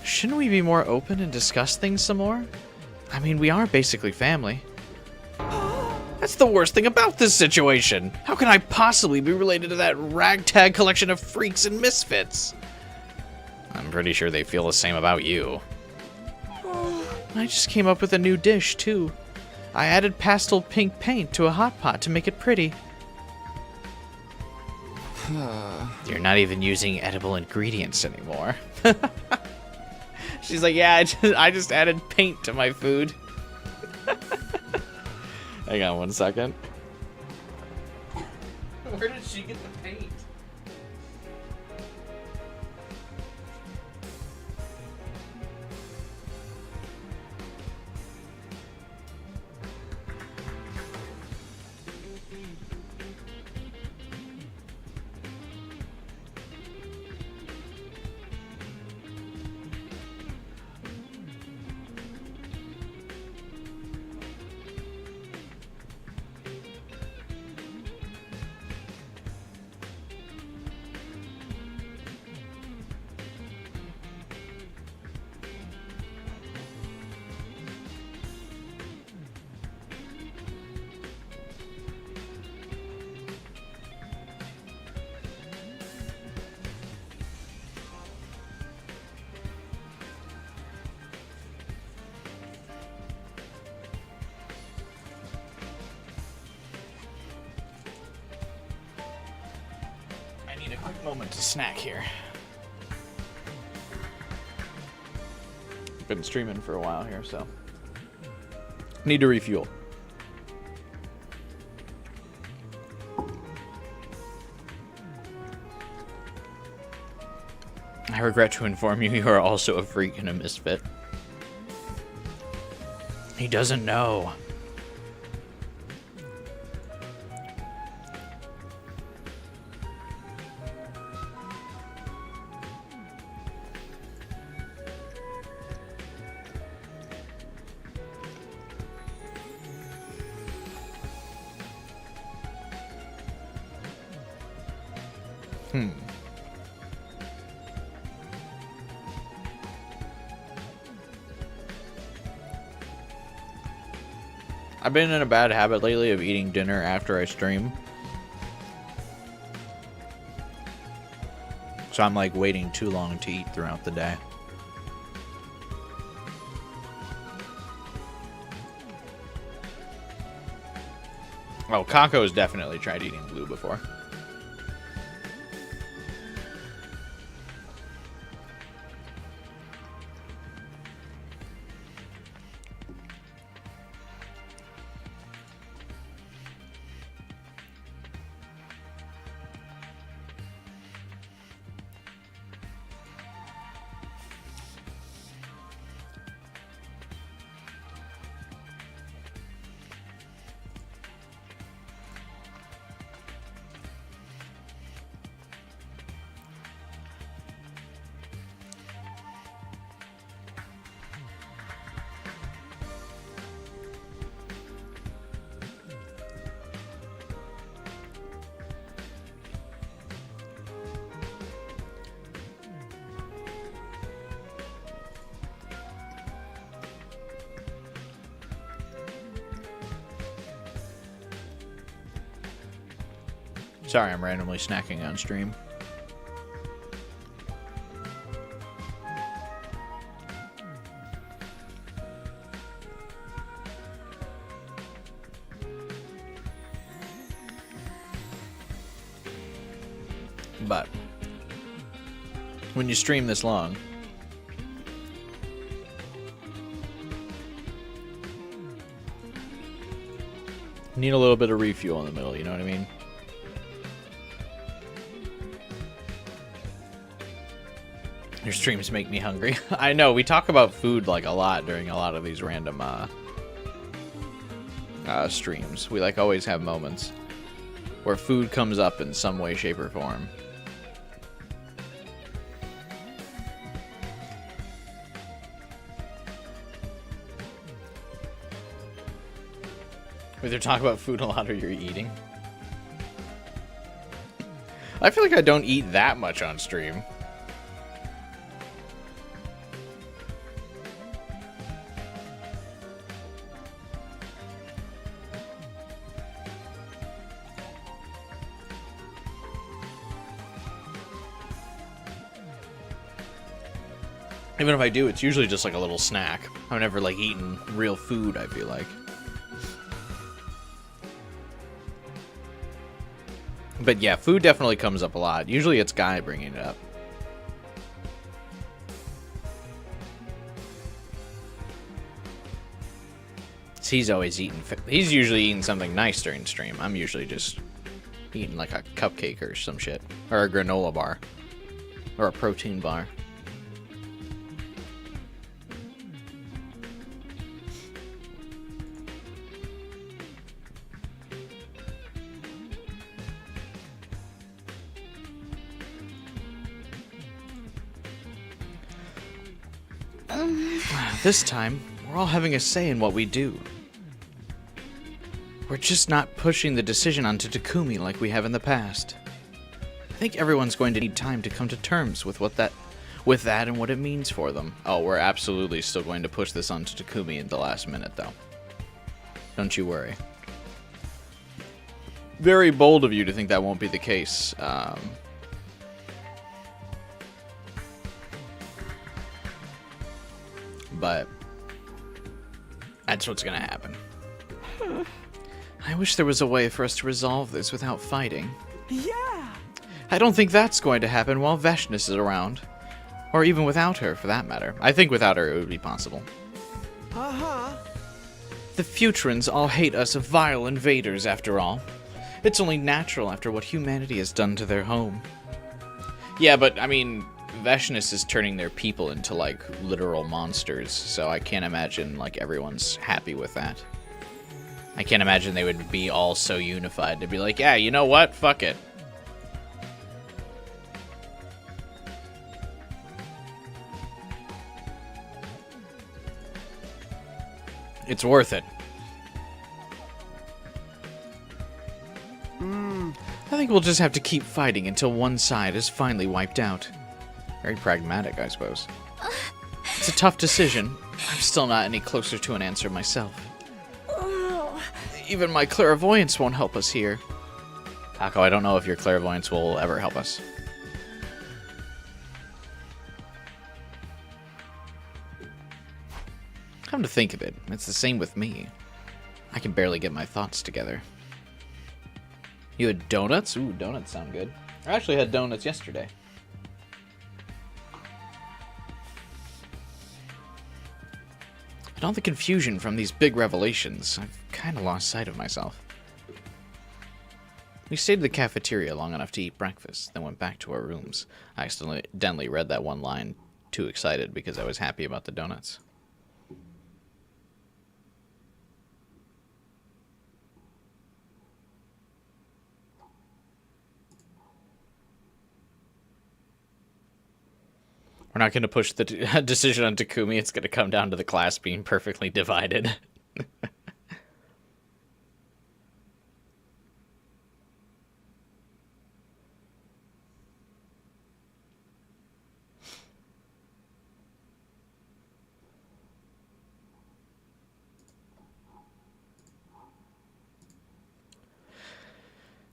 Shouldn't we be more open and discuss things some more? I mean, we are basically family. That's the worst thing about this situation. How can I possibly be related to that ragtag collection of freaks and misfits? I'm pretty sure they feel the same about you. I just came up with a new dish, too. I added pastel pink paint to a hot pot to make it pretty. You're not even using edible ingredients anymore. She's like, yeah, I just added paint to my food. Hang on 1 second. Where did she get the paint? Quick moment to snack here. Been streaming for a while here, so need to refuel. I regret to inform you, you are also a freak and a misfit. He doesn't know. I've been in a bad habit lately of eating dinner after I stream. So I'm like waiting too long to eat throughout the day. Oh, Kako's definitely tried eating blue before. Sorry, I'm randomly snacking on stream. But when you stream this long, you need a little bit of refuel in the middle, you know what I mean? Your streams make me hungry. I know, we talk about food like a lot during a lot of these random streams. We like always have moments where food comes up in some way, shape, or form. We either talk about food a lot or you're eating. I feel like I don't eat that much on stream. Even if I do, it's usually just like a little snack. I've never like eaten real food, I feel like. But yeah, food definitely comes up a lot. Usually it's Guy bringing it up. He's always eating. He's usually eating something nice during stream. I'm usually just eating like a cupcake or some shit. Or a granola bar. Or a protein bar. This time, we're all having a say in what we do. We're just not pushing the decision onto Takumi like we have in the past. I think everyone's going to need time to come to terms with that and what it means for them. Oh, we're absolutely still going to push this onto Takumi at the last minute, though. Don't you worry. Very bold of you to think that won't be the case. But that's what's gonna happen. I wish there was a way for us to resolve this without fighting. Yeah! I don't think that's going to happen while Vesnes is around. Or even without her, for that matter. I think without her it would be possible. Uh-huh. The Futurans all hate us vile invaders, after all. It's only natural after what humanity has done to their home. Yeah, but, I mean, Vesnes is turning their people into, like, literal monsters, so I can't imagine, like, everyone's happy with that. I can't imagine they would be all so unified to be like, yeah, you know what? Fuck it. It's worth it. I think we'll just have to keep fighting until one side is finally wiped out. Very pragmatic, I suppose. It's a tough decision. I'm still not any closer to an answer myself. Even my clairvoyance won't help us here. Taco, I don't know if your clairvoyance will ever help us. Come to think of it, it's the same with me. I can barely get my thoughts together. You had donuts? Ooh, donuts sound good. I actually had donuts yesterday. In all the confusion from these big revelations, I've kind of lost sight of myself. We stayed at the cafeteria long enough to eat breakfast, then went back to our rooms. I accidentally read that one line too excited because I was happy about the donuts. We're not going to push the decision on Takumi. It's going to come down to the class being perfectly divided.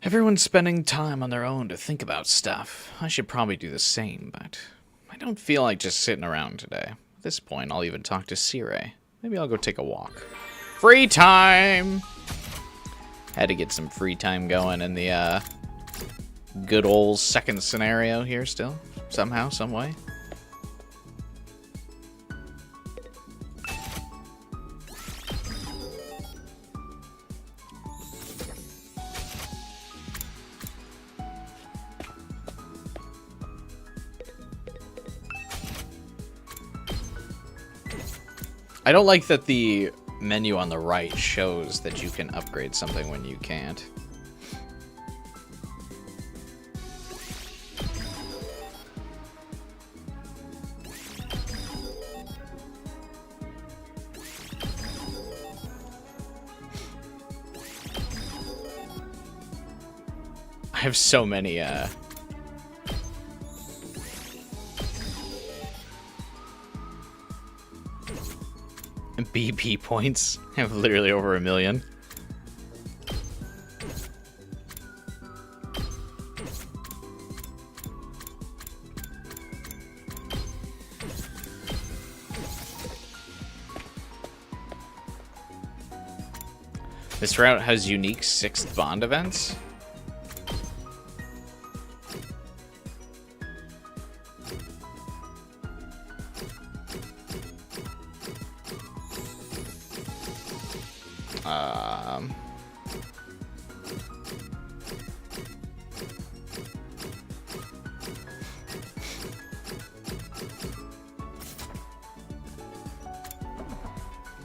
Everyone's spending time on their own to think about stuff. I should probably do the same, but I don't feel like just sitting around today. At this point, I'll even talk to Sirei. Maybe I'll go take a walk. Free time! Had to get some free time going in the good old second scenario here still. Somehow, some way. I don't like that the menu on the right shows that you can upgrade something when you can't. I have so many, BP points. I have literally over 1 million. This route has unique 6th bond events.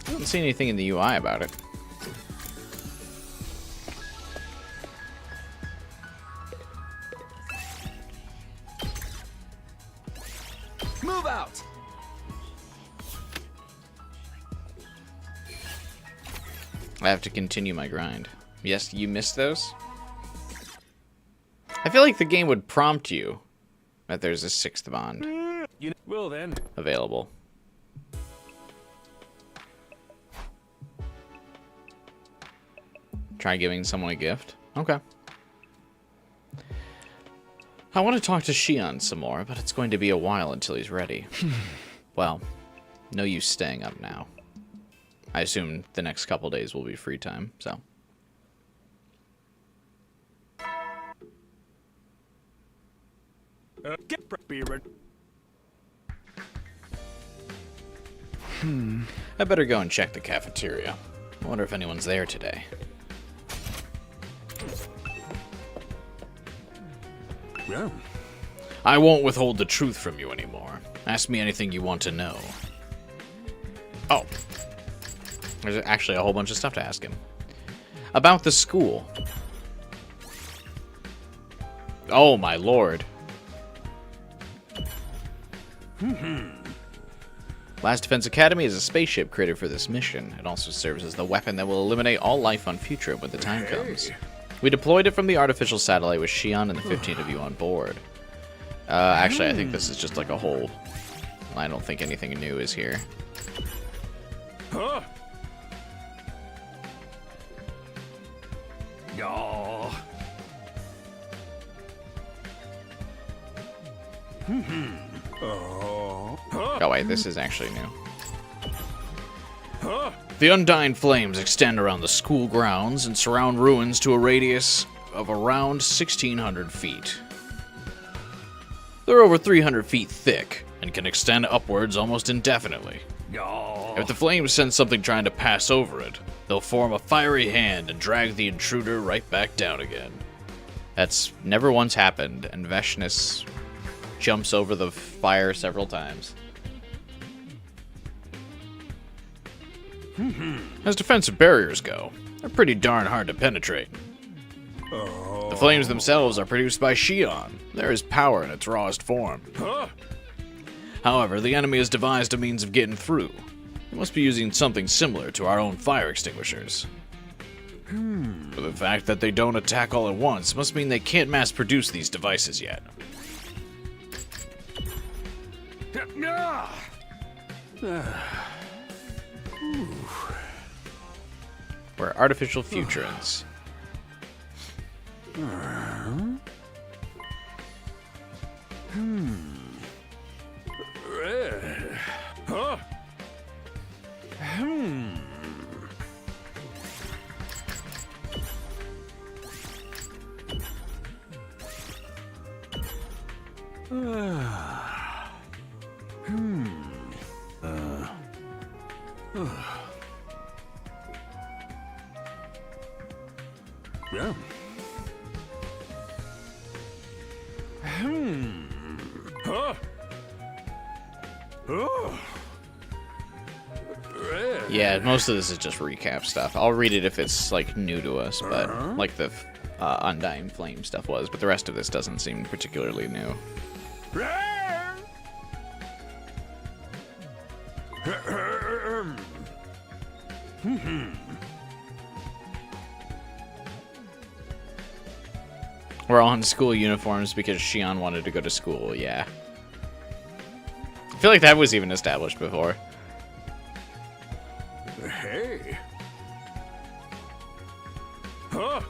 I don't see anything in the UI about it. Move out! I have to continue my grind. Yes, you missed those? I feel like the game would prompt you that there's a 6th bond Well then. available. Try giving someone a gift. Okay. I want to talk to Shion some more, but it's going to be a while until he's ready. Well, no use staying up now. I assume the next couple days will be free time, so. Get prepared. I better go and check the cafeteria. I wonder if anyone's there today. Yeah. I won't withhold the truth from you anymore. Ask me anything you want to know. Oh. There's actually a whole bunch of stuff to ask him. About the school. Oh my lord. Last Defense Academy is a spaceship created for this mission. It also serves as the weapon that will eliminate all life on Futura when the time comes. We deployed it from the artificial satellite with Shion and the 15 of you on board. Actually, I think this is just like a whole... I don't think anything new is here. Huh? No. Oh wait, this is actually new. The undying flames extend around the school grounds and surround ruins to a radius of around 1,600 feet. They're over 300 feet thick and can extend upwards almost indefinitely. If the flames sense something trying to pass over it, they'll form a fiery hand and drag the intruder right back down again. That's never once happened, and Vesnes jumps over the fire several times. As defensive barriers go, they're pretty darn hard to penetrate. The flames themselves are produced by Shion. There is power in its rawest form. However, the enemy has devised a means of getting through. They must be using something similar to our own fire extinguishers. But the fact that they don't attack all at once must mean they can't mass produce these devices yet. We're artificial futurans. Yeah, most of this is just recap stuff. I'll read it if it's like new to us, but like the Undying Flame stuff was, but the rest of this doesn't seem particularly new. We're all in school uniforms because Shion wanted to go to school, yeah. I feel like that was even established before. Hey. Huh?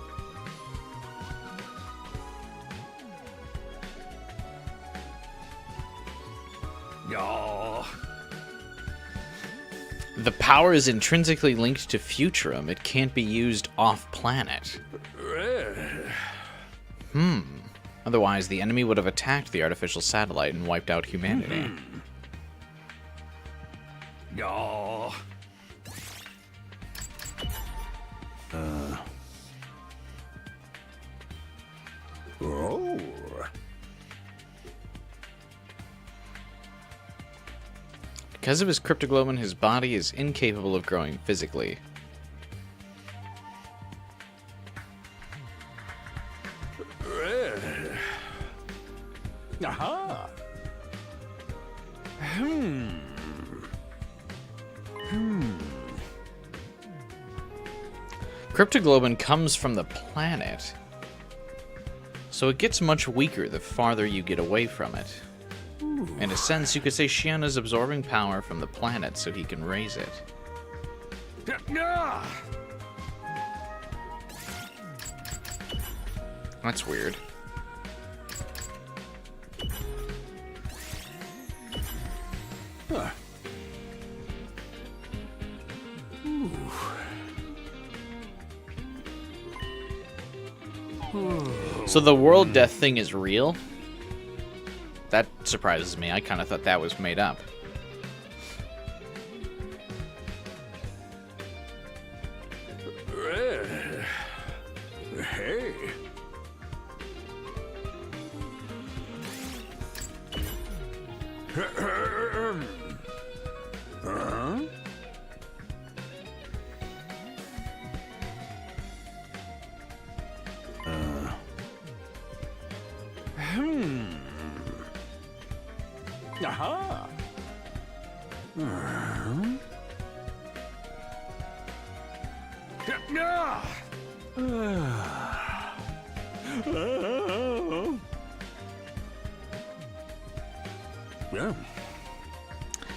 The power is intrinsically linked to Futurum. It can't be used off-planet. Otherwise, the enemy would have attacked the artificial satellite and wiped out humanity. Because of his cryptoglobin, his body is incapable of growing physically. Aha. Cryptoglobin comes from the planet, so it gets much weaker the farther you get away from it. In a sense, you could say Shion is absorbing power from the planet so he can raise it. That's weird. So the world death thing is real? That surprises me. I kind of thought that was made up. Hey. Aha.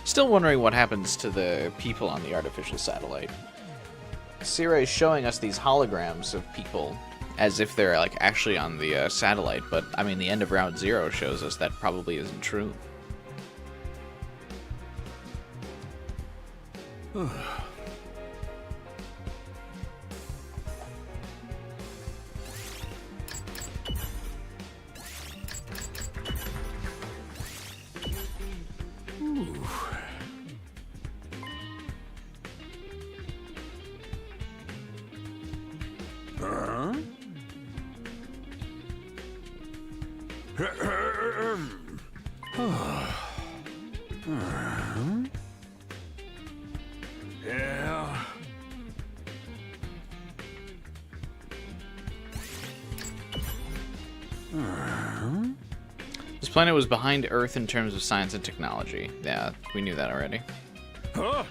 Still wondering what happens to the people on the artificial satellite. Sirei is showing us these holograms of people as if they're like actually on the satellite, but I mean the end of round 0 shows us that probably isn't true. Yeah. This planet was behind Earth in terms of science and technology. Yeah, we knew that already. Huh?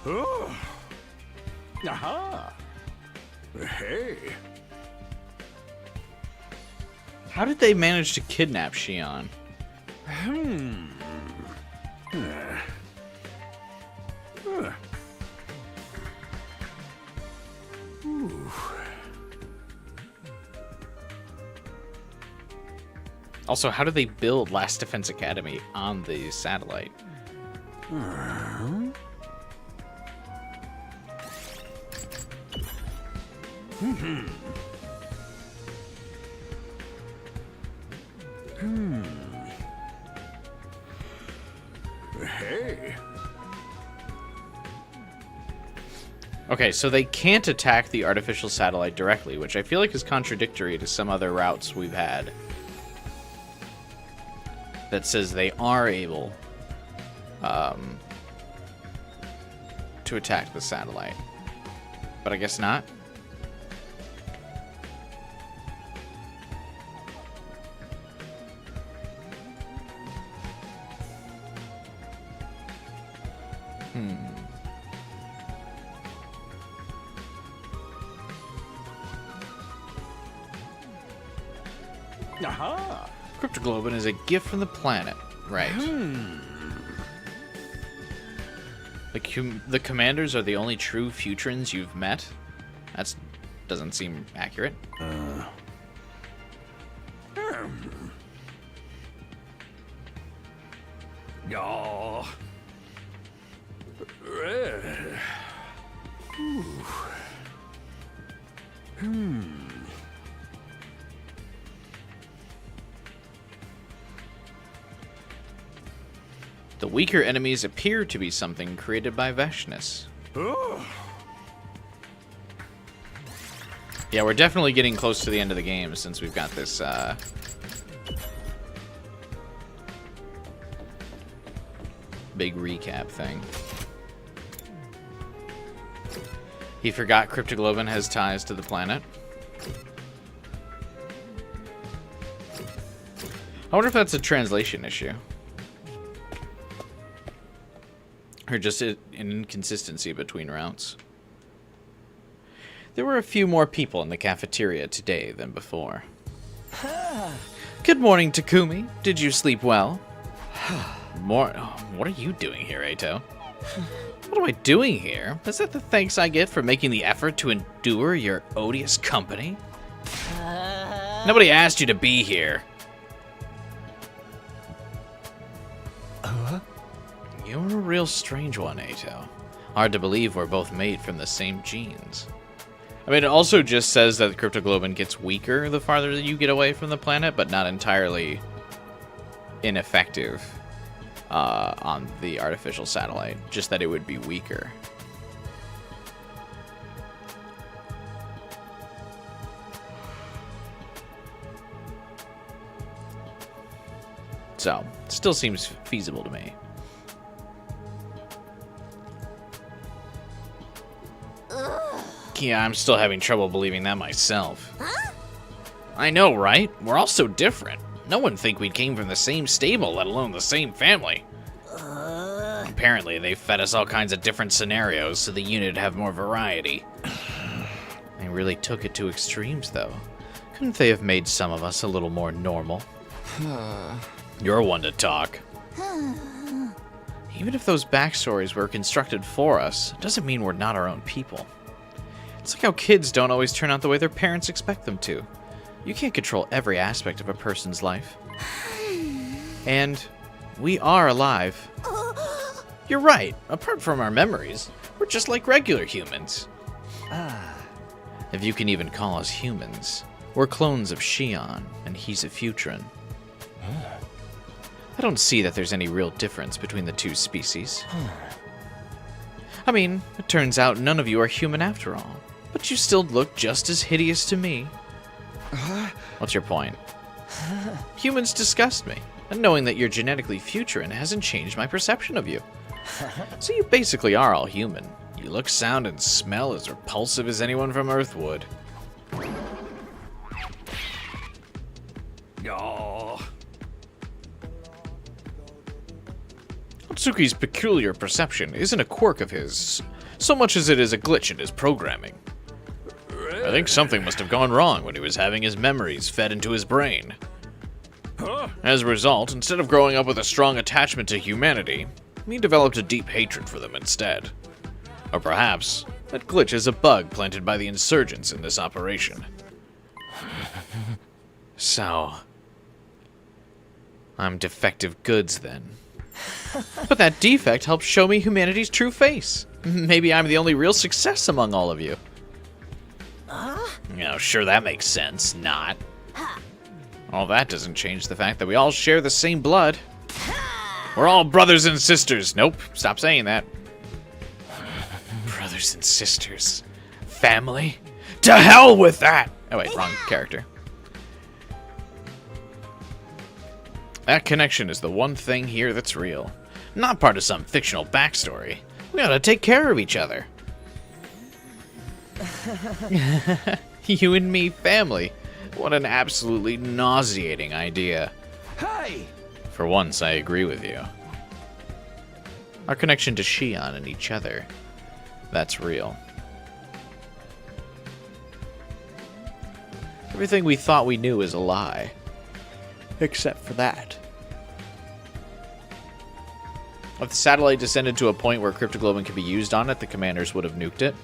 Oh. Aha. Hey. How did they manage to kidnap Shion? Also, how did they build Last Defense Academy on the satellite? Hey. Okay, so they can't attack the artificial satellite directly, which I feel like is contradictory to some other routes we've had. That says they are able to attack the satellite. But I guess not. Aha. Cryptoglobin is a gift from the planet. Right. The commanders are the only true Futurans you've met? That doesn't seem accurate. Yeah. The weaker enemies appear to be something created by Vesnes. Yeah, we're definitely getting close to the end of the game since we've got this big recap thing. He forgot Cryptoglobin has ties to the planet. I wonder if that's a translation issue. Or just an inconsistency between routes. There were a few more people in the cafeteria today than before. Good morning, Takumi. Did you sleep well? What are you doing here, Atto? What am I doing here? Is that the thanks I get for making the effort to endure your odious company? Nobody asked you to be here. You're a real strange one, Atto. Hard to believe we're both made from the same genes. I mean, it also just says that the Cryptoglobin gets weaker the farther you get away from the planet, but not entirely ineffective on the artificial satellite. Just that it would be weaker. So, still seems feasible to me. Yeah, I'm still having trouble believing that myself. Huh? I know, right? We're all so different. No one think we came from the same stable, let alone the same family. Apparently, they fed us all kinds of different scenarios so the unit'd have more variety. They really took it to extremes, though. Couldn't they have made some of us a little more normal? You're one to talk. Even if those backstories were constructed for us, it doesn't mean we're not our own people. It's like how kids don't always turn out the way their parents expect them to. You can't control every aspect of a person's life. And we are alive. You're right. Apart from our memories, we're just like regular humans. If you can even call us humans. We're clones of Shion, and he's a Futuran. I don't see that there's any real difference between the two species. I mean, it turns out none of you are human after all. But you still look just as hideous to me. What's your point? Humans disgust me, and knowing that you're genetically futurine hasn't changed my perception of you. So you basically are all human. You look, sound, and smell as repulsive as anyone from Earth would. Oh. Otsuki's peculiar perception isn't a quirk of his, so much as it is a glitch in his programming. I think something must have gone wrong when he was having his memories fed into his brain. As a result, instead of growing up with a strong attachment to humanity, he developed a deep hatred for them instead. Or perhaps, that glitch is a bug planted by the insurgents in this operation. So, I'm defective goods then. But that defect helps show me humanity's true face. Maybe I'm the only real success among all of you. You know, sure, that makes sense. Not. All that doesn't change the fact that we all share the same blood. We're all brothers and sisters. Nope, stop saying that. Brothers and sisters. Family? To hell with that! Oh wait, wrong character. That connection is the one thing here that's real. Not part of some fictional backstory. We ought to take care of each other. You and me, family. What an absolutely nauseating idea. Hey! For once, I agree with you. Our connection to Shion and each other, that's real. Everything we thought we knew is a lie. Except for that. If the satellite descended to a point where cryptoglobin could be used on it, the commanders would have nuked it.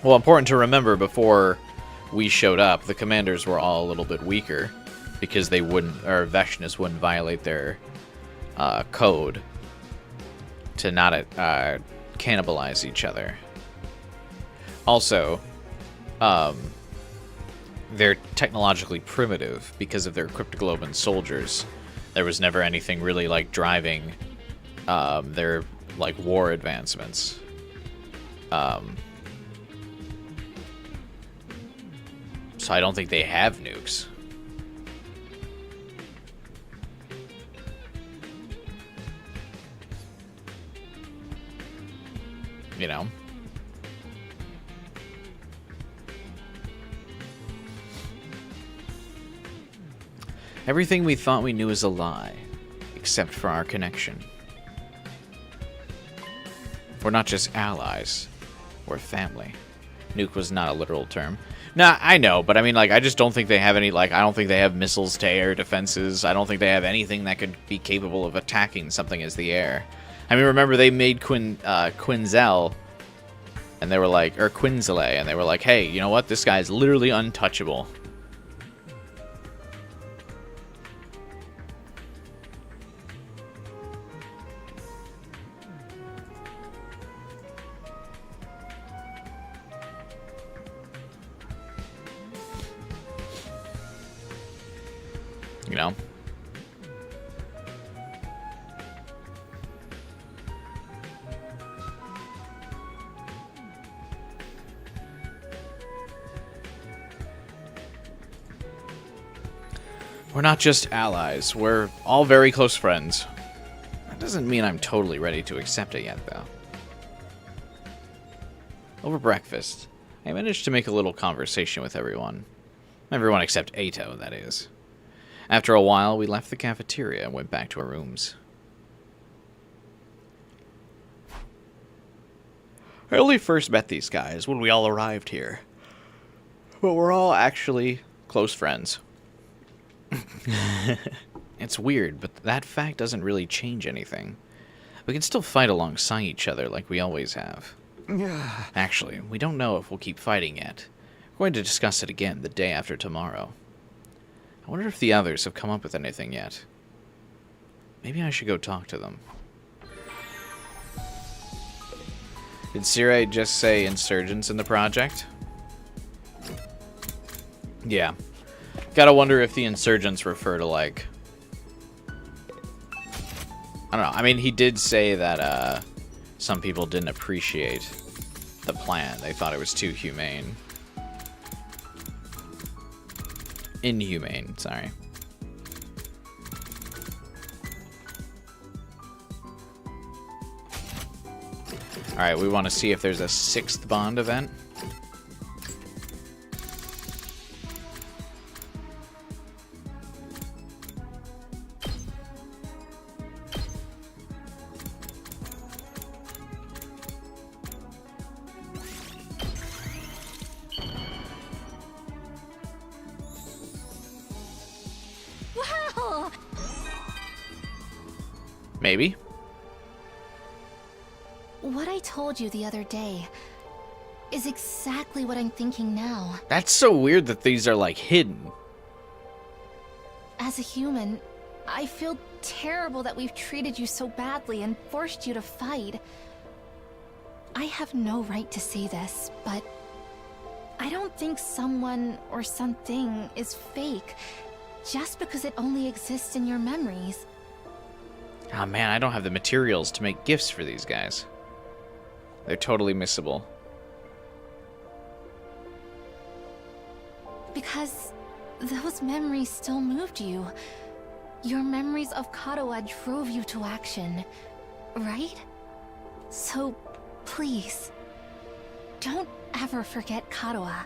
Well, important to remember, before we showed up, the commanders were all a little bit weaker because they wouldn't, or Vesnes wouldn't violate their code to not cannibalize each other. Also, they're technologically primitive because of their cryptoglobin soldiers. There was never anything really like driving their like war advancements. So I don't think they have nukes. You know? Everything we thought we knew is a lie, except for our connection. We're not just allies, we're family. Nuke was not a literal term. Nah, I know, but I mean, like, I just don't think they have any, like, I don't think they have missiles to air defenses. I don't think they have anything that could be capable of attacking something as the air. I mean, remember, they made Quinzel, and they were like, or Quinzele, and they were like, hey, you know what? This guy's literally untouchable. You know? We're not just allies, we're all very close friends. That doesn't mean I'm totally ready to accept it yet, though. Over breakfast, I managed to make a little conversation with everyone. Everyone except Atto, that is. After a while, we left the cafeteria and went back to our rooms. I only first met these guys when we all arrived here. But we're all actually close friends. It's weird, but that fact doesn't really change anything. We can still fight alongside each other like we always have. Actually, we don't know if we'll keep fighting yet. We're going to discuss it again the day after tomorrow. I wonder if the others have come up with anything yet. Maybe I should go talk to them. Did Sirei just say insurgents in the project? Yeah. Gotta wonder if the insurgents refer to, like... I don't know. I mean, he did say that, some people didn't appreciate the plan. They thought it was too humane. Inhumane, sorry. Alright, we want to see if there's a 6th Bond event. Well, Maybe. what I told you the other day is exactly what I'm thinking now. That's so weird that these are like hidden. As a human, I feel terrible that we've treated you so badly and forced you to fight. I have no right to say this, but I don't think someone or something is fake just because it only exists in your memories. Oh man, I don't have the materials to make gifts for these guys. They're totally missable. Because those memories still moved you. Your memories of Kodaka drove you to action, right? So, please, don't ever forget Kodaka.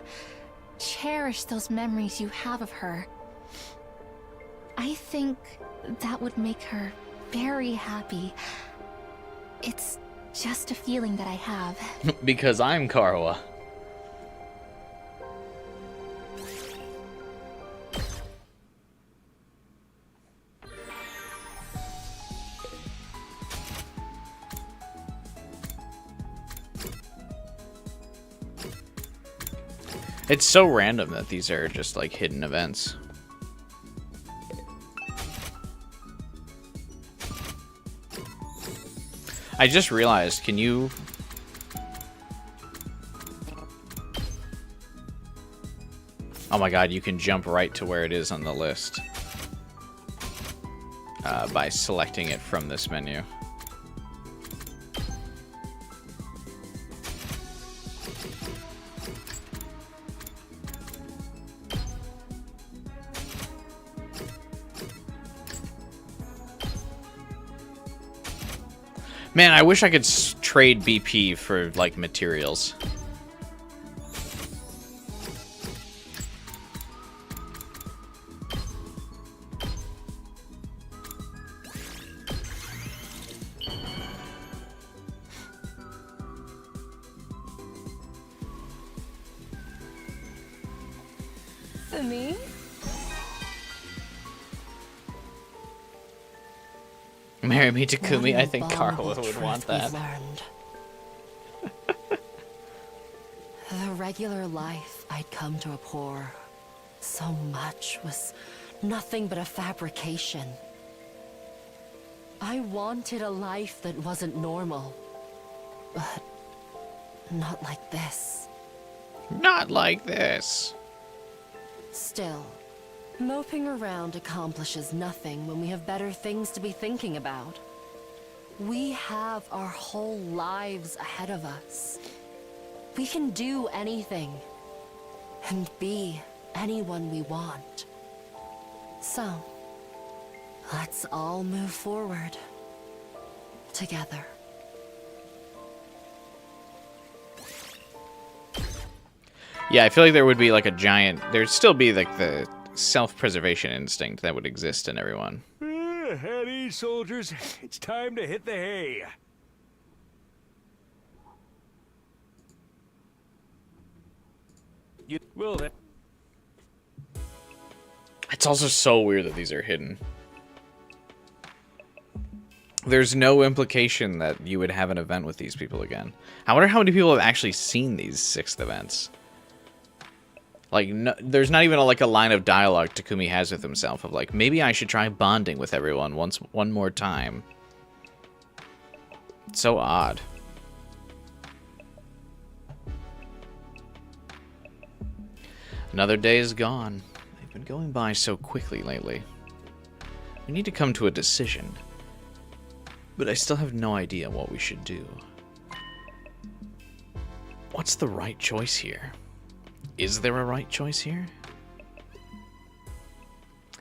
Cherish those memories you have of her. I think that would make her very happy. It's just a feeling that I have. Because I'm Karawa. It's so random that these are just like hidden events. I just realized, can you... Oh my god, you can jump right to where it is on the list. By selecting it from this menu. Man, I wish I could trade BP for, like, materials. For me? Marry me to Kumi, I What think abominable Carla would truth want that. we've learned. The regular life I'd come to abhor so much was nothing but a fabrication. I wanted a life that wasn't normal, but not like this. Not like this. Still, moping around accomplishes nothing when we have better things to be thinking about. We have our whole lives ahead of us. We can do anything, and be anyone we want. So, let's all move forward, together. Yeah, I feel like there would be like a giant... There'd still be like the self-preservation instinct that would exist in everyone. At ease, soldiers. It's time to hit the hay. You will then. It's also so weird that these are hidden. There's no implication that you would have an event with these people again. I wonder how many people have actually seen these 6th events. Like, no, there's not even like a line of dialogue Takumi has with himself of like, maybe I should try bonding with everyone one more time. It's so odd. Another day is gone. They've been going by so quickly lately. We need to come to a decision. But I still have no idea what we should do. What's the right choice here? Is there a right choice here?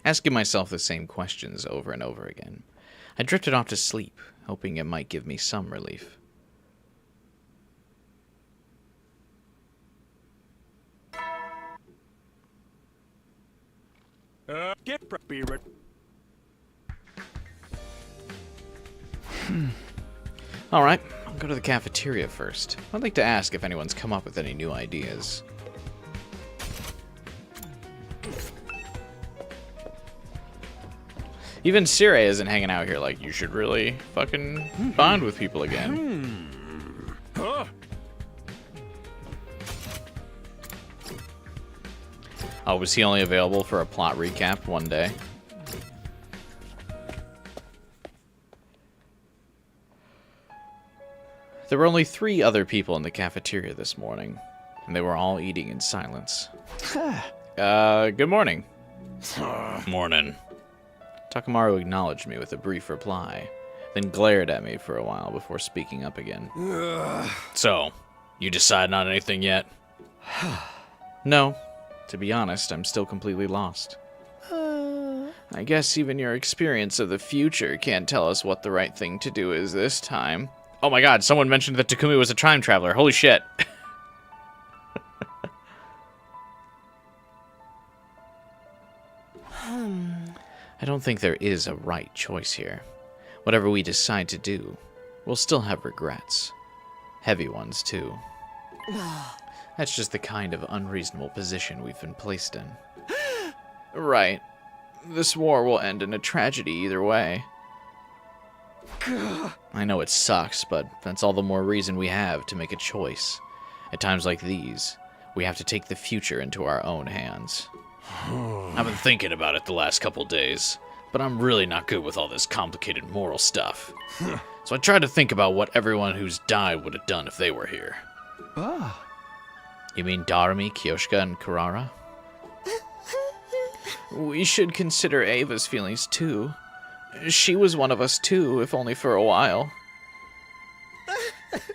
Asking myself the same questions over and over again, I drifted off to sleep, hoping it might give me some relief. Get prepared. Alright, I'll go to the cafeteria first. I'd like to ask if anyone's come up with any new ideas. Even Sirei isn't hanging out here like, you should really fucking bond with people again. Oh, was he only available for a plot recap one day? There were only 3 other people in the cafeteria this morning, and they were all eating in silence. Good morning. Morning. Takamaru acknowledged me with a brief reply, then glared at me for a while before speaking up again. So, you decided on anything yet? No. To be honest, I'm still completely lost. I guess even your experience of the future can't tell us what the right thing to do is this time. Oh my god, someone mentioned that Takumi was a time traveler. Holy shit. I don't think there is a right choice here. Whatever we decide to do, we'll still have regrets. Heavy ones, too. That's just the kind of unreasonable position we've been placed in. Right. This war will end in a tragedy either way. I know it sucks, but that's all the more reason we have to make a choice. At times like these, we have to take the future into our own hands. I've been thinking about it the last couple days, but I'm really not good with all this complicated moral stuff. So I tried to think about what everyone who's died would have done if they were here. You mean Darumi, Kyoshka, and Kurara? We should consider Ava's feelings too. She was one of us too, if only for a while.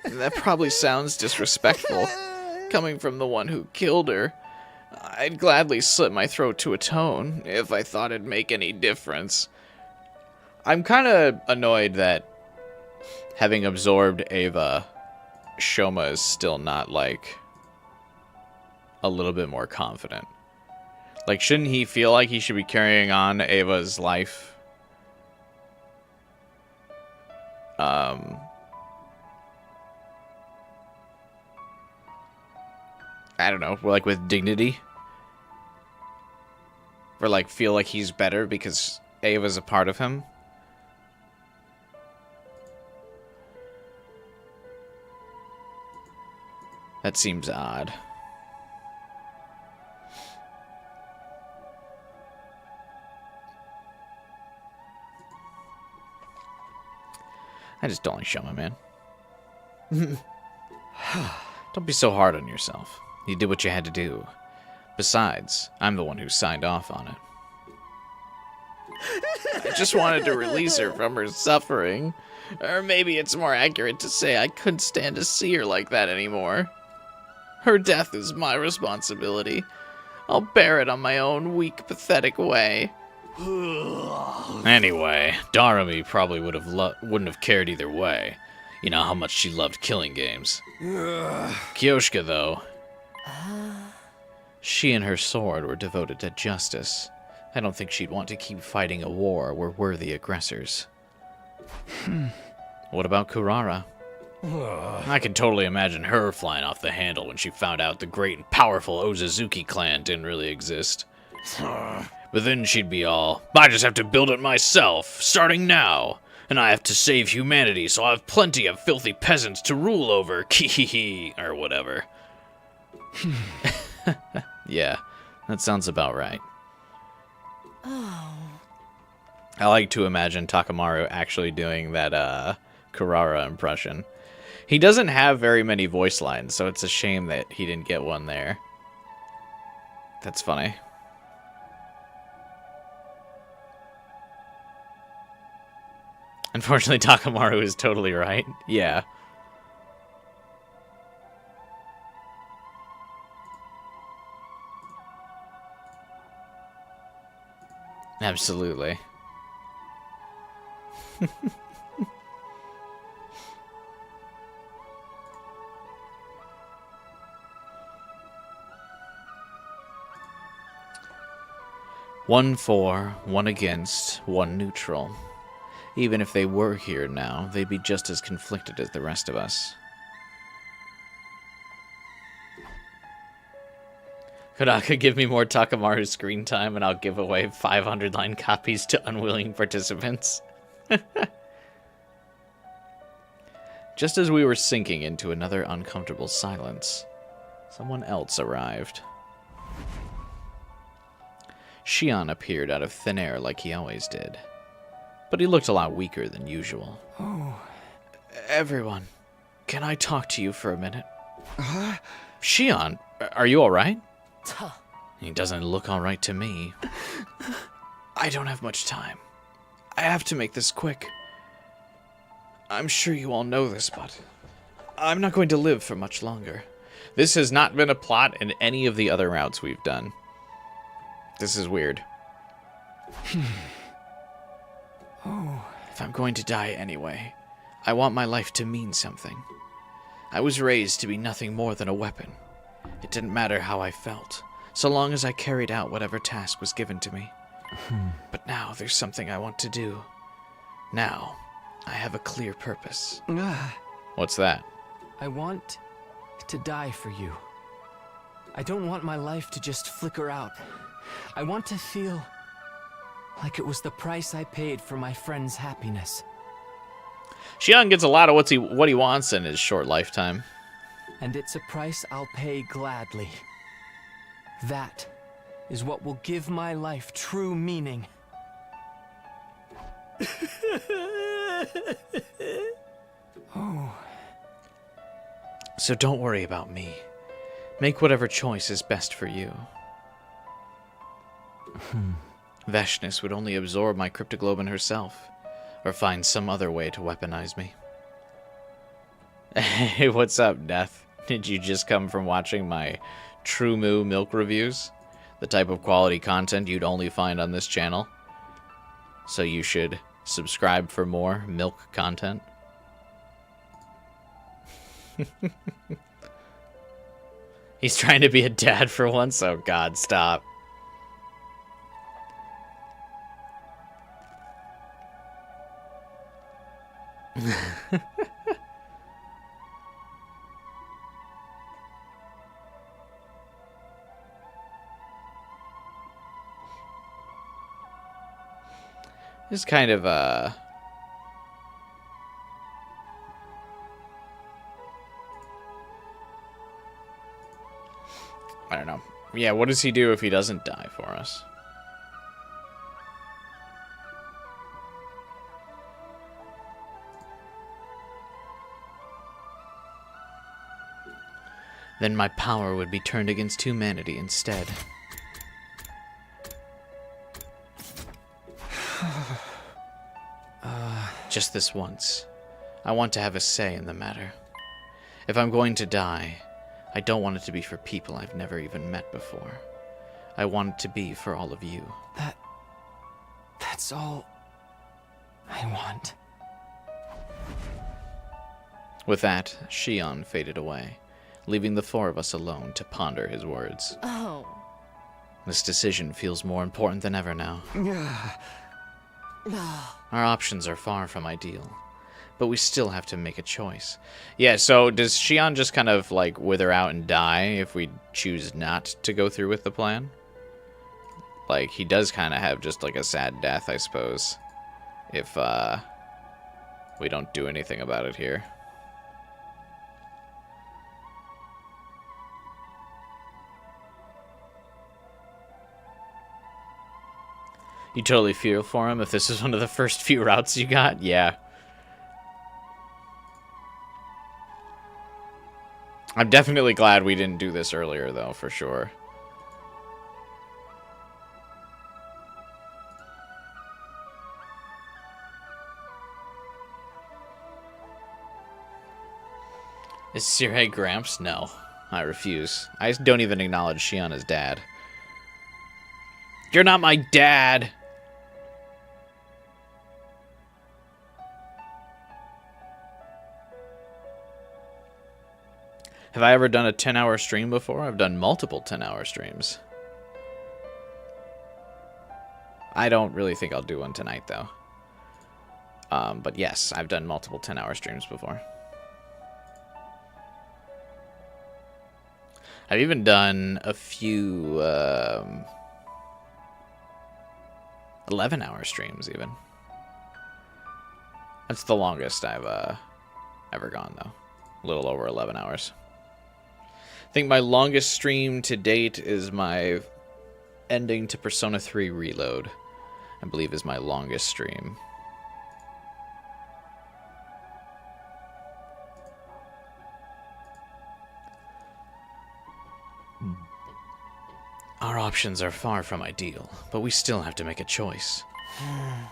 That probably sounds disrespectful, coming from the one who killed her. I'd gladly slit my throat to atone, if I thought it'd make any difference. I'm kind of annoyed that, having absorbed Ava, Shoma is still not, like, a little bit more confident. Like, shouldn't he feel like he should be carrying on Ava's life? I don't know, like with dignity? Or like feel like he's better because Ava's a part of him? That seems odd. I just don't like Shoma, man. Don't be so hard on yourself. You did what you had to do. Besides, I'm the one who signed off on it. I just wanted to release her from her suffering. Or maybe it's more accurate to say I couldn't stand to see her like that anymore. Her death is my responsibility. I'll bear it on my own weak, pathetic way. Anyway, Darumi probably wouldn't have cared either way. You know how much she loved killing games. Kyoshka, though, she and her sword were devoted to justice. I don't think she'd want to keep fighting a war where we're the aggressors. What about Kurara? I can totally imagine her flying off the handle when she found out the great and powerful Ozazuki clan didn't really exist. But then she'd be all, I just have to build it myself, starting now. And I have to save humanity, so I have plenty of filthy peasants to rule over, kihihi, or whatever. Yeah, that sounds about right. Oh. I like to imagine Takamaru actually doing that Kurara impression. He doesn't have very many voice lines, so it's a shame that he didn't get one there. That's funny. Unfortunately, Takamaru is totally right. Yeah. Absolutely. One for, one against, one neutral. Even if they were here now, they'd be just as conflicted as the rest of us. Kodaka, give me more Takamaru screen time and I'll give away 500-line copies to unwilling participants. Just as we were sinking into another uncomfortable silence, someone else arrived. Shion appeared out of thin air like he always did, but he looked a lot weaker than usual. Oh. Everyone, can I talk to you for a minute? Shion, are you alright? He doesn't look alright to me. I don't have much time. I have to make this quick. I'm sure you all know this, but I'm not going to live for much longer. This has not been a plot in any of the other routes we've done. This is weird. If I'm going to die anyway, I want my life to mean something. I was raised to be nothing more than a weapon. It didn't matter how I felt, so long as I carried out whatever task was given to me. But now there's something I want to do. Now, I have a clear purpose. What's that? I want to die for you. I don't want my life to just flicker out. I want to feel like it was the price I paid for my friend's happiness. Shion gets a lot of what he wants in his short lifetime. And it's a price I'll pay gladly. That is what will give my life true meaning. So don't worry about me. Make whatever choice is best for you. Vesnes would only absorb my cryptoglobin herself, or find some other way to weaponize me. Hey, what's up, Death? Did you just come from watching my True Moo milk reviews? The type of quality content you'd only find on this channel? So you should subscribe for more milk content. He's trying to be a dad for once? Oh god, stop. This kind of, I don't know. Yeah, what does he do if he doesn't die for us? Then my power would be turned against humanity instead. Just this once. I want to have a say in the matter. If I'm going to die, I don't want it to be for people I've never even met before. I want it to be for all of you. That's all I want. With that, Shion faded away, leaving the four of us alone to ponder his words. Oh. This decision feels more important than ever now. Our options are far from ideal, but we still have to make a choice. Yeah, so does Shion just kind of, like, wither out and die if we choose not to go through with the plan? Like, he does kind of have just, like, a sad death, I suppose, if, we don't do anything about it here. You totally feel for him if this is one of the first few routes you got? Yeah. I'm definitely glad we didn't do this earlier, though, for sure. Is Sirei Gramps? No. I refuse. I don't even acknowledge Shion as dad. You're not my dad! Have I ever done a 10-hour stream before? I've done multiple 10-hour streams. I don't really think I'll do one tonight, though. But yes, I've done multiple 10-hour streams before. I've even done a few 11-hour streams, even. That's the longest I've ever gone, though. A little over 11 hours. I think my longest stream to date is my ending to Persona 3 Reload. I believe is my longest stream. Our options are far from ideal, but we still have to make a choice.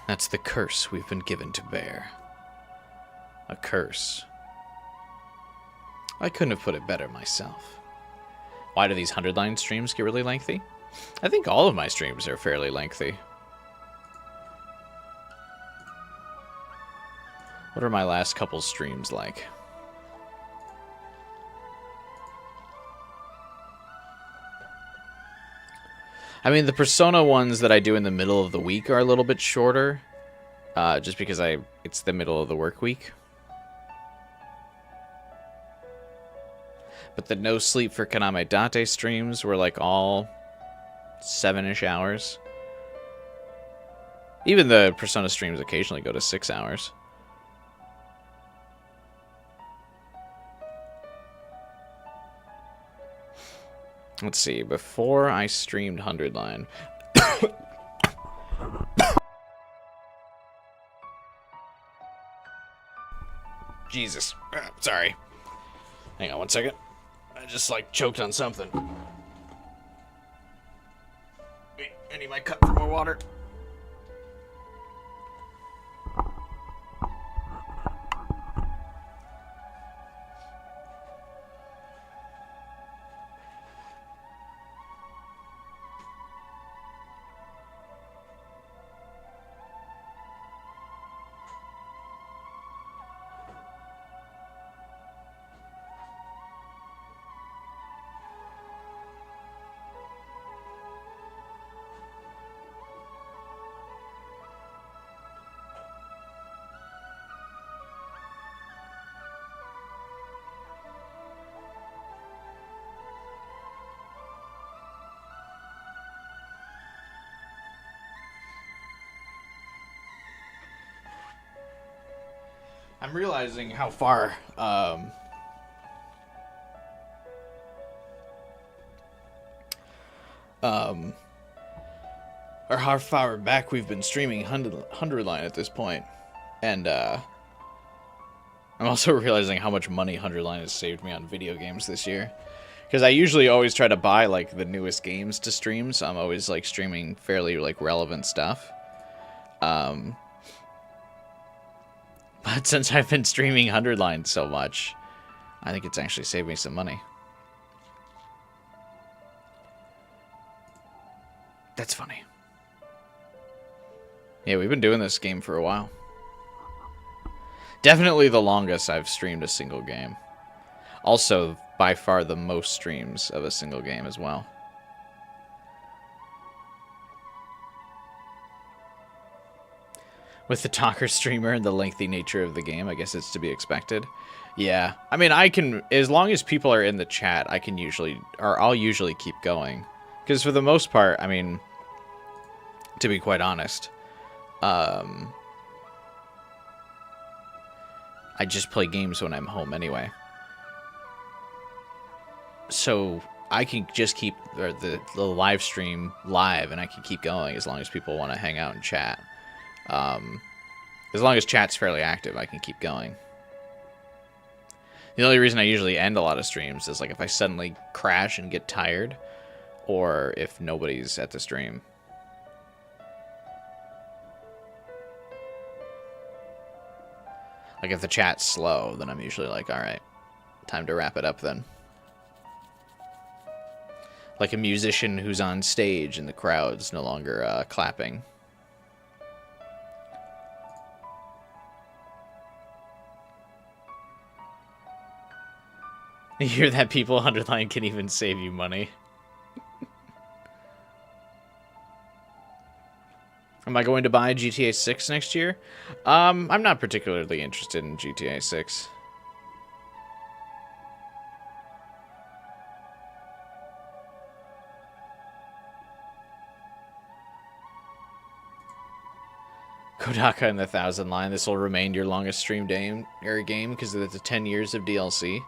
That's the curse we've been given to bear. A curse. I couldn't have put it better myself. Why do these 100-line streams get really lengthy? I think all of my streams are fairly lengthy. What are my last couple streams like? I mean, the Persona ones that I do in the middle of the week are a little bit shorter, just because it's the middle of the work week. But the No Sleep for Kaname Date streams were like all 7-ish hours. Even the Persona streams occasionally go to 6 hours. Let's see, before I streamed 100 Line. Jesus. Sorry. Hang on one second. I just, like, choked on something. Wait, I need my cup for more water. I'm realizing how far, or how far back we've been streaming 100 Line at this point. And, I'm also realizing how much money 100 Line has saved me on video games this year. Because I usually always try to buy, like, the newest games to stream, so I'm always, like, streaming fairly, like, relevant stuff. But since I've been streaming 100 Line so much, I think it's actually saved me some money. That's funny. Yeah, we've been doing this game for a while. Definitely the longest I've streamed a single game. Also, by far the most streams of a single game as well. With the talker streamer and the lengthy nature of the game, I guess it's to be expected. Yeah, I mean, I can, as long as people are in the chat, I can usually, or I'll usually keep going. Because for the most part, I mean, to be quite honest, I just play games when I'm home anyway. So I can just keep the live stream live, and I can keep going as long as people want to hang out and chat. As long as chat's fairly active, I can keep going. The only reason I usually end a lot of streams is like if I suddenly crash and get tired, or if nobody's at the stream. Like if the chat's slow, then I'm usually like, alright, time to wrap it up then. Like a musician who's on stage and the crowd's no longer clapping. You hear that, people? 100 line can even save you money. Am I going to buy GTA 6 next year? I'm not particularly interested in GTA 6. Kodaka in the 1,000 line. This will remain your longest stream game because of the 10 years of DLC.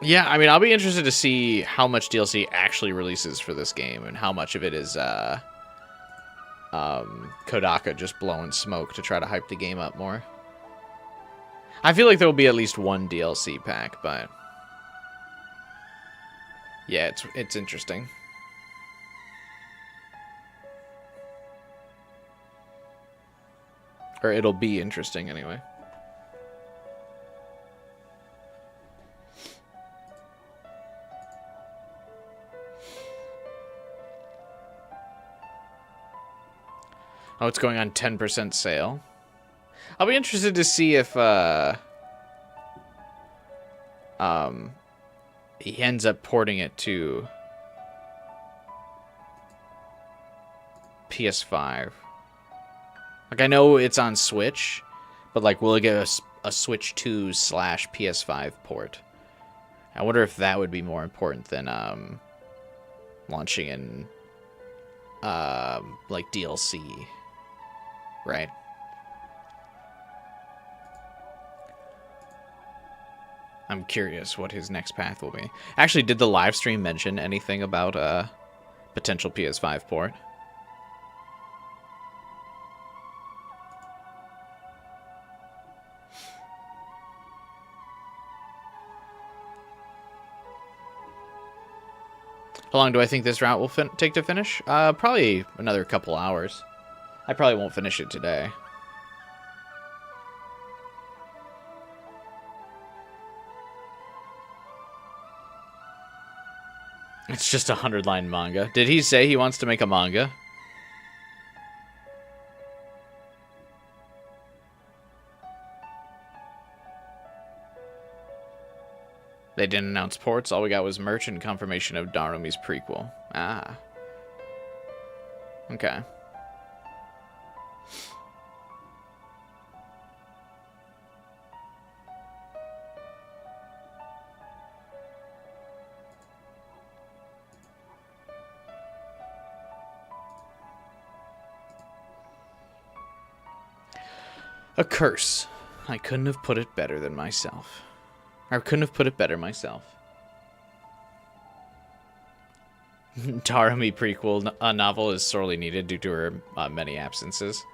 Yeah, I mean, I'll be interested to see how much DLC actually releases for this game and how much of it is Kodaka just blowing smoke to try to hype the game up more. I feel like there will be at least one DLC pack, but yeah, it's interesting. Or it'll be interesting anyway. Oh, it's going on 10% sale. I'll be interested to see if he ends up porting it to PS5. Like, I know it's on Switch, but like, will it get a Switch 2 / PS5 port? I wonder if that would be more important than launching in like DLC. Right. I'm curious what his next path will be. Actually, did the live stream mention anything about a potential PS5 port? How long do I think this route will take to finish? Probably another couple hours. I probably won't finish it today. It's just a 100-line manga. Did he say he wants to make a manga? They didn't announce ports. All we got was merch and confirmation of Darumi's prequel. Ah. Okay. A curse. I couldn't have put it better than myself. I couldn't have put it better myself. Darumi prequel novel is sorely needed due to her many absences.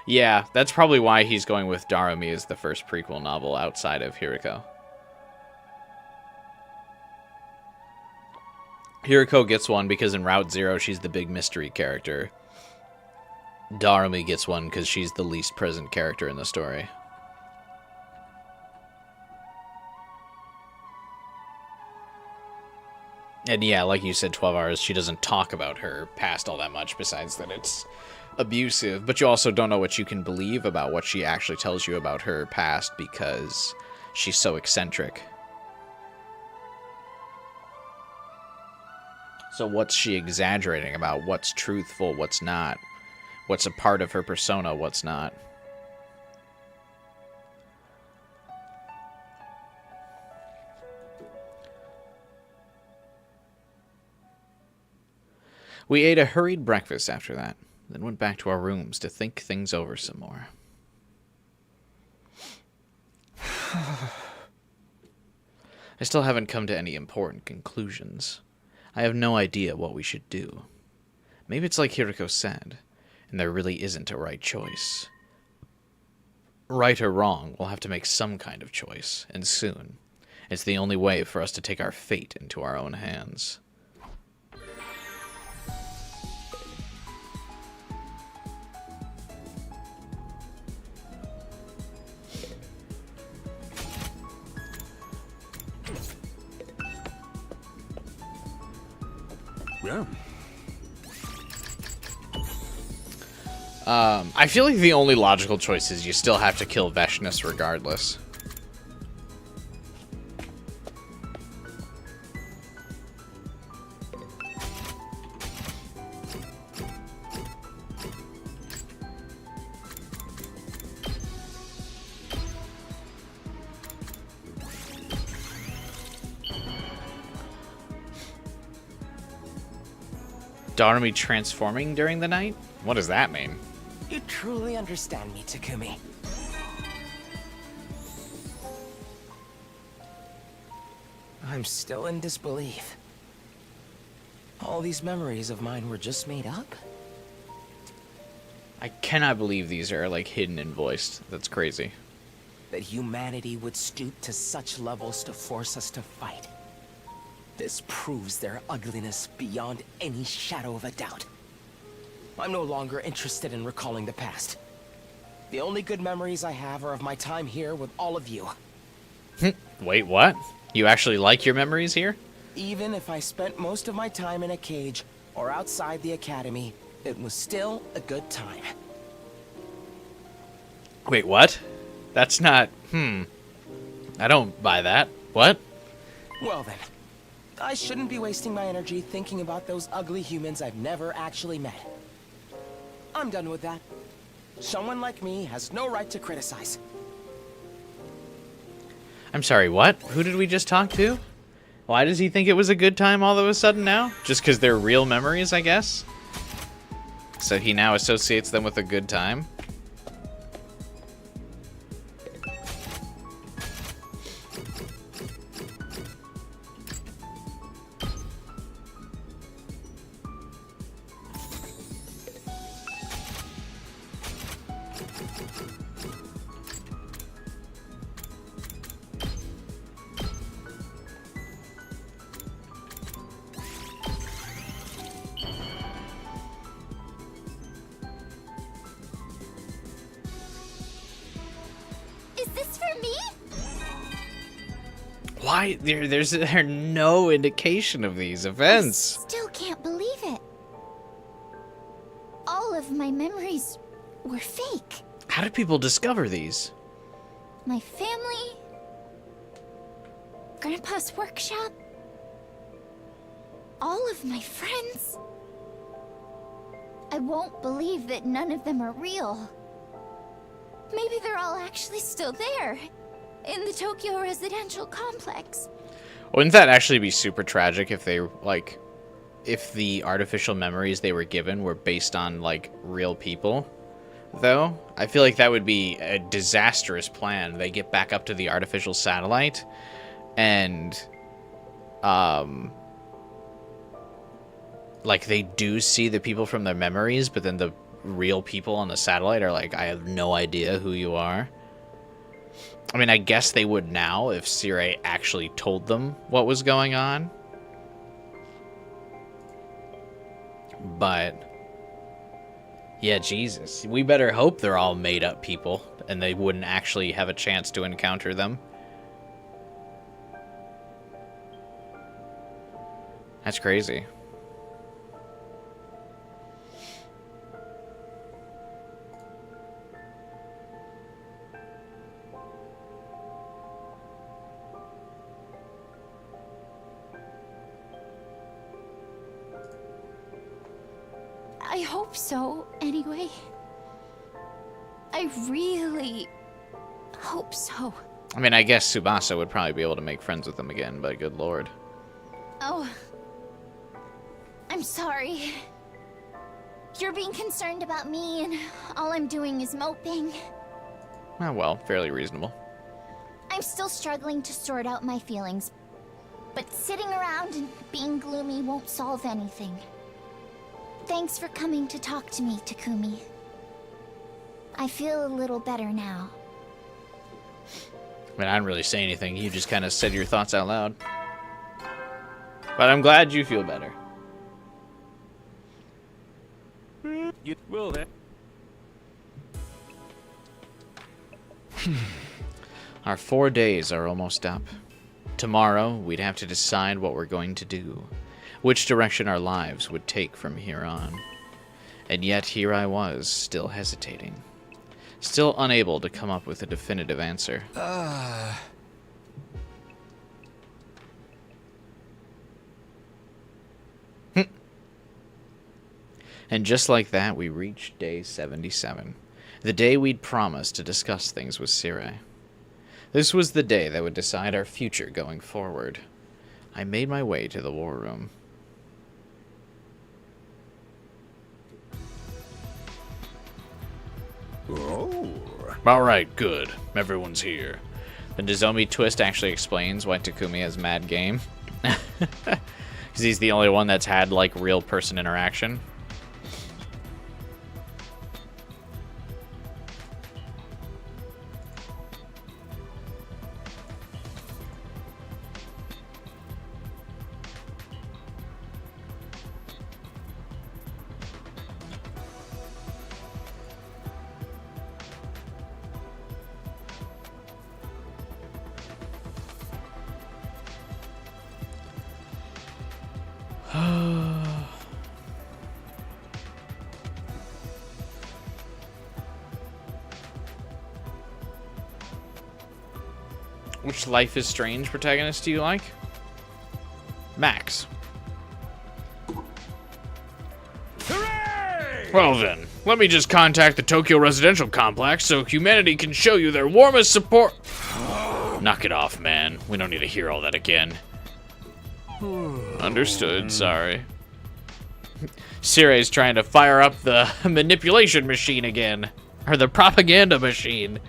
Yeah, that's probably why he's going with Darumi as the first prequel novel outside of Hiriko. Hiriko gets one because in Route Zero she's the big mystery character. Darumi gets one because she's the least present character in the story. And yeah, like you said, 12 hours, she doesn't talk about her past all that much, besides that it's abusive. But you also don't know what you can believe about what she actually tells you about her past because she's so eccentric. So what's she exaggerating about? What's truthful? What's not? What's a part of her persona? What's not? We ate a hurried breakfast after that, then went back to our rooms to think things over some more. I still haven't come to any important conclusions. I have no idea what we should do. Maybe it's like Hiriko said, and there really isn't a right choice. Right or wrong, we'll have to make some kind of choice, and soon. It's the only way for us to take our fate into our own hands. I feel like the only logical choice is you still have to kill Vesnes regardless. Nomi transforming during the night? What does that mean? You truly understand me, Takumi. I'm still in disbelief. All these memories of mine were just made up? I cannot believe these are, like, hidden and voiced. That's crazy. That humanity would stoop to such levels to force us to fight. This proves their ugliness beyond any shadow of a doubt. I'm no longer interested in recalling the past. The only good memories I have are of my time here with all of you. Wait, what? You actually like your memories here? Even if I spent most of my time in a cage or outside the academy, it was still a good time. Wait, what? That's not... I don't buy that. What? Well then, I shouldn't be wasting my energy thinking about those ugly humans I've never actually met. I'm done with that. Someone like me has no right to criticize. I'm sorry, what? Who did we just talk to? Why does he think it was a good time all of a sudden now? Just because they're real memories, I guess? So he now associates them with a good time? Why? There's no indication of these events. I still can't believe it. All of my memories were fake. How did people discover these? My family, Grandpa's workshop, all of my friends. I won't believe that none of them are real. Maybe they're all actually still there. In the Tokyo residential complex. Wouldn't that actually be super tragic if they, like, if the artificial memories they were given were based on, like, real people, though? I feel like that would be a disastrous plan. They get back up to the artificial satellite, and, like, they do see the people from their memories, but then the real people on the satellite are like, I have no idea who you are. I mean, I guess they would now if Sirei actually told them what was going on. But, yeah, Jesus. We better hope they're all made-up people and they wouldn't actually have a chance to encounter them. That's crazy. I hope so, anyway. I really hope so. I mean, I guess Tsubasa would probably be able to make friends with them again, but good lord. Oh. I'm sorry. You're being concerned about me, and all I'm doing is moping. Oh, well, fairly reasonable. I'm still struggling to sort out my feelings, but sitting around and being gloomy won't solve anything. Thanks for coming to talk to me, Takumi. I feel a little better now. I mean, I didn't really say anything. You just kind of said your thoughts out loud. But I'm glad you feel better. You will then. Our 4 days are almost up. Tomorrow, we'd have to decide what we're going to do. Which direction our lives would take from here on. And yet here I was, still hesitating. Still unable to come up with a definitive answer. And just like that, we reached day 77. The day we'd promised to discuss things with Sirei. This was the day that would decide our future going forward. I made my way to the war room. Oh. Alright, good. Everyone's here. The Nozomi twist actually explains why Takumi has mad game. Because he's the only one that's had, like, real person interaction. Which Life is Strange protagonist do you like? Max. Hooray! Well then, let me just contact the Tokyo residential complex so humanity can show you their warmest support. Knock it off, man. We don't need to hear all that again. Understood, sorry. Sirei's trying to fire up the manipulation machine again. Or the propaganda machine.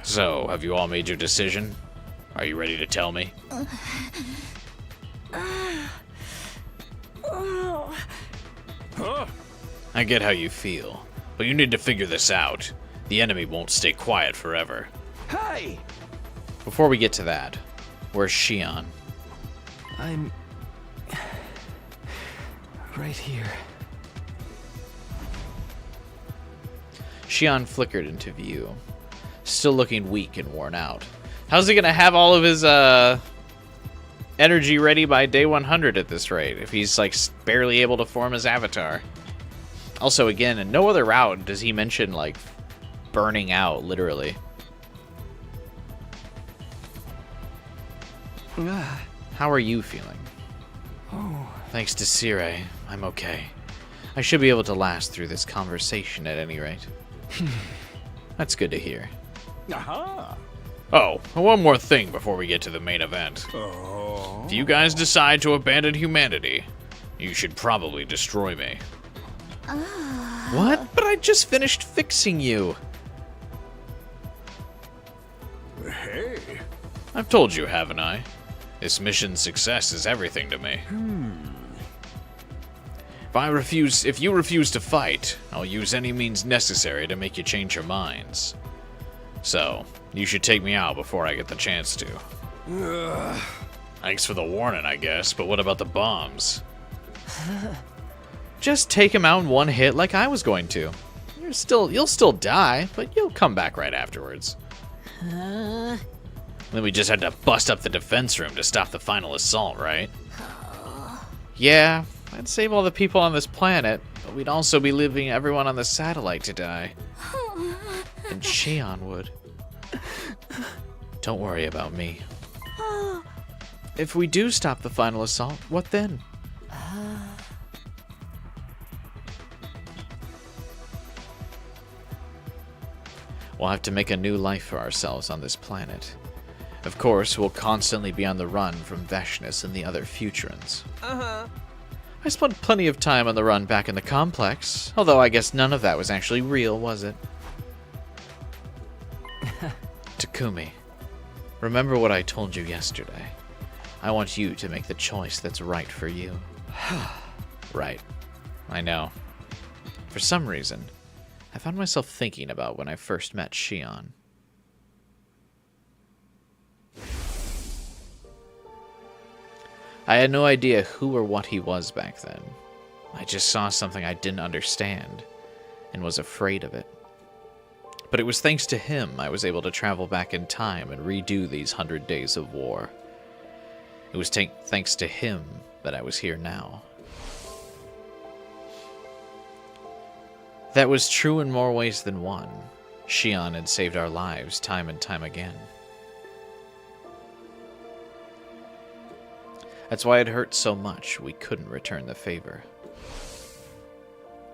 So, have you all made your decision? Are you ready to tell me? I get how you feel, but you need to figure this out. The enemy won't stay quiet forever. Hey! Before we get to that, where's Shion? I'm right here. Shion flickered into view, still looking weak and worn out. How's he gonna have all of his energy ready by day 100 at this rate if he's like barely able to form his avatar? Also, again, in no other route does he mention like burning out, literally. How are you feeling? Thanks to Sirei, I'm okay. I should be able to last through this conversation at any rate. That's good to hear. Aha! Oh, one more thing before we get to the main event. Oh. If you guys decide to abandon humanity, you should probably destroy me. What? But I just finished fixing you. Hey. I've told you, haven't I? This mission's success is everything to me. If you refuse to fight, I'll use any means necessary to make you change your minds. So, you should take me out before I get the chance to. Thanks for the warning, I guess, but what about the bombs? Just take him out in one hit like I was going to. You'll still die, but you'll come back right afterwards. Then we just had to bust up the defense room to stop the final assault, right? Yeah, I'd save all the people on this planet, but we'd also be leaving everyone on the satellite to die. And Shion would. Don't worry about me. If we do stop the final assault, what then? We'll have to make a new life for ourselves on this planet. Of course, we'll constantly be on the run from Vesnes and the other Futurans. I spent plenty of time on the run back in the complex, although I guess none of that was actually real, was it? Takumi, remember what I told you yesterday. I want you to make the choice that's right for you. Right. I know. For some reason, I found myself thinking about when I first met Shion. I had no idea who or what he was back then. I just saw something I didn't understand and was afraid of it. But it was thanks to him I was able to travel back in time and redo these 100 days of war. It was thanks to him that I was here now. That was true in more ways than one. Shion had saved our lives time and time again. That's why it hurt so much we couldn't return the favor.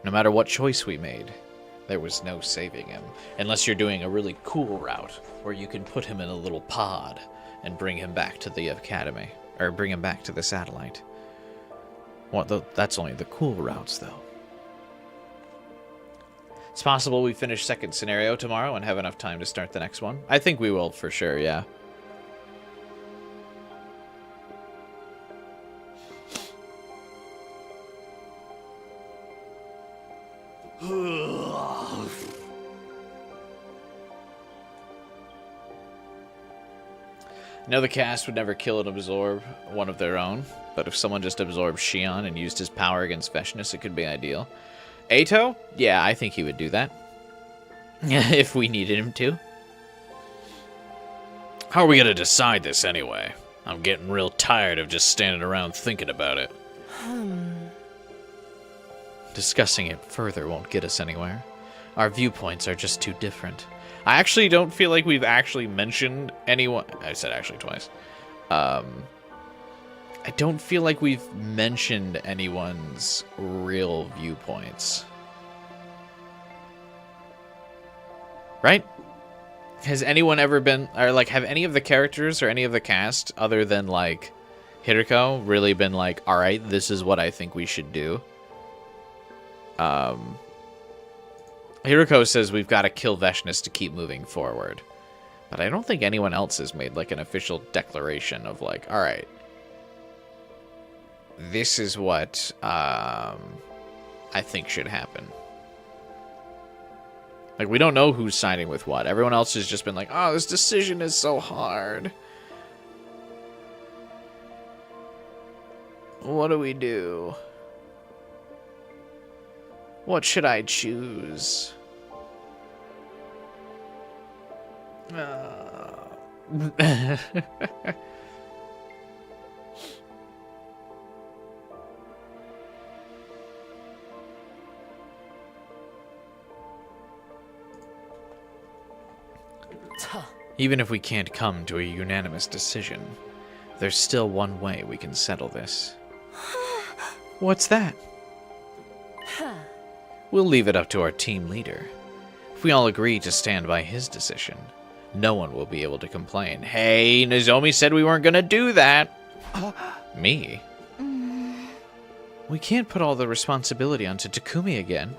No matter what choice we made, there was no saving him. Unless you're doing a really cool route, where you can put him in a little pod and bring him back to the academy. Or bring him back to the satellite. That's only the cool routes, though. It's possible we finish second scenario tomorrow and have enough time to start the next one. I think we will, for sure, yeah. I know the cast would never kill and absorb one of their own, but if someone just absorbed Shion and used his power against Vesnes, it could be ideal. Atto? Yeah, I think he would do that. If we needed him to. How are we gonna decide this anyway? I'm getting real tired of just standing around thinking about it. Discussing it further won't get us anywhere. Our viewpoints are just too different. I actually don't feel like we've actually mentioned anyone. I said actually twice. I don't feel like we've mentioned anyone's real viewpoints. Right? Has anyone ever been, or like, have any of the characters or any of the cast, other than like Hiriko, really been like, alright, this is what I think we should do? Hiriko says we've got to kill Vesnes to keep moving forward. But I don't think anyone else has made like an official declaration of like, alright, this is what I think should happen. Like, we don't know who's siding with what. Everyone else has just been like, oh, this decision is so hard. What do we do? What should I choose? Even if we can't come to a unanimous decision, there's still one way we can settle this. What's that? We'll leave it up to our team leader. If we all agree to stand by his decision, no one will be able to complain. Hey, Nozomi said we weren't gonna do that. Me? We can't put all the responsibility onto Takumi again.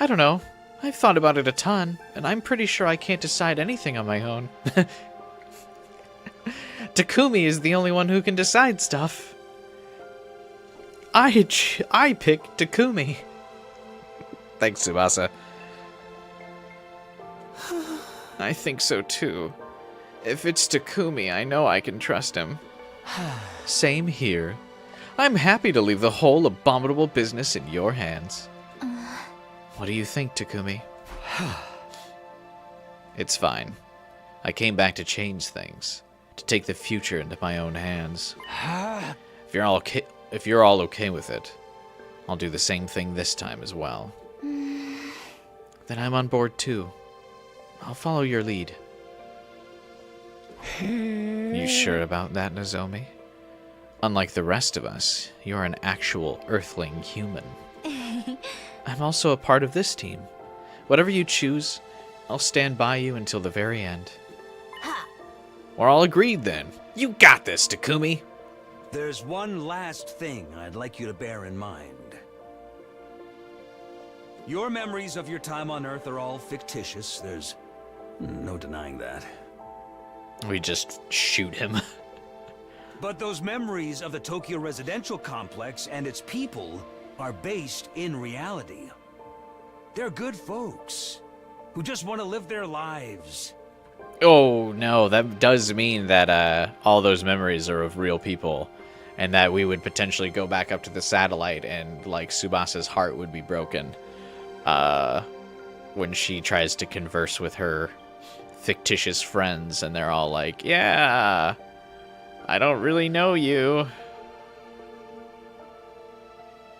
I don't know. I've thought about it a ton, and I'm pretty sure I can't decide anything on my own. Takumi is the only one who can decide stuff. I picked Takumi. Thanks, Tsubasa. I think so too. If it's Takumi, I know I can trust him. Same here. I'm happy to leave the whole abominable business in your hands. What do you think, Takumi? It's fine. I came back to change things, to take the future into my own hands. If you're all okay with it, I'll do the same thing this time as well. Then I'm on board too. I'll follow your lead. You sure about that, Nozomi? Unlike the rest of us, you're an actual Earthling human. I'm also a part of this team. Whatever you choose, I'll stand by you until the very end. We're all agreed then. You got this, Takumi. There's one last thing I'd like you to bear in mind. Your memories of your time on Earth are all fictitious. There's no denying that. We just shoot him. But those memories of the Tokyo residential complex and its people are based in reality. They're good folks who just want to live their lives. Oh, no, that does mean that all those memories are of real people, and that we would potentially go back up to the satellite and, like, Tsubasa's heart would be broken when she tries to converse with her fictitious friends, and they're all like, yeah, I don't really know you.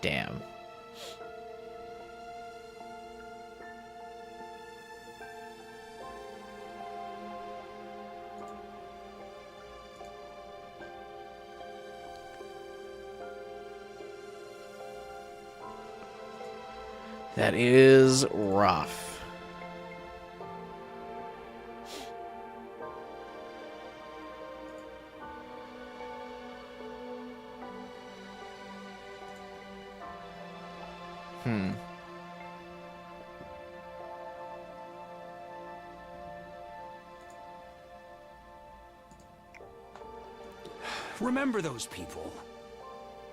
Damn. That is rough. Remember those people.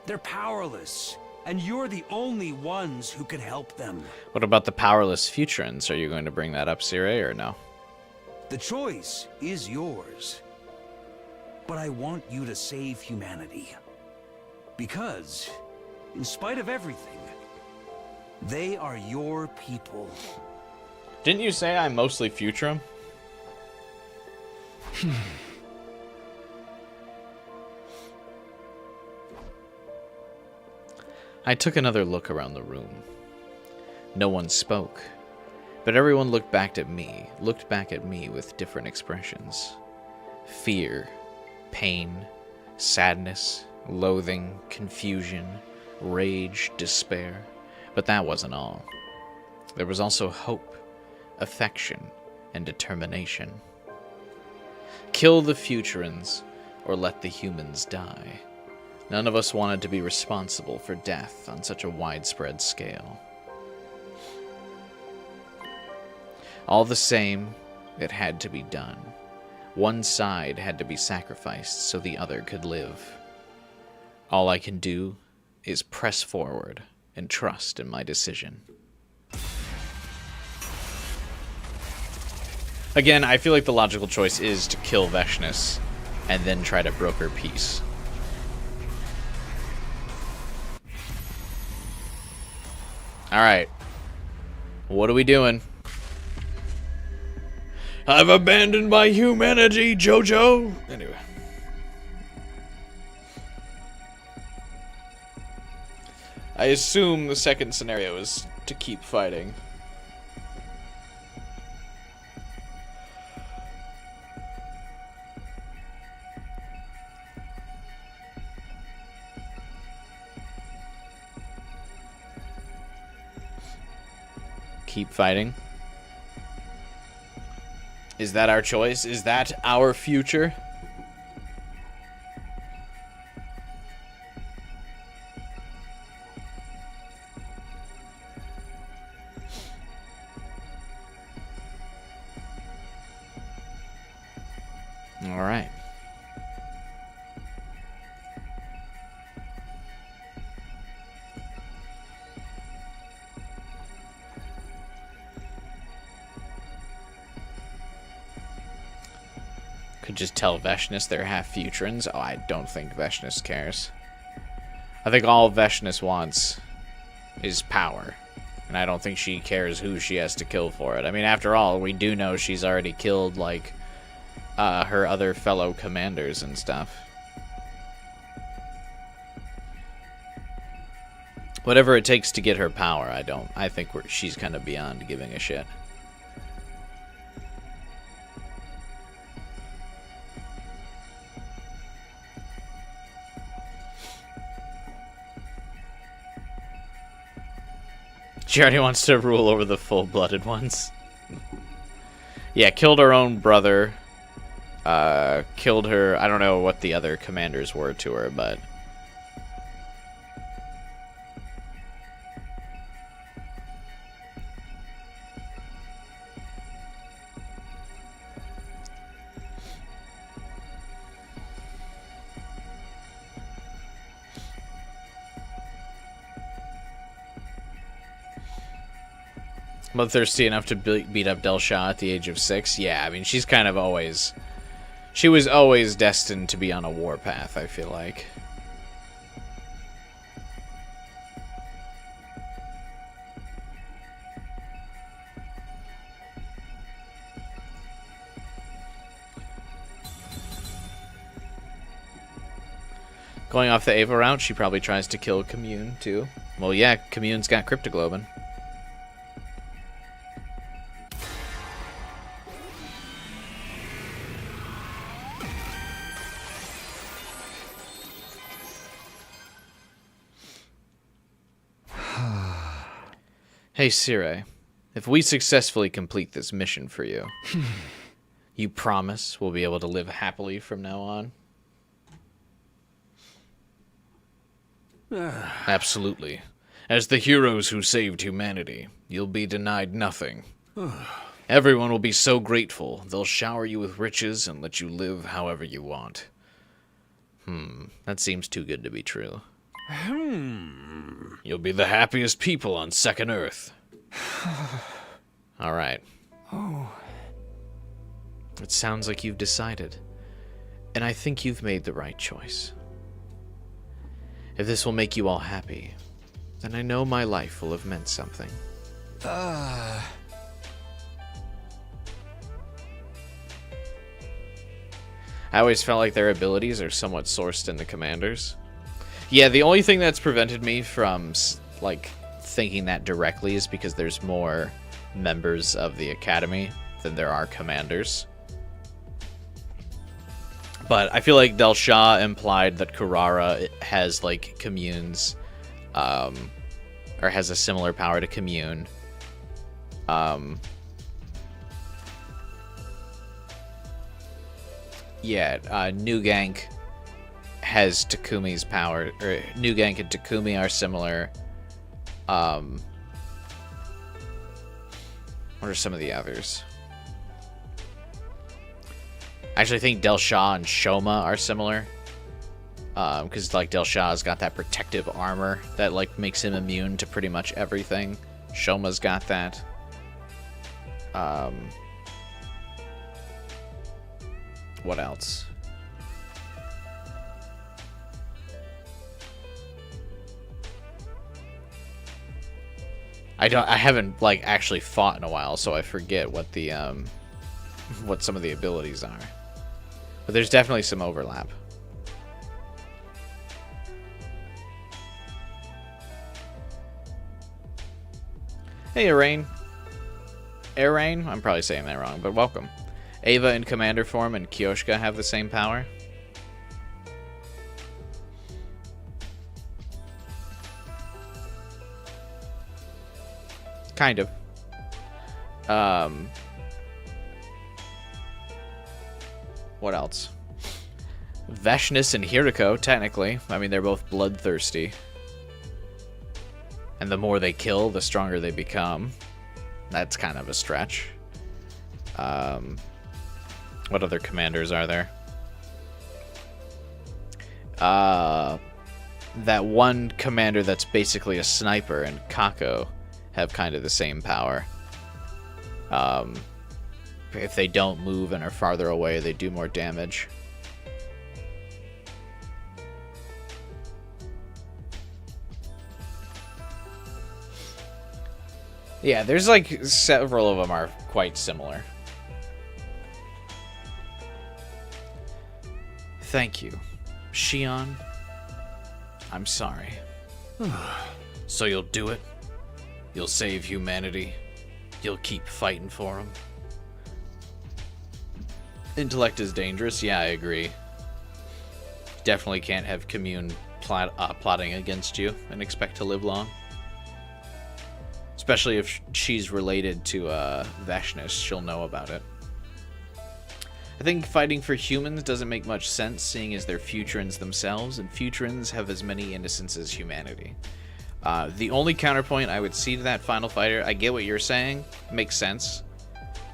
They're powerless, and you're the only ones who can help them. What about the powerless Futurans? Are you going to bring that up, Sirei, or no? The choice is yours. But I want you to save humanity. Because, in spite of everything, they are your people. Didn't you say I'm mostly Futurum? I took another look around the room. No one spoke, but everyone looked back at me with different expressions. Fear, pain, sadness, loathing, confusion, rage, despair. But that wasn't all. There was also hope, affection, and determination. Kill the Futurans, or let the humans die. None of us wanted to be responsible for death on such a widespread scale. All the same, it had to be done. One side had to be sacrificed so the other could live. All I can do is press forward and trust in my decision. Again, I feel like the logical choice is to kill Vesnes and then try to broker peace. Alright. What are we doing? I've abandoned my humanity, Jojo! Anyway. I assume the second scenario is to keep fighting. Keep fighting. Is that our choice? Is that our future? All right. Could just tell Vesnes they're half Futurans. Oh, I don't think Vesnes cares. I think all Vesnes wants is power. And I don't think she cares who she has to kill for it. I mean, after all, we do know she's already killed, like, her other fellow commanders and stuff. Whatever it takes to get her power, I think she's kind of beyond giving a shit. She already wants to rule over the full-blooded ones. Yeah, killed her own brother. Killed her... I don't know what the other commanders were to her, but... bloodthirsty enough to beat up Del Shah at the age of 6? Yeah, I mean, she's kind of always... She was always destined to be on a warpath, I feel like. Going off the Ava route, she probably tries to kill Commune, too. Well, yeah, Commune's got cryptoglobin. Hey, Sirei, if we successfully complete this mission for you, you promise we'll be able to live happily from now on? Absolutely. As the heroes who saved humanity, you'll be denied nothing. Everyone will be so grateful, they'll shower you with riches and let you live however you want. That seems too good to be true. You'll be the happiest people on Second Earth. Alright. Oh. It sounds like you've decided. And I think you've made the right choice. If this will make you all happy, then I know my life will have meant something. I always felt like their abilities are somewhat sourced in the commanders. Yeah, the only thing that's prevented me from, like, thinking that directly is because there's more members of the Academy than there are commanders. But I feel like Del Shah implied that Kurara has, like, communes, or has a similar power to commune. Nugank has Takumi's power, or Nugank and Takumi are similar. What are some of the others? Actually, I think Del Shah and Shoma are similar. Because, like, Del Shah's got that protective armor that, like, makes him immune to pretty much everything. Shoma's got that. What else? I haven't, like, actually fought in a while, so I forget what the, what some of the abilities are. But there's definitely some overlap. Hey, Arain. Arain? I'm probably saying that wrong, but welcome. Ava in commander form and Kyoshka have the same power. Kind of. What else? Vesnes and Hiriko, technically. I mean, they're both bloodthirsty. And the more they kill, the stronger they become. That's kind of a stretch. What other commanders are there? That one commander that's basically a sniper and Kako have kind of the same power. If they don't move and are farther away, they do more damage. Yeah, there's like several of them are quite similar. Thank you, Shion. I'm sorry. So you'll do it? You'll save humanity? You'll keep fighting for them? Intellect is dangerous. Yeah, I agree. Definitely can't have commune plotting against you and expect to live long. Especially if she's related to Vesnes, she'll know about it. I think fighting for humans doesn't make much sense, seeing as they're Futurans themselves, and Futurans have as many innocents as humanity. The only counterpoint I would see to that Final Fighter, I get what you're saying, makes sense.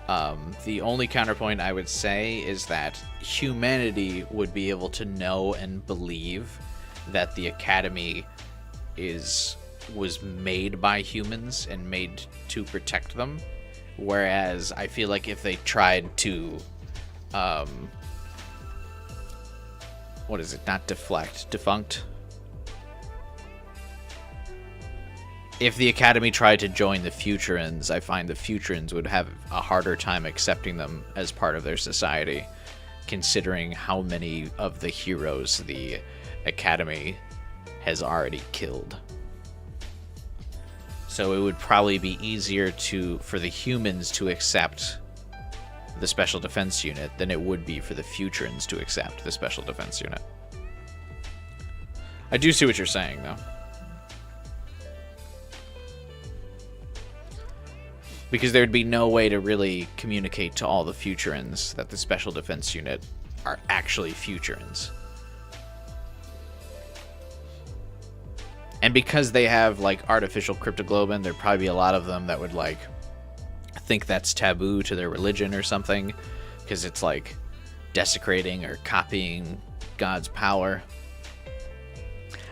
The only counterpoint I would say is that humanity would be able to know and believe that the Academy was made by humans and made to protect them, whereas I feel like if they tried to what is it, not deflect, defunct, if the Academy tried to join the Futurans, I find the Futurans would have a harder time accepting them as part of their society, considering how many of the heroes the Academy has already killed. So it would probably be easier for the humans to accept the Special Defense Unit than it would be for the Futurans to accept the Special Defense Unit. I do see what you're saying, though. Because there'd be no way to really communicate to all the Futurans that the Special Defense Unit are actually Futurans. And because they have, like, artificial cryptoglobin, there'd probably be a lot of them that would, like, think that's taboo to their religion or something. Because it's, like, desecrating or copying God's power.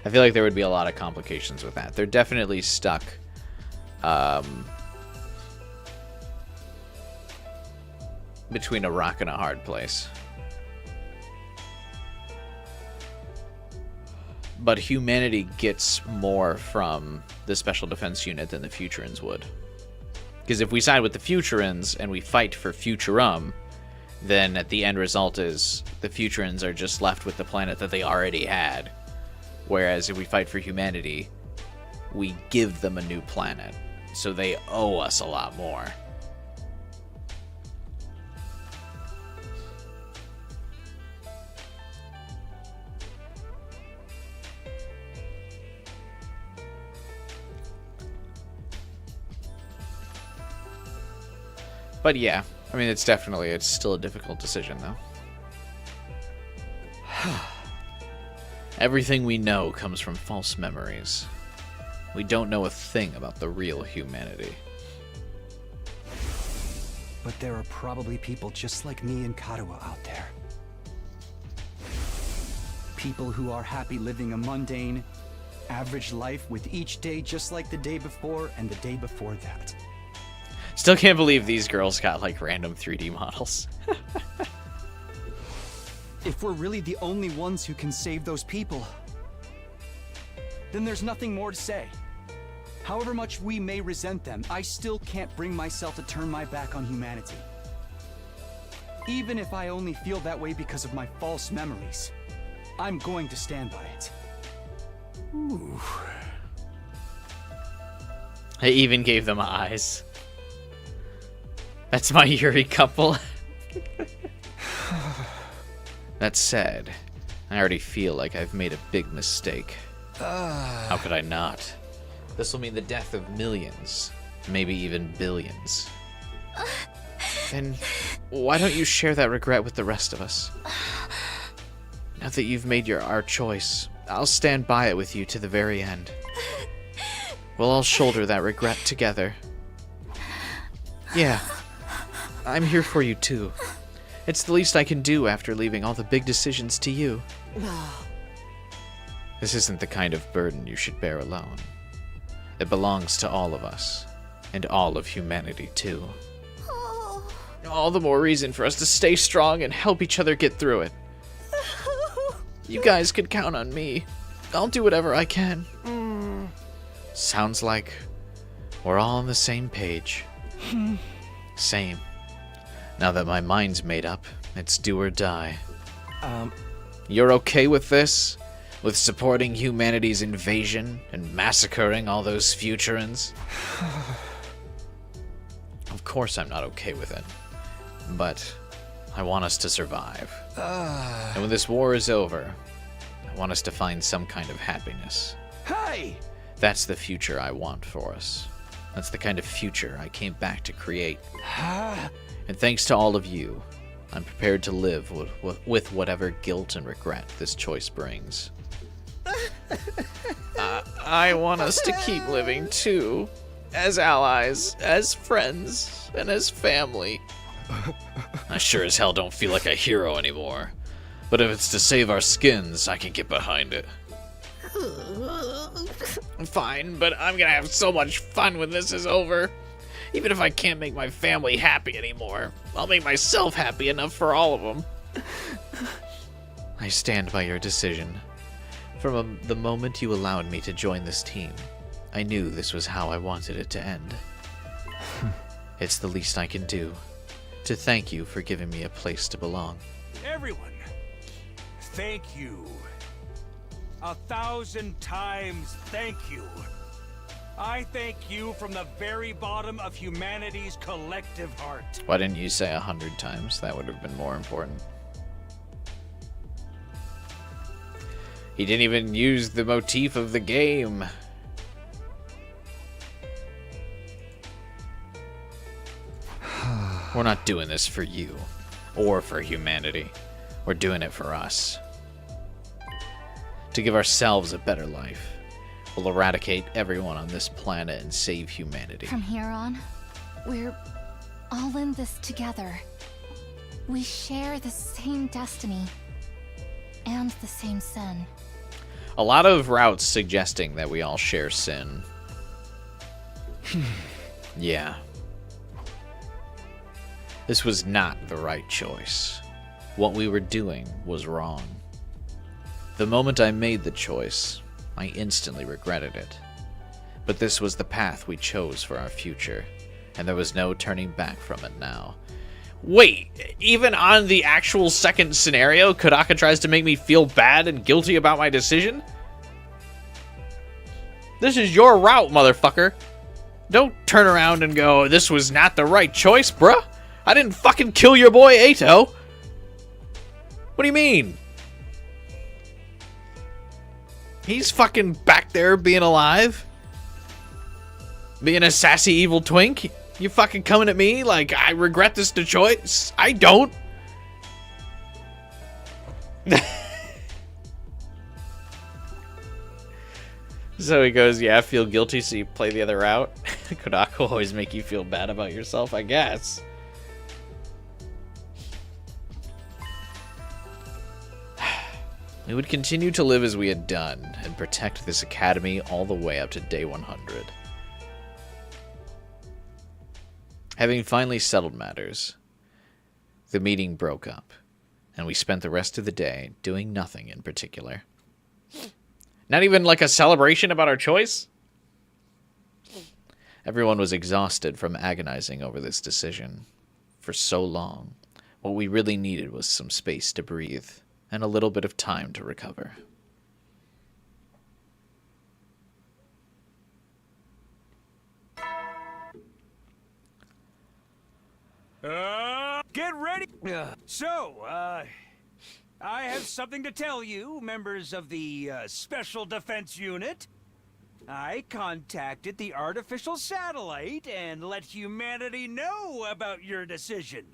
I feel like there would be a lot of complications with that. They're definitely stuck between a rock and a hard place. But humanity gets more from the Special Defense Unit than the Futurans would. Because if we side with the Futurans and we fight for Futurum, then at the end result is the Futurans are just left with the planet that they already had. Whereas if we fight for humanity, we give them a new planet. So they owe us a lot more. But yeah, I mean, it's still a difficult decision, though. Everything we know comes from false memories. We don't know a thing about the real humanity. But there are probably people just like me and Kadoa out there. People who are happy living a mundane, average life with each day just like the day before and the day before that. Still can't believe these girls got, like, random 3D models. If we're really the only ones who can save those people, then there's nothing more to say. However much we may resent them, I still can't bring myself to turn my back on humanity. Even if I only feel that way because of my false memories, I'm going to stand by it. Ooh. I even gave them eyes. That's my Yuri couple. That said, I already feel like I've made a big mistake. How could I not? This will mean the death of millions, maybe even billions. Then why don't you share that regret with the rest of us? Now that you've made our choice, I'll stand by it with you to the very end. We'll all shoulder that regret together. Yeah, I'm here for you too. It's the least I can do after leaving all the big decisions to you. This isn't the kind of burden you should bear alone. It belongs to all of us, and all of humanity too. All the more reason for us to stay strong and help each other get through it. You guys can count on me. I'll do whatever I can. Sounds like we're all on the same page. Same. Now that my mind's made up, it's do or die. You're okay with this? With supporting humanity's invasion and massacring all those Futurans? Of course I'm not okay with it. But I want us to survive. And when this war is over, I want us to find some kind of happiness. Hey! That's the future I want for us. That's the kind of future I came back to create. And thanks to all of you, I'm prepared to live with whatever guilt and regret this choice brings. I want us to keep living too, as allies, as friends, and as family. I sure as hell don't feel like a hero anymore. But if it's to save our skins, I can get behind it. Fine, but I'm gonna have so much fun when this is over. Even if I can't make my family happy anymore, I'll make myself happy enough for all of them. I stand by your decision. From the moment you allowed me to join this team, I knew this was how I wanted it to end. It's the least I can do, to thank you for giving me a place to belong. Everyone, thank you. 1,000 times thank you. I thank you from the very bottom of humanity's collective heart. Why didn't you say 100 times? That would have been more important. He didn't even use the motif of the game. We're not doing this for you, or for humanity. We're doing it for us. To give ourselves a better life. We'll eradicate everyone on this planet and save humanity. From here on, we're all in this together. We share the same destiny and the same sin. A lot of routes suggesting that we all share sin. Yeah. This was not the right choice. What we were doing was wrong. The moment I made the choice, I instantly regretted it. But this was the path we chose for our future, and there was no turning back from it now. Wait, even on the actual second scenario, Kodaka tries to make me feel bad and guilty about my decision? This is your route, motherfucker. Don't turn around and go, this was not the right choice, bruh. I didn't fucking kill your boy Atto. What do you mean? He's fucking back there being alive. Being a sassy evil twink. You fucking coming at me like I regret this choice? I don't. So he goes, yeah, I feel guilty, so you play the other route. Kodaka will always make you feel bad about yourself, I guess. We would continue to live as we had done and protect this academy all the way up to day 100. Having finally settled matters, the meeting broke up, and we spent the rest of the day doing nothing in particular. Not even like a celebration about our choice? Everyone was exhausted from agonizing over this decision. For so long, what we really needed was some space to breathe, and a little bit of time to recover. Get ready! So, I have something to tell you, members of the Special Defense Unit. I contacted the artificial satellite and let humanity know about your decision.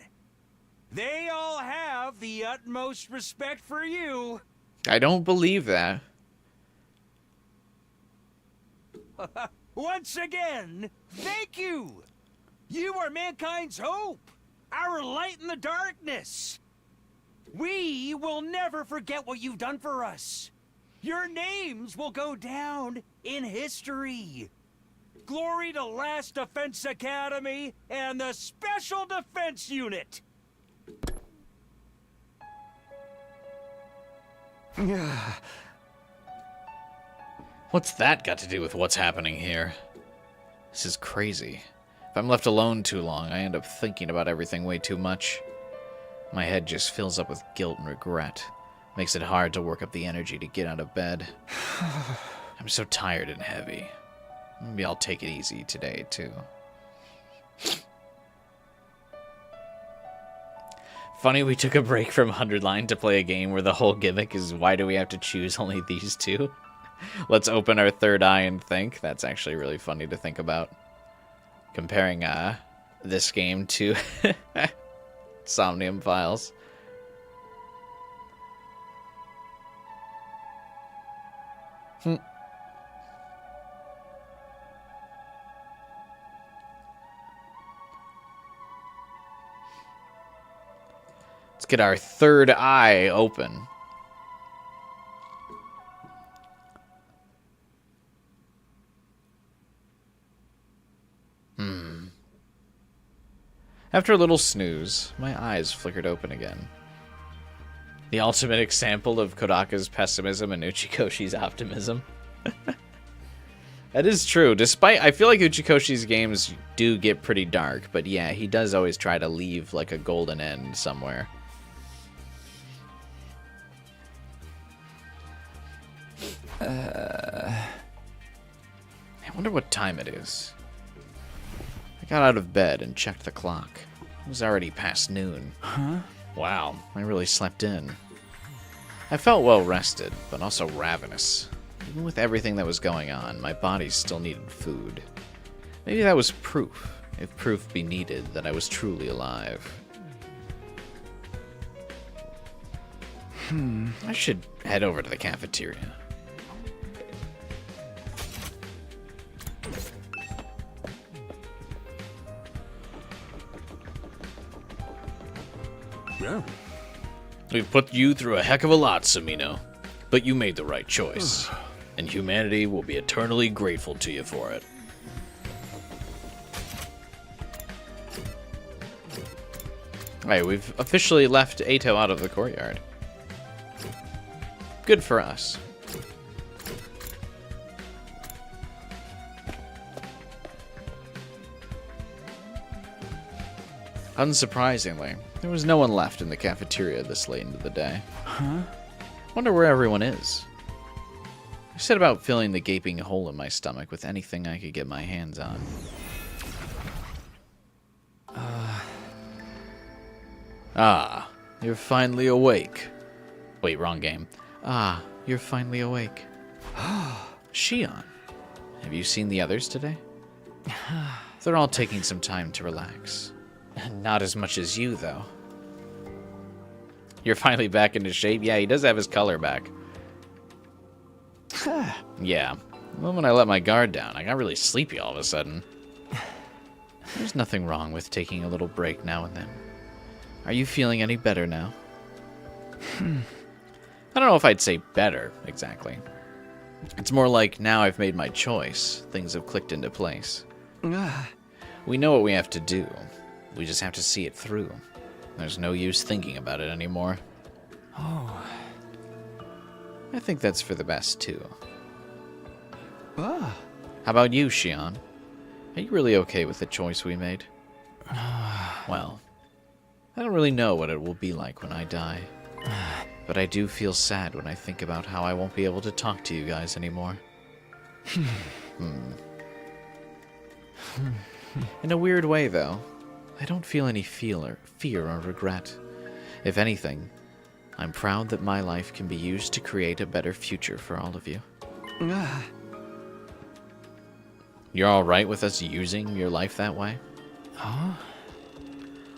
They all have the utmost respect for you. I don't believe that. Once again, thank you! You are mankind's hope, our light in the darkness. We will never forget what you've done for us. Your names will go down in history. Glory to Last Defense Academy and the Special Defense Unit. What's that got to do with what's happening here? This is crazy. If I'm left alone too long, I end up thinking about everything way too much. My head just fills up with guilt and regret. Makes it hard to work up the energy to get out of bed. I'm so tired and heavy. Maybe I'll take it easy today, too. Funny we took a break from 100 Line to play a game where the whole gimmick is why do we have to choose only these two? Let's open our third eye and think. That's actually really funny to think about. Comparing this game to Somnium Files. Let's get our third eye open. After a little snooze, my eyes flickered open again. The ultimate example of Kodaka's pessimism and Uchikoshi's optimism. That is true. Despite, I feel like Uchikoshi's games do get pretty dark, but yeah, he does always try to leave like a golden end somewhere. I wonder what time it is. I got out of bed and checked the clock. It was already past noon. Huh? Wow, I really slept in. I felt well rested, but also ravenous. Even with everything that was going on, my body still needed food. Maybe that was proof. if proof be needed that I was truly alive. I should head over to the cafeteria. Yeah. We've put you through a heck of a lot, Samino, but you made the right choice, and humanity will be eternally grateful to you for it. Alright, we've officially left Atto out of the courtyard. Good for us. Unsurprisingly, there was no one left in the cafeteria this late into the day. Huh? Wonder where everyone is. I set about filling the gaping hole in my stomach with anything I could get my hands on. Ah, you're finally awake. Wait, wrong game. Ah, you're finally awake. Shion, have you seen the others today? They're all taking some time to relax. Not as much as you, though. You're finally back into shape? Yeah, he does have his color back. Yeah. Well, when I let my guard down, I got really sleepy all of a sudden. There's nothing wrong with taking a little break now and then. Are you feeling any better now? I don't know if I'd say better, exactly. It's more like now I've made my choice. Things have clicked into place. We know what we have to do. We just have to see it through. There's no use thinking about it anymore. Oh. I think that's for the best, too. How about you, Shion? Are you really okay with the choice we made? Well, I don't really know what it will be like when I die. But I do feel sad when I think about how I won't be able to talk to you guys anymore. In a weird way, though, I don't feel any fear or regret. If anything, I'm proud that my life can be used to create a better future for all of you. You're alright with us using your life that way? Huh?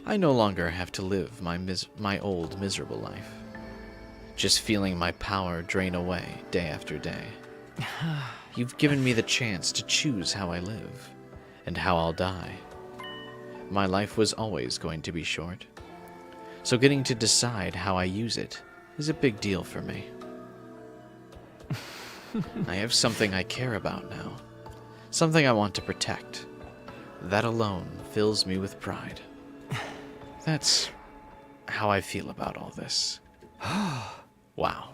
I no longer have to live my old miserable life. Just feeling my power drain away day after day. You've given me the chance to choose how I live, and how I'll die. My life was always going to be short, so getting to decide how I use it is a big deal for me. I have something I care about now, something I want to protect. That alone fills me with pride. That's how I feel about all this. Wow.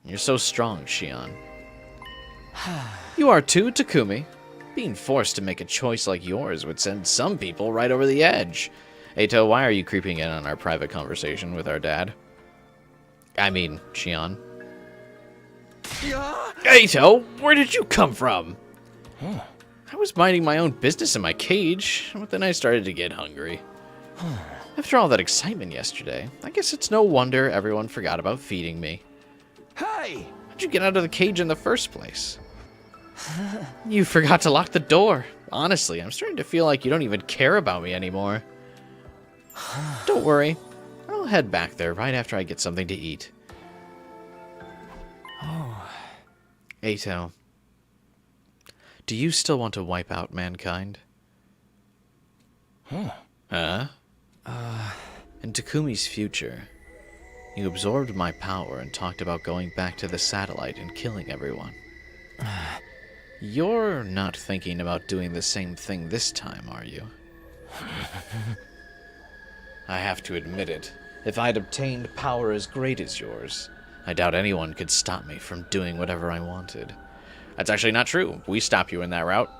You're so strong, Shion. You are too, Takumi. Being forced to make a choice like yours would send some people right over the edge. Atto, why are you creeping in on our private conversation with our dad? I mean, Shion. Atto, where did you come from? I was minding my own business in my cage, but then I started to get hungry. After all that excitement yesterday, I guess it's no wonder everyone forgot about feeding me. Hey! How'd you get out of the cage in the first place? You forgot to lock the door. Honestly, I'm starting to feel like you don't even care about me anymore. Don't worry. I'll head back there right after I get something to eat. Atto, do you still want to wipe out mankind? Huh? In Takumi's future, you absorbed my power and talked about going back to the satellite and killing everyone. You're not thinking about doing the same thing this time, are you? I have to admit it. If I'd obtained power as great as yours, I doubt anyone could stop me from doing whatever I wanted. That's actually not true. We stop you in that route.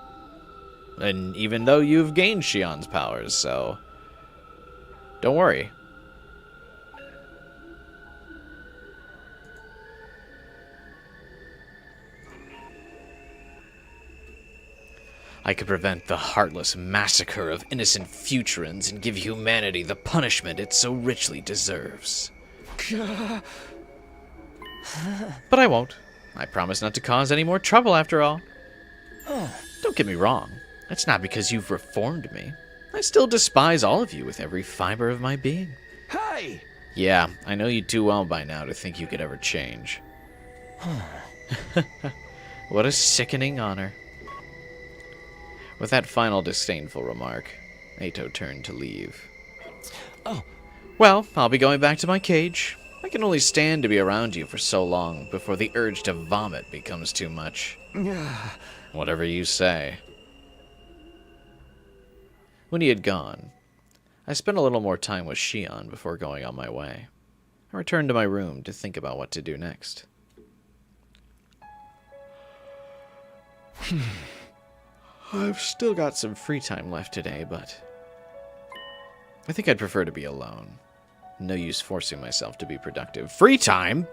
And even though you've gained Shion's powers, so... don't worry. I could prevent the heartless massacre of innocent Futurans and give humanity the punishment it so richly deserves. But I won't. I promise not to cause any more trouble after all. Don't get me wrong. It's not because you've reformed me. I still despise all of you with every fiber of my being. Hey! Yeah, I know you too well by now to think you could ever change. What a sickening honor. With that final disdainful remark, Atto turned to leave. Oh. Well, I'll be going back to my cage. I can only stand to be around you for so long before the urge to vomit becomes too much. Whatever you say. When he had gone, I spent a little more time with Shion before going on my way. I returned to my room to think about what to do next. I've still got some free time left today, but I think I'd prefer to be alone. No use forcing myself to be productive. Free time?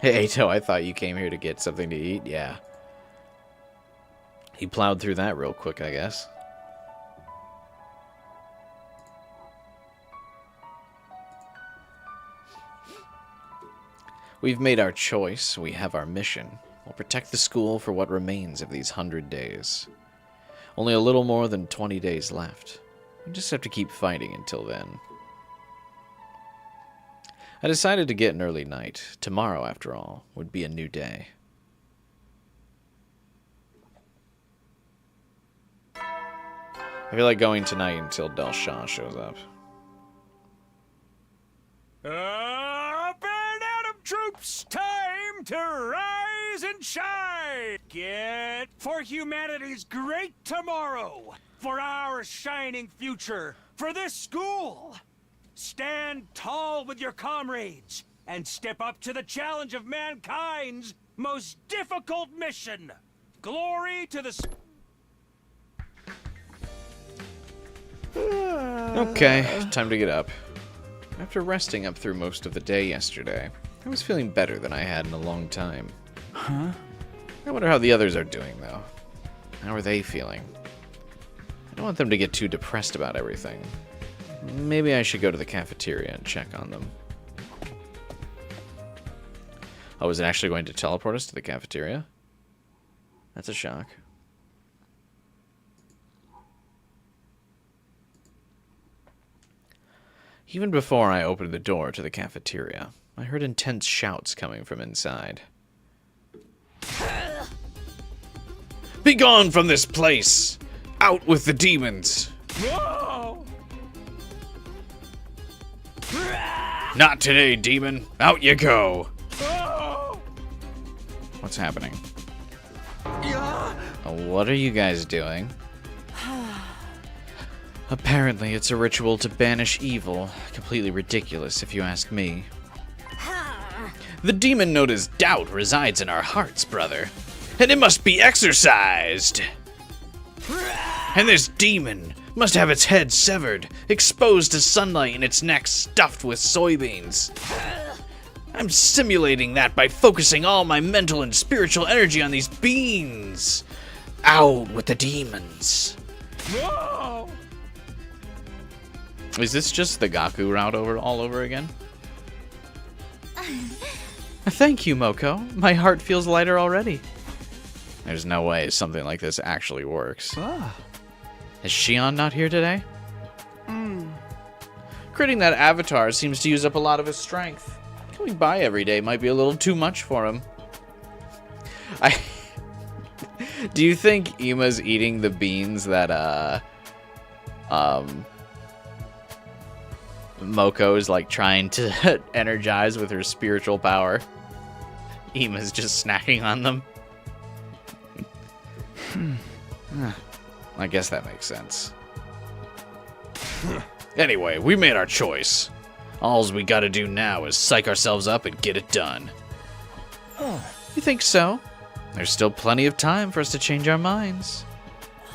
Hey, Atto, I thought you came here to get something to eat. Yeah. He plowed through that real quick, I guess. We've made our choice. We have our mission. We'll protect the school for what remains of these 100 days. Only a little more than 20 days left. We just have to keep fighting until then. I decided to get an early night. Tomorrow, after all, would be a new day. I feel like going tonight until Del Shah shows up. Up and Atom troops, time to rise and shine! Get for humanity's great tomorrow, for our shining future, for this school! Stand tall with your comrades, and step up to the challenge of mankind's most difficult mission! Glory to the... Okay, time to get up. After resting up through most of the day yesterday, I was feeling better than I had in a long time. Huh? I wonder how the others are doing, though. How are they feeling? I don't want them to get too depressed about everything. Maybe I should go to the cafeteria and check on them. Oh, is it actually going to teleport us to the cafeteria? That's a shock. Even before I opened the door to the cafeteria, I heard intense shouts coming from inside. Be gone from this place! Out with the demons! Whoa! Not today, demon! Out you go! Oh! What's happening? What are you guys doing? Apparently, it's a ritual to banish evil. Completely ridiculous, if you ask me. The demon known as doubt resides in our hearts, brother. And it must be exorcised! And this demon must have its head severed, exposed to sunlight, and its neck stuffed with soybeans. I'm simulating that by focusing all my mental and spiritual energy on these beans. Out with the demons. Whoa! Is this just the Gaku route all over again? Thank you, Moko. My heart feels lighter already. There's no way something like this actually works. Is Shion not here today? Creating that avatar seems to use up a lot of his strength. Coming by every day might be a little too much for him. Do you think Ima's eating the beans that Moko is like trying to energize with her spiritual power? Ima's just snacking on them. I guess that makes sense. Anyway, we made our choice. All we gotta do now is psych ourselves up and get it done. You think so? There's still plenty of time for us to change our minds.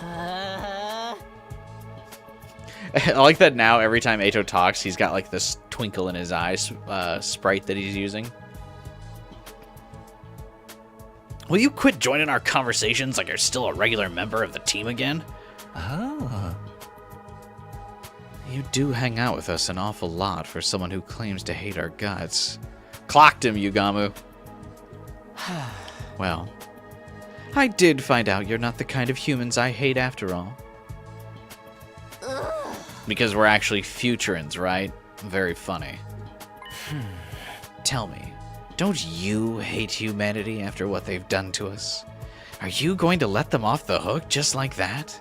I like that now every time Atto talks, he's got like this twinkle in his eyes sprite that he's using. Will you quit joining our conversations like you're still a regular member of the team again? Oh. You do hang out with us an awful lot for someone who claims to hate our guts. Clocked him, Yugamu. Well, I did find out you're not the kind of humans I hate after all. Because we're actually futurans, right? Very funny. Tell me, don't you hate humanity after what they've done to us? Are you going to let them off the hook just like that?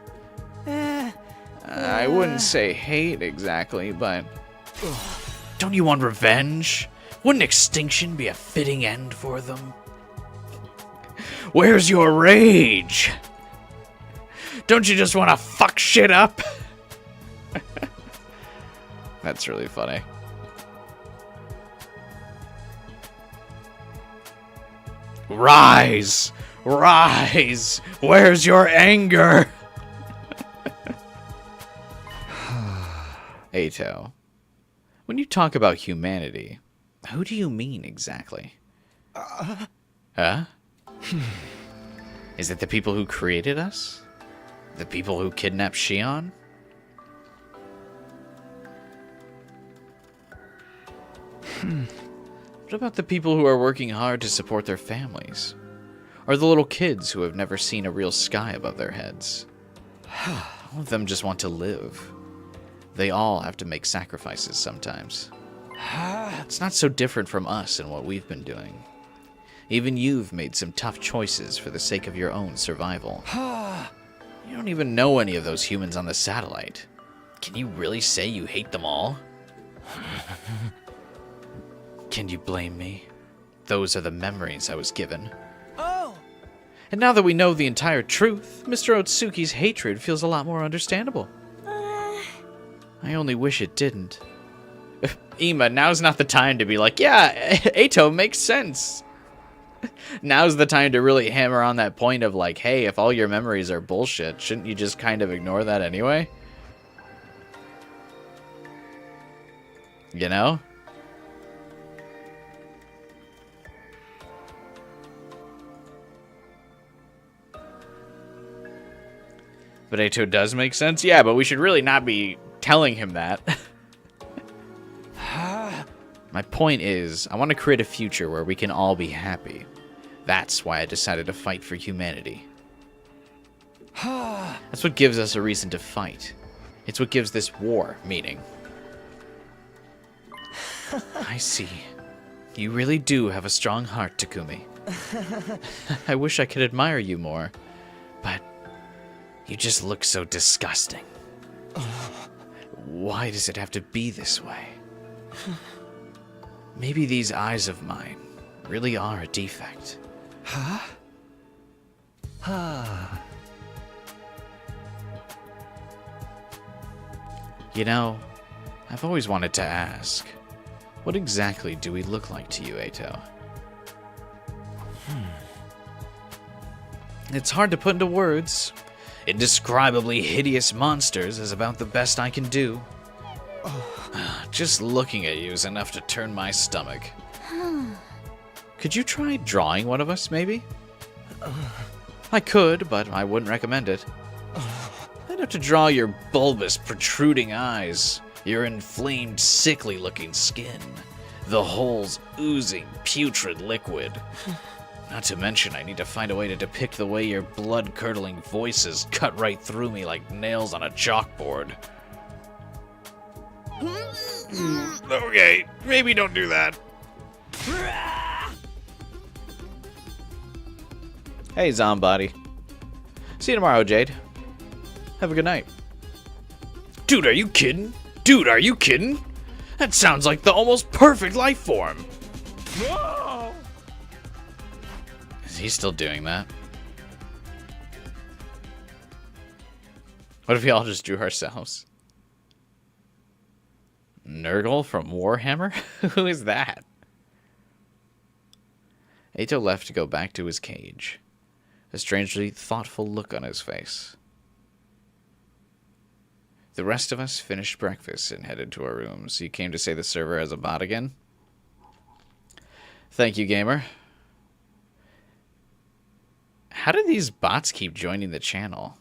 I wouldn't say hate exactly, but... Don't you want revenge? Wouldn't extinction be a fitting end for them? Where's your rage? Don't you just want to fuck shit up? That's really funny. Rise! Rise! Where's your anger? Atto, when you talk about humanity, who do you mean exactly? Huh? Is it the people who created us? The people who kidnapped Shion? What about the people who are working hard to support their families? Or the little kids who have never seen a real sky above their heads? All of them just want to live. They all have to make sacrifices sometimes. It's not so different from us and what we've been doing. Even you've made some tough choices for the sake of your own survival. You don't even know any of those humans on the satellite. Can you really say you hate them all? Can you blame me? Those are the memories I was given. Oh! And now that we know the entire truth, Mr. Otsuki's hatred feels a lot more understandable. I only wish it didn't. Ima, now's not the time to be like, yeah, Atto makes sense. Now's the time to really hammer on that point of like, hey, if all your memories are bullshit, shouldn't you just kind of ignore that anyway? You know? But Atto does make sense? Yeah, but we should really not be telling him that. My point is, I want to create a future where we can all be happy. That's why I decided to fight for humanity. That's what gives us a reason to fight. It's what gives this war meaning. I see. You really do have a strong heart, Takumi. I wish I could admire you more, but you just look so disgusting. Why does it have to be this way? Maybe these eyes of mine really are a defect. Huh? You know, I've always wanted to ask, what exactly do we look like to you, Atto? It's hard to put into words. Indescribably hideous monsters is about the best I can do. Just looking at you is enough to turn my stomach. Could you try drawing one of us, maybe? I could, but I wouldn't recommend it. I'd have to draw your bulbous, protruding eyes, your inflamed, sickly-looking skin, the holes oozing putrid liquid. Not to mention, I need to find a way to depict the way your blood-curdling voices cut right through me like nails on a chalkboard. Okay, maybe don't do that. Hey, Zombody. See you tomorrow, Jade. Have a good night. Dude, are you kidding? Dude, are you kidding? That sounds like the almost perfect life form. Whoa! Is he still doing that? What if we all just drew ourselves? Nurgle from Warhammer? Who is that? Atto left to go back to his cage, a strangely thoughtful look on his face. The rest of us finished breakfast and headed to our rooms. You came to say the server has a bot again? Thank you, gamer. How do these bots keep joining the channel?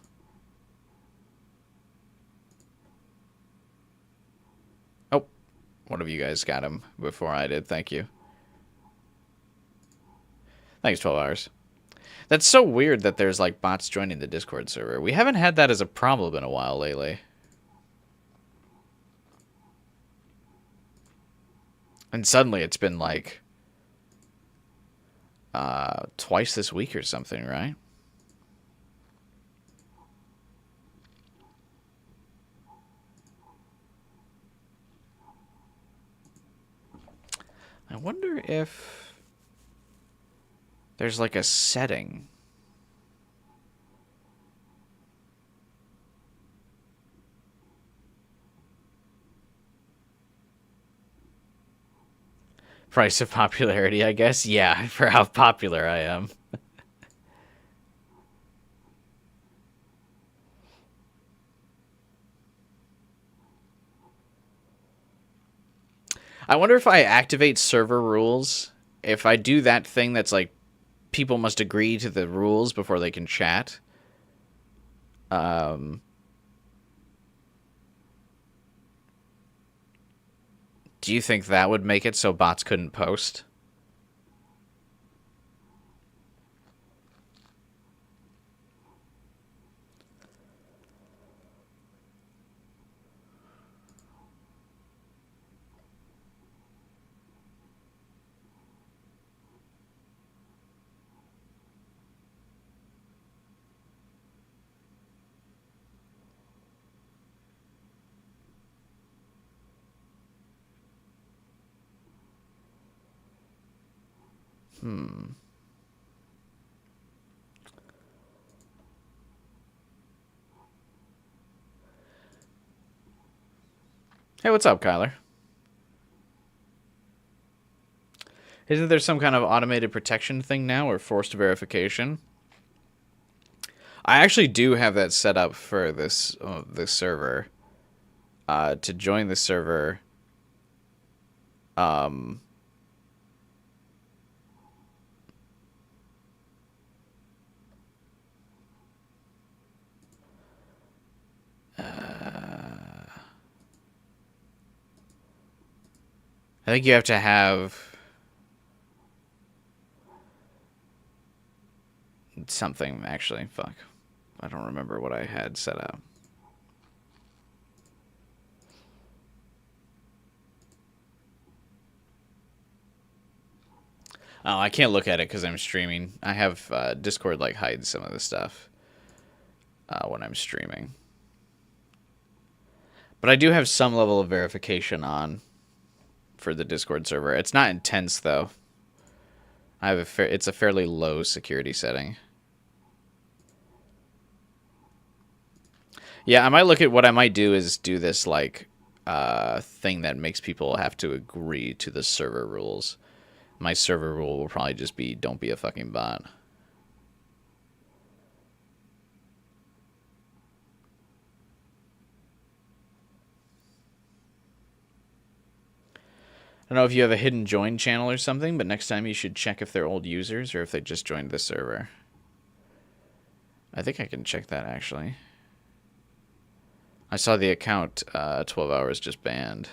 Oh, one of you guys got him before I did. Thank you. Thanks, 12 hours. That's so weird that there's like bots joining the Discord server. We haven't had that as a problem in a while lately. And suddenly it's been like twice this week or something, right? I wonder if there's like a setting. Price of popularity, I guess. Yeah, for how popular I am. I wonder if I activate server rules, if I do that thing that's like people must agree to the rules before they can chat. Do you think that would make it so bots couldn't post? Hey, what's up, Kyler? Isn't there some kind of automated protection thing now, or forced verification? I actually do have that set up for this server. To join the server, I think you have to have something, actually. Fuck. I don't remember what I had set up. Oh, I can't look at it because I'm streaming. I have Discord like hides some of the stuff when I'm streaming. But I do have some level of verification on for the Discord server. It's not intense though. I have it's a fairly low security setting. Yeah, I might look at what I might do is do this like thing that makes people have to agree to the server rules. My server rule will probably just be don't be a fucking bot. I don't know if you have a hidden join channel or something, but next time you should check if they're old users or if they just joined the server. I think I can check that, actually. I saw the account 12 hours just banned.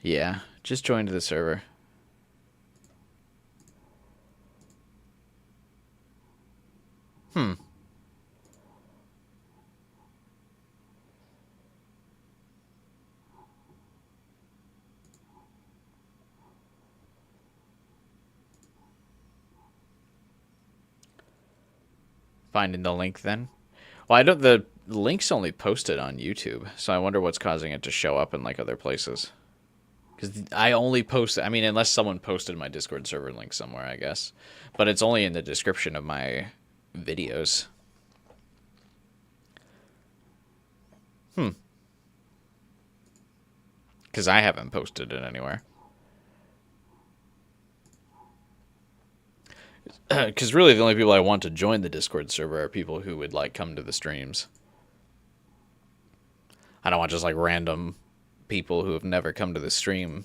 Yeah, just joined the server. Finding the link then. Well, I don't. The link's only posted on YouTube, so I wonder what's causing it to show up in like other places. Because I only post. I mean, unless someone posted my Discord server link somewhere, I guess. But it's only in the description of my videos. Because I haven't posted it anywhere. Because really the only people I want to join the Discord server are people who would like come to the streams. I don't want just like random people who have never come to the stream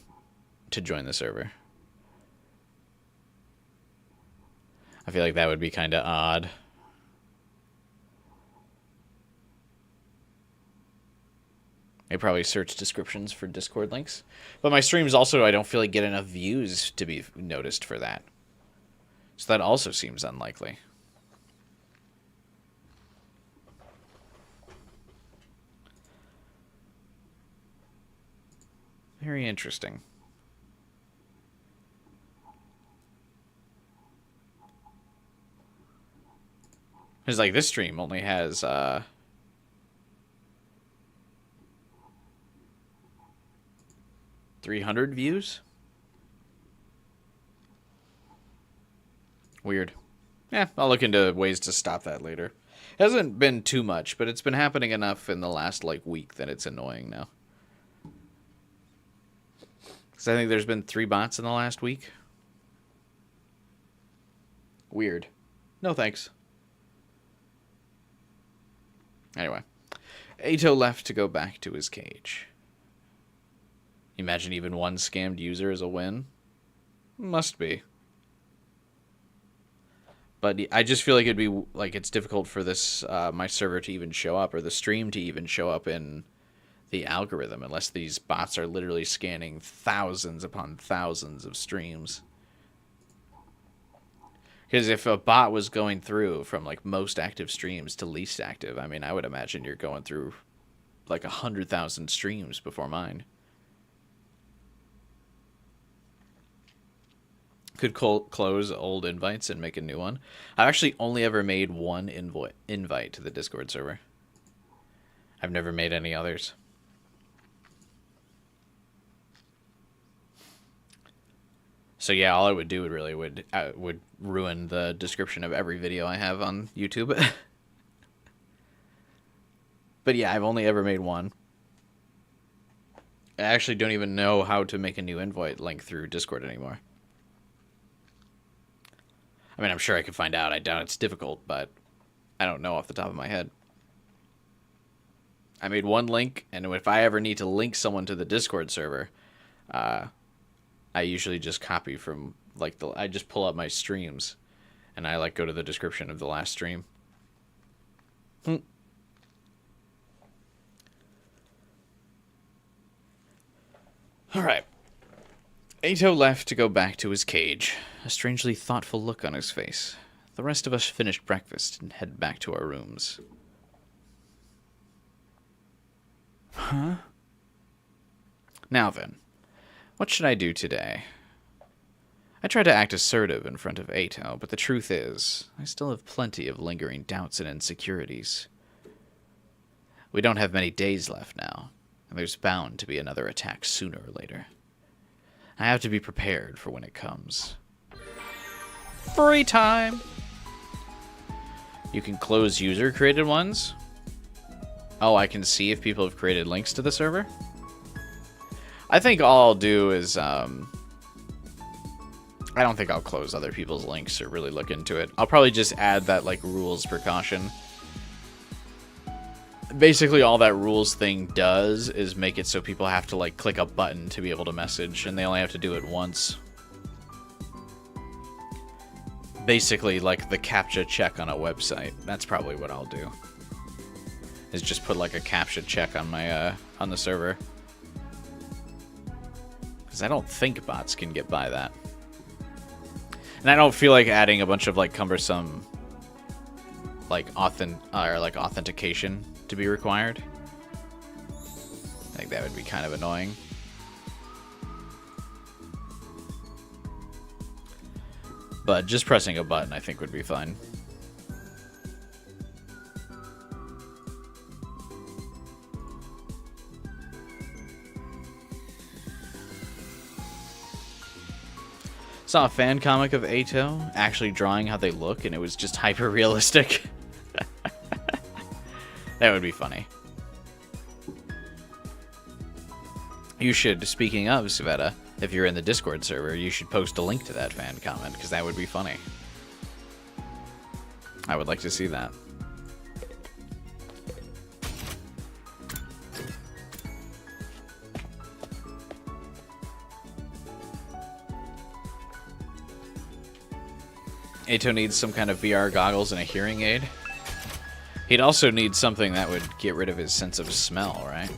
to join the server. I feel like that would be kind of odd. I probably search descriptions for Discord links. But my streams also, I don't feel like get enough views to be noticed for that. So that also seems unlikely. Very interesting. It's like this stream only has 300 views. Weird. Yeah, I'll look into ways to stop that later. It hasn't been too much, but it's been happening enough in the last like week that it's annoying now. Because I think there's been 3 bots in the last week. Weird. No thanks. Anyway, Atto left to go back to his cage. Imagine even one scammed user is a win? Must be. But I just feel like it'd be like it's difficult for this my server to even show up, or the stream to even show up in the algorithm, unless these bots are literally scanning thousands upon thousands of streams. Because if a bot was going through from like most active streams to least active, I mean, I would imagine you're going through like 100,000 streams before mine. Could close old invites and make a new one. I've actually only ever made one invite to the Discord server. I've never made any others. So yeah, all I would do would ruin the description of every video I have on YouTube. But yeah, I've only ever made one. I actually don't even know how to make a new invite link through Discord anymore. I mean, I'm sure I could find out. I doubt it's difficult, but I don't know off the top of my head. I made one link, and if I ever need to link someone to the Discord server, I usually just copy from, like, I just pull up my streams, and I, like, go to the description of the last stream. Alright. Atto left to go back to his cage, a strangely thoughtful look on his face. The rest of us finished breakfast and head back to our rooms. Huh? Now then, what should I do today? I tried to act assertive in front of Atto, but the truth is, I still have plenty of lingering doubts and insecurities. We don't have many days left now, and there's bound to be another attack sooner or later. I have to be prepared for when it comes. Free time! You can close user-created ones. Oh, I can see if people have created links to the server? I think all I'll do is, I don't think I'll close other people's links or really look into it. I'll probably just add that, like, rules precaution. Basically, all that rules thing does is make it so people have to, like, click a button to be able to message, and they only have to do it once. Basically, like the CAPTCHA check on a website. That's probably what I'll do. Is just put, like, a CAPTCHA check on my, on the server. Because I don't think bots can get by that. And I don't feel like adding a bunch of, like, cumbersome, like, authentication to be required. I think that would be kind of annoying. But just pressing a button, I think, would be fine. Saw a fan comic of Atto actually drawing how they look, and it was just hyper realistic. That would be funny. You should, speaking of Sveta, if you're in the Discord server, you should post a link to that fan comment, because that would be funny. I would like to see that. Atto needs some kind of VR goggles and a hearing aid. He'd also need something that would get rid of his sense of smell, right?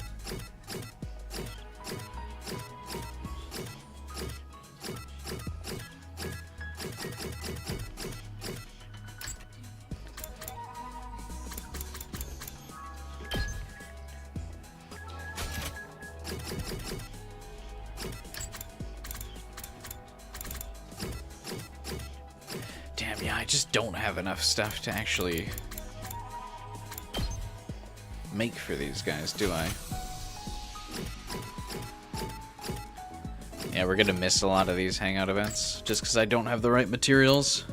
don't have enough stuff to actually make for these guys, do I? Yeah, we're gonna miss a lot of these hangout events just because I don't have the right materials.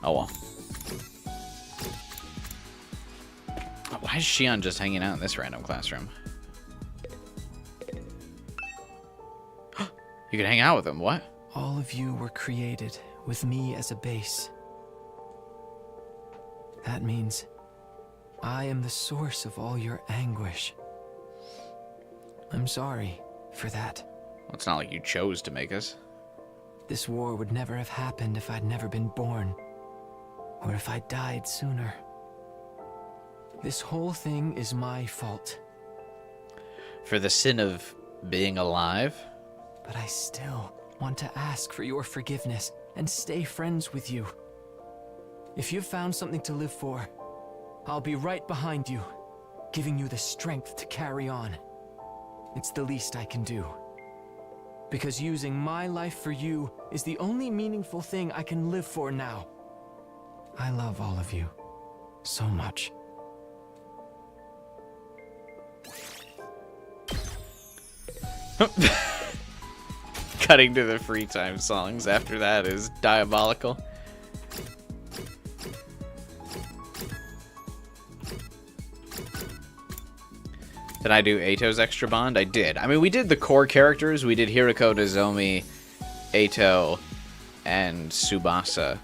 Oh well. Why is Shion just hanging out in this random classroom? You can hang out with him, what? All of you were created with me as a base. That means I am the source of all your anguish. I'm sorry for that. Well, it's not like you chose to make us. This war would never have happened if I'd never been born, or if I died sooner. This whole thing is my fault. For the sin of being alive? But I still want to ask for your forgiveness and stay friends with you. If you've found something to live for, I'll be right behind you, giving you the strength to carry on. It's the least I can do. Because using my life for you is the only meaningful thing I can live for now. I love all of you so much. Cutting to the free time songs after that is diabolical. Did I do Atto's extra bond? I did. I mean, we did the core characters. We did Hiriko, Nozomi, Atto, and Tsubasa.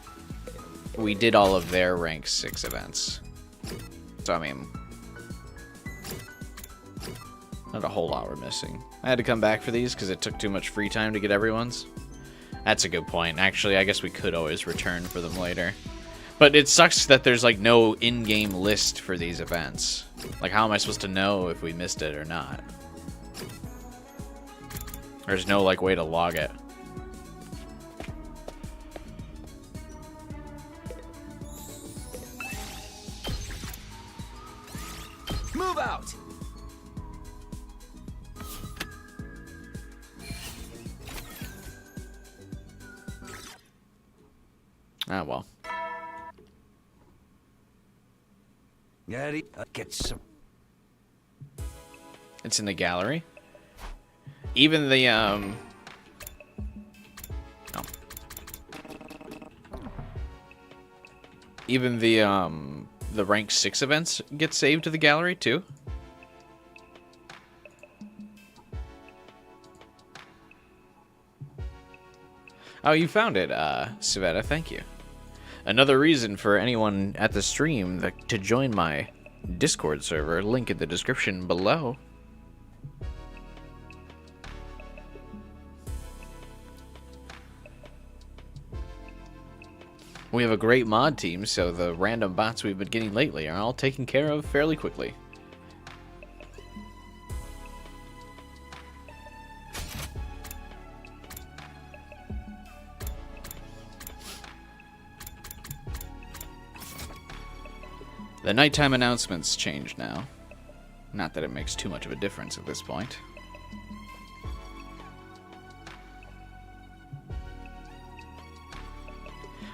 We did all of their rank 6 events. So, I mean, not a whole lot we're missing. I had to come back for these because it took too much free time to get everyone's. That's a good point. Actually, I guess we could always return for them later. But it sucks that there's, like, no in-game list for these events. Like, how am I supposed to know if we missed it or not? There's no, like, way to log it. Move out! Ah, well. Get some. It's in the gallery. Even the, oh. Even the rank 6 events get saved to the gallery, too? Oh, you found it, Savetta, thank you. Another reason for anyone at the stream to join my Discord server, link in the description below. We have a great mod team, so the random bots we've been getting lately are all taken care of fairly quickly. The nighttime announcements change now. Not that it makes too much of a difference at this point.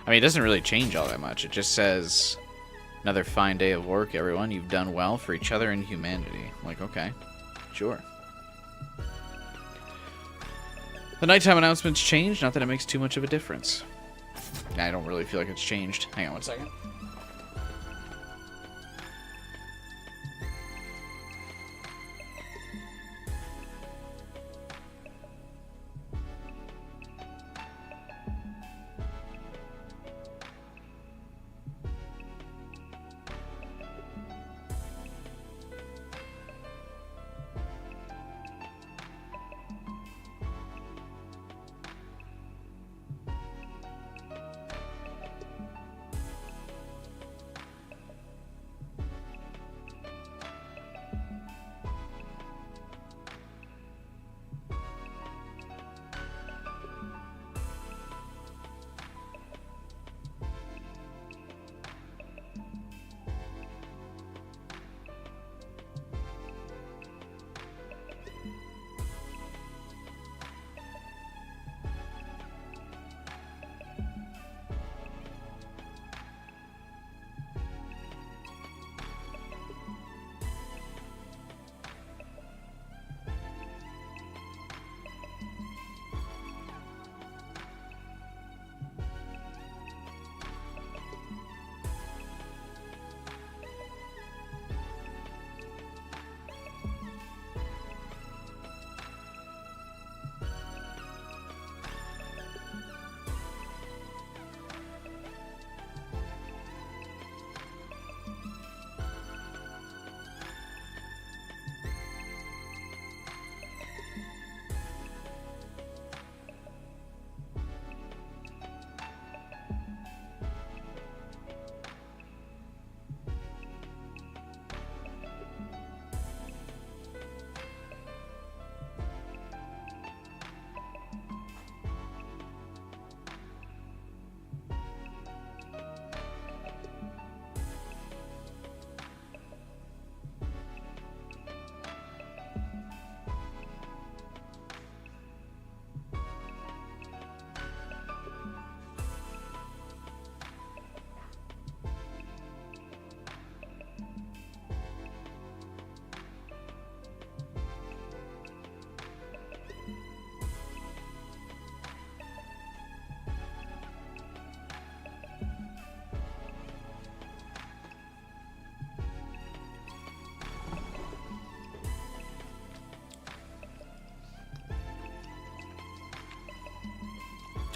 I mean, it doesn't really change all that much. It just says, another fine day of work, everyone. You've done well for each other and humanity. I'm like, okay, sure. The nighttime announcements change. Not that it makes too much of a difference. I don't really feel like it's changed. Hang on one second.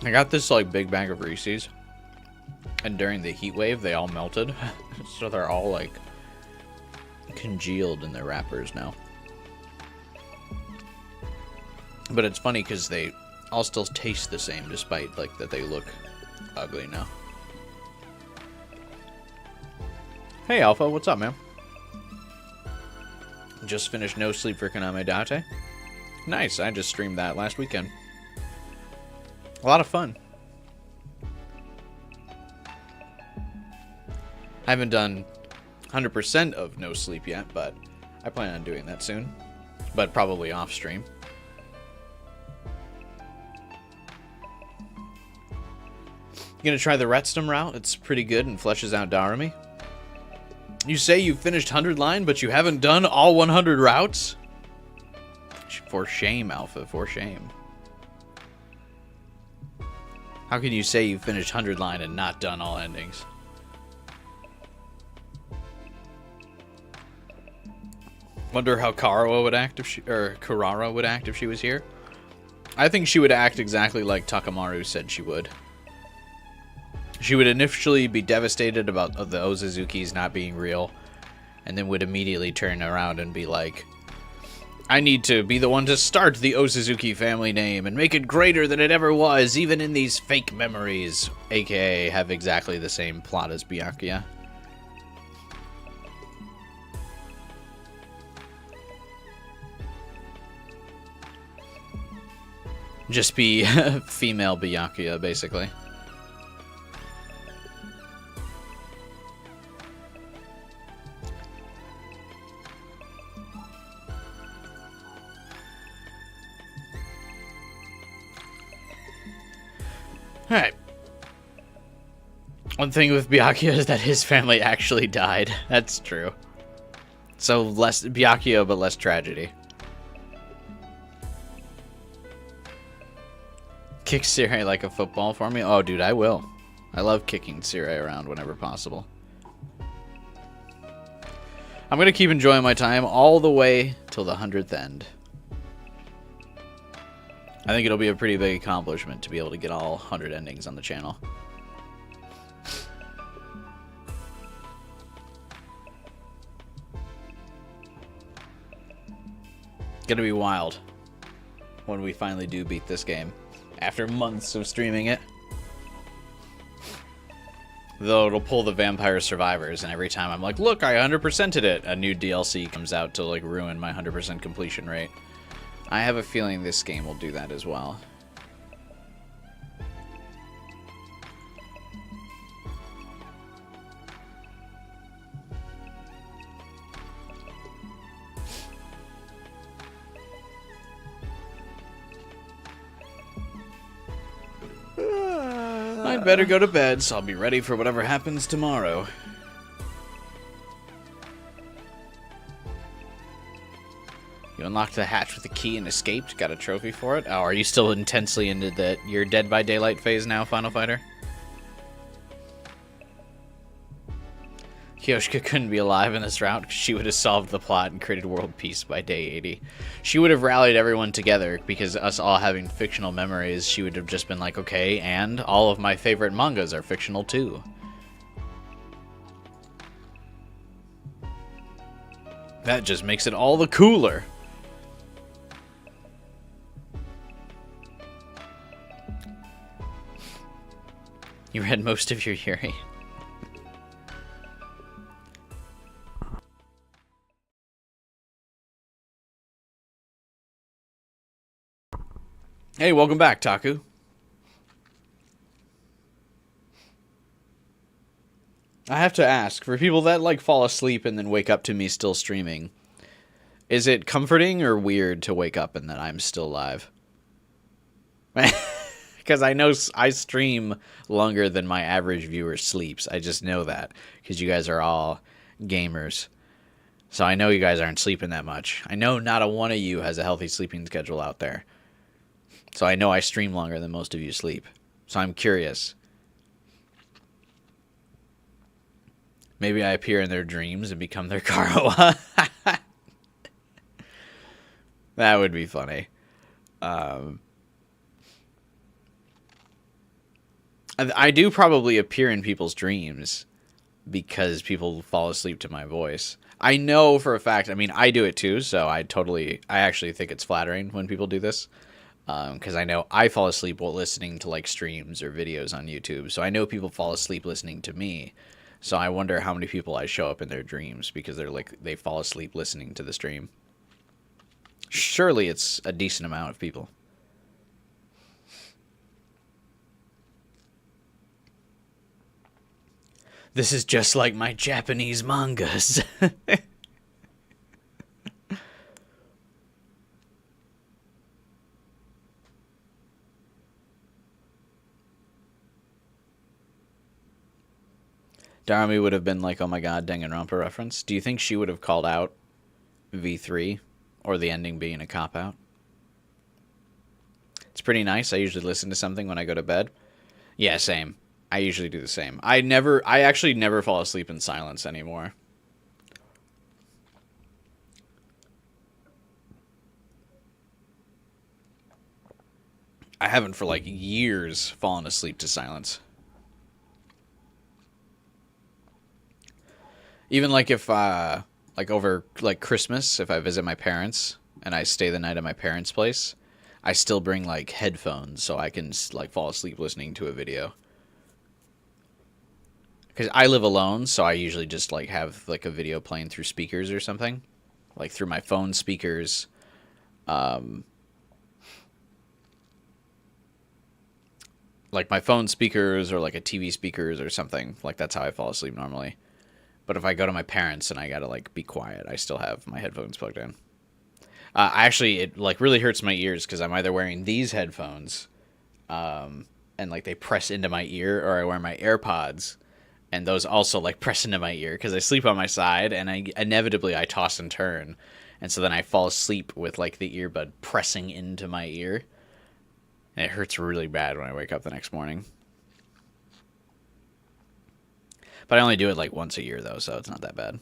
I got this like big bag of Reese's, and during the heat wave they all melted, so they're all like congealed in their wrappers now. But it's funny because they all still taste the same despite like that they look ugly now. Hey Alpha, what's up, man? Just finished No Sleep for Konami Date. Nice, I just streamed that last weekend. A lot of fun. I haven't done 100% of No Sleep yet, but I plan on doing that soon. But probably off stream. You gonna try the Retstum route? It's pretty good and fleshes out Darumi. You say you finished 100 line, but you haven't done all 100 routes? For shame, Alpha, for shame. How can you say you finished 100 line and not done all endings? Wonder how Karawa would act if she, or Kurara would act if she was here. I think she would act exactly like Takamaru said she would. She would initially be devastated about the Ozuzukis not being real, and then would immediately turn around and be like, I need to be the one to start the Osuzuki family name and make it greater than it ever was, even in these fake memories, aka have exactly the same plot as Byakuya. Just be female Byakuya, basically. Alright. One thing with Byakuya is that his family actually died. That's true. So less Byakuya, but less tragedy. Kick Sirei like a football for me? Oh, dude, I will. I love kicking Sirei around whenever possible. I'm going to keep enjoying my time all the way till the 100th end. I think it'll be a pretty big accomplishment to be able to get all 100 endings on the channel. Gonna be wild when we finally do beat this game after months of streaming it. Though it'll pull the Vampire Survivors, and every time I'm like, look, I 100%ed it, a new DLC comes out to like ruin my 100% completion rate. I have a feeling this game will do that as well. I'd better go to bed, so I'll be ready for whatever happens tomorrow. You unlocked the hatch with a key and escaped. Got a trophy for it. Oh, are you still intensely into your Dead by Daylight phase now, Final Fighter? Kyoshika couldn't be alive in this route because she would have solved the plot and created world peace by day 80. She would have rallied everyone together because us all having fictional memories, she would have just been like, okay, and all of my favorite mangas are fictional too. That just makes it all the cooler. You read most of your Yuri. Hey, welcome back, Taku. I have to ask, for people that like fall asleep and then wake up to me still streaming, is it comforting or weird to wake up and that I'm still live? Because I know I stream longer than my average viewer sleeps. I just know that because you guys are all gamers. So I know you guys aren't sleeping that much. I know not a one of you has a healthy sleeping schedule out there. So I know I stream longer than most of you sleep. So I'm curious. Maybe I appear in their dreams and become their Karawa. That would be funny. I do probably appear in people's dreams because people fall asleep to my voice. I know for a fact, I mean, I do it too, so I actually think it's flattering when people do this. Because I know I fall asleep while listening to like streams or videos on YouTube. So I know people fall asleep listening to me. So I wonder how many people I show up in their dreams because they fall asleep listening to the stream. Surely it's a decent amount of people. This is just like my Japanese mangas. Darami would have been like, oh my god, Danganronpa reference. Do you think she would have called out V3 or the ending being a cop-out? It's pretty nice. I usually listen to something when I go to bed. Yeah, same. I usually do the same. I actually never fall asleep in silence anymore. I haven't for like years fallen asleep to silence. Even like if like over like Christmas, if I visit my parents and I stay the night at my parents' place, I still bring like headphones so I can like fall asleep listening to a video. Because I live alone, so I usually just like have like a video playing through speakers or something, like through my phone speakers. Like my phone speakers or like a TV speakers or something. Like that's how I fall asleep normally. But if I go to my parents and I gotta like be quiet, I still have my headphones plugged in. Actually, it like really hurts my ears because I'm either wearing these headphones, and like they press into my ear, or I wear my AirPods, and those also like press into my ear because I sleep on my side, and I inevitably toss and turn, and so then I fall asleep with like the earbud pressing into my ear, and it hurts really bad when I wake up the next morning. But I only do it like once a year, though, so it's not that bad.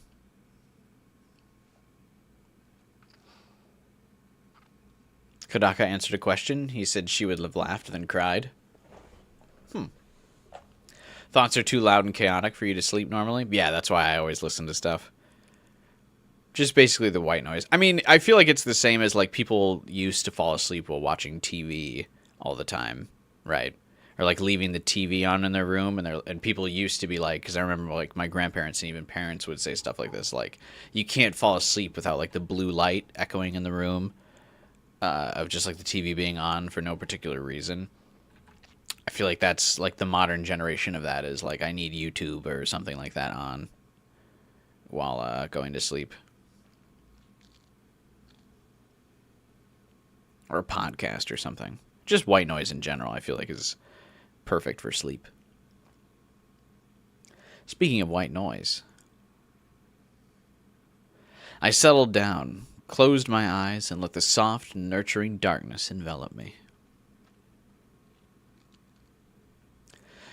Kodaka answered a question. He said she would have laughed, then cried. Thoughts are too loud and chaotic for you to sleep normally? Yeah, that's why I always listen to stuff. Just basically the white noise. I mean, I feel like it's the same as like people used to fall asleep while watching TV all the time, right? Or like leaving the TV on in their room, and people used to be like, because I remember like my grandparents and even parents would say stuff like this, like you can't fall asleep without like the blue light echoing in the room, of just like the TV being on for no particular reason. I feel like that's like the modern generation of that is like I need YouTube or something like that on while going to sleep, or a podcast or something. Just white noise in general, I feel like is perfect for sleep. Speaking of white noise, I settled down, closed my eyes, and let the soft, nurturing darkness envelop me.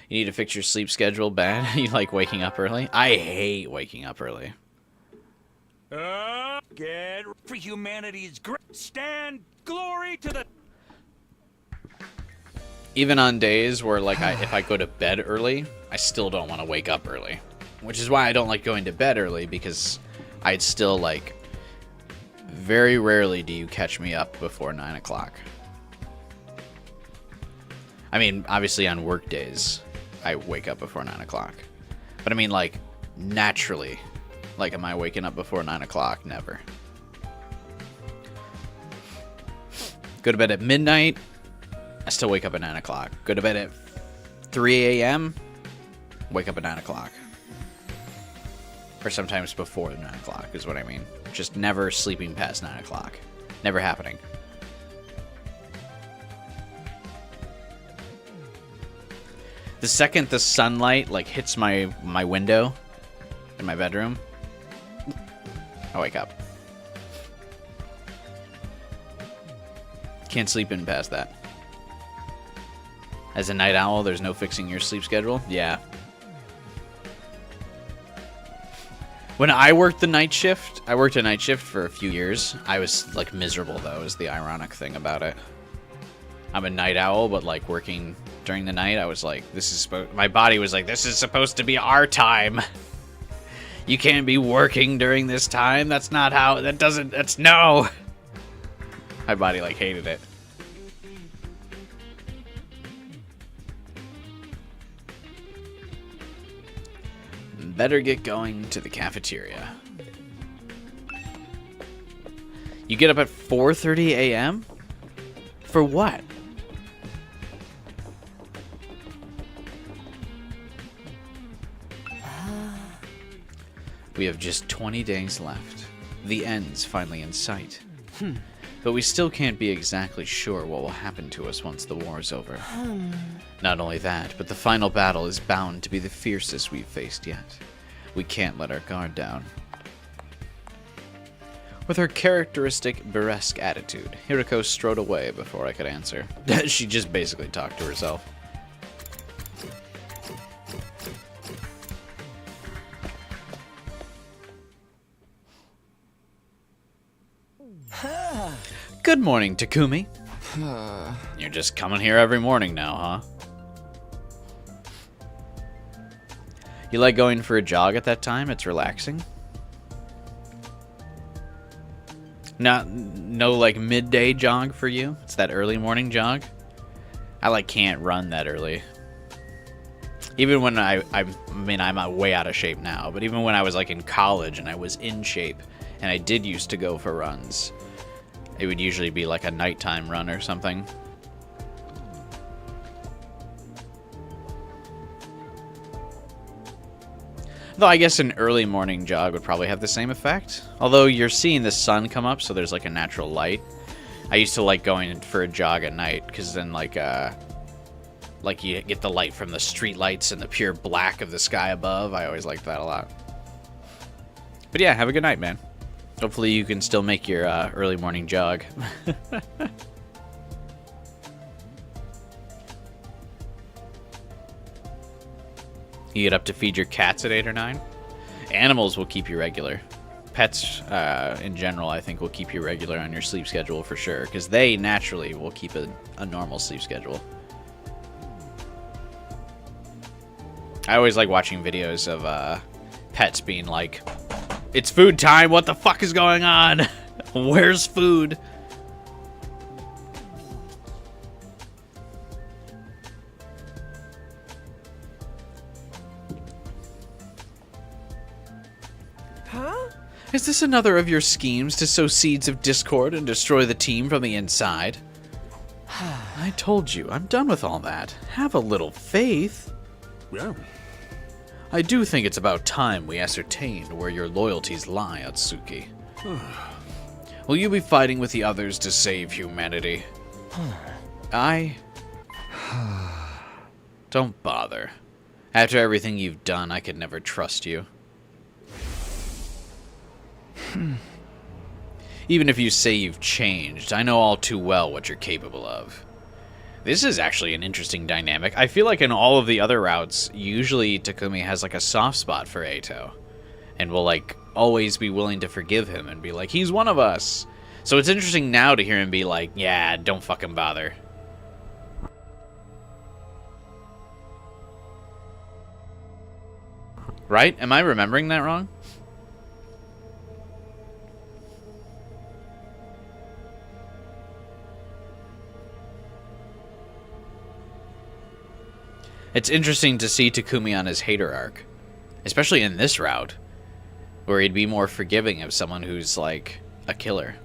You need to fix your sleep schedule bad? You like waking up early? I hate waking up early. Get for humanity's great stand glory to the... Even on days where, like, if I go to bed early, I still don't want to wake up early. Which is why I don't like going to bed early, because I'd still, like... Very rarely do you catch me up before 9 o'clock. I mean, obviously on work days, I wake up before 9 o'clock. But I mean, like, naturally. Like, am I waking up before 9 o'clock? Never. Go to bed at midnight. I still wake up at 9 o'clock. Go to bed at 3 a.m. Wake up at 9 o'clock. Or sometimes before 9 o'clock is what I mean. Just never sleeping past 9 o'clock. Never happening. The second the sunlight like hits my window in my bedroom, I wake up. Can't sleep in past that. As a night owl, there's no fixing your sleep schedule? Yeah. When I worked the night shift, I worked a night shift for a few years. I was, like, miserable, though, is the ironic thing about it. I'm a night owl, but, like, working during the night, I was like, my body was like, this is supposed to be our time. You can't be working during this time. That's not how, that's no. My body like hated it. Better get going to the cafeteria. You get up at 4:30 a.m.? For what? We have just 20 days left. The end's finally in sight. But we still can't be exactly sure what will happen to us once the war is over. Not only that, but the final battle is bound to be the fiercest we've faced yet. We can't let our guard down. With her characteristic burlesque attitude, Hiriko strode away before I could answer. She just basically talked to herself. Good morning, Takumi. You're just coming here every morning now, huh? You like going for a jog at that time? It's relaxing? No like midday jog for you? It's that early morning jog? I can't run that early. Even when I'm way out of shape now, but even when I was in college and I was in shape and I did used to go for runs, it would usually be a nighttime run or something. Though I guess an early morning jog would probably have the same effect. Although you're seeing the sun come up, so there's a natural light. I used to like going for a jog at night, because then you get the light from the street lights and the pure black of the sky above. I always liked that a lot. But yeah, have a good night, man. Hopefully you can still make your early morning jog. You get up to feed your cats at 8 or 9. Animals will keep you regular. Pets, in general, I think will keep you regular on your sleep schedule for sure, because they naturally will keep a normal sleep schedule. I always like watching videos of pets being like, "It's food time, what the fuck is going on? Where's food?" Is this another of your schemes to sow seeds of discord and destroy the team from the inside? I told you, I'm done with all that. Have a little faith. Yeah. I do think it's about time we ascertained where your loyalties lie, Atsuki. Will you be fighting with the others to save humanity? Don't bother. After everything you've done, I could never trust you. Even if you say you've changed, I know all too well what you're capable of. This is actually an interesting dynamic. I feel like in all of the other routes, usually Takumi has a soft spot for Atto. And will always be willing to forgive him and be like, he's one of us. So it's interesting now to hear him be like, yeah, don't fucking bother. Right? Am I remembering that wrong? It's interesting to see Takumi on his hater arc. Especially in this route, where he'd be more forgiving of someone who's a killer.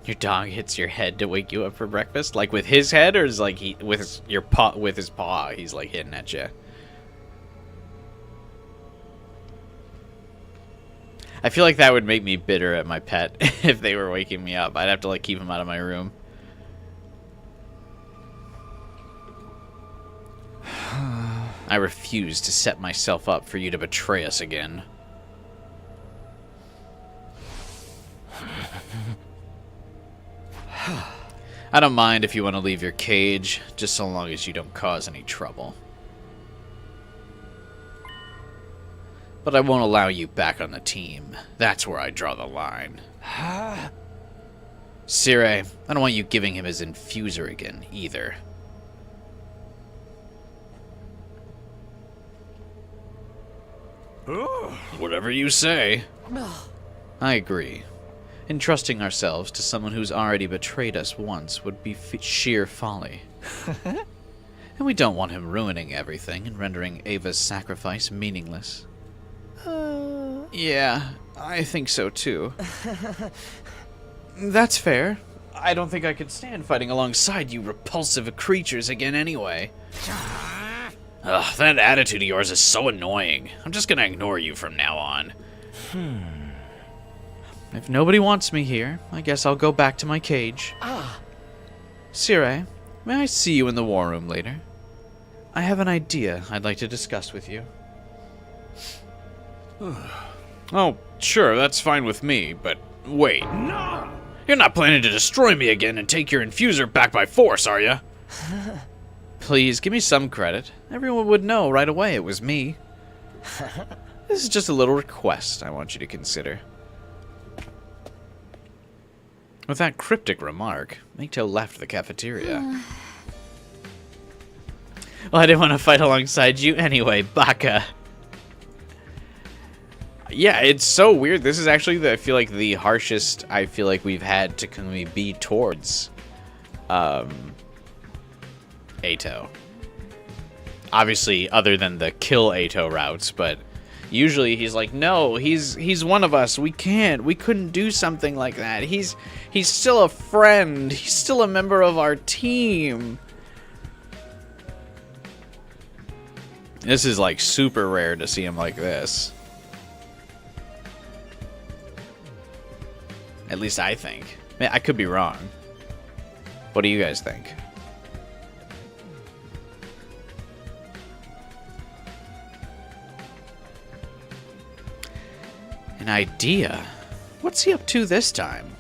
Your dog hits your head to wake you up for breakfast? With his head, or is with his paw he's hitting at you? I feel like that would make me bitter at my pet if they were waking me up. I'd have to keep him out of my room. I refuse to set myself up for you to betray us again. I don't mind if you want to leave your cage, just so long as you don't cause any trouble. But I won't allow you back on the team. That's where I draw the line. Sirei, I don't want you giving him his infuser again, either. Whatever you say. I agree. Entrusting ourselves to someone who's already betrayed us once would be sheer folly. And we don't want him ruining everything and rendering Ava's sacrifice meaningless. Yeah, I think so too. That's fair. I don't think I could stand fighting alongside you repulsive creatures again anyway. Ugh, that attitude of yours is so annoying. I'm just gonna ignore you from now on. If nobody wants me here, I guess I'll go back to my cage. Sirei, may I see you in the war room later? I have an idea I'd like to discuss with you. Oh, sure, that's fine with me, but wait. No! You're not planning to destroy me again and take your infuser back by force, are you? Please, give me some credit. Everyone would know right away it was me. This is just a little request I want you to consider. With that cryptic remark, Mito left the cafeteria. Well, I didn't want to fight alongside you anyway, Baka. Yeah, it's so weird. This is actually, I feel like, the harshest I feel like we've had to be towards Atto. Obviously, other than the kill Atto routes, but usually he's like, no, he's one of us. We couldn't do something like that. He's still a friend. He's still a member of our team. This is like super rare to see him like this. At least I think. I could be wrong. What do you guys think? An idea? What's he up to this time?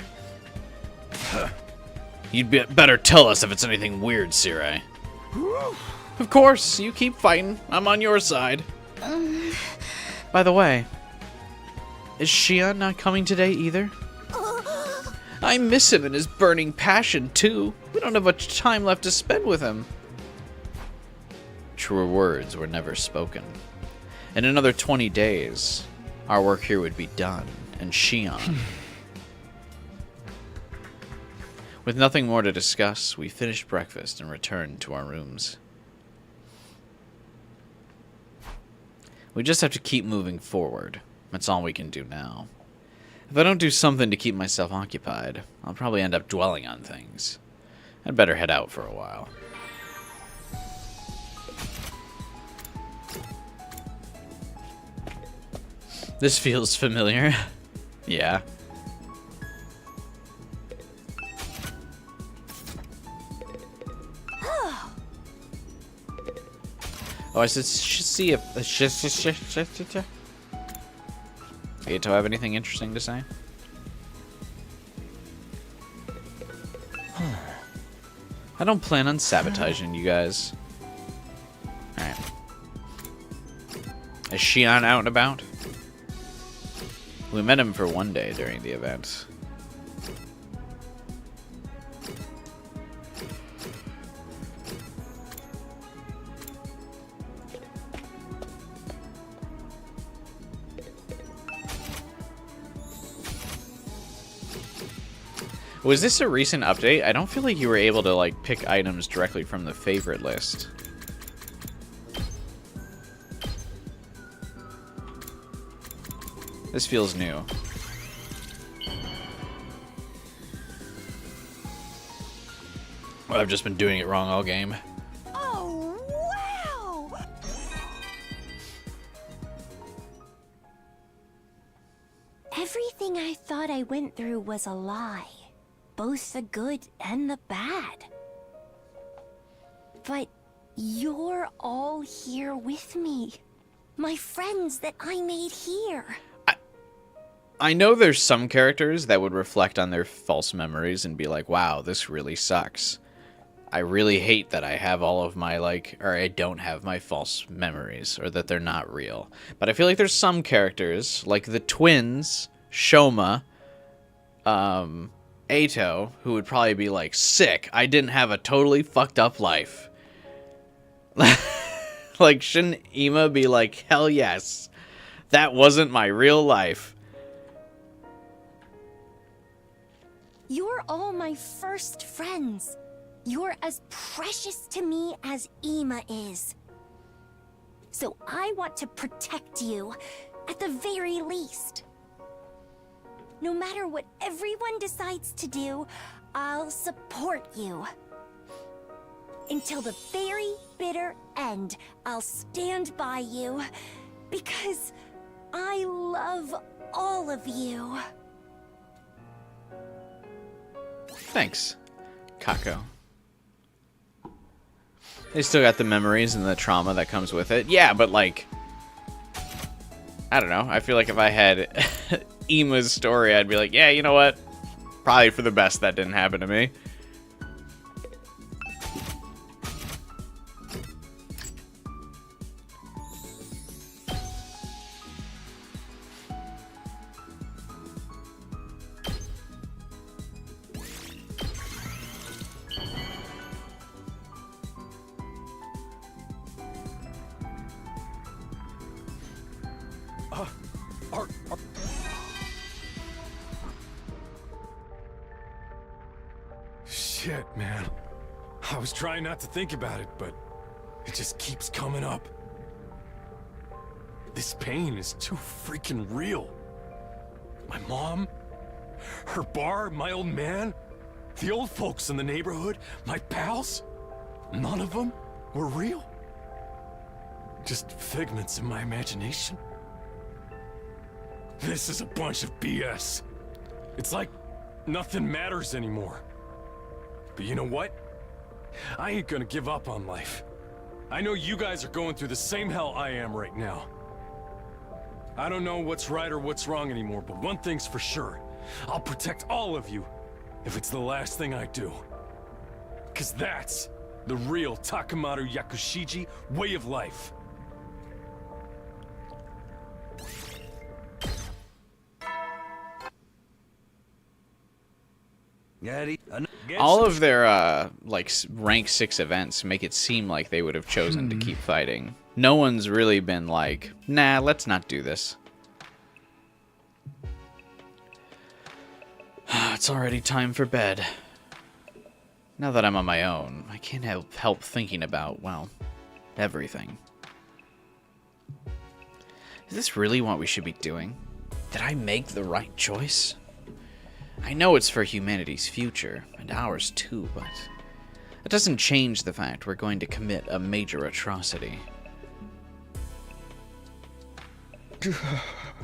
You'd better tell us if it's anything weird, Sirei. Of course, you keep fighting. I'm on your side. By the way, is Shion not coming today either? I miss him and his burning passion, too. We don't have much time left to spend with him. Truer words were never spoken. In another 20 days, our work here would be done, and Shion. With nothing more to discuss, we finished breakfast and returned to our rooms. We just have to keep moving forward. That's all we can do now. If I don't do something to keep myself occupied, I'll probably end up dwelling on things. I'd better head out for a while. This feels familiar. Yeah. Oh, I should see if... Do I have anything interesting to say? I don't plan on sabotaging you guys. Alright. Is Shion out and about? We met him for one day during the event. Was this a recent update? I don't feel like you were able to like pick items directly from the favorite list. This feels new. Well, I've just been doing it wrong all game. Oh, wow! Everything I thought I went through was a lie. Both the good and the bad. But you're all here with me. My friends that I made here. I know there's some characters that would reflect on their false memories and be like, wow, this really sucks. I really hate that I have all of my, or I don't have my false memories, or that they're not real. But I feel like there's some characters, like the twins, Shoma, Atto, who would probably be like, sick, I didn't have a totally fucked up life. Like, shouldn't Ima be like, hell yes, That wasn't my real life. You're all my first friends. You're as precious to me as Ima is. So I want to protect you, at the very least. No matter what everyone decides to do, I'll support you. Until the very bitter end, I'll stand by you, because I love all of you. Thanks, Kako. They still got the memories and the trauma that comes with it. Yeah, but like, I don't know. I feel like if I had Ima's story, I'd be like, yeah, you know what? Probably for the best that didn't happen to me. Shit, man. I was trying not to think about it, but it just keeps coming up. This pain is too freaking real. My mom, her bar, my old man, the old folks in the neighborhood, my pals, none of them were real. Just figments in my imagination. This is a bunch of BS. It's like nothing matters anymore. But you know what? I ain't gonna give up on life. I know you guys are going through the same hell I am right now. I don't know what's right or what's wrong anymore, but one thing's for sure. I'll protect all of you if it's the last thing I do. 'Cause that's the real Takamaru Yakushiji way of life. All of their like rank 6 events make it seem like they would have chosen to keep fighting. No one's really been like, nah, let's not do this. It's already time for bed. Now that I'm on my own, I can't help thinking about, well, everything. Is this really what we should be doing? Did I make the right choice? I know it's for humanity's future, and ours too, but it doesn't change the fact we're going to commit a major atrocity.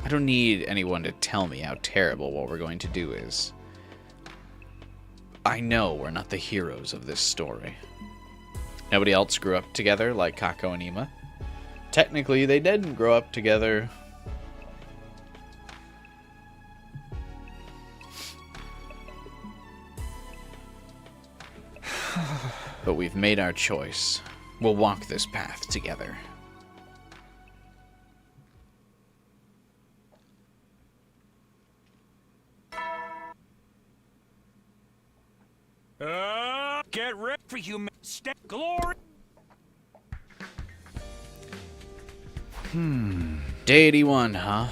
I don't need anyone to tell me how terrible what we're going to do is. I know we're not the heroes of this story. Nobody else grew up together like Kako and Ima. Technically, they didn't grow up together. But we've made our choice. We'll walk this path together. Get ready for human glory. Day 81, huh?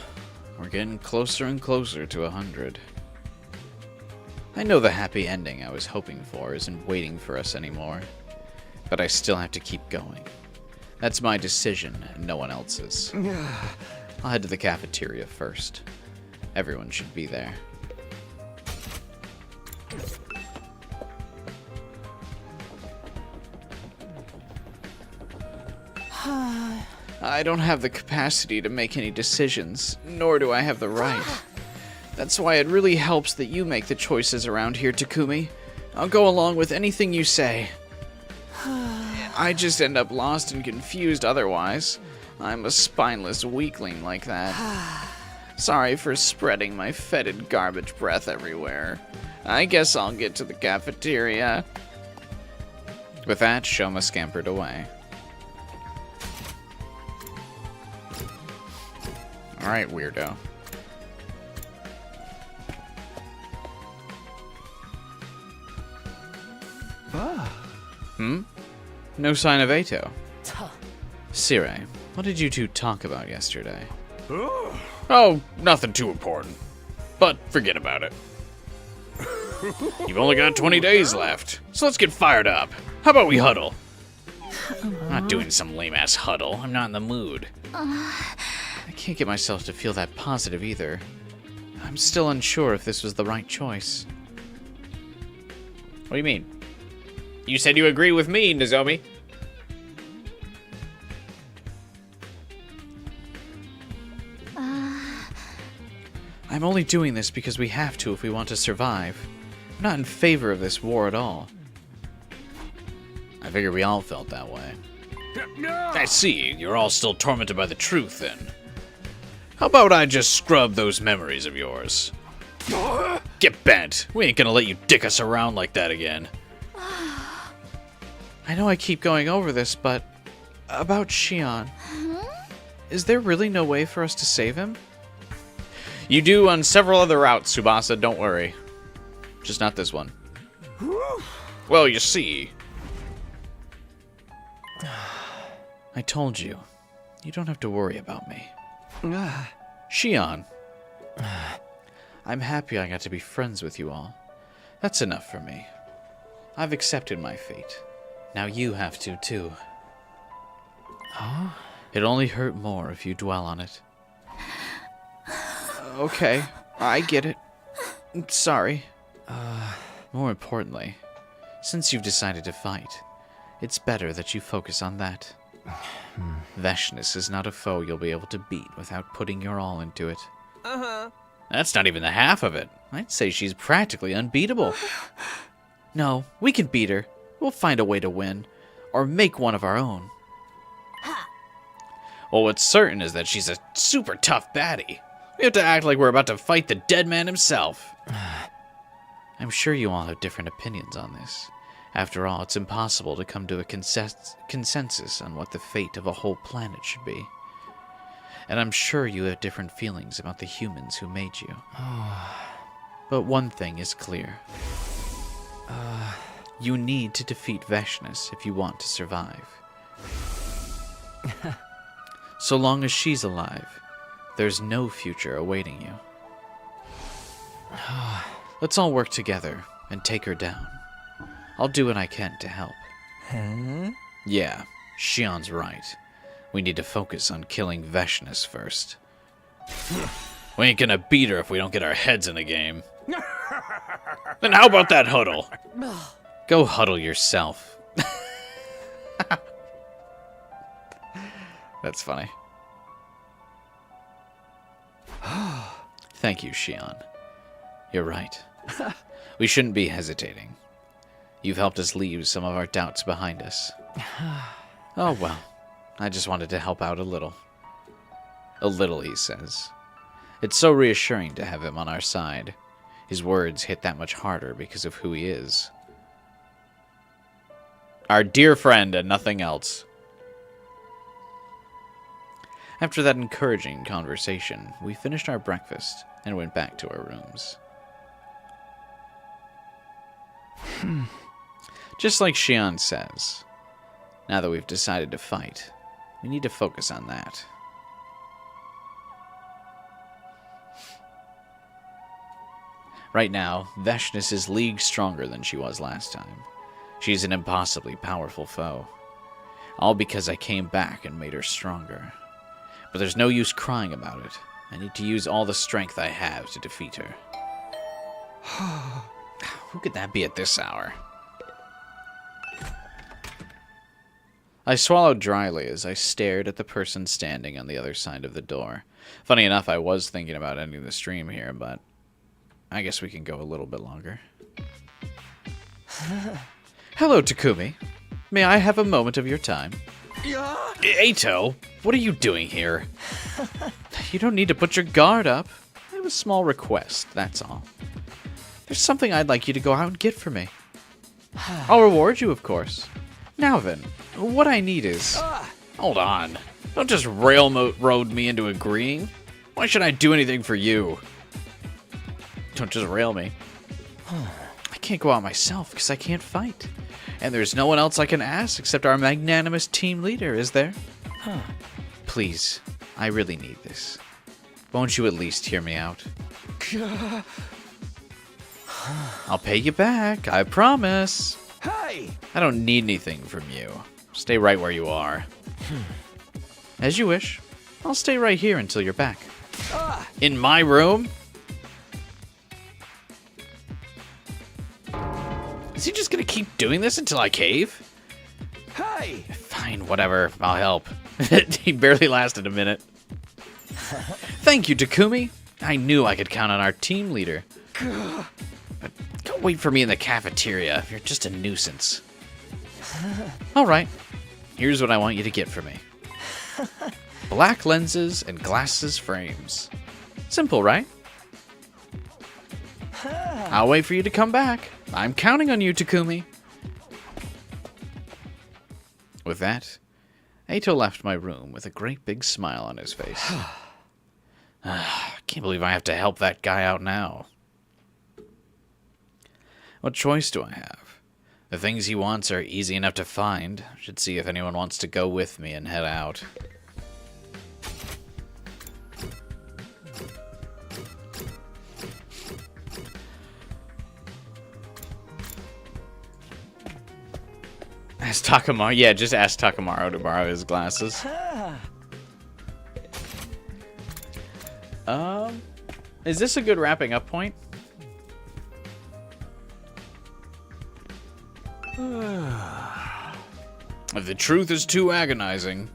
We're getting closer and closer to 100. I know the happy ending I was hoping for isn't waiting for us anymore, but I still have to keep going. That's my decision, and no one else's. I'll head to the cafeteria first. Everyone should be there. I don't have the capacity to make any decisions, nor do I have the right. That's why it really helps that you make the choices around here, Takumi. I'll go along with anything you say. I just end up lost and confused otherwise. I'm a spineless weakling like that. Sorry for spreading my fetid garbage breath everywhere. I guess I'll get to the cafeteria. With that, Shoma scampered away. Alright, weirdo. No sign of Atto. Sirei, what did you two talk about yesterday? Oh, nothing too important. But forget about it. You've only got 20 days left, so let's get fired up. How about we huddle? I'm not doing some lame-ass huddle. I'm not in the mood. I can't get myself to feel that positive either. I'm still unsure if this was the right choice. What do you mean? You said you agree with me, Nozomi. I'm only doing this because we have to if we want to survive. I'm not in favor of this war at all. I figure we all felt that way. I see. You're all still tormented by the truth, then. How about I just scrub those memories of yours? Get bent. We ain't gonna let you dick us around like that again. I know I keep going over this, but... about Shion. Is there really no way for us to save him? You do on several other routes, Tsubasa, don't worry. Just not this one. Well, you see... I told you. You don't have to worry about me. Shion. I'm happy I got to be friends with you all. That's enough for me. I've accepted my fate. Now you have to, too. It'll only hurt more if you dwell on it. Okay, I get it. Sorry. More importantly, since you've decided to fight, it's better that you focus on that. Vesnes is not a foe you'll be able to beat without putting your all into it. That's not even the half of it. I'd say she's practically unbeatable. No, we can beat her. We'll find a way to win. Or make one of our own. Well, what's certain is that she's a super tough baddie. We have to act like we're about to fight the dead man himself. I'm sure you all have different opinions on this. After all, it's impossible to come to a consensus on what the fate of a whole planet should be. And I'm sure you have different feelings about the humans who made you. But one thing is clear. You need to defeat Vesnes if you want to survive. So long as she's alive, there's no future awaiting you. Let's all work together and take her down. I'll do what I can to help. Yeah, Shion's right. We need to focus on killing Vesnes first. We ain't gonna beat her if we don't get our heads in the game. Then how about that huddle? Go huddle yourself. That's funny. Thank you, Shion. You're right. We shouldn't be hesitating. You've helped us leave some of our doubts behind us. Oh well, I just wanted to help out a little. A little, he says. It's so reassuring to have him on our side. His words hit that much harder because of who he is. Our dear friend and nothing else. After that encouraging conversation, we finished our breakfast and went back to our rooms. Just like Shion says, now that we've decided to fight, we need to focus on that. Right now, Vesnes is leagues stronger than she was last time. She's an impossibly powerful foe. All because I came back and made her stronger. But there's no use crying about it. I need to use all the strength I have to defeat her. Who could that be at this hour? I swallowed dryly as I stared at the person standing on the other side of the door. Funny enough, I was thinking about ending the stream here, but I guess we can go a little bit longer. Hello, Takumi. May I have a moment of your time? Atto, what are you doing here? You don't need to put your guard up. I have a small request, that's all. There's something I'd like you to go out and get for me. I'll reward you, of course. Now then, what I need is... Hold on. Don't just railroad me into agreeing. Why should I do anything for you? Don't just rail me. I can't go out myself because I can't fight. And there's no one else I can ask except our magnanimous team leader, is there? Please, I really need this. Won't you at least hear me out? I'll pay you back, I promise. Hey! I don't need anything from you. Stay right where you are. As you wish. I'll stay right here until you're back. In my room? Is he just gonna keep doing this until I cave? Hey! Fine, whatever. I'll help. He barely lasted a minute. Thank you, Takumi. I knew I could count on our team leader. But don't wait for me in the cafeteria. You're just a nuisance. All right. Here's what I want you to get for me. Black lenses and glasses frames. Simple, right? I'll wait for you to come back. I'm counting on you, Takumi. With that, Atto left my room with a great big smile on his face. Can't believe I have to help that guy out now. What choice do I have? The things he wants are easy enough to find. Should see if anyone wants to go with me and head out. Ask Takamaru. Yeah, just ask Takamaru to borrow his glasses. Is this a good wrapping up point? If the truth is too agonizing,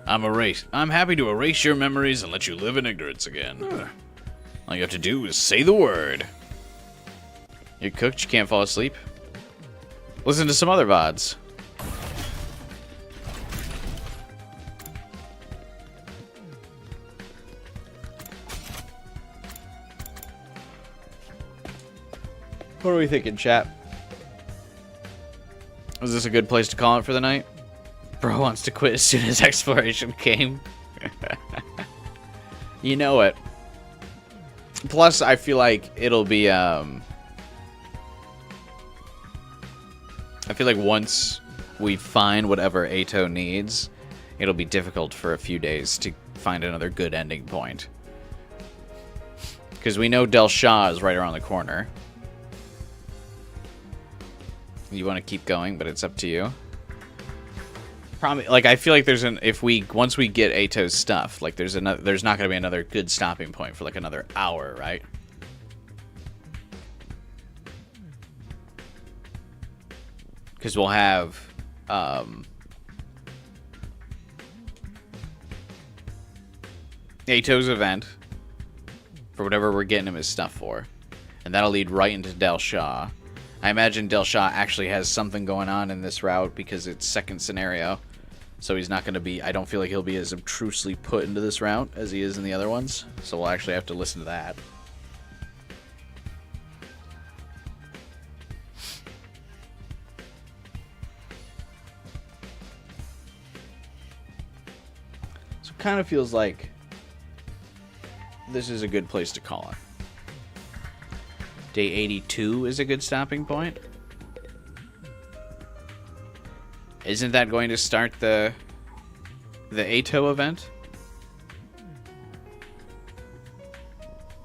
I'm happy to erase your memories and let you live in ignorance again. All you have to do is say the word. You're cooked, you can't fall asleep? Listen to some other VODs. What are we thinking, chat? Was this a good place to call it for the night? Bro wants to quit as soon as exploration came. You know it. Plus, I feel like it'll be, I feel like once we find whatever Atto needs, it'll be difficult for a few days to find another good ending point. Because we know Del Shah is right around the corner. You want to keep going, but it's up to you. Probably, like, I feel like there's once we get Atto's stuff, like there's not going to be another good stopping point for like another hour, right? Because we'll have Atto's event for whatever we're getting him his stuff for, and that'll lead right into Del Shah. I imagine Del Shah actually has something going on in this route because it's second scenario. So he's not going to be... I don't feel like he'll be as obtrusely put into this route as he is in the other ones. So we'll actually have to listen to that. So it kind of feels like this is a good place to call it. Day 82 is a good stopping point. Isn't that going to start the Atto event?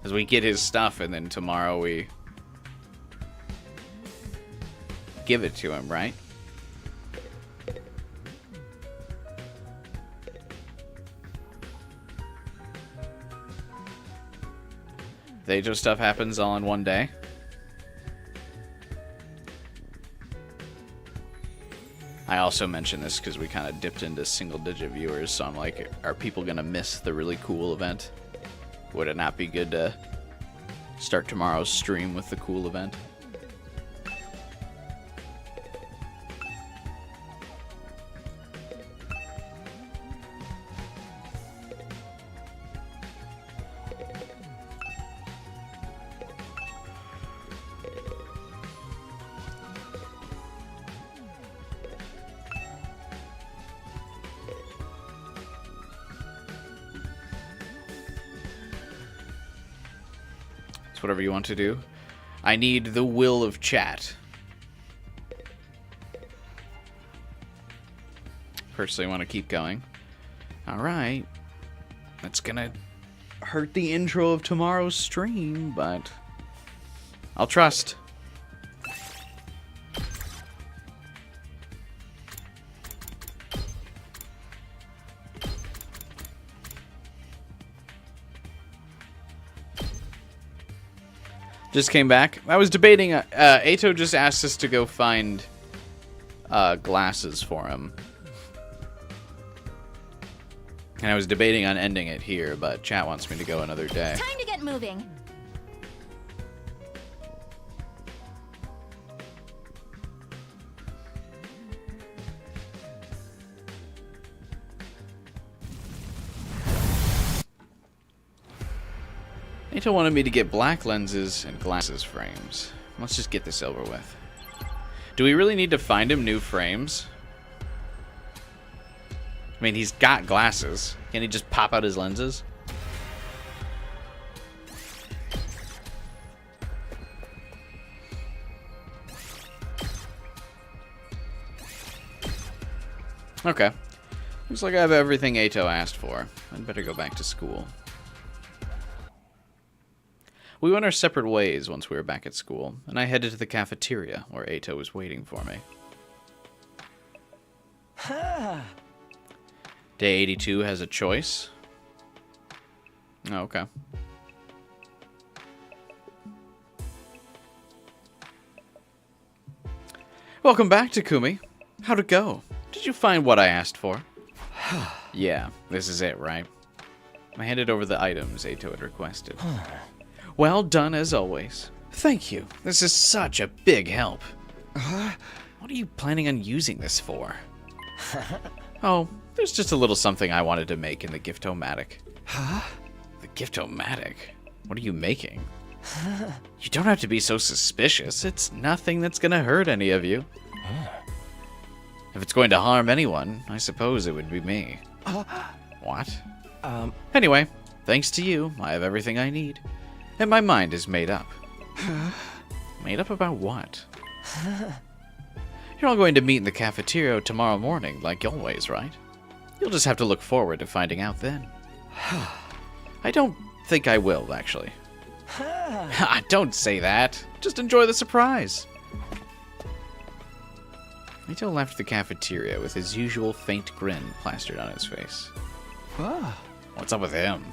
As we get his stuff and then tomorrow we give it to him, right? The Atto stuff happens all in one day. I also mentioned this because we kind of dipped into single-digit viewers, so I'm like, are people going to miss the really cool event? Would it not be good to start tomorrow's stream with the cool event? Whatever you want to do. I need the will of chat. Personally, want to keep going. All right. That's gonna hurt the intro of tomorrow's stream, but I'll trust. Just came back. I was debating. Atto just asked us to go find glasses for him. And I was debating on ending it here, but chat wants me to go another day. Time to get moving. Atto wanted me to get black lenses and glasses frames. Let's just get this over with. Do we really need to find him new frames? I mean, he's got glasses. Can he just pop out his lenses? Okay. Looks like I have everything Atto asked for. I'd better go back to school. We went our separate ways once we were back at school, and I headed to the cafeteria where Atto was waiting for me. Day 82 has a choice. Oh, okay. Welcome back, Takumi. How'd it go? Did you find what I asked for? Yeah, this is it, right? I handed over the items Atto had requested. Well done, as always. Thank you. This is such a big help. What are you planning on using this for? Oh, there's just a little something I wanted to make in the Gift-O-Matic. Huh? The Gift-O-Matic? What are you making? You don't have to be so suspicious. It's nothing that's gonna hurt any of you. If it's going to harm anyone, I suppose it would be me. What? Anyway, thanks to you, I have everything I need. And my mind is made up. Made up about what? You're all going to meet in the cafeteria tomorrow morning, like always, right? You'll just have to look forward to finding out then. I don't think I will, actually. Don't say that. Just enjoy the surprise. Atto left the cafeteria with his usual faint grin plastered on his face. What's up with him?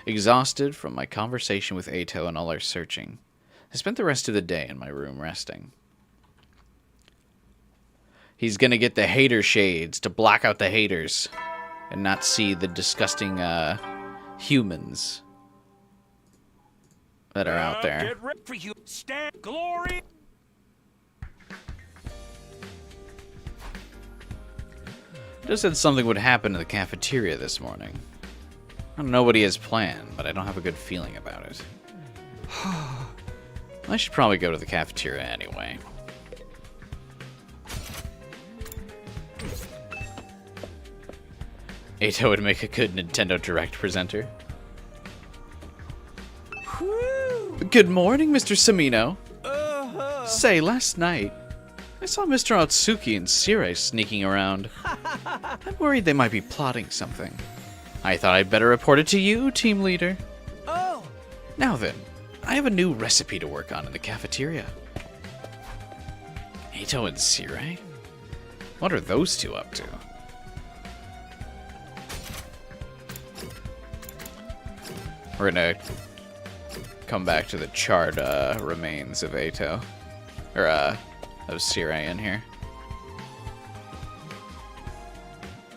Exhausted from my conversation with Atto and all our searching, I spent the rest of the day in my room resting. He's gonna get the hater shades to block out the haters and not see the disgusting humans that are out there. Get ready for you. Stand glory. Just said something would happen in the cafeteria this morning. I don't know what he has planned, but I don't have a good feeling about it. I should probably go to the cafeteria anyway. Atto would make a good Nintendo Direct presenter. Good morning, Mr. Samino. Say, last night, I saw Mr. Otsuki and Sirei sneaking around. I'm worried they might be plotting something. I thought I'd better report it to you, team leader. Oh! Now then, I have a new recipe to work on in the cafeteria. Atto and Sirei? What are those two up to? We're gonna come back to the charred remains of Atto. Or, of Sirei in here.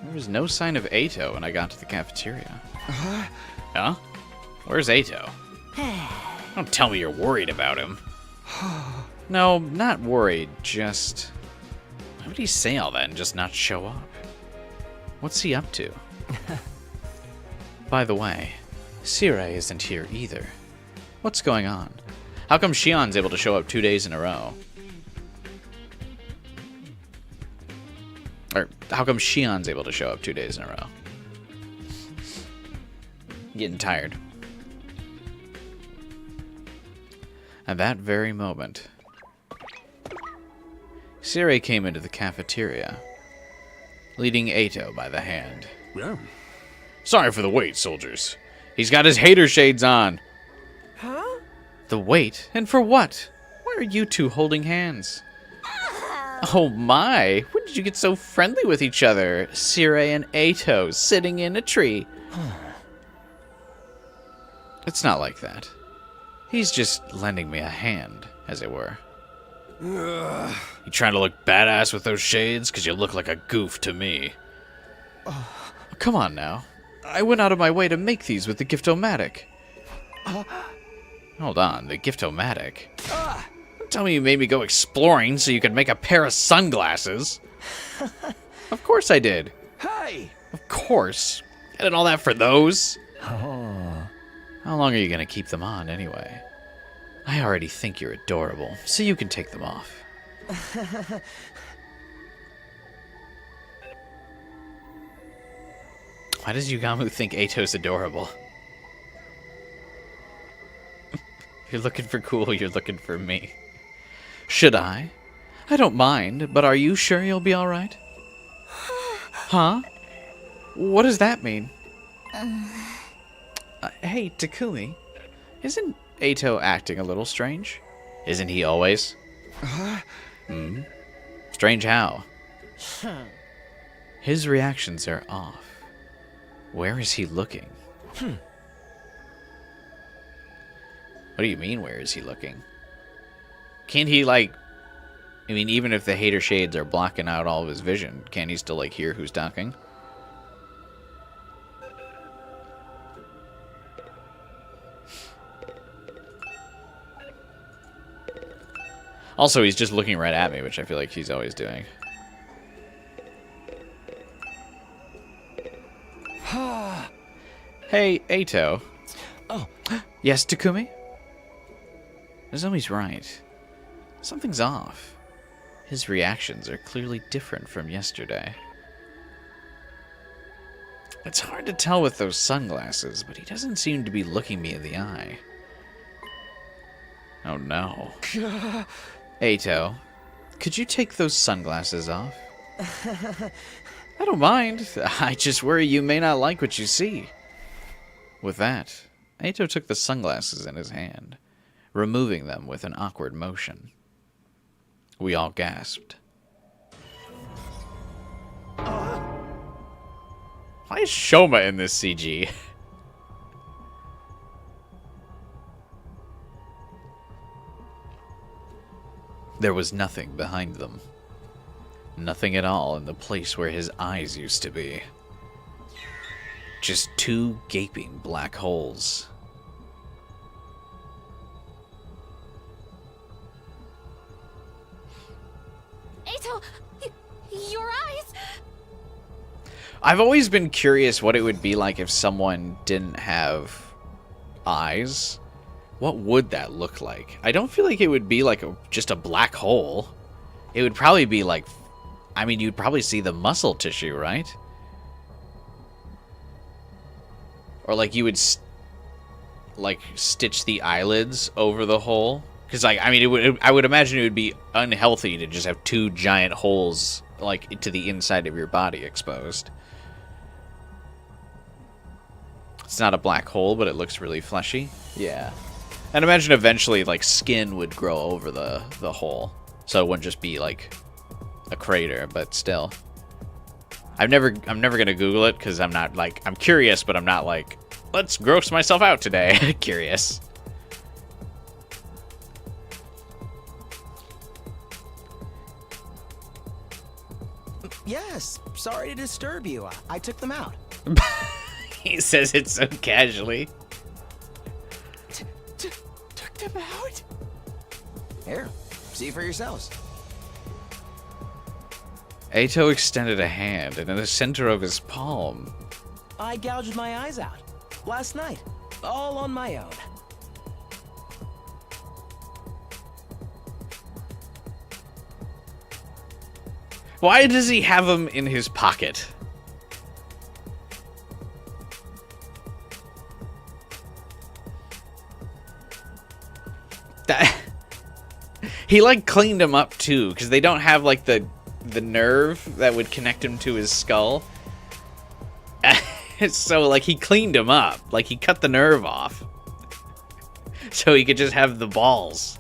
There was no sign of Atto when I got to the cafeteria. Huh? Where's Atto? Don't tell me you're worried about him. No, not worried, just... Why would he say all that and just not show up? What's he up to? By the way, Sirei isn't here either. What's going on? How come Shion's able to show up 2 days in a row? Or, how come Shion's able to show up 2 days in a row? Getting tired. At that very moment, Sirei came into the cafeteria, leading Atto by the hand. Yeah. Sorry for the wait, soldiers. He's got his hater shades on. Huh? The wait? And for what? Why are you two holding hands? Oh my! When did you get so friendly with each other? Sirei and Atto sitting in a tree. It's not like that. He's just lending me a hand, as it were. You trying to look badass with those shades? Because you look like a goof to me. Come on now. I went out of my way to make these with the Gift-O-Matic. Hold on, the Gift-O-Matic? Don't tell me you made me go exploring so you could make a pair of sunglasses. Of course I did. Hey! Of course. I did all that for those. How long are you going to keep them on, anyway? I already think you're adorable, so you can take them off. Why does Yugamu think Atto's adorable? You're looking for cool, you're looking for me. Should I? I don't mind, but are you sure you'll be alright? Huh? What does that mean? Hey, Takumi, isn't Atto acting a little strange? Isn't he always? Strange how? His reactions are off. Where is he looking? What do you mean, where is he looking? Can't he, like... I mean, even if the hater shades are blocking out all of his vision, can't he still, like, hear who's talking? Also, he's just looking right at me, which I feel like he's always doing. Hey, Atto. Oh. Yes, Takumi? Nozomi's right. Something's off. His reactions are clearly different from yesterday. It's hard to tell with those sunglasses, but he doesn't seem to be looking me in the eye. Oh no. Atto, could you take those sunglasses off? I don't mind. I just worry you may not like what you see. With that, Atto took the sunglasses in his hand, removing them with an awkward motion. We all gasped. Why is Shoma in this CG? There was nothing behind them. Nothing at all in the place where his eyes used to be. Just two gaping black holes. Atto, your eyes! I've always been curious what it would be like if someone didn't have eyes. What would that look like? I don't feel like it would be like just a black hole. It would probably be like... I mean, you'd probably see the muscle tissue, right? Or like you would like stitch the eyelids over the hole. Because like, I mean, I would imagine it would be unhealthy to just have two giant holes like to the inside of your body exposed. It's not a black hole, but it looks really fleshy. Yeah. And imagine eventually like skin would grow over the hole. So it wouldn't just be like a crater, but still. I'm never gonna Google it because I'm not like, I'm curious, but I'm not like, let's gross myself out today. Curious. Yes, sorry to disturb you. I took them out. He says it so casually. Took them out? Here, see for yourselves. Atto extended a hand, and in the center of his palm... I gouged my eyes out. Last night. All on my own. Why does he have them in his pocket? That... He, like, cleaned them up, too, because they don't have, like, the nerve that would connect him to his skull. So, like, he cleaned him up. Like, he cut the nerve off. So he could just have the balls.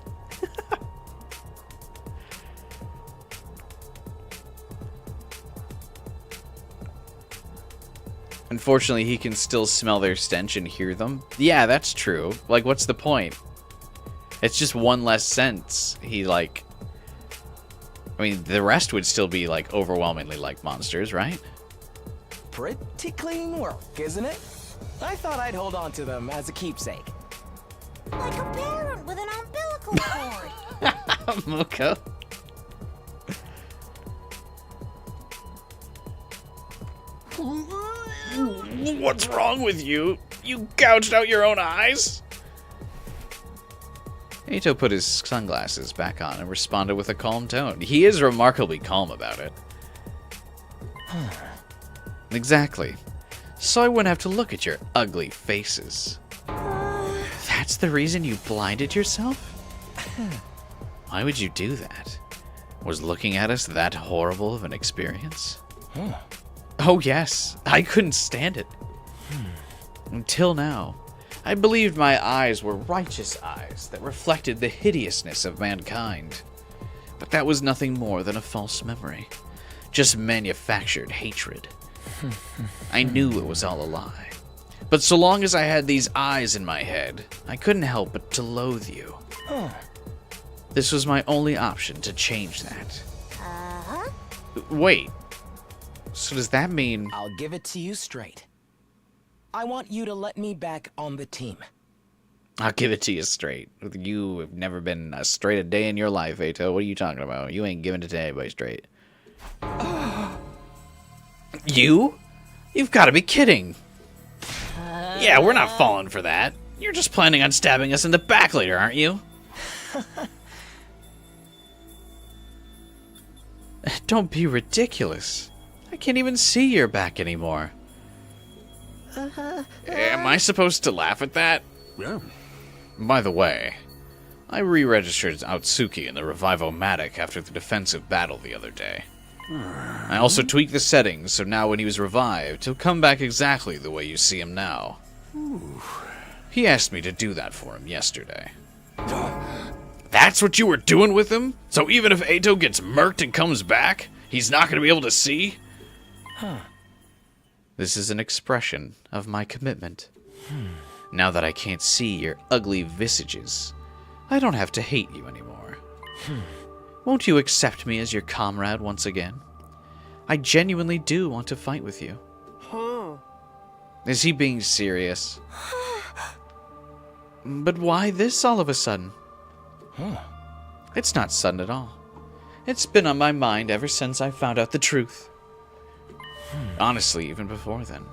Unfortunately, he can still smell their stench and hear them. Yeah, that's true. Like, what's the point? It's just one less sense. He, like... I mean, the rest would still be, like, overwhelmingly like monsters, right? Pretty clean work, isn't it? I thought I'd hold on to them as a keepsake. Like a parent with an umbilical cord. Moko. What's wrong with you? You gouged out your own eyes? Atto put his sunglasses back on and responded with a calm tone. He is remarkably calm about it. Exactly. So I wouldn't have to look at your ugly faces. That's the reason you blinded yourself? Why would you do that? Was looking at us that horrible of an experience? Oh yes, I couldn't stand it. Until now, I believed my eyes were righteous eyes that reflected the hideousness of mankind. But that was nothing more than a false memory. Just manufactured hatred. I knew it was all a lie. But so long as I had these eyes in my head, I couldn't help but to loathe you. This was my only option to change that. Wait. So does that mean... I'll give it to you straight. I want you to let me back on the team. I'll give it to you straight. You have never been straight a day in your life, Atto. What are you talking about? You ain't giving it to anybody straight. You? You've got to be kidding. Yeah, we're not falling for that. You're just planning on stabbing us in the back later, aren't you? Don't be ridiculous. I can't even see your back anymore. Am I supposed to laugh at that? Yeah. By the way, I re-registered Outsuki in the Revivomatic after the defensive battle the other day. I also tweaked the settings, so now when he was revived, he'll come back exactly the way you see him now. He asked me to do that for him yesterday. That's what you were doing with him? So even if Atto gets murked and comes back, he's not going to be able to see? This is an expression of my commitment. Now that I can't see your ugly visages, I don't have to hate you anymore. Won't you accept me as your comrade once again? I genuinely do want to fight with you. Is he being serious? But why this all of a sudden? It's not sudden at all. It's been on my mind ever since I found out the truth. Honestly, even before then.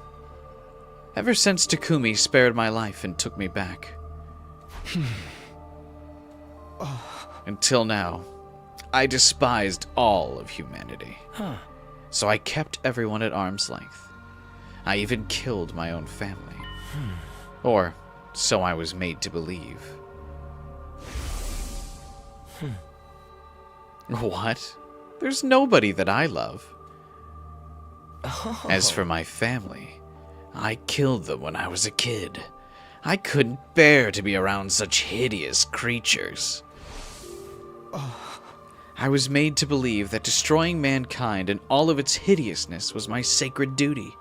Ever since Takumi spared my life and took me back. Until now, I despised all of humanity. So I kept everyone at arm's length. I even killed my own family. Or so I was made to believe. What? There's nobody that I love. As for my family, I killed them when I was a kid. I couldn't bear to be around such hideous creatures. I was made to believe that destroying mankind and all of its hideousness was my sacred duty.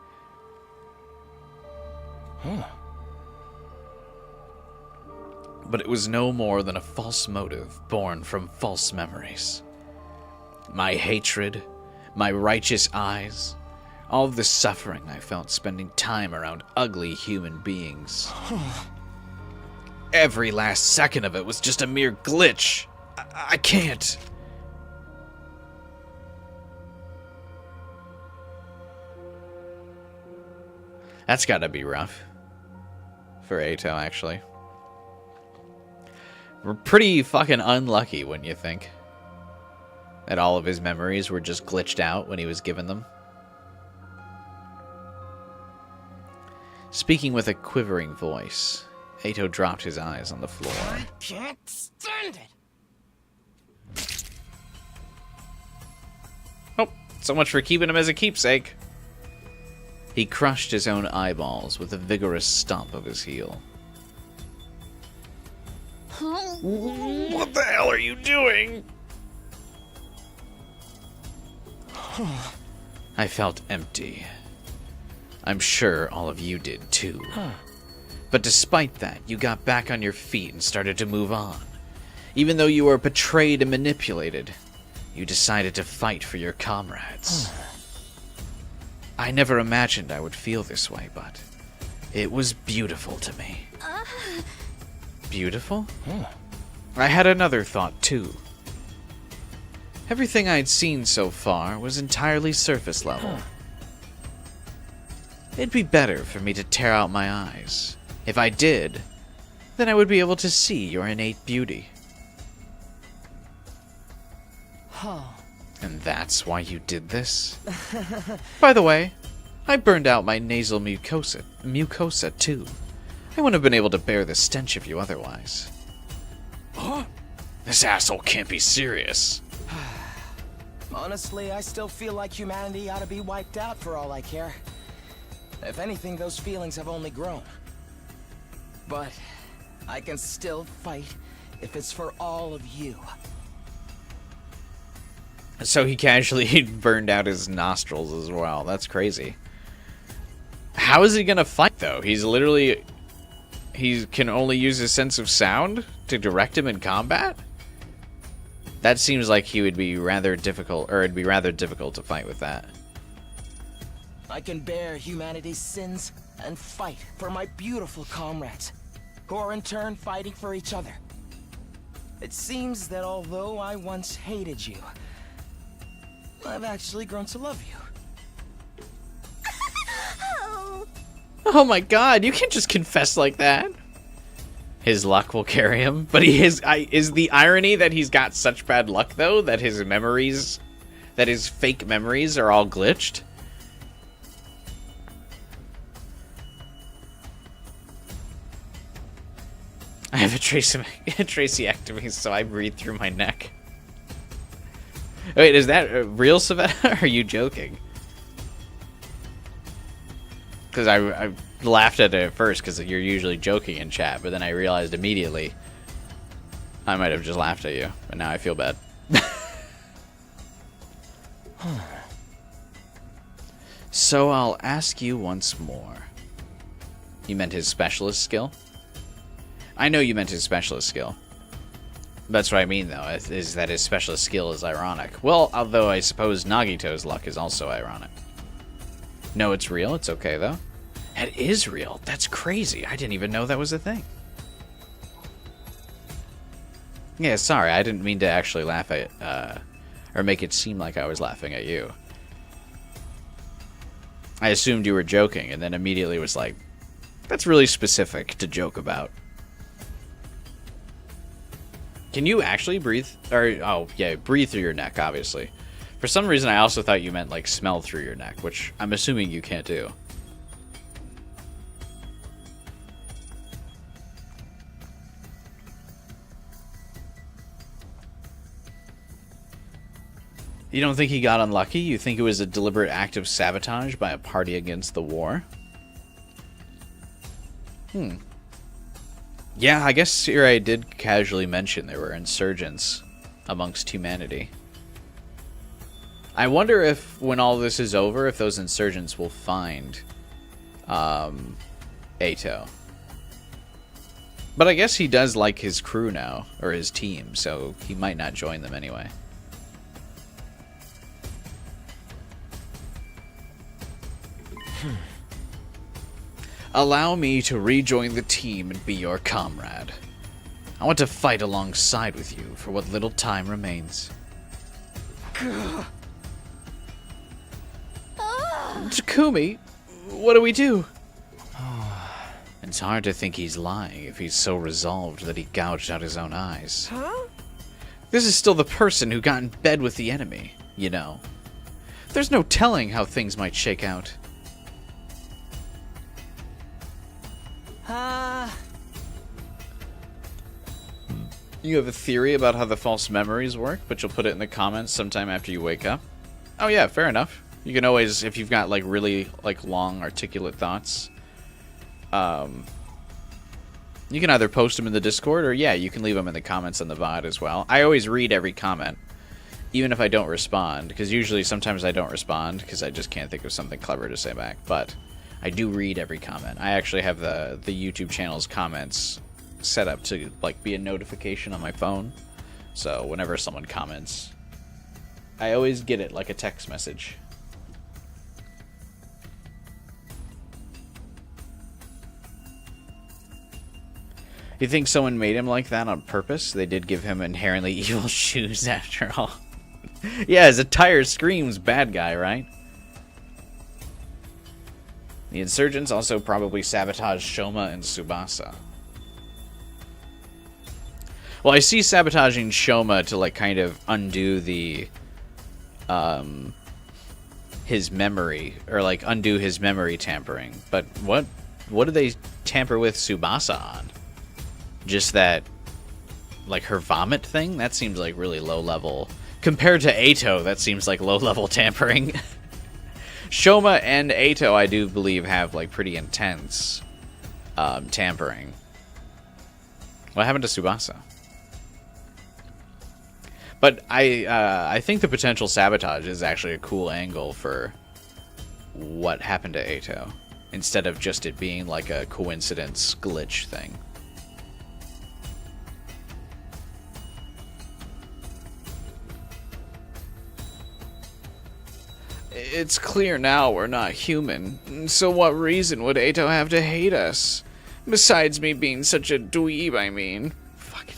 But it was no more than a false motive born from false memories. My hatred, my righteous eyes, all of the suffering I felt spending time around ugly human beings. Every last second of it was just a mere glitch. I can't. That's gotta be rough. For Atto, actually. We're pretty fucking unlucky, wouldn't you think? That all of his memories were just glitched out when he was given them. Speaking with a quivering voice, Atto dropped his eyes on the floor. I can't stand it. Oh, so much for keeping him as a keepsake. He crushed his own eyeballs with a vigorous stomp of his heel. What the hell are you doing? I felt empty. I'm sure all of you did too. But despite that, you got back on your feet and started to move on. Even though you were betrayed and manipulated, you decided to fight for your comrades. I never imagined I would feel this way, but it was beautiful to me. Beautiful? I had another thought too. Everything I'd seen so far was entirely surface level. It'd be better for me to tear out my eyes. If I did, then I would be able to see your innate beauty. And that's why you did this? By the way, I burned out my nasal mucosa too. I wouldn't have been able to bear the stench of you otherwise. Huh? This asshole can't be serious. Honestly, I still feel like humanity ought to be wiped out for all I care. If anything, those feelings have only grown. But I can still fight if it's for all of you. So he casually burned out his nostrils as well. That's crazy. How is he gonna fight, though? He's literally... He can only use his sense of sound to direct him in combat? That seems like he would be rather difficult, or it'd be rather difficult to fight with that. I can bear humanity's sins and fight for my beautiful comrades, who are in turn fighting for each other. It seems that although I once hated you, I've actually grown to love you. Oh my god, you can't just confess like that. His luck will carry him. But is the irony that he's got such bad luck, though, that his memories, that his fake memories are all glitched? I have a tracheectomy, so I breathe through my neck. Wait, is that real, Savannah? Or are you joking? Because I laughed at it at first because you're usually joking in chat, but then I realized immediately I might have just laughed at you, and now I feel bad. So I'll ask you once more. You meant his specialist skill? I know you meant his specialist skill. That's what I mean, though, is that his specialist skill is ironic. Well, although I suppose Nagito's luck is also ironic. No, it's real. It's okay, though. It is real. That's crazy. I didn't even know that was a thing. Yeah, sorry. I didn't mean to actually laugh at, or make it seem like I was laughing at you. I assumed you were joking, and then immediately was like, that's really specific to joke about. Can you actually breathe? Or, oh, yeah, breathe through your neck, obviously. For some reason, I also thought you meant, like, smell through your neck, which I'm assuming you can't do. You don't think he got unlucky? You think it was a deliberate act of sabotage by a party against the war? Yeah, I guess Sirei did casually mention there were insurgents amongst humanity. I wonder if, when all this is over, if those insurgents will find Atto. But I guess he does like his crew now, or his team, so he might not join them anyway. Allow me to rejoin the team and be your comrade. I want to fight alongside with you for what little time remains. Takumi, what do we do? It's hard to think he's lying if he's so resolved that he gouged out his own eyes. Huh? This is still the person who got in bed with the enemy, you know. There's no telling how things might shake out. You have a theory about how the false memories work, but you'll put it in the comments sometime after you wake up? Oh yeah, fair enough. You can always, if you've got like really like long articulate thoughts, you can either post them in the Discord, or yeah, you can leave them in the comments on the VOD as well. I always read every comment, even if I don't respond, because usually sometimes I don't respond because I just can't think of something clever to say back. But I do read every comment. I actually have the YouTube channel's comments set up to like be a notification on my phone, so whenever someone comments, I always get it like a text message. You think someone made him like that on purpose? They did give him inherently evil shoes after all. Yeah, his attire screams bad guy, right? The insurgents also probably sabotaged Shoma and Tsubasa. Well, I see sabotaging Shoma to like kind of undo the his memory, or like undo his memory tampering. But what do they tamper with Tsubasa on? Just that, like, her vomit thing? That seems like really low level. Compared to Atto, that seems like low level tampering. Shoma and Atto, I do believe, have like pretty intense tampering. What happened to Tsubasa? But I think the potential sabotage is actually a cool angle for what happened to Atto, instead of just it being like a coincidence glitch thing. It's clear now we're not human, so what reason would Atto have to hate us? Besides me being such a dweeb, I mean. Fucking...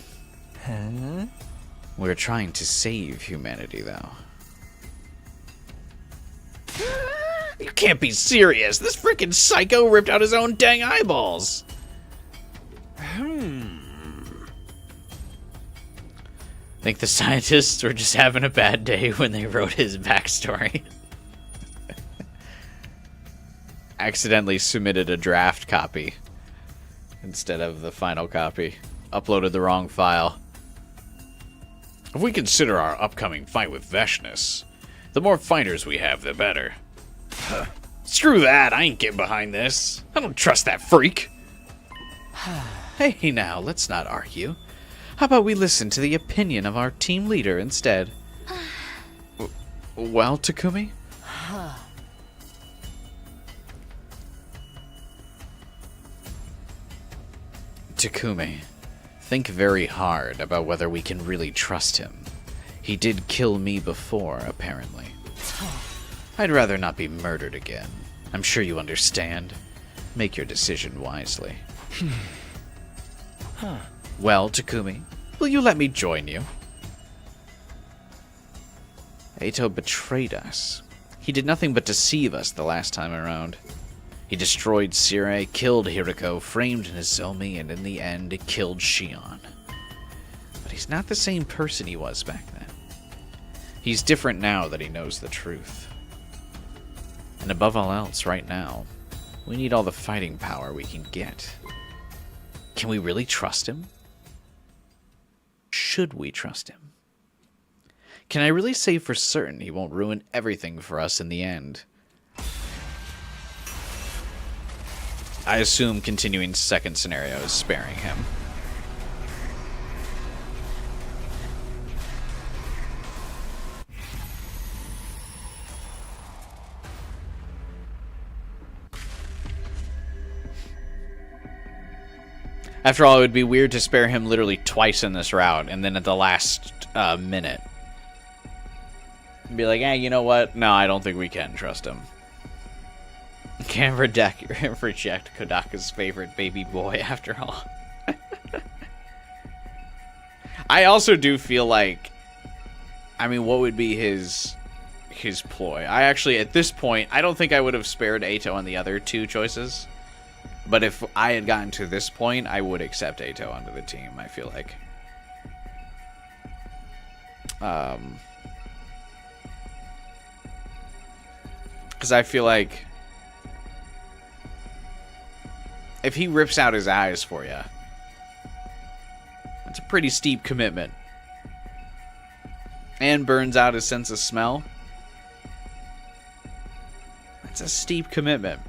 Huh? We're trying to save humanity, though. You can't be serious! This freaking psycho ripped out his own dang eyeballs! Think the scientists were just having a bad day when they wrote his backstory. Accidentally submitted a draft copy instead of the final copy. Uploaded the wrong file. If we consider our upcoming fight with Vesnes, the more fighters we have, the better. Screw that, I ain't getting behind this. I don't trust that freak. Hey now, let's not argue. How about we listen to the opinion of our team leader instead? Well, Takumi? Takumi, think very hard about whether we can really trust him. He did kill me before, apparently. I'd rather not be murdered again. I'm sure you understand. Make your decision wisely. Well, Takumi, will you let me join you? Atto betrayed us. He did nothing but deceive us the last time around. He destroyed Sirei, killed Hiriko, framed Nomi, and in the end, killed Shion. But he's not the same person he was back then. He's different now that he knows the truth. And above all else, right now, we need all the fighting power we can get. Can we really trust him? Should we trust him? Can I really say for certain he won't ruin everything for us in the end? I assume continuing second scenario is sparing him. After all, it would be weird to spare him literally twice in this route, and then at the last minute, be like, hey, you know what? No, I don't think we can trust him. Can't reject Kodaka's favorite baby boy, after all. I also do feel like, I mean, what would be his ploy? I actually, at this point, I don't think I would have spared Atto on the other two choices. But if I had gotten to this point, I would accept Atto onto the team, I feel like. Because I feel like if he rips out his eyes for you, that's a pretty steep commitment. And burns out his sense of smell. It's a steep commitment.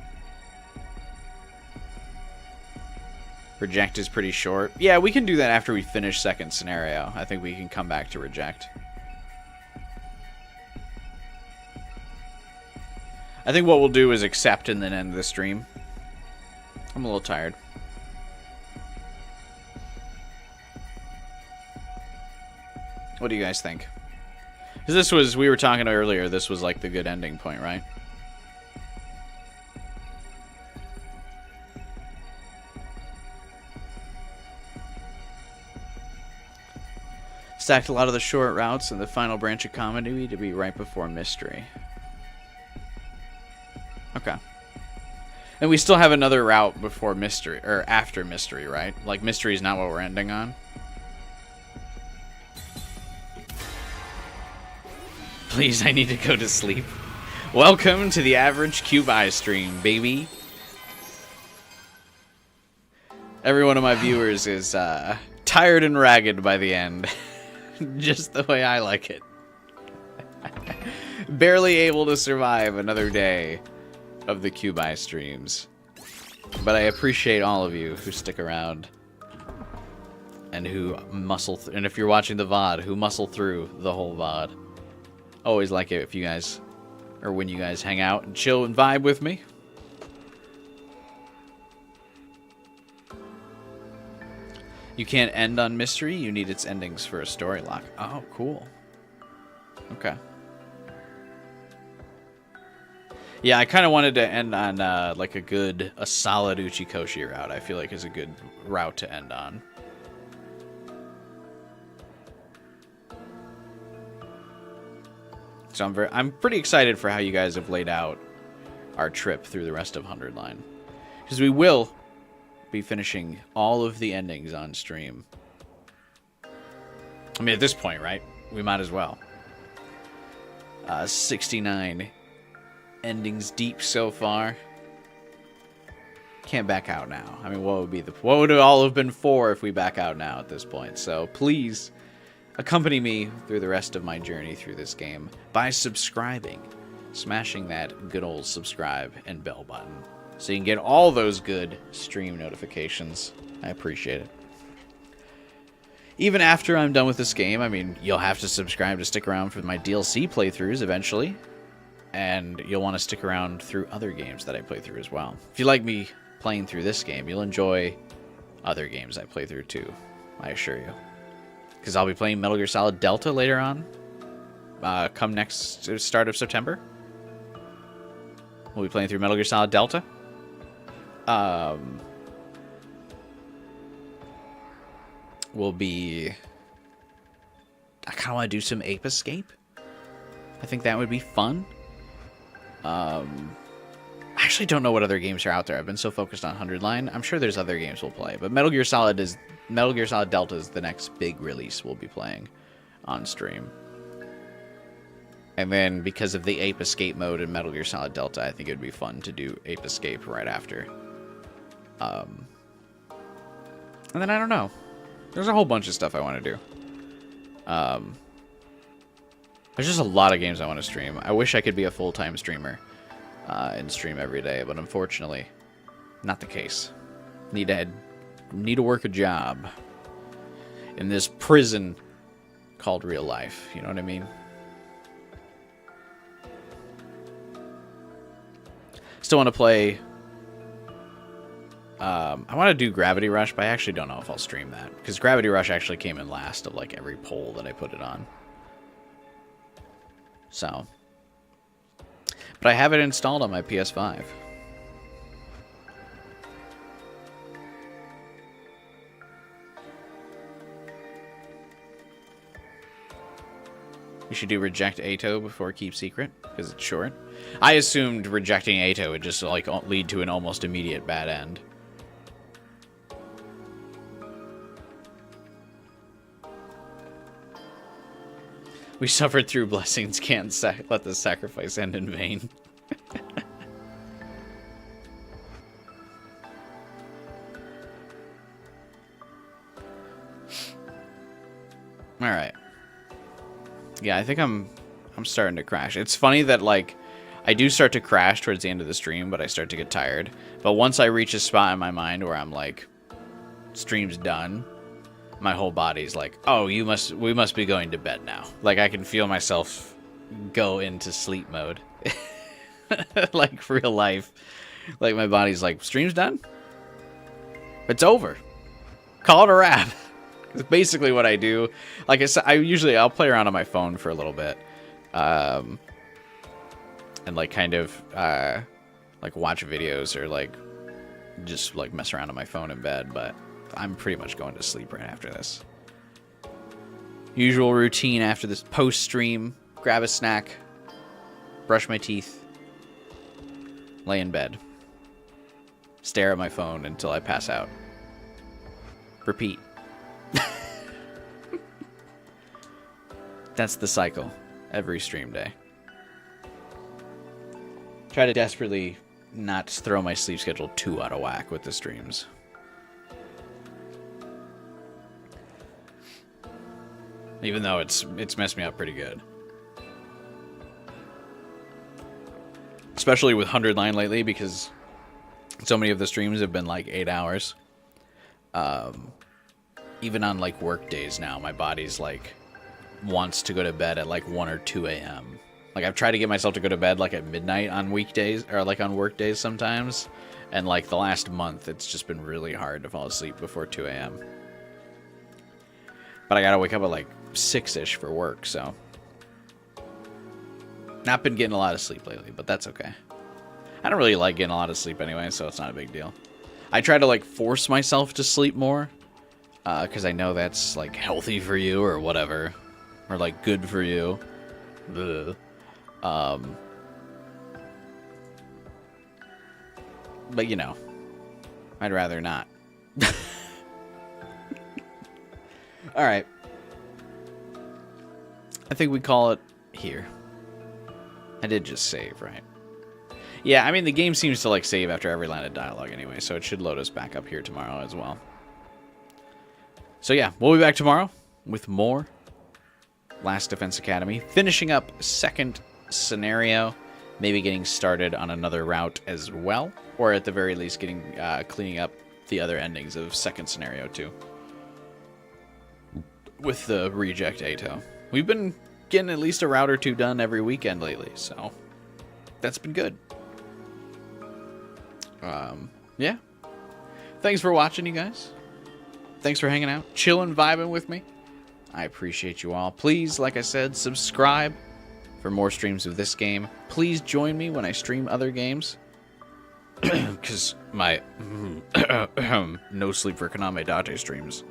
Reject is pretty short. Yeah, we can do that after we finish second scenario. I think we can come back to reject. I think what we'll do is accept and then end the stream. I'm a little tired. What do you guys think? Because this was, we were talking earlier, this was like the good ending point, right? Stacked a lot of the short routes and the final branch of comedy to be right before mystery. Okay. And we still have another route before mystery, or after mystery, right? Like, mystery is not what we're ending on. Please, I need to go to sleep. Welcome to the Average Cube Eye stream, baby. Every one of my viewers is tired and ragged by the end. Just the way I like it. Barely able to survive another day of the Cube Eye streams. But I appreciate all of you who stick around. And who muscle and if you're watching the VOD, who muscle through the whole VOD. Always like it if you guys, or when you guys hang out and chill and vibe with me. You can't end on mystery, you need its endings for a story lock. Oh, cool. Okay. Yeah, I kind of wanted to end on like a solid Uchikoshi route. I feel like is a good route to end on. So I'm pretty excited for how you guys have laid out our trip through the rest of 100 Line. Because we will be finishing all of the endings on stream. I mean, at this point, right? We might as well. 69 endings deep so far. Can't back out now. I mean, what would it all have been for if we back out now at this point? So please accompany me through the rest of my journey through this game by subscribing, smashing that good old subscribe and bell button so you can get all those good stream notifications. I appreciate it. Even after I'm done with this game, I mean, you'll have to subscribe to stick around for my DLC playthroughs eventually, and you'll want to stick around through other games that I play through as well. If you like me playing through this game, you'll enjoy other games I play through too, I assure you. Because I'll be playing Metal Gear Solid Delta later on, come next start of September. We'll be playing through Metal Gear Solid Delta. We'll be... I kind of want to do some Ape Escape. I think that would be fun. I actually don't know what other games are out there. I've been so focused on 100 Line. I'm sure there's other games we'll play, but Metal Gear Solid Delta is the next big release we'll be playing on stream. And then because of the Ape Escape mode in Metal Gear Solid Delta, I think it would be fun to do Ape Escape right after. And then I don't know. There's a whole bunch of stuff I want to do. There's just a lot of games I want to stream. I wish I could be a full-time streamer and stream every day, but unfortunately, not the case. Need to work a job in this prison called real life. You know what I mean? Still want to play. I want to do Gravity Rush, but I actually don't know if I'll stream that because Gravity Rush actually came in last of like every poll that I put it on. So, but I have it installed on my PS5. We should do reject Atto before keep secret because it's short. I assumed rejecting Atto would just like lead to an almost immediate bad end. We suffered through blessings, can't let the sacrifice end in vain. All right. Yeah, I think I'm starting to crash. It's funny that like I do start to crash towards the end of the stream, but I start to get tired. But once I reach a spot in my mind where I'm like, stream's done, my whole body's like, oh, we must be going to bed now. Like, I can feel myself go into sleep mode. Like real life. Like, my body's like, stream's done? It's over. Call it a wrap. It's basically what I do. Like I said, I'll play around on my phone for a little bit. And like kind of like watch videos or like just like mess around on my phone in bed, but I'm pretty much going to sleep right after this. Usual routine after this post stream, grab a snack, brush my teeth, lay in bed, stare at my phone until I pass out. Repeat. That's the cycle every stream day. Try to desperately not throw my sleep schedule too out of whack with the streams. Even though it's messed me up pretty good. Especially with 100 line lately, because so many of the streams have been like 8 hours. Even on like work days now, my body's like wants to go to bed at like 1 or 2 a.m. Like, I've tried to get myself to go to bed like at midnight on weekdays or like on work days sometimes, and like the last month it's just been really hard to fall asleep before 2 a.m. But I gotta wake up at like 6-ish for work, so not been getting a lot of sleep lately, but that's okay. I don't really like getting a lot of sleep anyway, so it's not a big deal. I try to like force myself to sleep more, because I know that's like healthy for you or whatever, or like good for you. Ugh. But you know, I'd rather not. All right. I think we call it here. I did just save, right? Yeah, I mean, the game seems to like save after every line of dialogue anyway, so it should load us back up here tomorrow as well. So yeah, we'll be back tomorrow with more Last Defense Academy, finishing up second scenario, maybe getting started on another route as well, or at the very least getting cleaning up the other endings of second scenario too, with the reject Atto. We've been getting at least a route or two done every weekend lately, so that's been good. Yeah, thanks for watching, you guys. Thanks for hanging out, chilling, vibing with me. I appreciate you all. Please, like I said, subscribe for more streams of this game. Please join me when I stream other games. Because my no sleep for Kaname Date streams,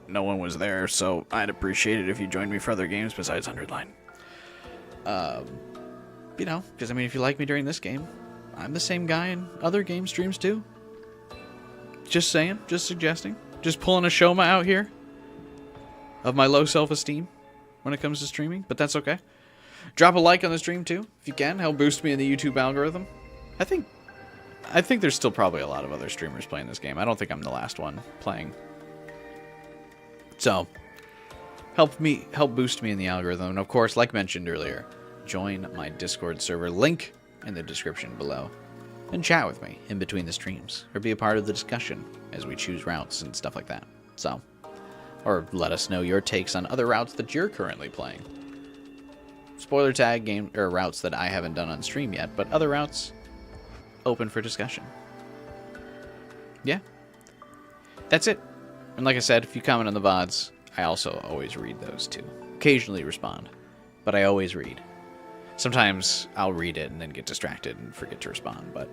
no one was there, so I'd appreciate it if you joined me for other games besides 100 line. You know, because I mean, if you like me during this game, I'm the same guy in other game streams too. Just saying, just suggesting, just pulling a Shoma out here of my low self-esteem when it comes to streaming, but that's okay. Drop a like on the stream too, if you can. Help boost me in the YouTube algorithm. I think there's still probably a lot of other streamers playing this game. I don't think I'm the last one playing. So, help boost me in the algorithm. And of course, like mentioned earlier, join my Discord server, link in the description below, and chat with me in between the streams, or be a part of the discussion as we choose routes and stuff like that. So, or let us know your takes on other routes that you're currently playing. Spoiler tag game or routes that I haven't done on stream yet, but other routes open for discussion. Yeah, that's it. And like I said, if you comment on the VODs, I also always read those too. Occasionally respond, but I always read. Sometimes I'll read it and then get distracted and forget to respond, but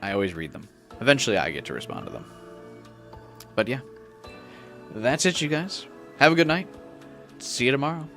I always read them. Eventually I get to respond to them. But yeah, that's it, you guys. Have a good night. See you tomorrow.